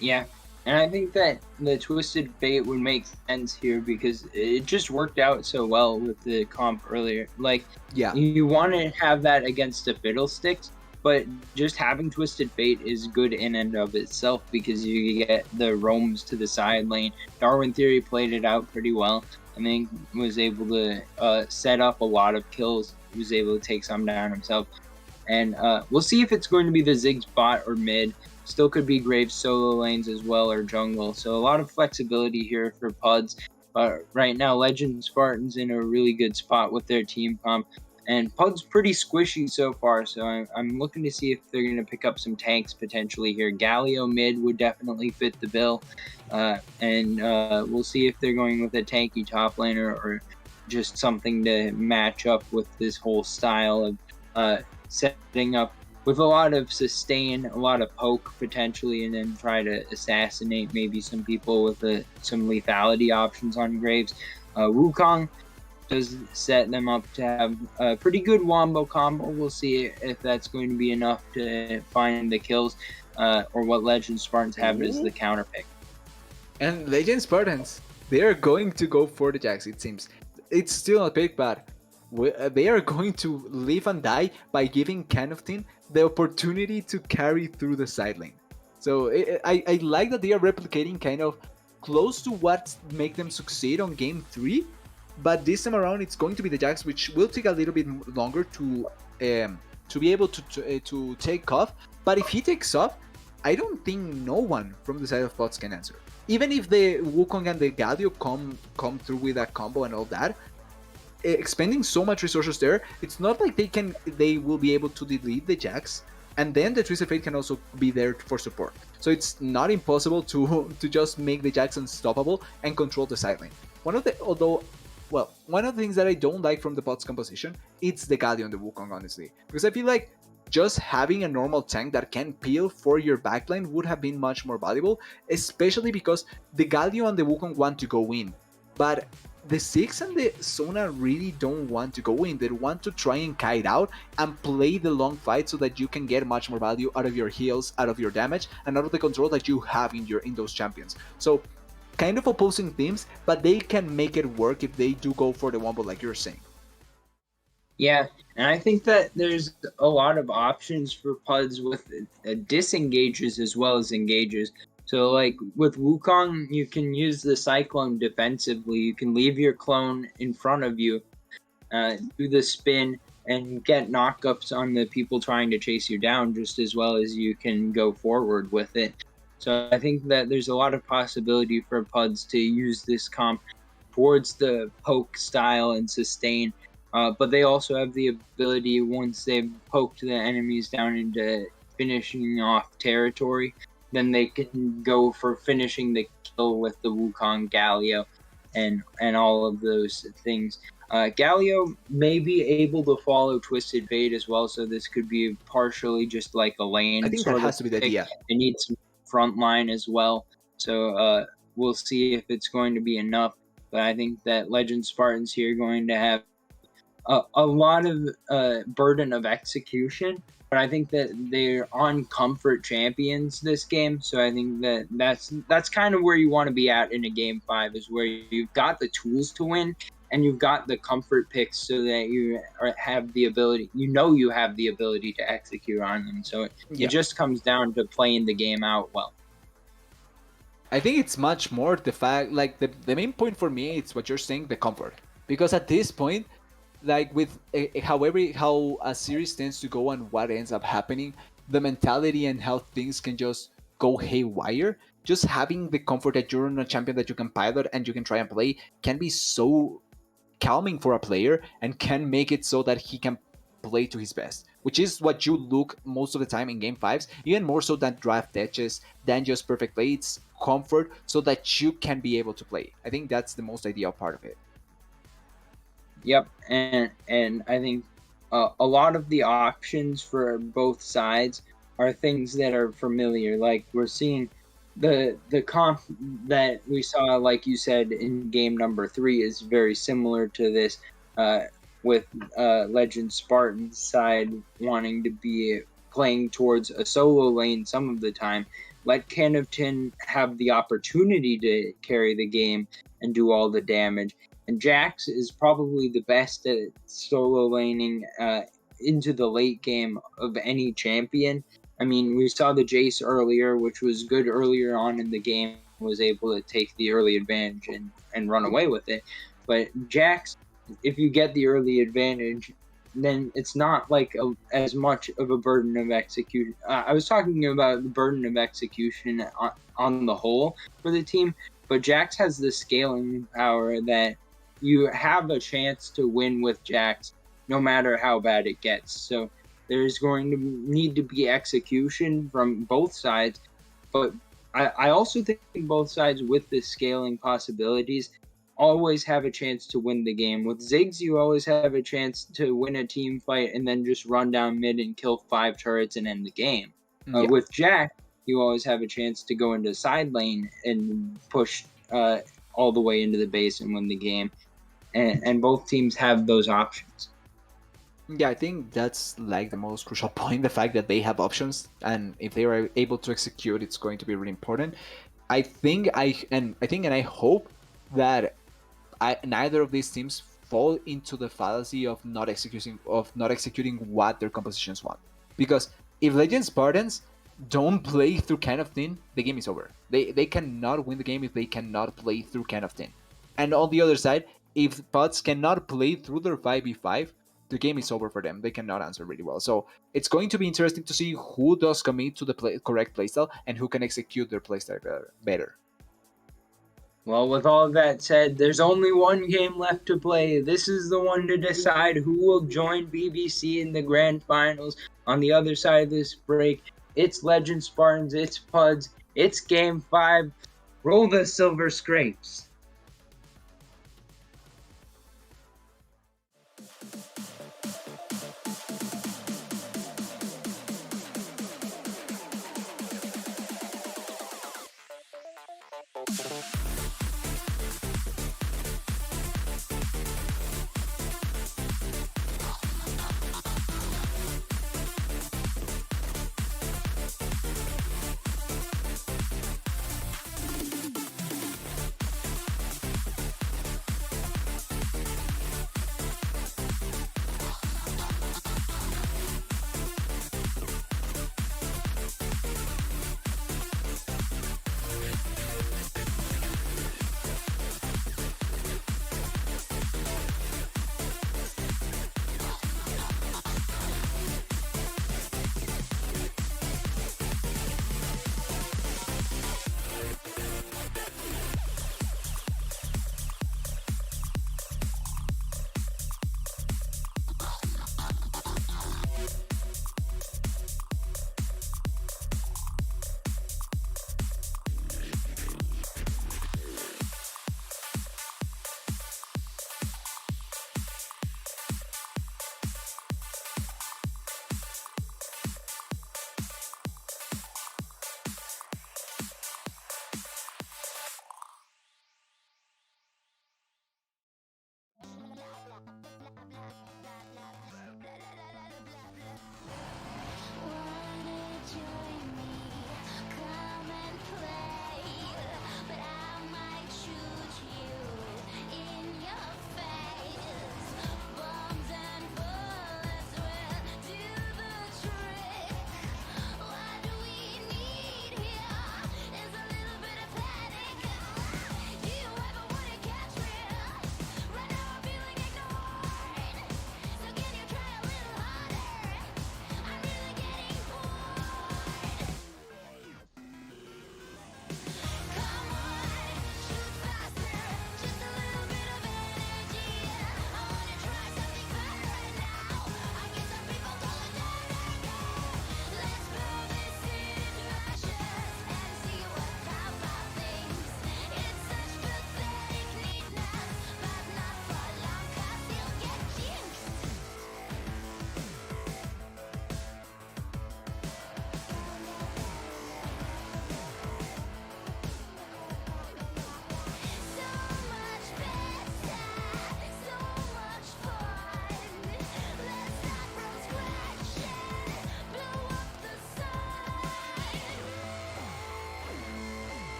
Yeah, and I think that the Twisted Fate would make sense here because it just worked out so well with the comp earlier. Like, you want to have that against the Fiddlesticks, but just having Twisted Fate is good in and of itself because you get the roams to the side lane. Darwin Theory played it out pretty well. I think was able to set up a lot of kills. He was able to take some down himself. And we'll see if it's going to be the Ziggs bot or mid. Still could be Graves solo lanes as well or jungle. So a lot of flexibility here for Puds. But right now, Legend Spartans in a really good spot with their team comp. And Pud's pretty squishy so far. So I'm looking to see if they're going to pick up some tanks potentially here. Galio mid would definitely fit the bill. And we'll see if they're going with a tanky top laner or just something to match up with this whole style of setting up with a lot of sustain, a lot of poke potentially, and then try to assassinate maybe some people with some lethality options on Graves. Wukong does set them up to have a pretty good wombo combo. We'll see if that's going to be enough to find the kills, or what Legend Spartans have as the counter pick. And Legend Spartans, they're going to go for the Jax, it seems. It's still a pick, but they are going to live and die by giving Canoftin the opportunity to carry through the side lane. So I like that they are replicating kind of close to what make them succeed on game 3, but this time around it's going to be the Jax, which will take a little bit longer to be able to take off. But if he takes off, I don't think no one from the side of bots can answer. Even if the Wukong and the Galio come through with a combo and all that, expending so much resources there, it's not like they will be able to delete the Jax, and then the Twisted Fate can also be there for support. So it's not impossible to just make the Jax unstoppable and control the side lane. One of the things that I don't like from the bot's composition, it's the Galio and the Wukong, honestly, because I feel like just having a normal tank that can peel for your backline would have been much more valuable, especially because the Galio and the Wukong want to go in. But the Six and the Sona really don't want to go in. They want to try and kite out and play the long fight so that you can get much more value out of your heals, out of your damage, and out of the control that you have in those champions. So kind of opposing teams, but they can make it work if they do go for the wombo like you're saying. Yeah, and I think that there's a lot of options for PUDs with disengages as well as engages. So, like with Wukong, you can use the Cyclone defensively. You can leave your clone in front of you, do the spin, and get knockups on the people trying to chase you down just as well as you can go forward with it. So, I think that there's a lot of possibility for PUDs to use this comp towards the poke style and sustain. But they also have the ability, once they've poked the enemies down into finishing off territory, then they can go for finishing the kill with the Wukong Galio and all of those things. Galio may be able to follow Twisted Fate as well, so this could be partially just like a I lane think that sort has of to be the pick. idea. They need some front line as well, so we'll see if it's going to be enough. But I think that Legend Spartans here are going to have a lot of burden of execution, but I think that they're on comfort champions this game. So I think that that's kind of where you want to be at in a game 5, is where you've got the tools to win and you've got the comfort picks so that have the ability, you have the ability to execute on them. So it Yeah. just comes down to playing the game out well. I think it's much more the fact, like the main point for me, it's what you're saying, the comfort. Because at this point, like with how a series tends to go and what ends up happening, the mentality and how things can just go haywire. Just having the comfort that you're on a champion that you can pilot and you can try and play can be so calming for a player and can make it so that he can play to his best, which is what you look most of the time in game 5s, even more so than draft edges, than just perfect play. It's comfort so that you can be able to play. I think that's the most ideal part of it. Yep, and I think a lot of the options for both sides are things that are familiar. Like we're seeing the comp that we saw, like you said, in game number 3 is very similar to this, with Legend Spartan's side wanting to be playing towards a solo lane some of the time. Let Canopton have the opportunity to carry the game and do all the damage. And Jax is probably the best at solo laning into the late game of any champion. I mean, we saw the Jace earlier, which was good earlier on in the game, was able to take the early advantage and run away with it. But Jax, if you get the early advantage, then it's not like as much of a burden of execution. I was talking about the burden of execution on the whole for the team, but Jax has the scaling power that you have a chance to win with Jax no matter how bad it gets. So there's going to need to be execution from both sides. But I also think both sides, with the scaling possibilities, always have a chance to win the game. With Ziggs, you always have a chance to win a team fight and then just run down mid and kill 5 turrets and end the game. Yeah. With Jack, you always have a chance to go into side lane and push all the way into the base and win the game. And both teams have those options. Yeah, I think that's like the most crucial point, the fact that they have options, and if they are able to execute, it's going to be really important. I think and I hope that neither of these teams fall into the fallacy of not executing what their compositions want. Because if Legend Spartans don't play through kind of thin, the game is over. They cannot win the game if they cannot play through kind of thin. And on the other side, if PUDs cannot play through their 5v5, the game is over for them. They cannot answer really well. So it's going to be interesting to see who does commit to the correct playstyle and who can execute their playstyle better. Well, with all of that said, there's only one game left to play. This is the one to decide who will join BBC in the grand finals. On the other side of this break, it's Legend Spartans, it's PUDs, it's game 5. Roll the silver scrapes.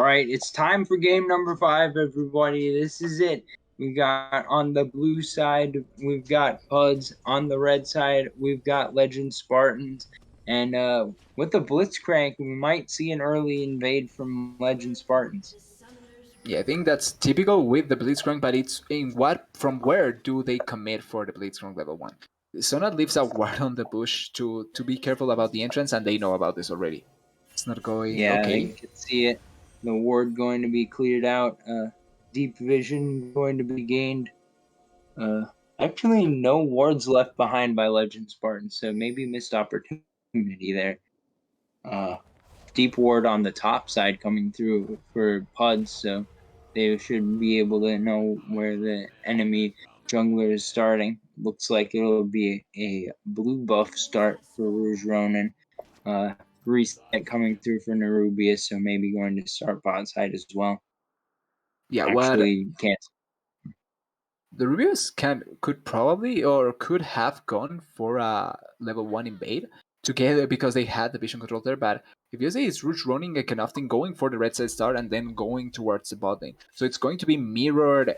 right, it's time for game number 5, everybody. This is it. We got on the blue side, we've got Puds. On the red side, we've got Legend Spartans. And with the Blitzcrank, we might see an early invade from Legend Spartans. Yeah, I think that's typical with the Blitzcrank, but it's in from where do they commit for the Blitzcrank level 1? Sonat leaves a ward on the bush to be careful about the entrance, and they know about this already. It's not going Yeah, okay. I can see it. The ward going to be cleared out. Deep vision going to be gained. Uh, Actually, no wards left behind by Legend Spartans, so maybe missed opportunity there. Uh, Deep ward on the top side coming through for Puds, so they should be able to know where the enemy jungler is starting. Looks like it'll be a blue buff start for Rouge Ronin. Reset coming through for Nerubius, so maybe going to start bot side as well. Yeah, what Actually, can't. the Rubius could probably or could have gone for a level 1 invade together because they had the vision control there, but if you say it's Rouge running, I can often going for the red side start and then going towards the bot lane. So it's going to be mirrored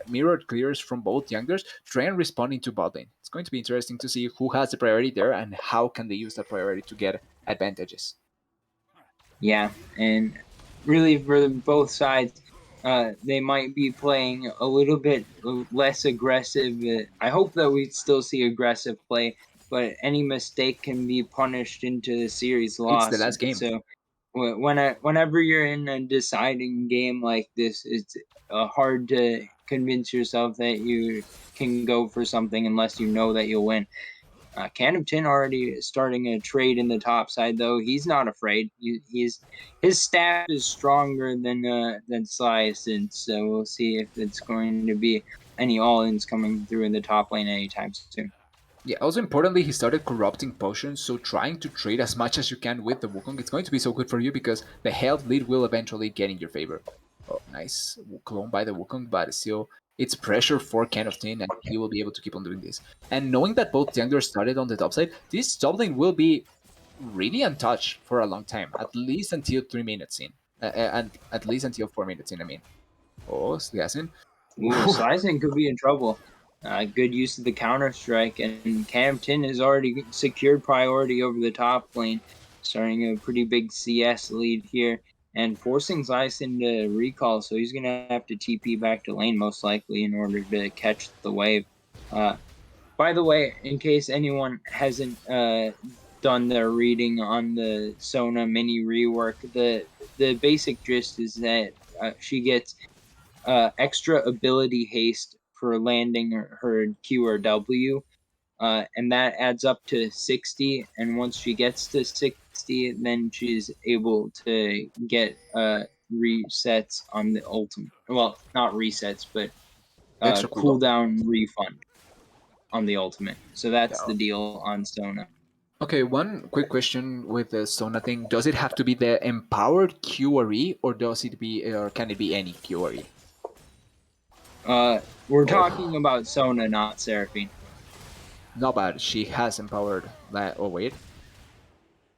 clears from both junglers, try and respond into bot lane. It's going to be interesting to see who has the priority there and how can they use that priority to get advantages. Yeah, and really for both sides, they might be playing a little bit less aggressive. I hope that we still see aggressive play, but any mistake can be punished into the series It's the loss. last game. So whenever you're in a deciding game like this, it's hard to convince yourself that you can go for something unless you know that you'll win. Tin already starting a trade in the top side, though. He's not afraid. His staff is stronger than Sliacin, so we'll see if it's going to be any all-ins coming through in the top lane anytime soon. Yeah, also importantly, he started corrupting potions, so trying to trade as much as you can with the Wukong, it's going to be so good for you because the health lead will eventually get in your favor. Oh, nice clone by the Wukong, but still, it's pressure for Can of Tin, and he will be able to keep on doing this. And knowing that both junglers started on the top side, this top lane will be really untouched for a long time, at least until 3 minutes in. And at least until 4 minutes in, I mean. Oh, Sliasin. Ooh, Slicing could be in trouble. Good use of the counter strike, and Tin has already secured priority over the top lane, starting a pretty big CS lead here, and forcing Slicing to recall. So he's gonna have to TP back to lane most likely in order to catch the wave. Uh, by the way, in case anyone hasn't done their reading on the Sona mini rework, the basic gist is that she gets extra ability haste for landing her Q or W, and that adds up to 60. And once she gets to 60, then she's able to get resets on the ultimate. Well, not resets, but Extra cooldown. cooldown refund on the ultimate. So that's Yeah. the deal on Sona. Okay, one quick question with the Sona thing. Does it have to be the empowered QRE or does it be or can it be any QRE? We're Oh, talking about Sona, not Seraphine. no, but she has empowered that. Oh wait.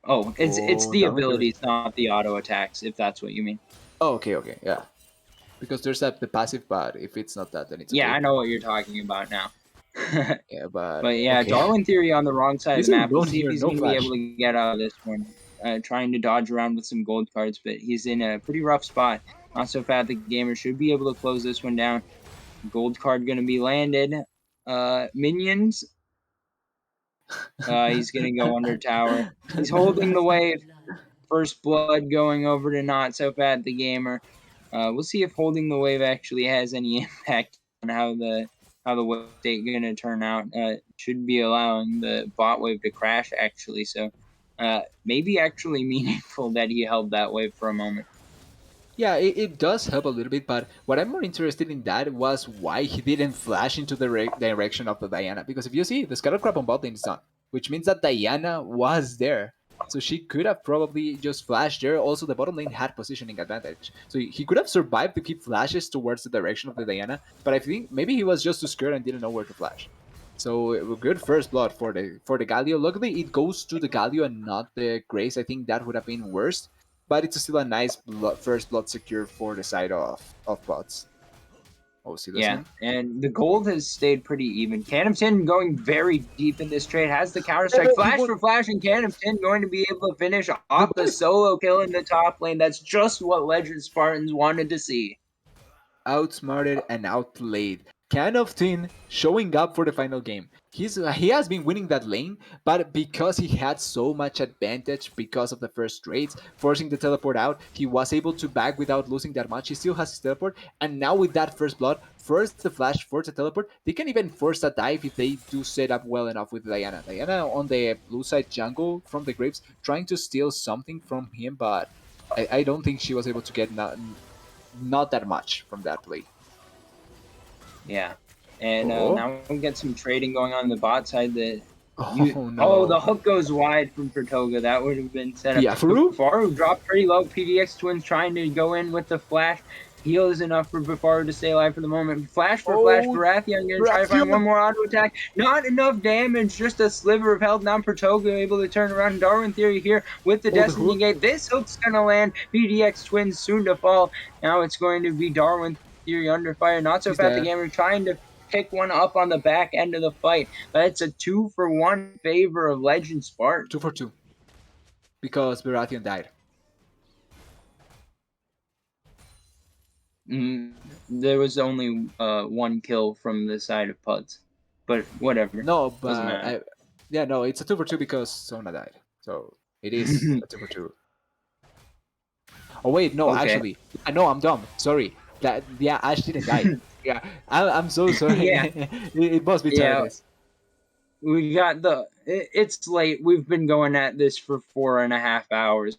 Oh, it's Oh, the that one here. abilities, not the auto attacks, if that's what you mean. Oh, okay, yeah. Because there's that the passive, but if it's not that, then it's Yeah, okay. I know what you're talking about now. Yeah, but But yeah, okay. Darwin Theory on the wrong side of He's the map. We'll alone see if here, he's no going to be flash. able to get out of this one. Trying to dodge around with some gold cards, but he's in a pretty rough spot. Not so fat. The gamer should be able to close this one down. Gold card going to be landed. Minions. He's going to go under tower. He's holding the wave. First blood going over to Not So Fat the Gamer. We'll see if holding the wave actually has any impact on how the wave state going to turn out. Should be allowing the bot wave to crash actually, so maybe actually meaningful that he held that wave for a moment. Yeah, it does help a little bit, but what I'm more interested in that was why he didn't flash into the direction of the Diana. Because if you see, the Scarlet Crab on bot lane is done, which means that Diana was there. So she could have probably just flashed there. Also, the bottom lane had positioning advantage. So he could have survived to keep flashes towards the direction of the Diana, but I think maybe he was just too scared and didn't know where to flash. So good first blood for the Galio. Luckily, it goes to the Galio and not the Grace. I think that would have been worse. but it's still a nice first blood secure for the side of bots. Oh, see this Yeah, one? and the gold has stayed pretty even. Canopton going very deep in this trade has the counter Yeah, strike. no, he Flash won for Flash, and Canopton going to be able to finish the off the dive. solo kill in the top lane. That's just what Legend Spartans wanted to see. Outsmarted and outplayed. Can of Tin showing up for the final game. He has been winning that lane, but because he had so much advantage because of the first trades, forcing the teleport out, he was able to back without losing that much. He still has his teleport, and now with that first blood, first the flash, force the teleport, they can even force a dive if they do set up well enough with Diana. Diana on the blue side jungle from the Graves, trying to steal something from him, but I don't think she was able to get not that much from that play. Yeah, and Oh, now we get some trading going on the bot side. oh The no. hook goes wide from Pratoga. That would have been set up. Biafaru? Bafaru dropped pretty low. PDX Twins trying to go in with the flash. Heal is enough for Bafaru to stay alive for the moment. Flash, Oh, Baratheon gonna try to find one Baratheon! more auto attack. Not enough damage, just a sliver of health. Now Pratoga able to turn around. Darwin Theory here with the Oh, the Destiny hook. Gate. This hook's gonna land. PDX Twins soon to fall. Now it's going to be Darwin Theory under fire. Not so He's fast the dead. gamer trying to pick one up on the back end of the fight. But it's a 2-for-1 in favor of Legend Spartan. 2 for 2. Because Baratheon died. There was only one kill from the side of Puds, but whatever, No, doesn't but matter. yeah, no, it's a 2 for 2 because Sona died. So it is a 2 for 2. Oh wait, no, Okay, actually, no, I'm dumb. Sorry. That yeah, Ash didn't die. Yeah, I'm so sorry. yeah, It must be yeah. tiredness. We got it's late. We've been going at this for 4.5 hours.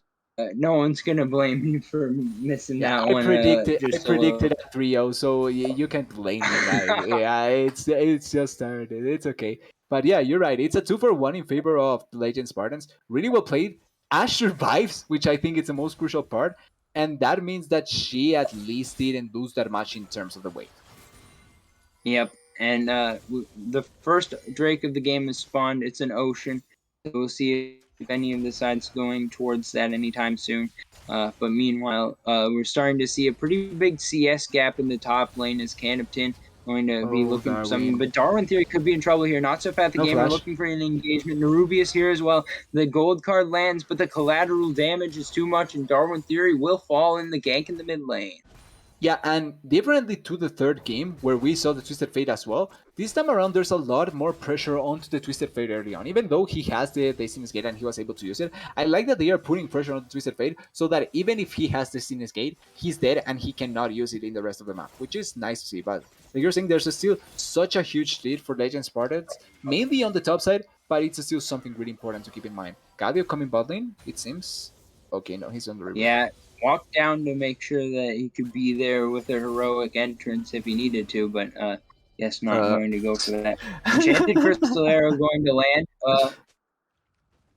No one's gonna blame me for missing Yeah, that I one. predicted. I Just a predicted little. a 3-0, so you can't blame me. Like, yeah, it's just tired. It's okay. But yeah, you're right. It's a 2 for 1 in favor of the Legend Spartans. Really well played. Ash survives, which I think is the most crucial part, and that means that she at least didn't lose that much in terms of the wave. Yep. And the first Drake of the game is spawned. It's an ocean. So we'll see if any of the sides going towards that anytime soon. But meanwhile, we're starting to see a pretty big CS gap in the top lane as Canopton going to be Oh, looking for something. Darwin, But Darwin Theory could be in trouble here. Not so fast. The no gamer flash. looking for an engagement. Nerubius here as well. The gold card lands, but the collateral damage is too much, and Darwin Theory will fall in the gank in the mid lane. Yeah, and differently to the third game, where we saw the Twisted Fate as well, this time around there's a lot more pressure onto the Twisted Fate early on. Even though he has the Destiny's Gate and he was able to use it, I like that they are putting pressure on the Twisted Fate so that even if he has Destiny's Gate, he's dead and he cannot use it in the rest of the map, which is nice to see. But like you're saying, there's still such a huge lead for Legend Spartans, mainly on the top side, but it's still something really important to keep in mind. Galio coming bot lane, it seems. Okay, no, he's on the river. Yeah, walked down to make sure that he could be there with a heroic entrance if he needed to, but guess not Uh, going to go for that. Enchanted Crystal Arrow going to land.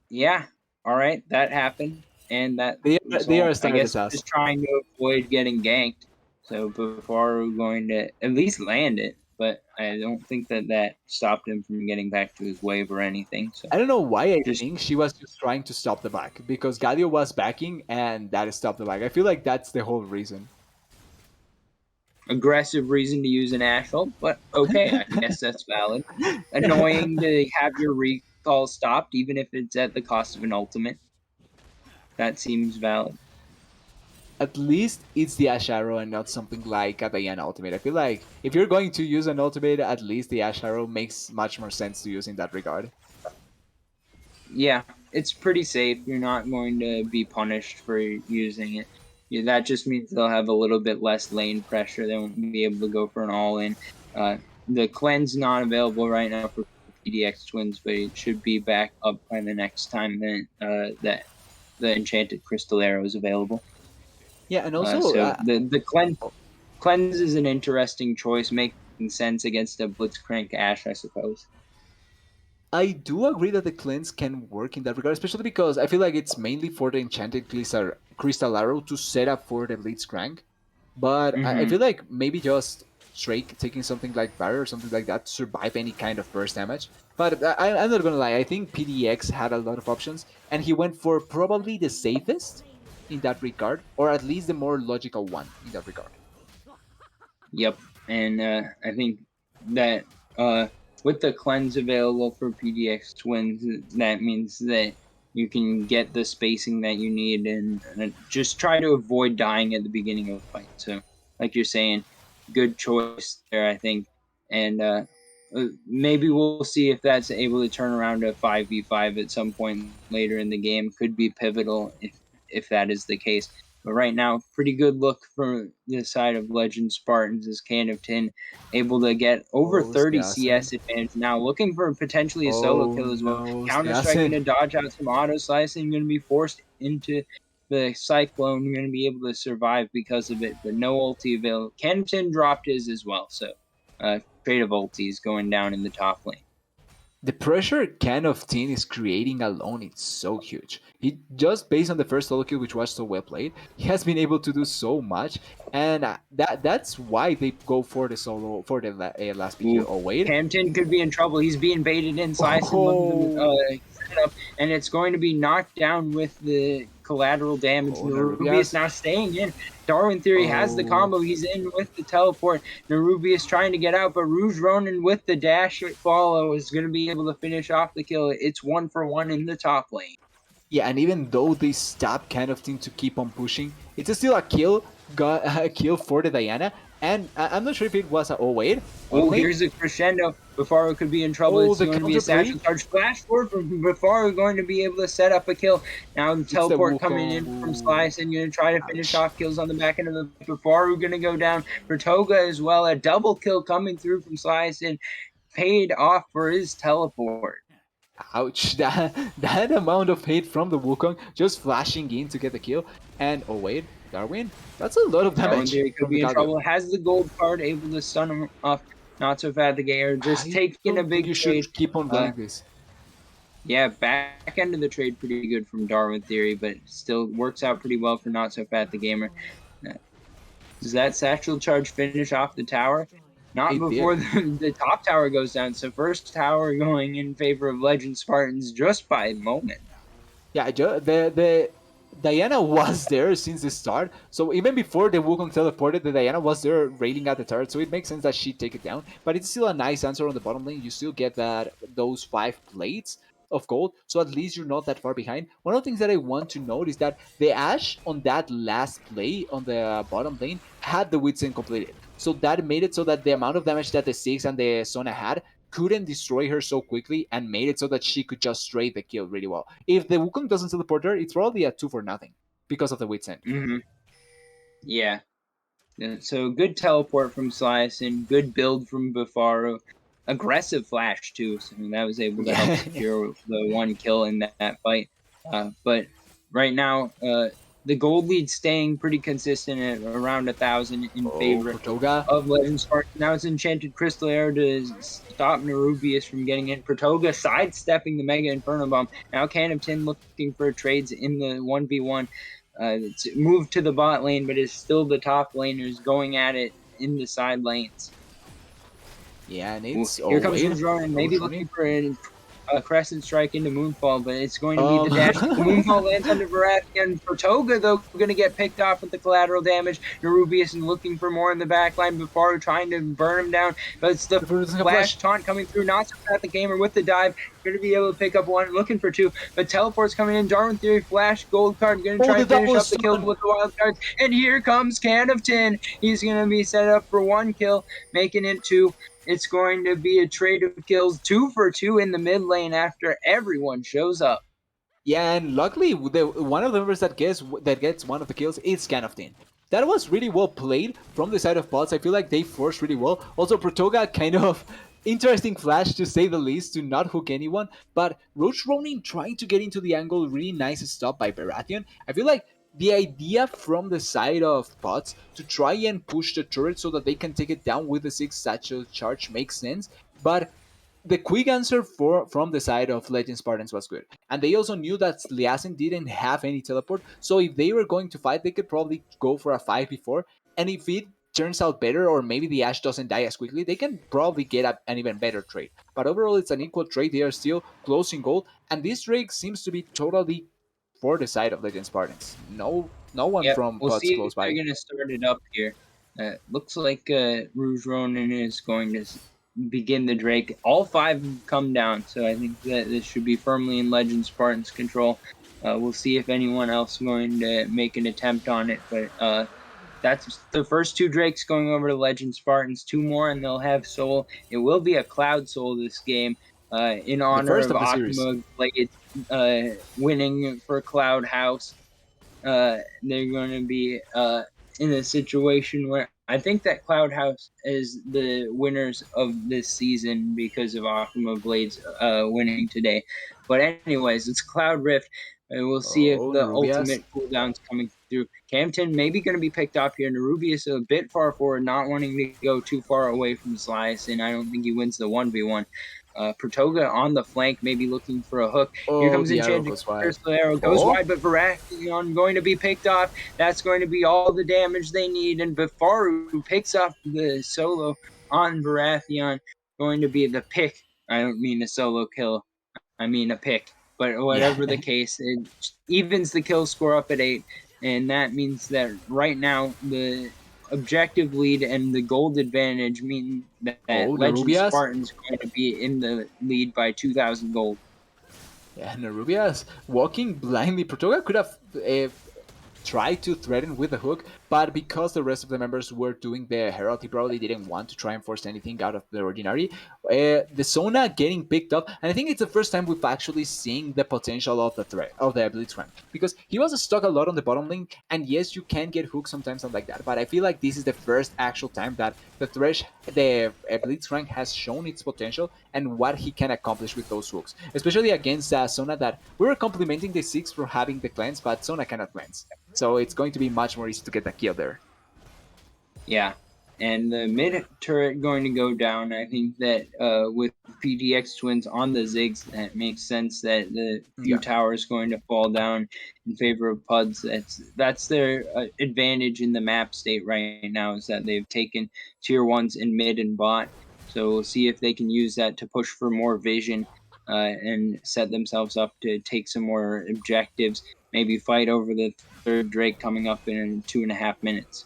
Yeah, all right, that happened, and that they are result, as I tired guess, as us. just trying to avoid getting ganked. So Bafaru going to at least land it, but I don't think that stopped him from getting back to his wave or anything. So I don't know why I just think she was just trying to stop the back because Galio was backing and that stopped the back. I feel like that's the whole reason. aggressive reason to use an Asheville, but okay, I guess that's valid. Annoying to have your recall stopped, even if it's at the cost of an ultimate. That seems valid. At least it's the Ash Arrow and not something like a Diana ultimate. I feel like if you're going to use an ultimate, at least the Ash Arrow makes much more sense to use in that regard. Yeah, it's pretty safe. You're not going to be punished for using it. Yeah, that just means they'll have a little bit less lane pressure. They won't be able to go for an all-in. The cleanse not available right now for PDX Twins, but it should be back up by the next time that the Enchanted Crystal Arrow is available. Yeah, and also, So the cleanse is an interesting choice, making sense against a Blitzcrank Ash, I suppose. I do agree that the cleanse can work in that regard, especially because I feel like it's mainly for the enchanted crystal arrow to set up for the Blitzcrank. But I Mm-hmm. feel like maybe just Drake taking something like Barrier or something like that to survive any kind of burst damage. But I'm not gonna lie, I think PDX had a lot of options, and he went for probably the safest, in that regard, or at least the more logical one in that regard. Yep, and I think that uh, with the cleanse available for PDX twins, that means that you can get the spacing that you need, and just try to avoid dying at the beginning of a fight. So, like you're saying, good choice there, I think, and maybe we'll see if that's able to turn around to 5v5 at some point later in the game. Could be pivotal if that is the case. But right now, pretty good look for the side of Legend Spartans as Can of Tin able to get over Oh, 30 Stiasen. CS advantage now, looking for potentially a solo Oh kill as well. no, Counter striking Stiasen. to dodge out some auto slicing, going to be forced into the Cyclone, going to be able to survive because of it, but no ulti available. Can of Tin dropped his as well, so trade of ultis going down in the top lane. The pressure Can of Tin is creating alone is so huge. He just based on the first solo kill, which was so well played, he has been able to do so much, and that's why they go for the solo for the last pick here. Ooh, Oh wait, Campton could be in trouble. He's being baited in. Sison looking to oh, set up, and it's going to be knocked down with the collateral damage. oh Nerubius Nerubias, now staying in. Darwin Theory has the oh. combo. He's in with the teleport. Nerubius trying to get out, but Rouge Ronin with the dash follow is going to be able to finish off the kill. It's 1-for-1 in the top lane. Yeah, and even though they stop Kind of Thing to keep on pushing, it's still a kill, got a kill for the Diana. And I'm not sure if it was a oh wait, bottom Oh, lane. here's a crescendo. Befaro could be in trouble. Oh, It's the going to be a counter play. satchel charge. Flash forward from Befaro going to be able to set up a kill. Now the It's the teleport coming in from Wukong. Slice and going to try to finish Ouch. off kills on the back end of the Befaro going to go down. For Toga as well, a double kill coming through from Slice and paid off for his teleport. Ouch. That amount of hate from the Wukong just flashing in to get the kill. And oh wait, Darwin? That's a lot of Darwin damage Theory could from the be in Galio. trouble. Has the gold card, able to stun him off. Not so fast the gamer. Just I taking a don't think big you should trade. keep on Uh, running this. Yeah, back end of the trade pretty good from Darwin Theory, but still works out pretty well for Not So Fat the Gamer. Does that satchel charge finish off the tower? Not It before did. the top tower goes down. So first tower going in favor of Legend Spartans just by a moment. Yeah, the Diana was there since the start. So even before the Wukong teleported, the Diana was there railing at the turret. So it makes sense that she take it down. But it's still a nice answer on the bottom lane. You still get those 5 plates of gold. So at least you're not that far behind. One of the things that I want to note is that the Ashe on that last play on the bottom lane had the Witsen completed. So that made it so that the amount of damage that the Six and the Sona had couldn't destroy her so quickly and made it so that she could just trade the kill really well. If the Wukong doesn't teleport her, it's probably a 2 for nothing because of the Wit's End. Yeah. So good teleport from Slice and good build from Bufaro. Aggressive flash too, so that was able to help secure the one kill in that fight. But right now, the gold lead staying pretty consistent at around 1,000 in favor Protoga. of Legend Spark. Now it's Enchanted Crystal Arrow to stop Nerubius from getting in. Protoga sidestepping the Mega Inferno Bomb. Now Can of Tin looking for trades in the 1v1. It's moved to the bot lane, but is still the top laners going at it in the side lanes. Yeah, and Ooh, it's here comes wait, Rouge Ronin, maybe looking for a Crescent Strike into Moonfall, but it's going to be the dash. The Moonfall lands under Baratheon. For Toga, though, going to get picked off with the collateral damage. Nerubius is looking for more in the backline. Before trying to burn him down, but it's the flash taunt coming through. Not so fast the gamer with the dive. Going to be able to pick up one, looking for two, but teleport's coming in. Darwin Theory, flash, gold card, going to try to finish up the kills with the wild cards. And here comes Can of Tin. He's going to be set up for one kill, making it two. It's going to be a trade of kills, 2 for 2 in the mid lane after everyone shows up. Yeah, and luckily, one of the members that gets one of the kills is Can of Tin. That was really well played from the side of bots. I feel like they forced really well. Also, Protoga kind of interesting flash to say the least to not hook anyone, but Roach Ronin trying to get into the angle, really nice stop by Baratheon. I feel like the idea from the side of bots to try and push the turret so that they can take it down with the 6 satchel charge makes sense, but the quick answer from the side of Legend Spartans was good. And they also knew that Liasen didn't have any teleport, so if they were going to fight, they could probably go for a 5v4. And if it turns out better, or maybe the Ashe doesn't die as quickly, they can probably get an even better trade. But overall, it's an equal trade. They are still close in gold, and this trade seems to be totally for the side of Legend Spartans. No one Yep, from we'll Pots see close if they're by. going to start it up here. Looks like Rouge Ronin is going to begin the Drake. All 5 come down, so I think that this should be firmly in Legend Spartan's control. We'll see if anyone else is going to make an attempt on it, but that's the first 2 Drakes going over to Legend Spartans. 2 more, and they'll have Soul. It will be a Cloud Soul this game, in The honor first of of the series. Akuma Blade winning for Cloud House. They're going to be in a situation where I think that Cloud House is the winners of this season because of Akuma Blade's winning today. But anyways, it's Cloud Rift. We'll see if Oh, the Nerubias. ultimate cooldown's coming through. Campton maybe going to be picked off here. Nerubius a bit far forward, not wanting to go too far away from Slice, and I don't think he wins the 1v1. Pratoga on the flank, maybe looking for a hook. Here Oh, comes the arrow Enchanted goes wide. Crystal Arrow, goes Oh, wide, but Varathon going to be picked off. That's going to be all the damage they need. And Bifaru picks up the solo on Varathon, going to be the pick. I don't mean a solo kill, I mean a pick. But yeah. whatever the case, it evens the kill score up at 8. And that means that right now the objective lead and the gold advantage mean that Oh, Legend Nerubias. Spartan's going to be in the lead by 2,000 gold. Yeah, Nerubias walking blindly. Protoga could have tried to threaten with the hook, but because the rest of the members were doing the Herald, he probably didn't want to try and force anything out of the ordinary. The Sona getting picked up, and I think it's the first time we've actually seen the potential of the threat of the Blitzcrank, because he was stuck a lot on the bottom lane, and yes, you can get hooked sometimes and like that, but I feel like this is the first actual time that the Blitzcrank has shown its potential and what he can accomplish with those hooks, especially against Sona that we were complimenting the Six for having the cleanse, but Sona cannot cleanse. So it's going to be much more easy to get the kill there. Yeah, and the mid turret going to go down. I think that with PDX Twins on the Ziggs, that makes sense that the few Yeah. towers going to fall down in favor of Puds. That's their advantage in the map state right now, is that they've taken tier 1s in mid and bot. So we'll see if they can use that to push for more vision and set themselves up to take some more objectives. Maybe fight over the 3rd Drake coming up in 2.5 minutes.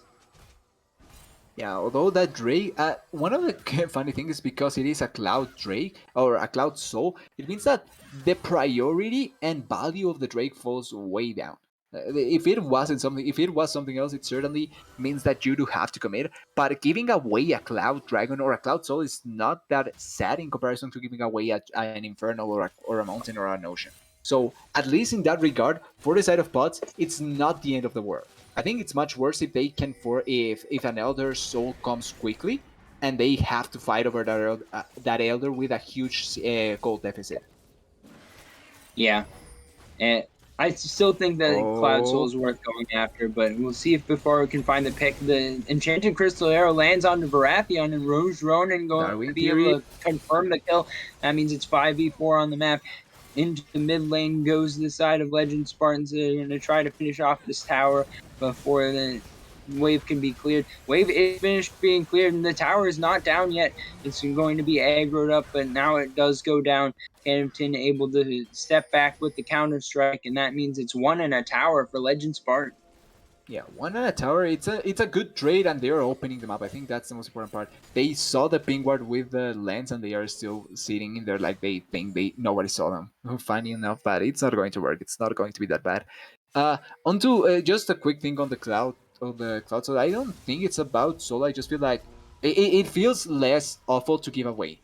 Yeah, although that Drake, one of the funny things is because it is a Cloud Drake or a Cloud Soul, it means that the priority and value of the Drake falls way down. If it was something else, it certainly means that you do have to commit. But giving away a Cloud Dragon or a Cloud Soul is not that sad in comparison to giving away an Infernal or a Mountain or an Ocean. So at least in that regard, for the side of bots, it's not the end of the world. I think it's much worse if they can if an Elder Soul comes quickly and they have to fight over that Elder with a huge gold deficit. Yeah, and I still think that Cloud Soul Oh, is worth going after, but we'll see if before we can find the pick. The Enchanted Crystal Arrow lands onto Baratheon, and Rouge Ronin going to Darwin be able Theory. to confirm the kill. That means it's 5v4 on the map. Into the mid lane goes the side of Legend Spartans. They're going to try to finish off this tower before the wave can be cleared. Wave is finished being cleared, and the tower is not down yet. It's going to be aggroed up, but now it does go down. Hampton able to step back with the counter strike, and that means it's 1 and a tower for Legend Spartan. Yeah, one on a tower. It's a good trade, and they are opening them up. I think that's the most important part. They saw the ping ward with the lens, and they are still sitting in there like they think nobody saw them. Funny enough, but it's not going to work. It's not going to be that bad. Onto just a quick thing on the cloud. So I don't think it's about solo. I just feel like it feels less awful to give away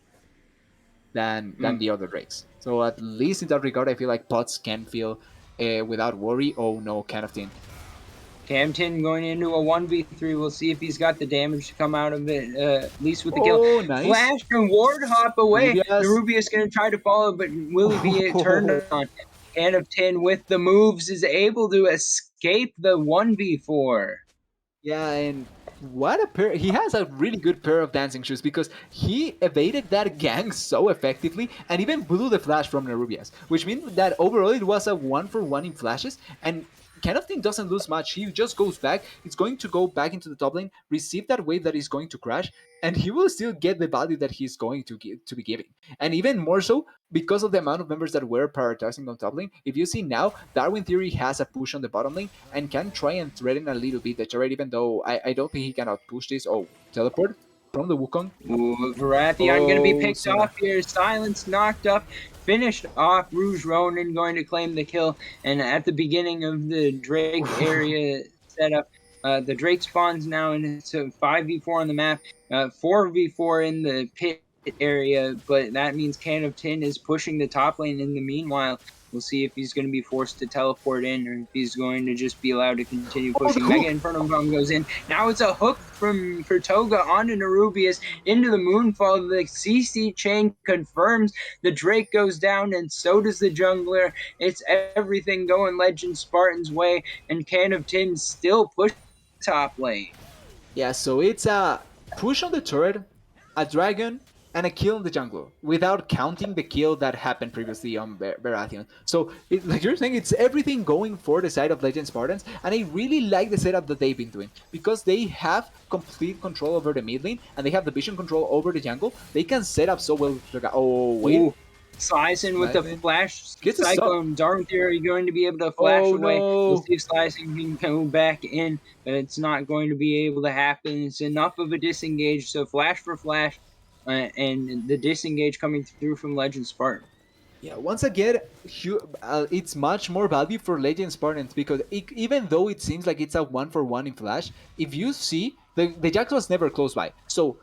than the other drakes. So at least in that regard, I feel like pots can feel without worry. Oh no, kind of thing. Hampton going into a 1v3. We'll see if he's got the damage to come out of it, at least with the kill. Oh, nice. Flash and ward hop away. Rubias. Nerubius going to try to follow, but will he be turned on? Can of 10 with the moves is able to escape the 1v4. Yeah, and what a pair. He has a really good pair of dancing shoes because he evaded that gang so effectively and even blew the flash from Nerubias, which means that overall it was a 1-for-1 in flashes, and Kind of Thing doesn't lose much. He just goes back. It's going to go back into the top lane, receive that wave that is going to crash, and he will still get the value that he's going to be giving. And even more so because of the amount of members that were prioritizing on top lane. If you see now, Darwin Theory has a push on the bottom lane and can try and threaten a little bit the turret, even though I don't think he cannot push this. Oh, teleport from the Wukong. Ooh, Baratheon going to be Oh, picked off Sona. here. Silence knocked up, finished off. Rouge Ronin going to claim the kill. And at the beginning of the Drake area setup, the Drake spawns now, and it's a 5v4 on the map, 4v4 in the pit area. But that means Can of Tin is pushing the top lane in the meanwhile. We'll see if he's going to be forced to teleport in or if he's going to just be allowed to continue Oh, the pushing. hook. Mega Inferno Bomb goes in. Now it's a hook from Toga onto Nerubius into the Moonfall. The CC chain confirms the Drake goes down, and so does the jungler. It's everything going Legend Spartan's way, and Can of Tin still push top lane. Yeah, so it's a push on the turret, a dragon, and a kill on the jungler, without counting the kill that happened previously on Baratheon. So, like you're saying, it's everything going for the side of Legend Spartans, and I really like the setup that they've been doing, because they have complete control over the mid lane, and they have the vision control over the jungle. They can set up so well. Oh, wait. Ooh. Slicing with the Slicing. flash Gets a stop. cyclone. Darn Theory going to be able to flash Oh, away. We'll no. see if Slicing can go back in, but it's not going to be able to happen. It's enough of a disengage. So flash for flash, and the disengage coming through from Legend Spartan. Yeah, once again, it's much more value for Legend Spartans because even though it seems like it's a 1-for-1 in Flash, if you see, the Jax was never close by. So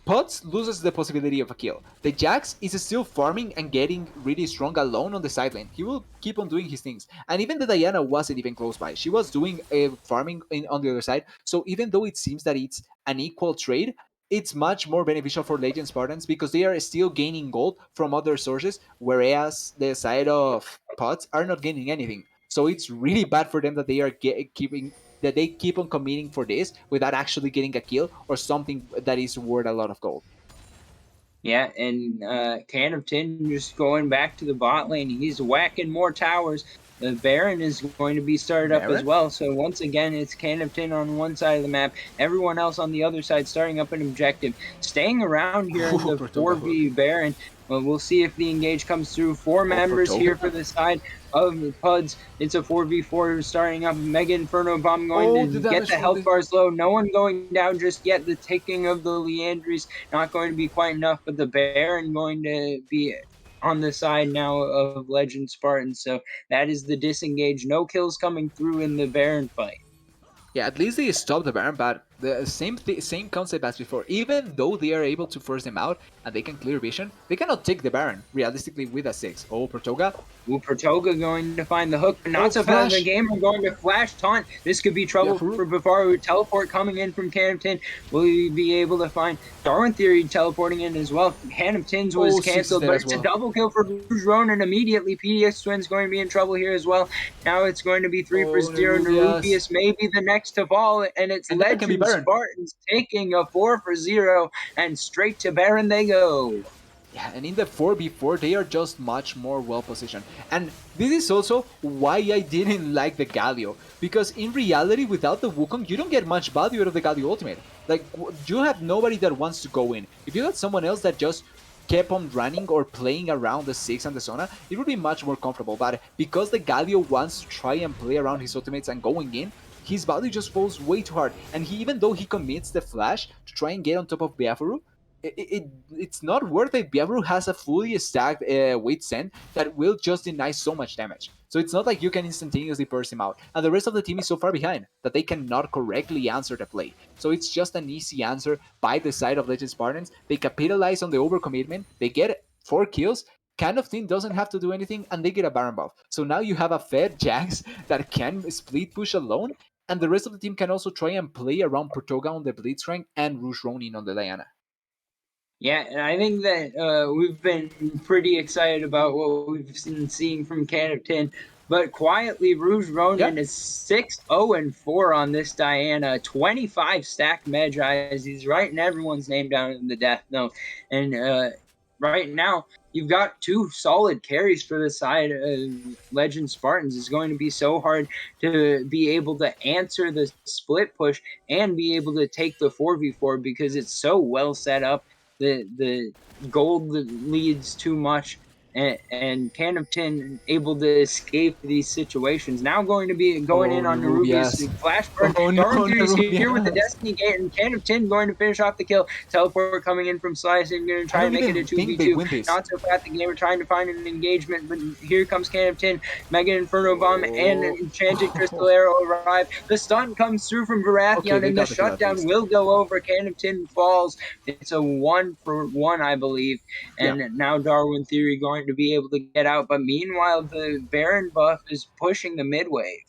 Potts loses the possibility of a kill. The Jax is still farming and getting really strong alone on the side lane. He will keep on doing his things. And even the Diana wasn't even close by. She was doing farming on the other side. So even though it seems that it's an equal trade, it's much more beneficial for Legend Spartans because they are still gaining gold from other sources, whereas the side of Potts are not gaining anything. So it's really bad for them that they are keeping that they keep on committing for this without actually getting a kill or something that is worth a lot of gold. Yeah, and Can of Tin just going back to the bot lane. He's whacking more towers. The Baron is going to be started up as Baron? well. So once again, it's Can of Tin on one side of the map. Everyone else on the other side starting up an objective. Staying around here in the Portoga 4v Baron. Well, we'll see if the engage comes through. Four members Portoga? here for the side of the Puds. It's a 4v4 starting up. Mega Inferno Bomb going to the get the health bars low. No one going down just yet. The ticking of the Leandries not going to be quite enough, but the Baron going to be on the side now of Legend Spartan. So that is the disengage. No kills coming through in the Baron fight. Yeah, at least they stopped the Baron, but the same concept as before. Even though they are able to force them out and they can clear vision, they cannot take the Baron realistically with a 6. Oh, Portoga. Ooh, Portoga going to find the hook, but not Oh, so fast. flash. The gamer going to flash taunt. This could be trouble Yeah, for Bafaru. Teleport coming in from Can of Tin. Will he be able to find Darwin Theory teleporting in as well? Can of Tin's was Oh, Six is canceled, dead but as it's a well. double kill for Rouge Ronin immediately. PDX Twins going to be in trouble here as well. Now it's going to be 3 for Oh, 0. Nerubius. Nerubius may be the next to fall, and it's And that can be Legend Baron. Spartans taking a 4 for 0, and straight to Baron they go. Yeah, and in the 4v4, they are just much more well positioned. And this is also why I didn't like the Galio. Because in reality, without the Wukong, you don't get much value out of the Galio ultimate. Like, you have nobody that wants to go in. If you had someone else that just kept on running or playing around the 6 and the Sona, it would be much more comfortable. But because the Galio wants to try and play around his ultimates and going in, his value just falls way too hard. And even though he commits the flash to try and get on top of Biafuru, it's not worth it. Biabru has a fully stacked weight send that will just deny so much damage. So it's not like you can instantaneously burst him out. And the rest of the team is so far behind that they cannot correctly answer the play. So it's just an easy answer by the side of Legend Spartans. They capitalize on the overcommitment. They get 4 kills. Kind of team doesn't have to do anything, and they get a Baron buff. So now you have a fed Jax that can split push alone, and the rest of the team can also try and play around Portoga on the Blitzcrank and Rouge Ronin on the Diana. Yeah, and I think that we've been pretty excited about what we've been seeing from Can of Tin. But quietly, Rouge Yeah. Ronin is 6-0-4 on this Diana. 25 stacked Medjais. He's writing everyone's name down in the death note. And right now you've got two solid carries for the side of Legend Spartans. It's going to be so hard to be able to answer the split push and be able to take the 4v4 because it's so well set up. The gold leads too much, and Can of Tin able to escape these situations. Now going to be going Oh, in on Nerubius Nerubias. flash burn. Oh no, Darwin Theory's here with the Nerubias. Destiny Gate, and Can of Tin going to finish off the kill. Teleport coming in from Slicing, going to I try don't and make it even a think they 2v2. win this. Not so fast, the gamer trying to find an engagement, but here comes Can of Tin. Mega Inferno Bomb and Oh. Enchanted Crystal Arrow arrive. The stun comes through from Okay, Baratheon, they and the got the kill at shutdown least. will go over. Can of Tin falls. It's a 1-for-1, I believe. Yeah. And now Darwin Theory going to be able to get out. But meanwhile, the Baron buff is pushing the mid wave.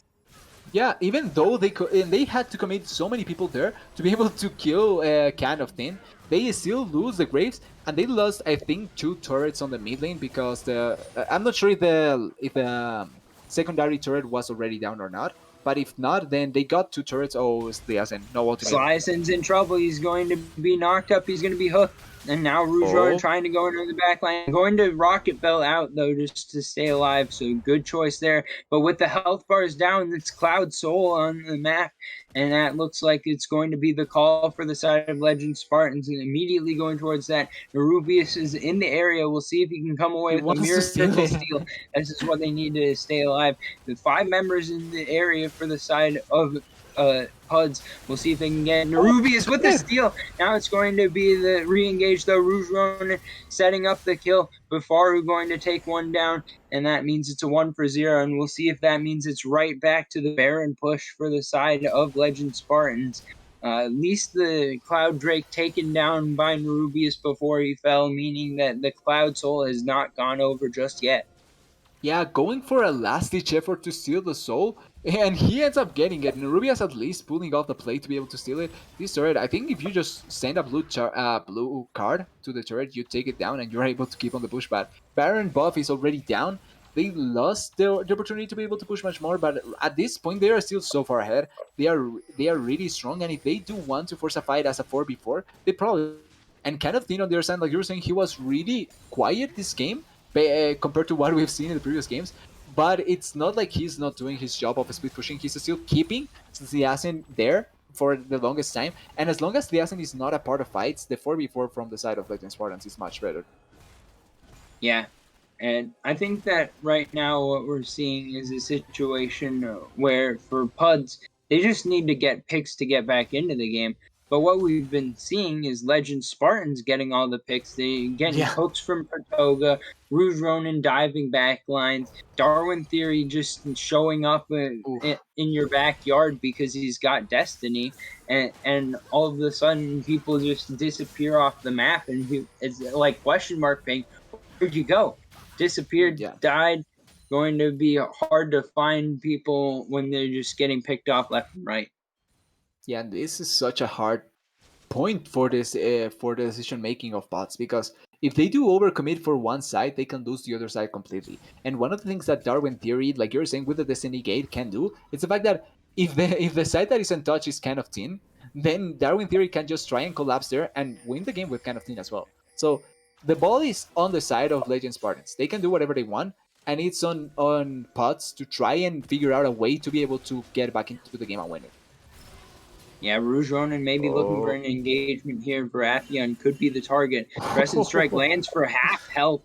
Yeah, even though they had to commit so many people there to be able to kill Can of Tin, they still lose the Graves, and they lost, I think, 2 turrets on the mid lane because I'm not sure if the secondary turret was already down or not. But if not, then they got 2 turrets. Oh, it's Liazen, no ultimate. Slyson's in trouble. He's going to be knocked up. He's going to be hooked. And now Rouge Rowan Oh, trying to go into the back line. Going to Rocket Bell out, though, just to stay alive. So good choice there. But with the health bars down, it's Cloud Soul on the map. And that looks like it's going to be the call for the side of Legend Spartans. And immediately going towards that. Nerubius is in the area. We'll see if he can come away he with a wants to steal miracle it. steal. This is what they need to stay alive. The 5 members in the area for the side of Puds. We'll see if they can get Nerubius with the steal. Now it's going to be the re-engage, though. Rouge Ronin setting up the kill. Bafaru going to take one down, and that means it's a 1-for-0. And we'll see if that means it's right back to the Baron push for the side of Legend Spartans. At least the Cloud Drake taken down by Nerubius before he fell, meaning that the Cloud Soul has not gone over just yet. Yeah, going for a last-ditch effort to steal the soul, and he ends up getting it. Nerubias at least pulling off the play to be able to steal it. This turret, I think if you just send a blue card to the turret, you take it down and you're able to keep on the push. But Baron buff is already down. They lost the opportunity to be able to push much more, but at this point they are still so far ahead. They are really strong, and if they do want to force a fight as a 4v4, they probably. And kind of thing on the other side, like you were saying, he was really quiet this game compared to what we've seen in the previous games. But it's not like he's not doing his job of speed pushing. He's still keeping the Asin there for the longest time. And as long as the Asin is not a part of fights, the 4v4 from the side of Legend Spartans is much better. Yeah. And I think that right now what we're seeing is a situation where for Puds, they just need to get picks to get back into the game. But what we've been seeing is Legend Spartans getting all the picks. They getting Yeah. hooks from Pratoga, Rouge Ronin diving back lines, Darwin Theory just showing up in your backyard because he's got Destiny, and all of a sudden people just disappear off the map, and it's like question mark thing. Where'd you go? Disappeared, Yeah. died. Going to be hard to find people when they're just getting picked off left and right. Yeah, and this is such a hard point for this for the decision making of bots, because if they do overcommit for one side, they can lose the other side completely. And one of the things that Darwin Theory, like you're saying with the Destiny Gate, can do, it's the fact that if the side that is untouched is kind of thin, then Darwin Theory can just try and collapse there and win the game with kind of thin as well. So the ball is on the side of Legend Spartans. They can do whatever they want, and it's on pots to try and figure out a way to be able to get back into the game and win it. Yeah, Rouge Ronin may be looking for an engagement here. Baratheon could be the target. Crescent Strike lands for half health.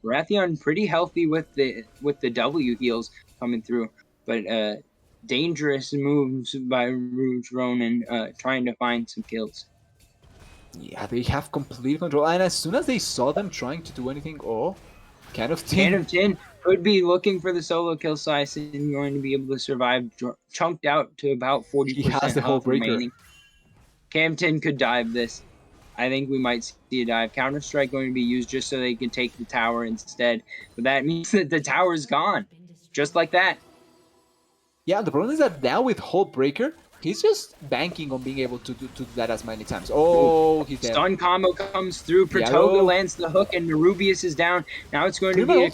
Baratheon pretty healthy with the W heals coming through, but dangerous moves by Rouge Ronin trying to find some kills. Yeah, they have complete control. And as soon as they saw them trying to do anything, Can of Tin. Can of Tin could be looking for the solo kill slice and going to be able to survive, chunked out to about 40% He has the whole health breaker. remaining. Can of Tin could dive this. I think we might see a dive. Counter-Strike going to be used just so they can take the tower instead. But that means that the tower's gone. Just like that. Yeah, the problem is that now with whole breaker, he's just banking on being able to do that as many times. Oh, he's dead. Stun combo comes through. Yeah, Pratoga lands the hook, and Nerubius is down. Now it's going to be a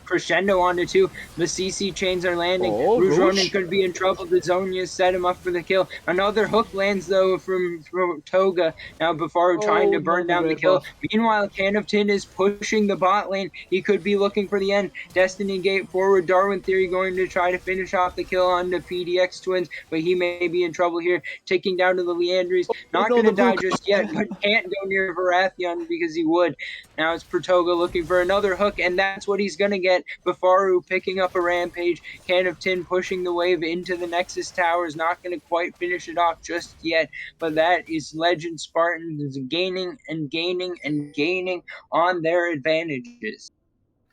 crescendo onto two. The CC chains are landing. Oh, Rouge Ronin Roach. could be in trouble. The Zonia set him up for the kill. Another hook lands though from Toga. Now Bafaru trying Oh to no, burn the down the red kill. buff. Meanwhile, Can of Tin is pushing the bot lane. He could be looking for the end. Destiny Gate forward. Darwin Theory going to try to finish off the kill on the PDX twins, but he may be in trouble here. Taking down to the Leandries. Oh Not no, going the to die Rook. just yet, but can't go near Baratheon because he would. Now it's Pratoga looking for another hook, and that's what he's going to get. Bafaru picking up a rampage. Can of Tin pushing the wave into the Nexus Tower is not going to quite finish it off just yet, but that is Legend Spartans gaining and gaining and gaining on their advantages.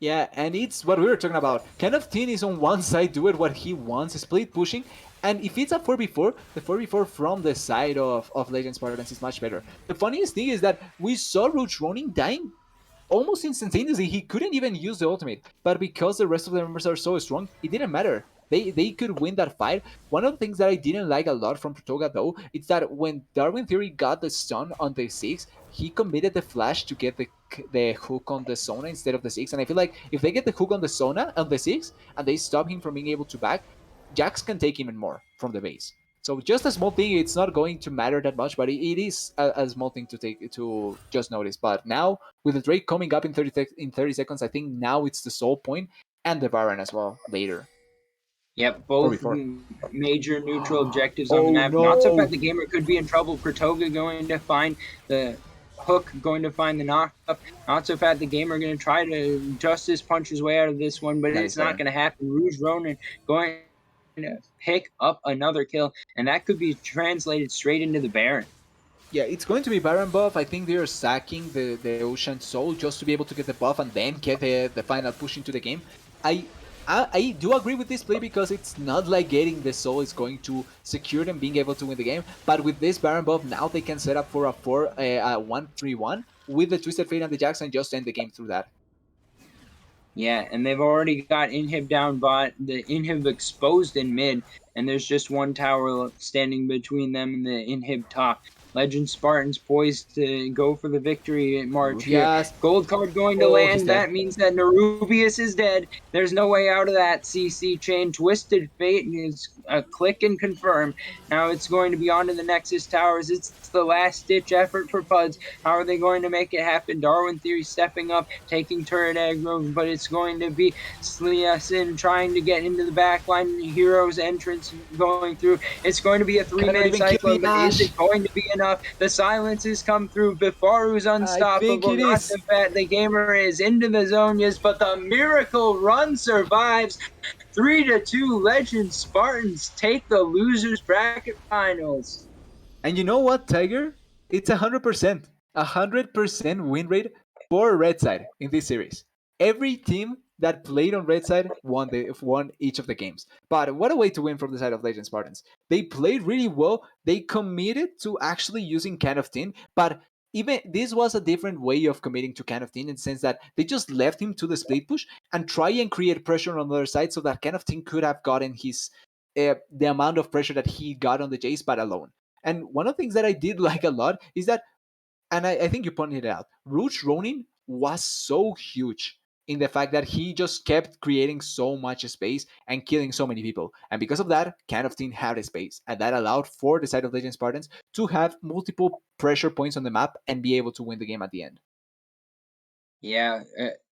Yeah, and it's what we were talking about. Kind of Teen is on one side doing what he wants, split pushing, and if it's a 4v4, the 4v4 from the side of Legend Spartans is much better. The funniest thing is that we saw Roach Ronin dying almost instantaneously. He couldn't even use the ultimate, but because the rest of the members are so strong, it didn't matter. They could win that fight. One of the things that I didn't like a lot from Protoga though, it's that when Darwin Theory got the stun on the 6, he committed the flash to get the hook on the Sona instead of the 6. And I feel like if they get the hook on the Sona on the 6 and they stop him from being able to back, Jax can take even more from the base. So just a small thing, it's not going to matter that much, but it is a small thing to take to just notice. But now with the Drake coming up in 30 seconds, I think now it's the Soul Point and the Baron as well later Yep, or both before. major neutral objectives on the Oh map. Not so fast no! the gamer could be in trouble. Pratoga going to find the hook, going to find the knockup. Not so fast the gamer going to try to justice punch his way out of this one, but Nice it's not Baron. going to happen. Rouge Ronin going to pick up another kill, and that could be translated straight into the Baron. Yeah, it's going to be Baron buff. I think they're sacking the Ocean Soul just to be able to get the buff and then get the final push into the game. I, I do agree with this play because it's not like getting the soul is going to secure them being able to win the game. But with this Baron buff, now they can set up for a 1-3-1 with the Twisted Fate and the Jax and just end the game through that. Yeah, and they've already got Inhib down bot, the Inhib exposed in mid, and there's just one tower standing between them and the Inhib top. Legend Spartans poised to go for the victory march here. Rubias. Gold card going to Oh, he's land. dead. That means that Nerubius is dead. There's no way out of that CC chain. Twisted Fate is a click and confirm. Now it's going to be on to the Nexus Towers. It's the last ditch effort for Puds. How are they going to make it happen? Darwin Theory stepping up, taking turret aggro, but it's going to be Sliasin trying to get into the back line. Hero's entrance going through. It's going to be a Cannot three-man even kill the cyclone, but is Ash. it going to be enough? The silences come through. Bifaru's I think unstoppable. it Not is. the fat. The gamer is into the Zonias, but the miracle run survives. 3-2. Legend Spartans take the losers bracket finals. And you know what, Tiger? It's 100%. 100% win rate for Red Side in this series. Every team that played on Red Side won each of the games. But what a way to win from the side of Legend Spartans. They played really well. They committed to actually using Can of Tin, but even this was a different way of committing to Can of Tin in the sense that they just left him to the split push and try and create pressure on the other side so that Can of Tin could have gotten his the amount of pressure that he got on the Jace, but alone. And one of the things that I did like a lot is that, and I think you pointed it out, Rouge Ronin was so huge in the fact that he just kept creating so much space and killing so many people. And because of that, Can of Tin had a space. And that allowed for the side of Legend Spartans to have multiple pressure points on the map and be able to win the game at the end. Yeah,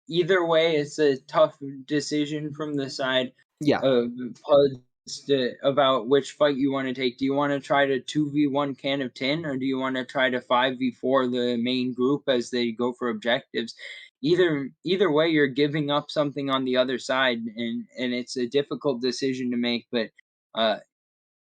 either way, it's a tough decision from the side Yeah. of Puds about which fight you want to take. Do you want to try to 2v1 Can of Tin, or do you want to try to 5v4 the main group as they go for objectives? Either way, you're giving up something on the other side, and it's a difficult decision to make. But uh,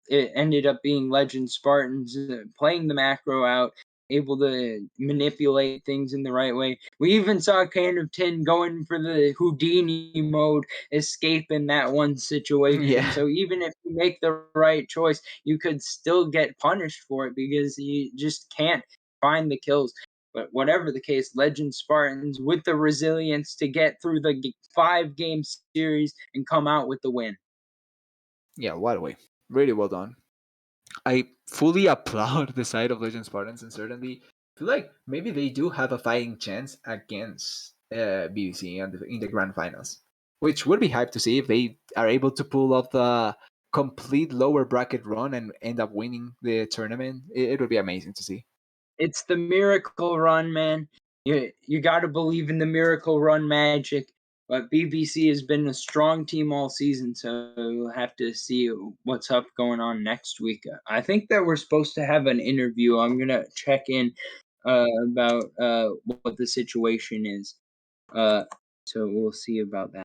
it ended up being Legend Spartans playing the macro out, able to manipulate things in the right way. We even saw Can of Tin going for the Houdini mode, escape in that one situation. Yeah. So even if you make the right choice, you could still get punished for it because you just can't find the kills. But whatever the case, Legend Spartans with the resilience to get through the 5 game series and come out with the win. Yeah, what a way. Really well done. I fully applaud the side of Legend Spartans and certainly feel like maybe they do have a fighting chance against BDC in the grand finals. which would be hyped to see if they are able to pull off the complete lower bracket run and end up winning the tournament. It would be amazing to see. It's the miracle run, man. You got to believe in the miracle run magic. But BBC has been a strong team all season, so we'll have to see what's up going on next week. I think that we're supposed to have an interview. I'm gonna check in about what the situation is. Uh, so we'll see about that.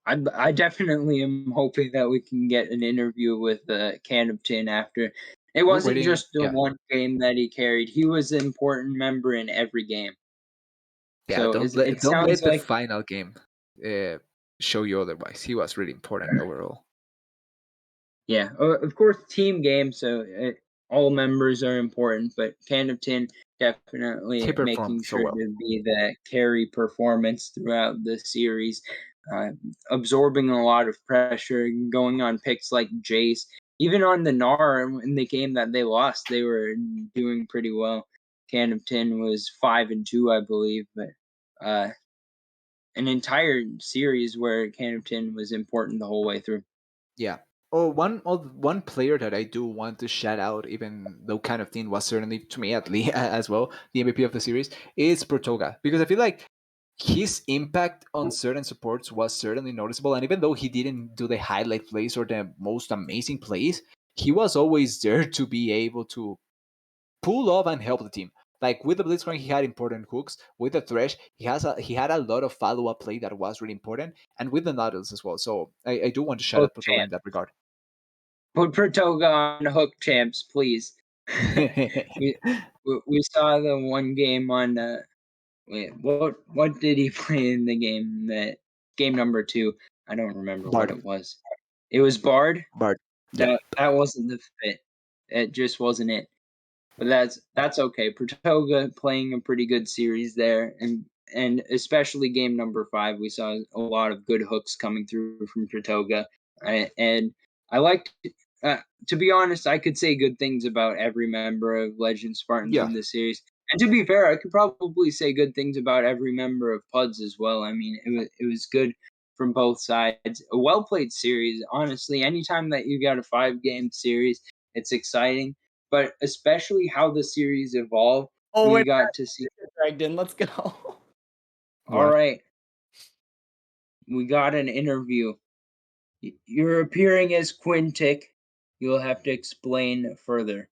I definitely am hoping that we can get an interview with Can of Tin after. It We're wasn't waiting. just the Yeah, one game that he carried. He was an important member in every game. yeah. So it Don't sounds let the like final game uh, show you otherwise. He was really important overall. yeah, of course, team game, so all members are important, but Can of Tin He definitely performed making so sure well. to be the carry performance throughout the series, uh, absorbing a lot of pressure, going on picks like Jace. Even on the NAR in the game that they lost, they were doing pretty well. Can of Tin was 5-2, I believe, but uh, an entire series where Can of Tin was important the whole way through. Yeah. Oh, one player that I do want to shout out, even though kind of thing was certainly to me at least as well the MVP of the series, is Protoga, because I feel like his impact on certain supports was certainly noticeable, and even though he didn't do the highlight plays or the most amazing plays, he was always there to be able to pull off and help the team. Like with the Blitzcrank, he had important hooks. With the Thresh, he had a lot of follow up play that was really important, and with the Nautilus as well. So I do want to shout Hook out Protoga champ. in that regard. Put Pratoga on hook champs, please. we, we saw the one game on wait, what did he play in the game that game number 2? I don't remember what Bard, it was. It was Bard. Bard, yeah, That wasn't the fit. It just wasn't it. But that's okay. Pratoga playing a pretty good series there, and especially game number 5, we saw a lot of good hooks coming through from Pratoga, and I liked. Uh, to be honest, I could say good things about every member of Legend Spartans yeah. in this series. And to be fair, I could probably say good things about every member of Puds as well. I mean, it was good from both sides. A well played series, honestly. Anytime that you got a 5-game series, it's exciting, but especially how the series evolved. Oh, We wait, got to see. dragged in. Let's go. All What? right, we got an interview. You're appearing as Quintic. You'll have to explain further.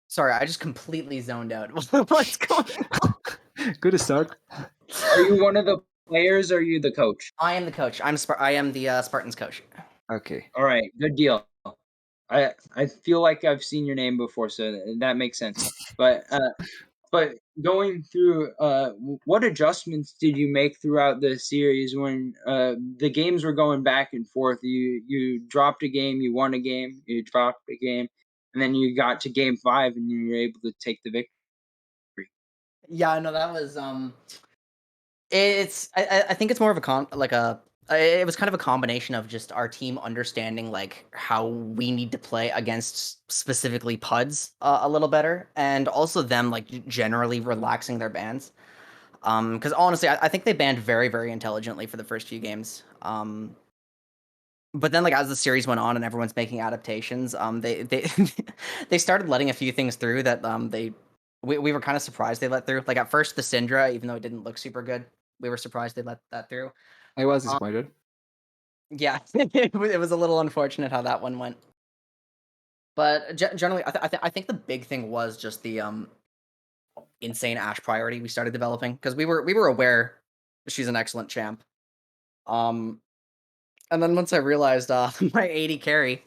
Sorry, I just completely zoned out. What's going on? Good start. Are you one of the players or are you the coach? I am the coach. I am the Spartans coach. Okay. All right, good deal. I feel like I've seen your name before, so that makes sense. But going through, what adjustments did you make throughout the series when the games were going back and forth? You dropped a game, you won a game, you dropped a game, and then you got to game 5 and you were able to take the victory. Yeah, no, that was It's I think it's more of a it was kind of a combination of just our team understanding like how we need to play against specifically Puds a little better, and also them like generally relaxing their bans. Because honestly, I think they banned very very intelligently for the first few games. But then like as the series went on and everyone's making adaptations, they they started letting a few things through that we were kind of surprised they let through. Like at first the Syndra, even though it didn't look super good, we were surprised they let that through. I was Um, disappointed. yeah, it was a little unfortunate how that one went. But generally, I think the big thing was just the insane Ash priority we started developing, because we were aware she's an excellent champ. Um, and then once I realized my 80 carry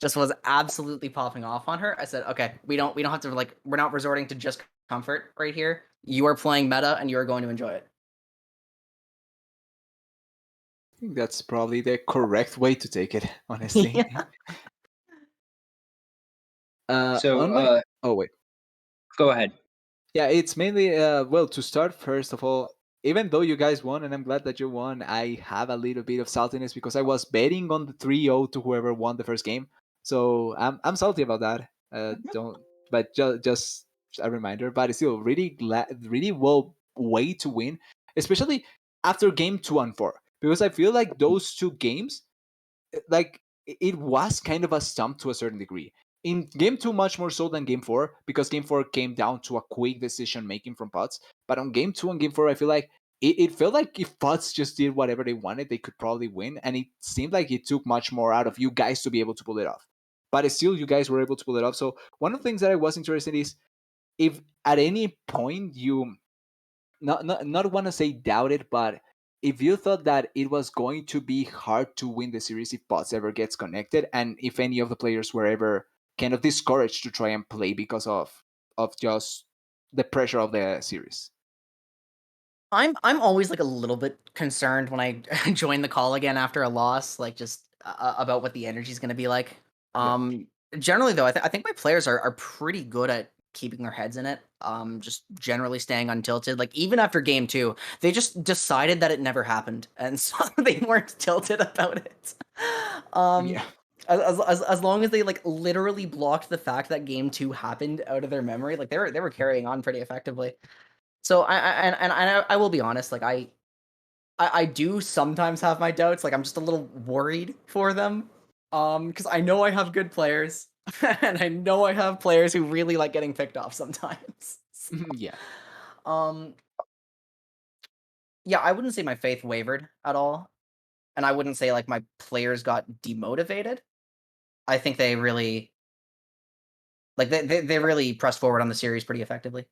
just was absolutely popping off on her, I said, okay, we don't have to like we're not resorting to just comfort right here. You are playing meta and you are going to enjoy it. I think that's probably the correct way to take it, honestly. Yeah. So, On my oh wait, go ahead. yeah, it's mainly well, to start first of all. Even though you guys won, and I'm glad that you won, I have a little bit of saltiness because I was betting on the 3-0 to whoever won the first game. So I'm salty about that. Don't but just a reminder. But it's still really really well way to win, especially after game 2 and 4, because I feel like those two games, like it was kind of a stump to a certain degree. In game 2, much more so than game 4, because game 4 came down to a quick decision making from Pots. But on game 2 and game 4, I feel like it felt like if Pots just did whatever they wanted, they could probably win. And it seemed like it took much more out of you guys to be able to pull it off. But still, you guys were able to pull it off. So one of the things that I was interested in is if at any point you not want to say doubted, but if you thought that it was going to be hard to win the series if bots ever gets connected, and if any of the players were ever kind of discouraged to try and play because of just the pressure of the series. I'm always like a little bit concerned when I join the call again after a loss, like just about what the energy is going to be like. Yeah. Generally though, I think my players are pretty good at keeping their heads in it. Just generally staying untilted. Like even after game 2, they just decided that it never happened, and so they weren't tilted about it. Um, Yeah. as long as they like literally blocked the fact that game 2 happened out of their memory, like they were carrying on pretty effectively. So I will be honest, like I do sometimes have my doubts. Like I'm just a little worried for them, because I know I have good players, and I know I have players who really like getting picked off sometimes. Yeah. Um, yeah, I wouldn't say my faith wavered at all, and I wouldn't say like my players got demotivated. I think they really like they really pressed forward on the series pretty effectively.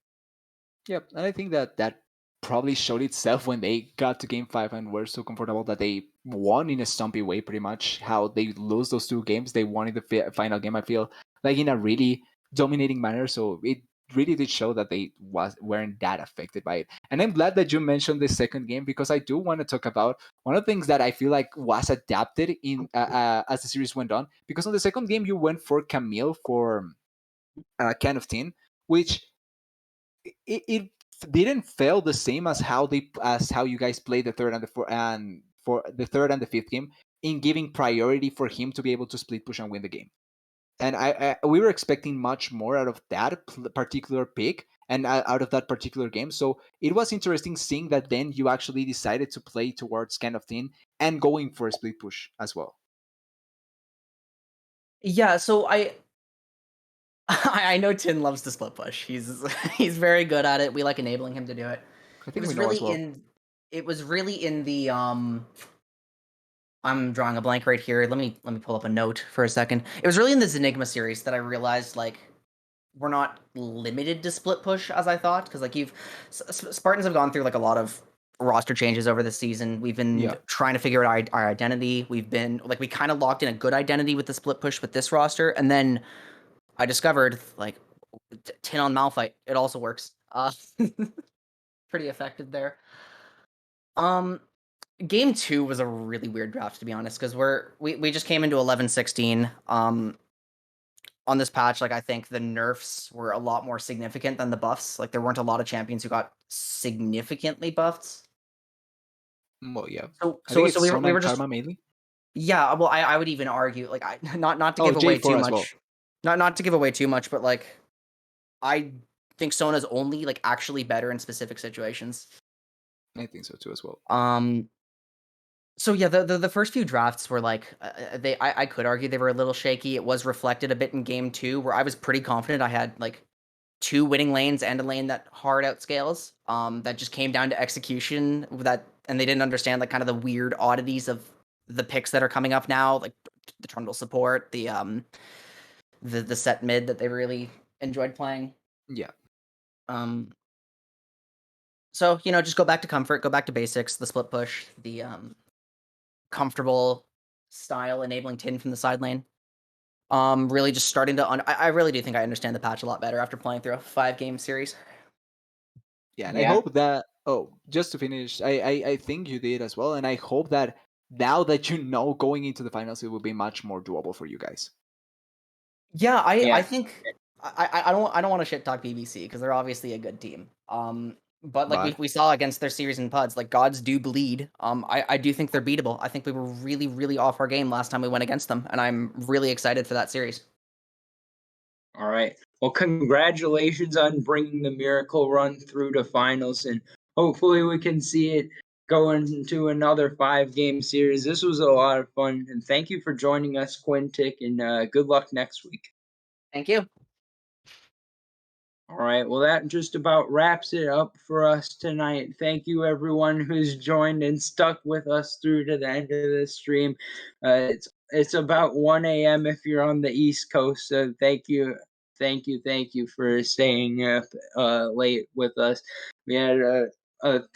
Yep, and I think that that probably showed itself when they got to game 5 and were so comfortable that they won in a stumpy way, pretty much. How they lose those two games, they won in the final game, I feel, like in a really dominating manner. So it really did show that they weren't that affected by it. And I'm glad that you mentioned the second game, because I do want to talk about one of the things that I feel like was adapted in as the series went on. Because on the second game, you went for Camille for Can of Tin, which it didn't fail the same as how you guys played the third and the fourth, and for the third and the fifth game, in giving priority for him to be able to split push and win the game. And we were expecting much more out of that particular pick and out of that particular game. So it was interesting seeing that then you actually decided to play towards kind of thin and going for a split push as well. Yeah, so I know Tin loves to split push. He's he's very good at it. We like enabling him to do it. I It think we was know really as well. in it was really in the I'm drawing a blank right here. Let me pull up a note for a second. It was really in the Zenigma series that I realized like we're not limited to split push as I thought, because like Spartans have gone through like a lot of roster changes over the season. We've been Yeah. trying to figure out our identity. We've been like we kind of locked in a good identity with the split push with this roster, and then I discovered like Tin on Malphite. It also works. Pretty effective there. Um, game 2 was a really weird draft, to be honest, because we just came into 11-16. On this patch, like I think the nerfs were a lot more significant than the buffs. Like there weren't a lot of champions who got significantly buffed. Well, yeah. So I think so it's we were, Son we and were just Karma mainly. yeah. Well, I would even argue like I not to Oh, give away too J4 as well. much, not to give away too much, but like I think Sona's only like actually better in specific situations. I think so too as well. So yeah, the first few drafts were like I could argue they were a little shaky. It was reflected a bit in game 2, where I was pretty confident I had like 2 winning lanes and a lane that hard outscales. That just came down to execution, and they didn't understand like kind of the weird oddities of the picks that are coming up now, like the Trundle support, the set mid that they really enjoyed playing. Yeah. Um, so just go back to comfort, go back to basics, the split push, the comfortable style enabling Tin from the side lane. Really just starting to I really do think I understand the patch a lot better after playing through a 5-game series. Yeah, and I Yeah. hope that. Oh, just to finish, I think you did as well, and I hope that now that you know going into the finals, it will be much more doable for you guys. Yeah, I Yeah. think I don't want to shit talk BBC because they're obviously a good team. But like we But we saw against their series in Puds, like gods do bleed. I do think they're beatable. I think we were really really off our game last time we went against them, and I'm really excited for that series. All right. Well, congratulations on bringing the Miracle Run through to finals, and hopefully we can see it go into another 5-game series. This was a lot of fun, and thank you for joining us, Quintic, and good luck next week. Thank you. All right, well, that just about wraps it up for us tonight. Thank you, everyone who's joined and stuck with us through to the end of the stream. It's about 1 a.m. if you're on the East Coast, so thank you for staying up late with us. We had a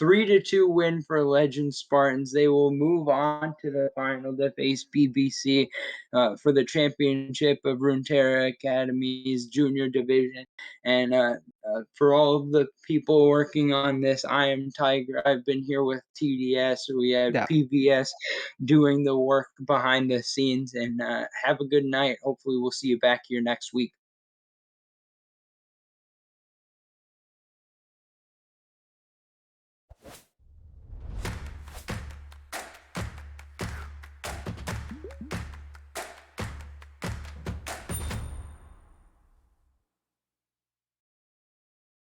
3-2 win for Legend Spartans. They will move on to the final to face BBC for the championship of Runeterra Academy's junior division. And for all of the people working on this, I am Tiger. I've been here with TDS. We have Yeah. PBS doing the work behind the scenes. And have a good night. Hopefully, we'll see you back here next week.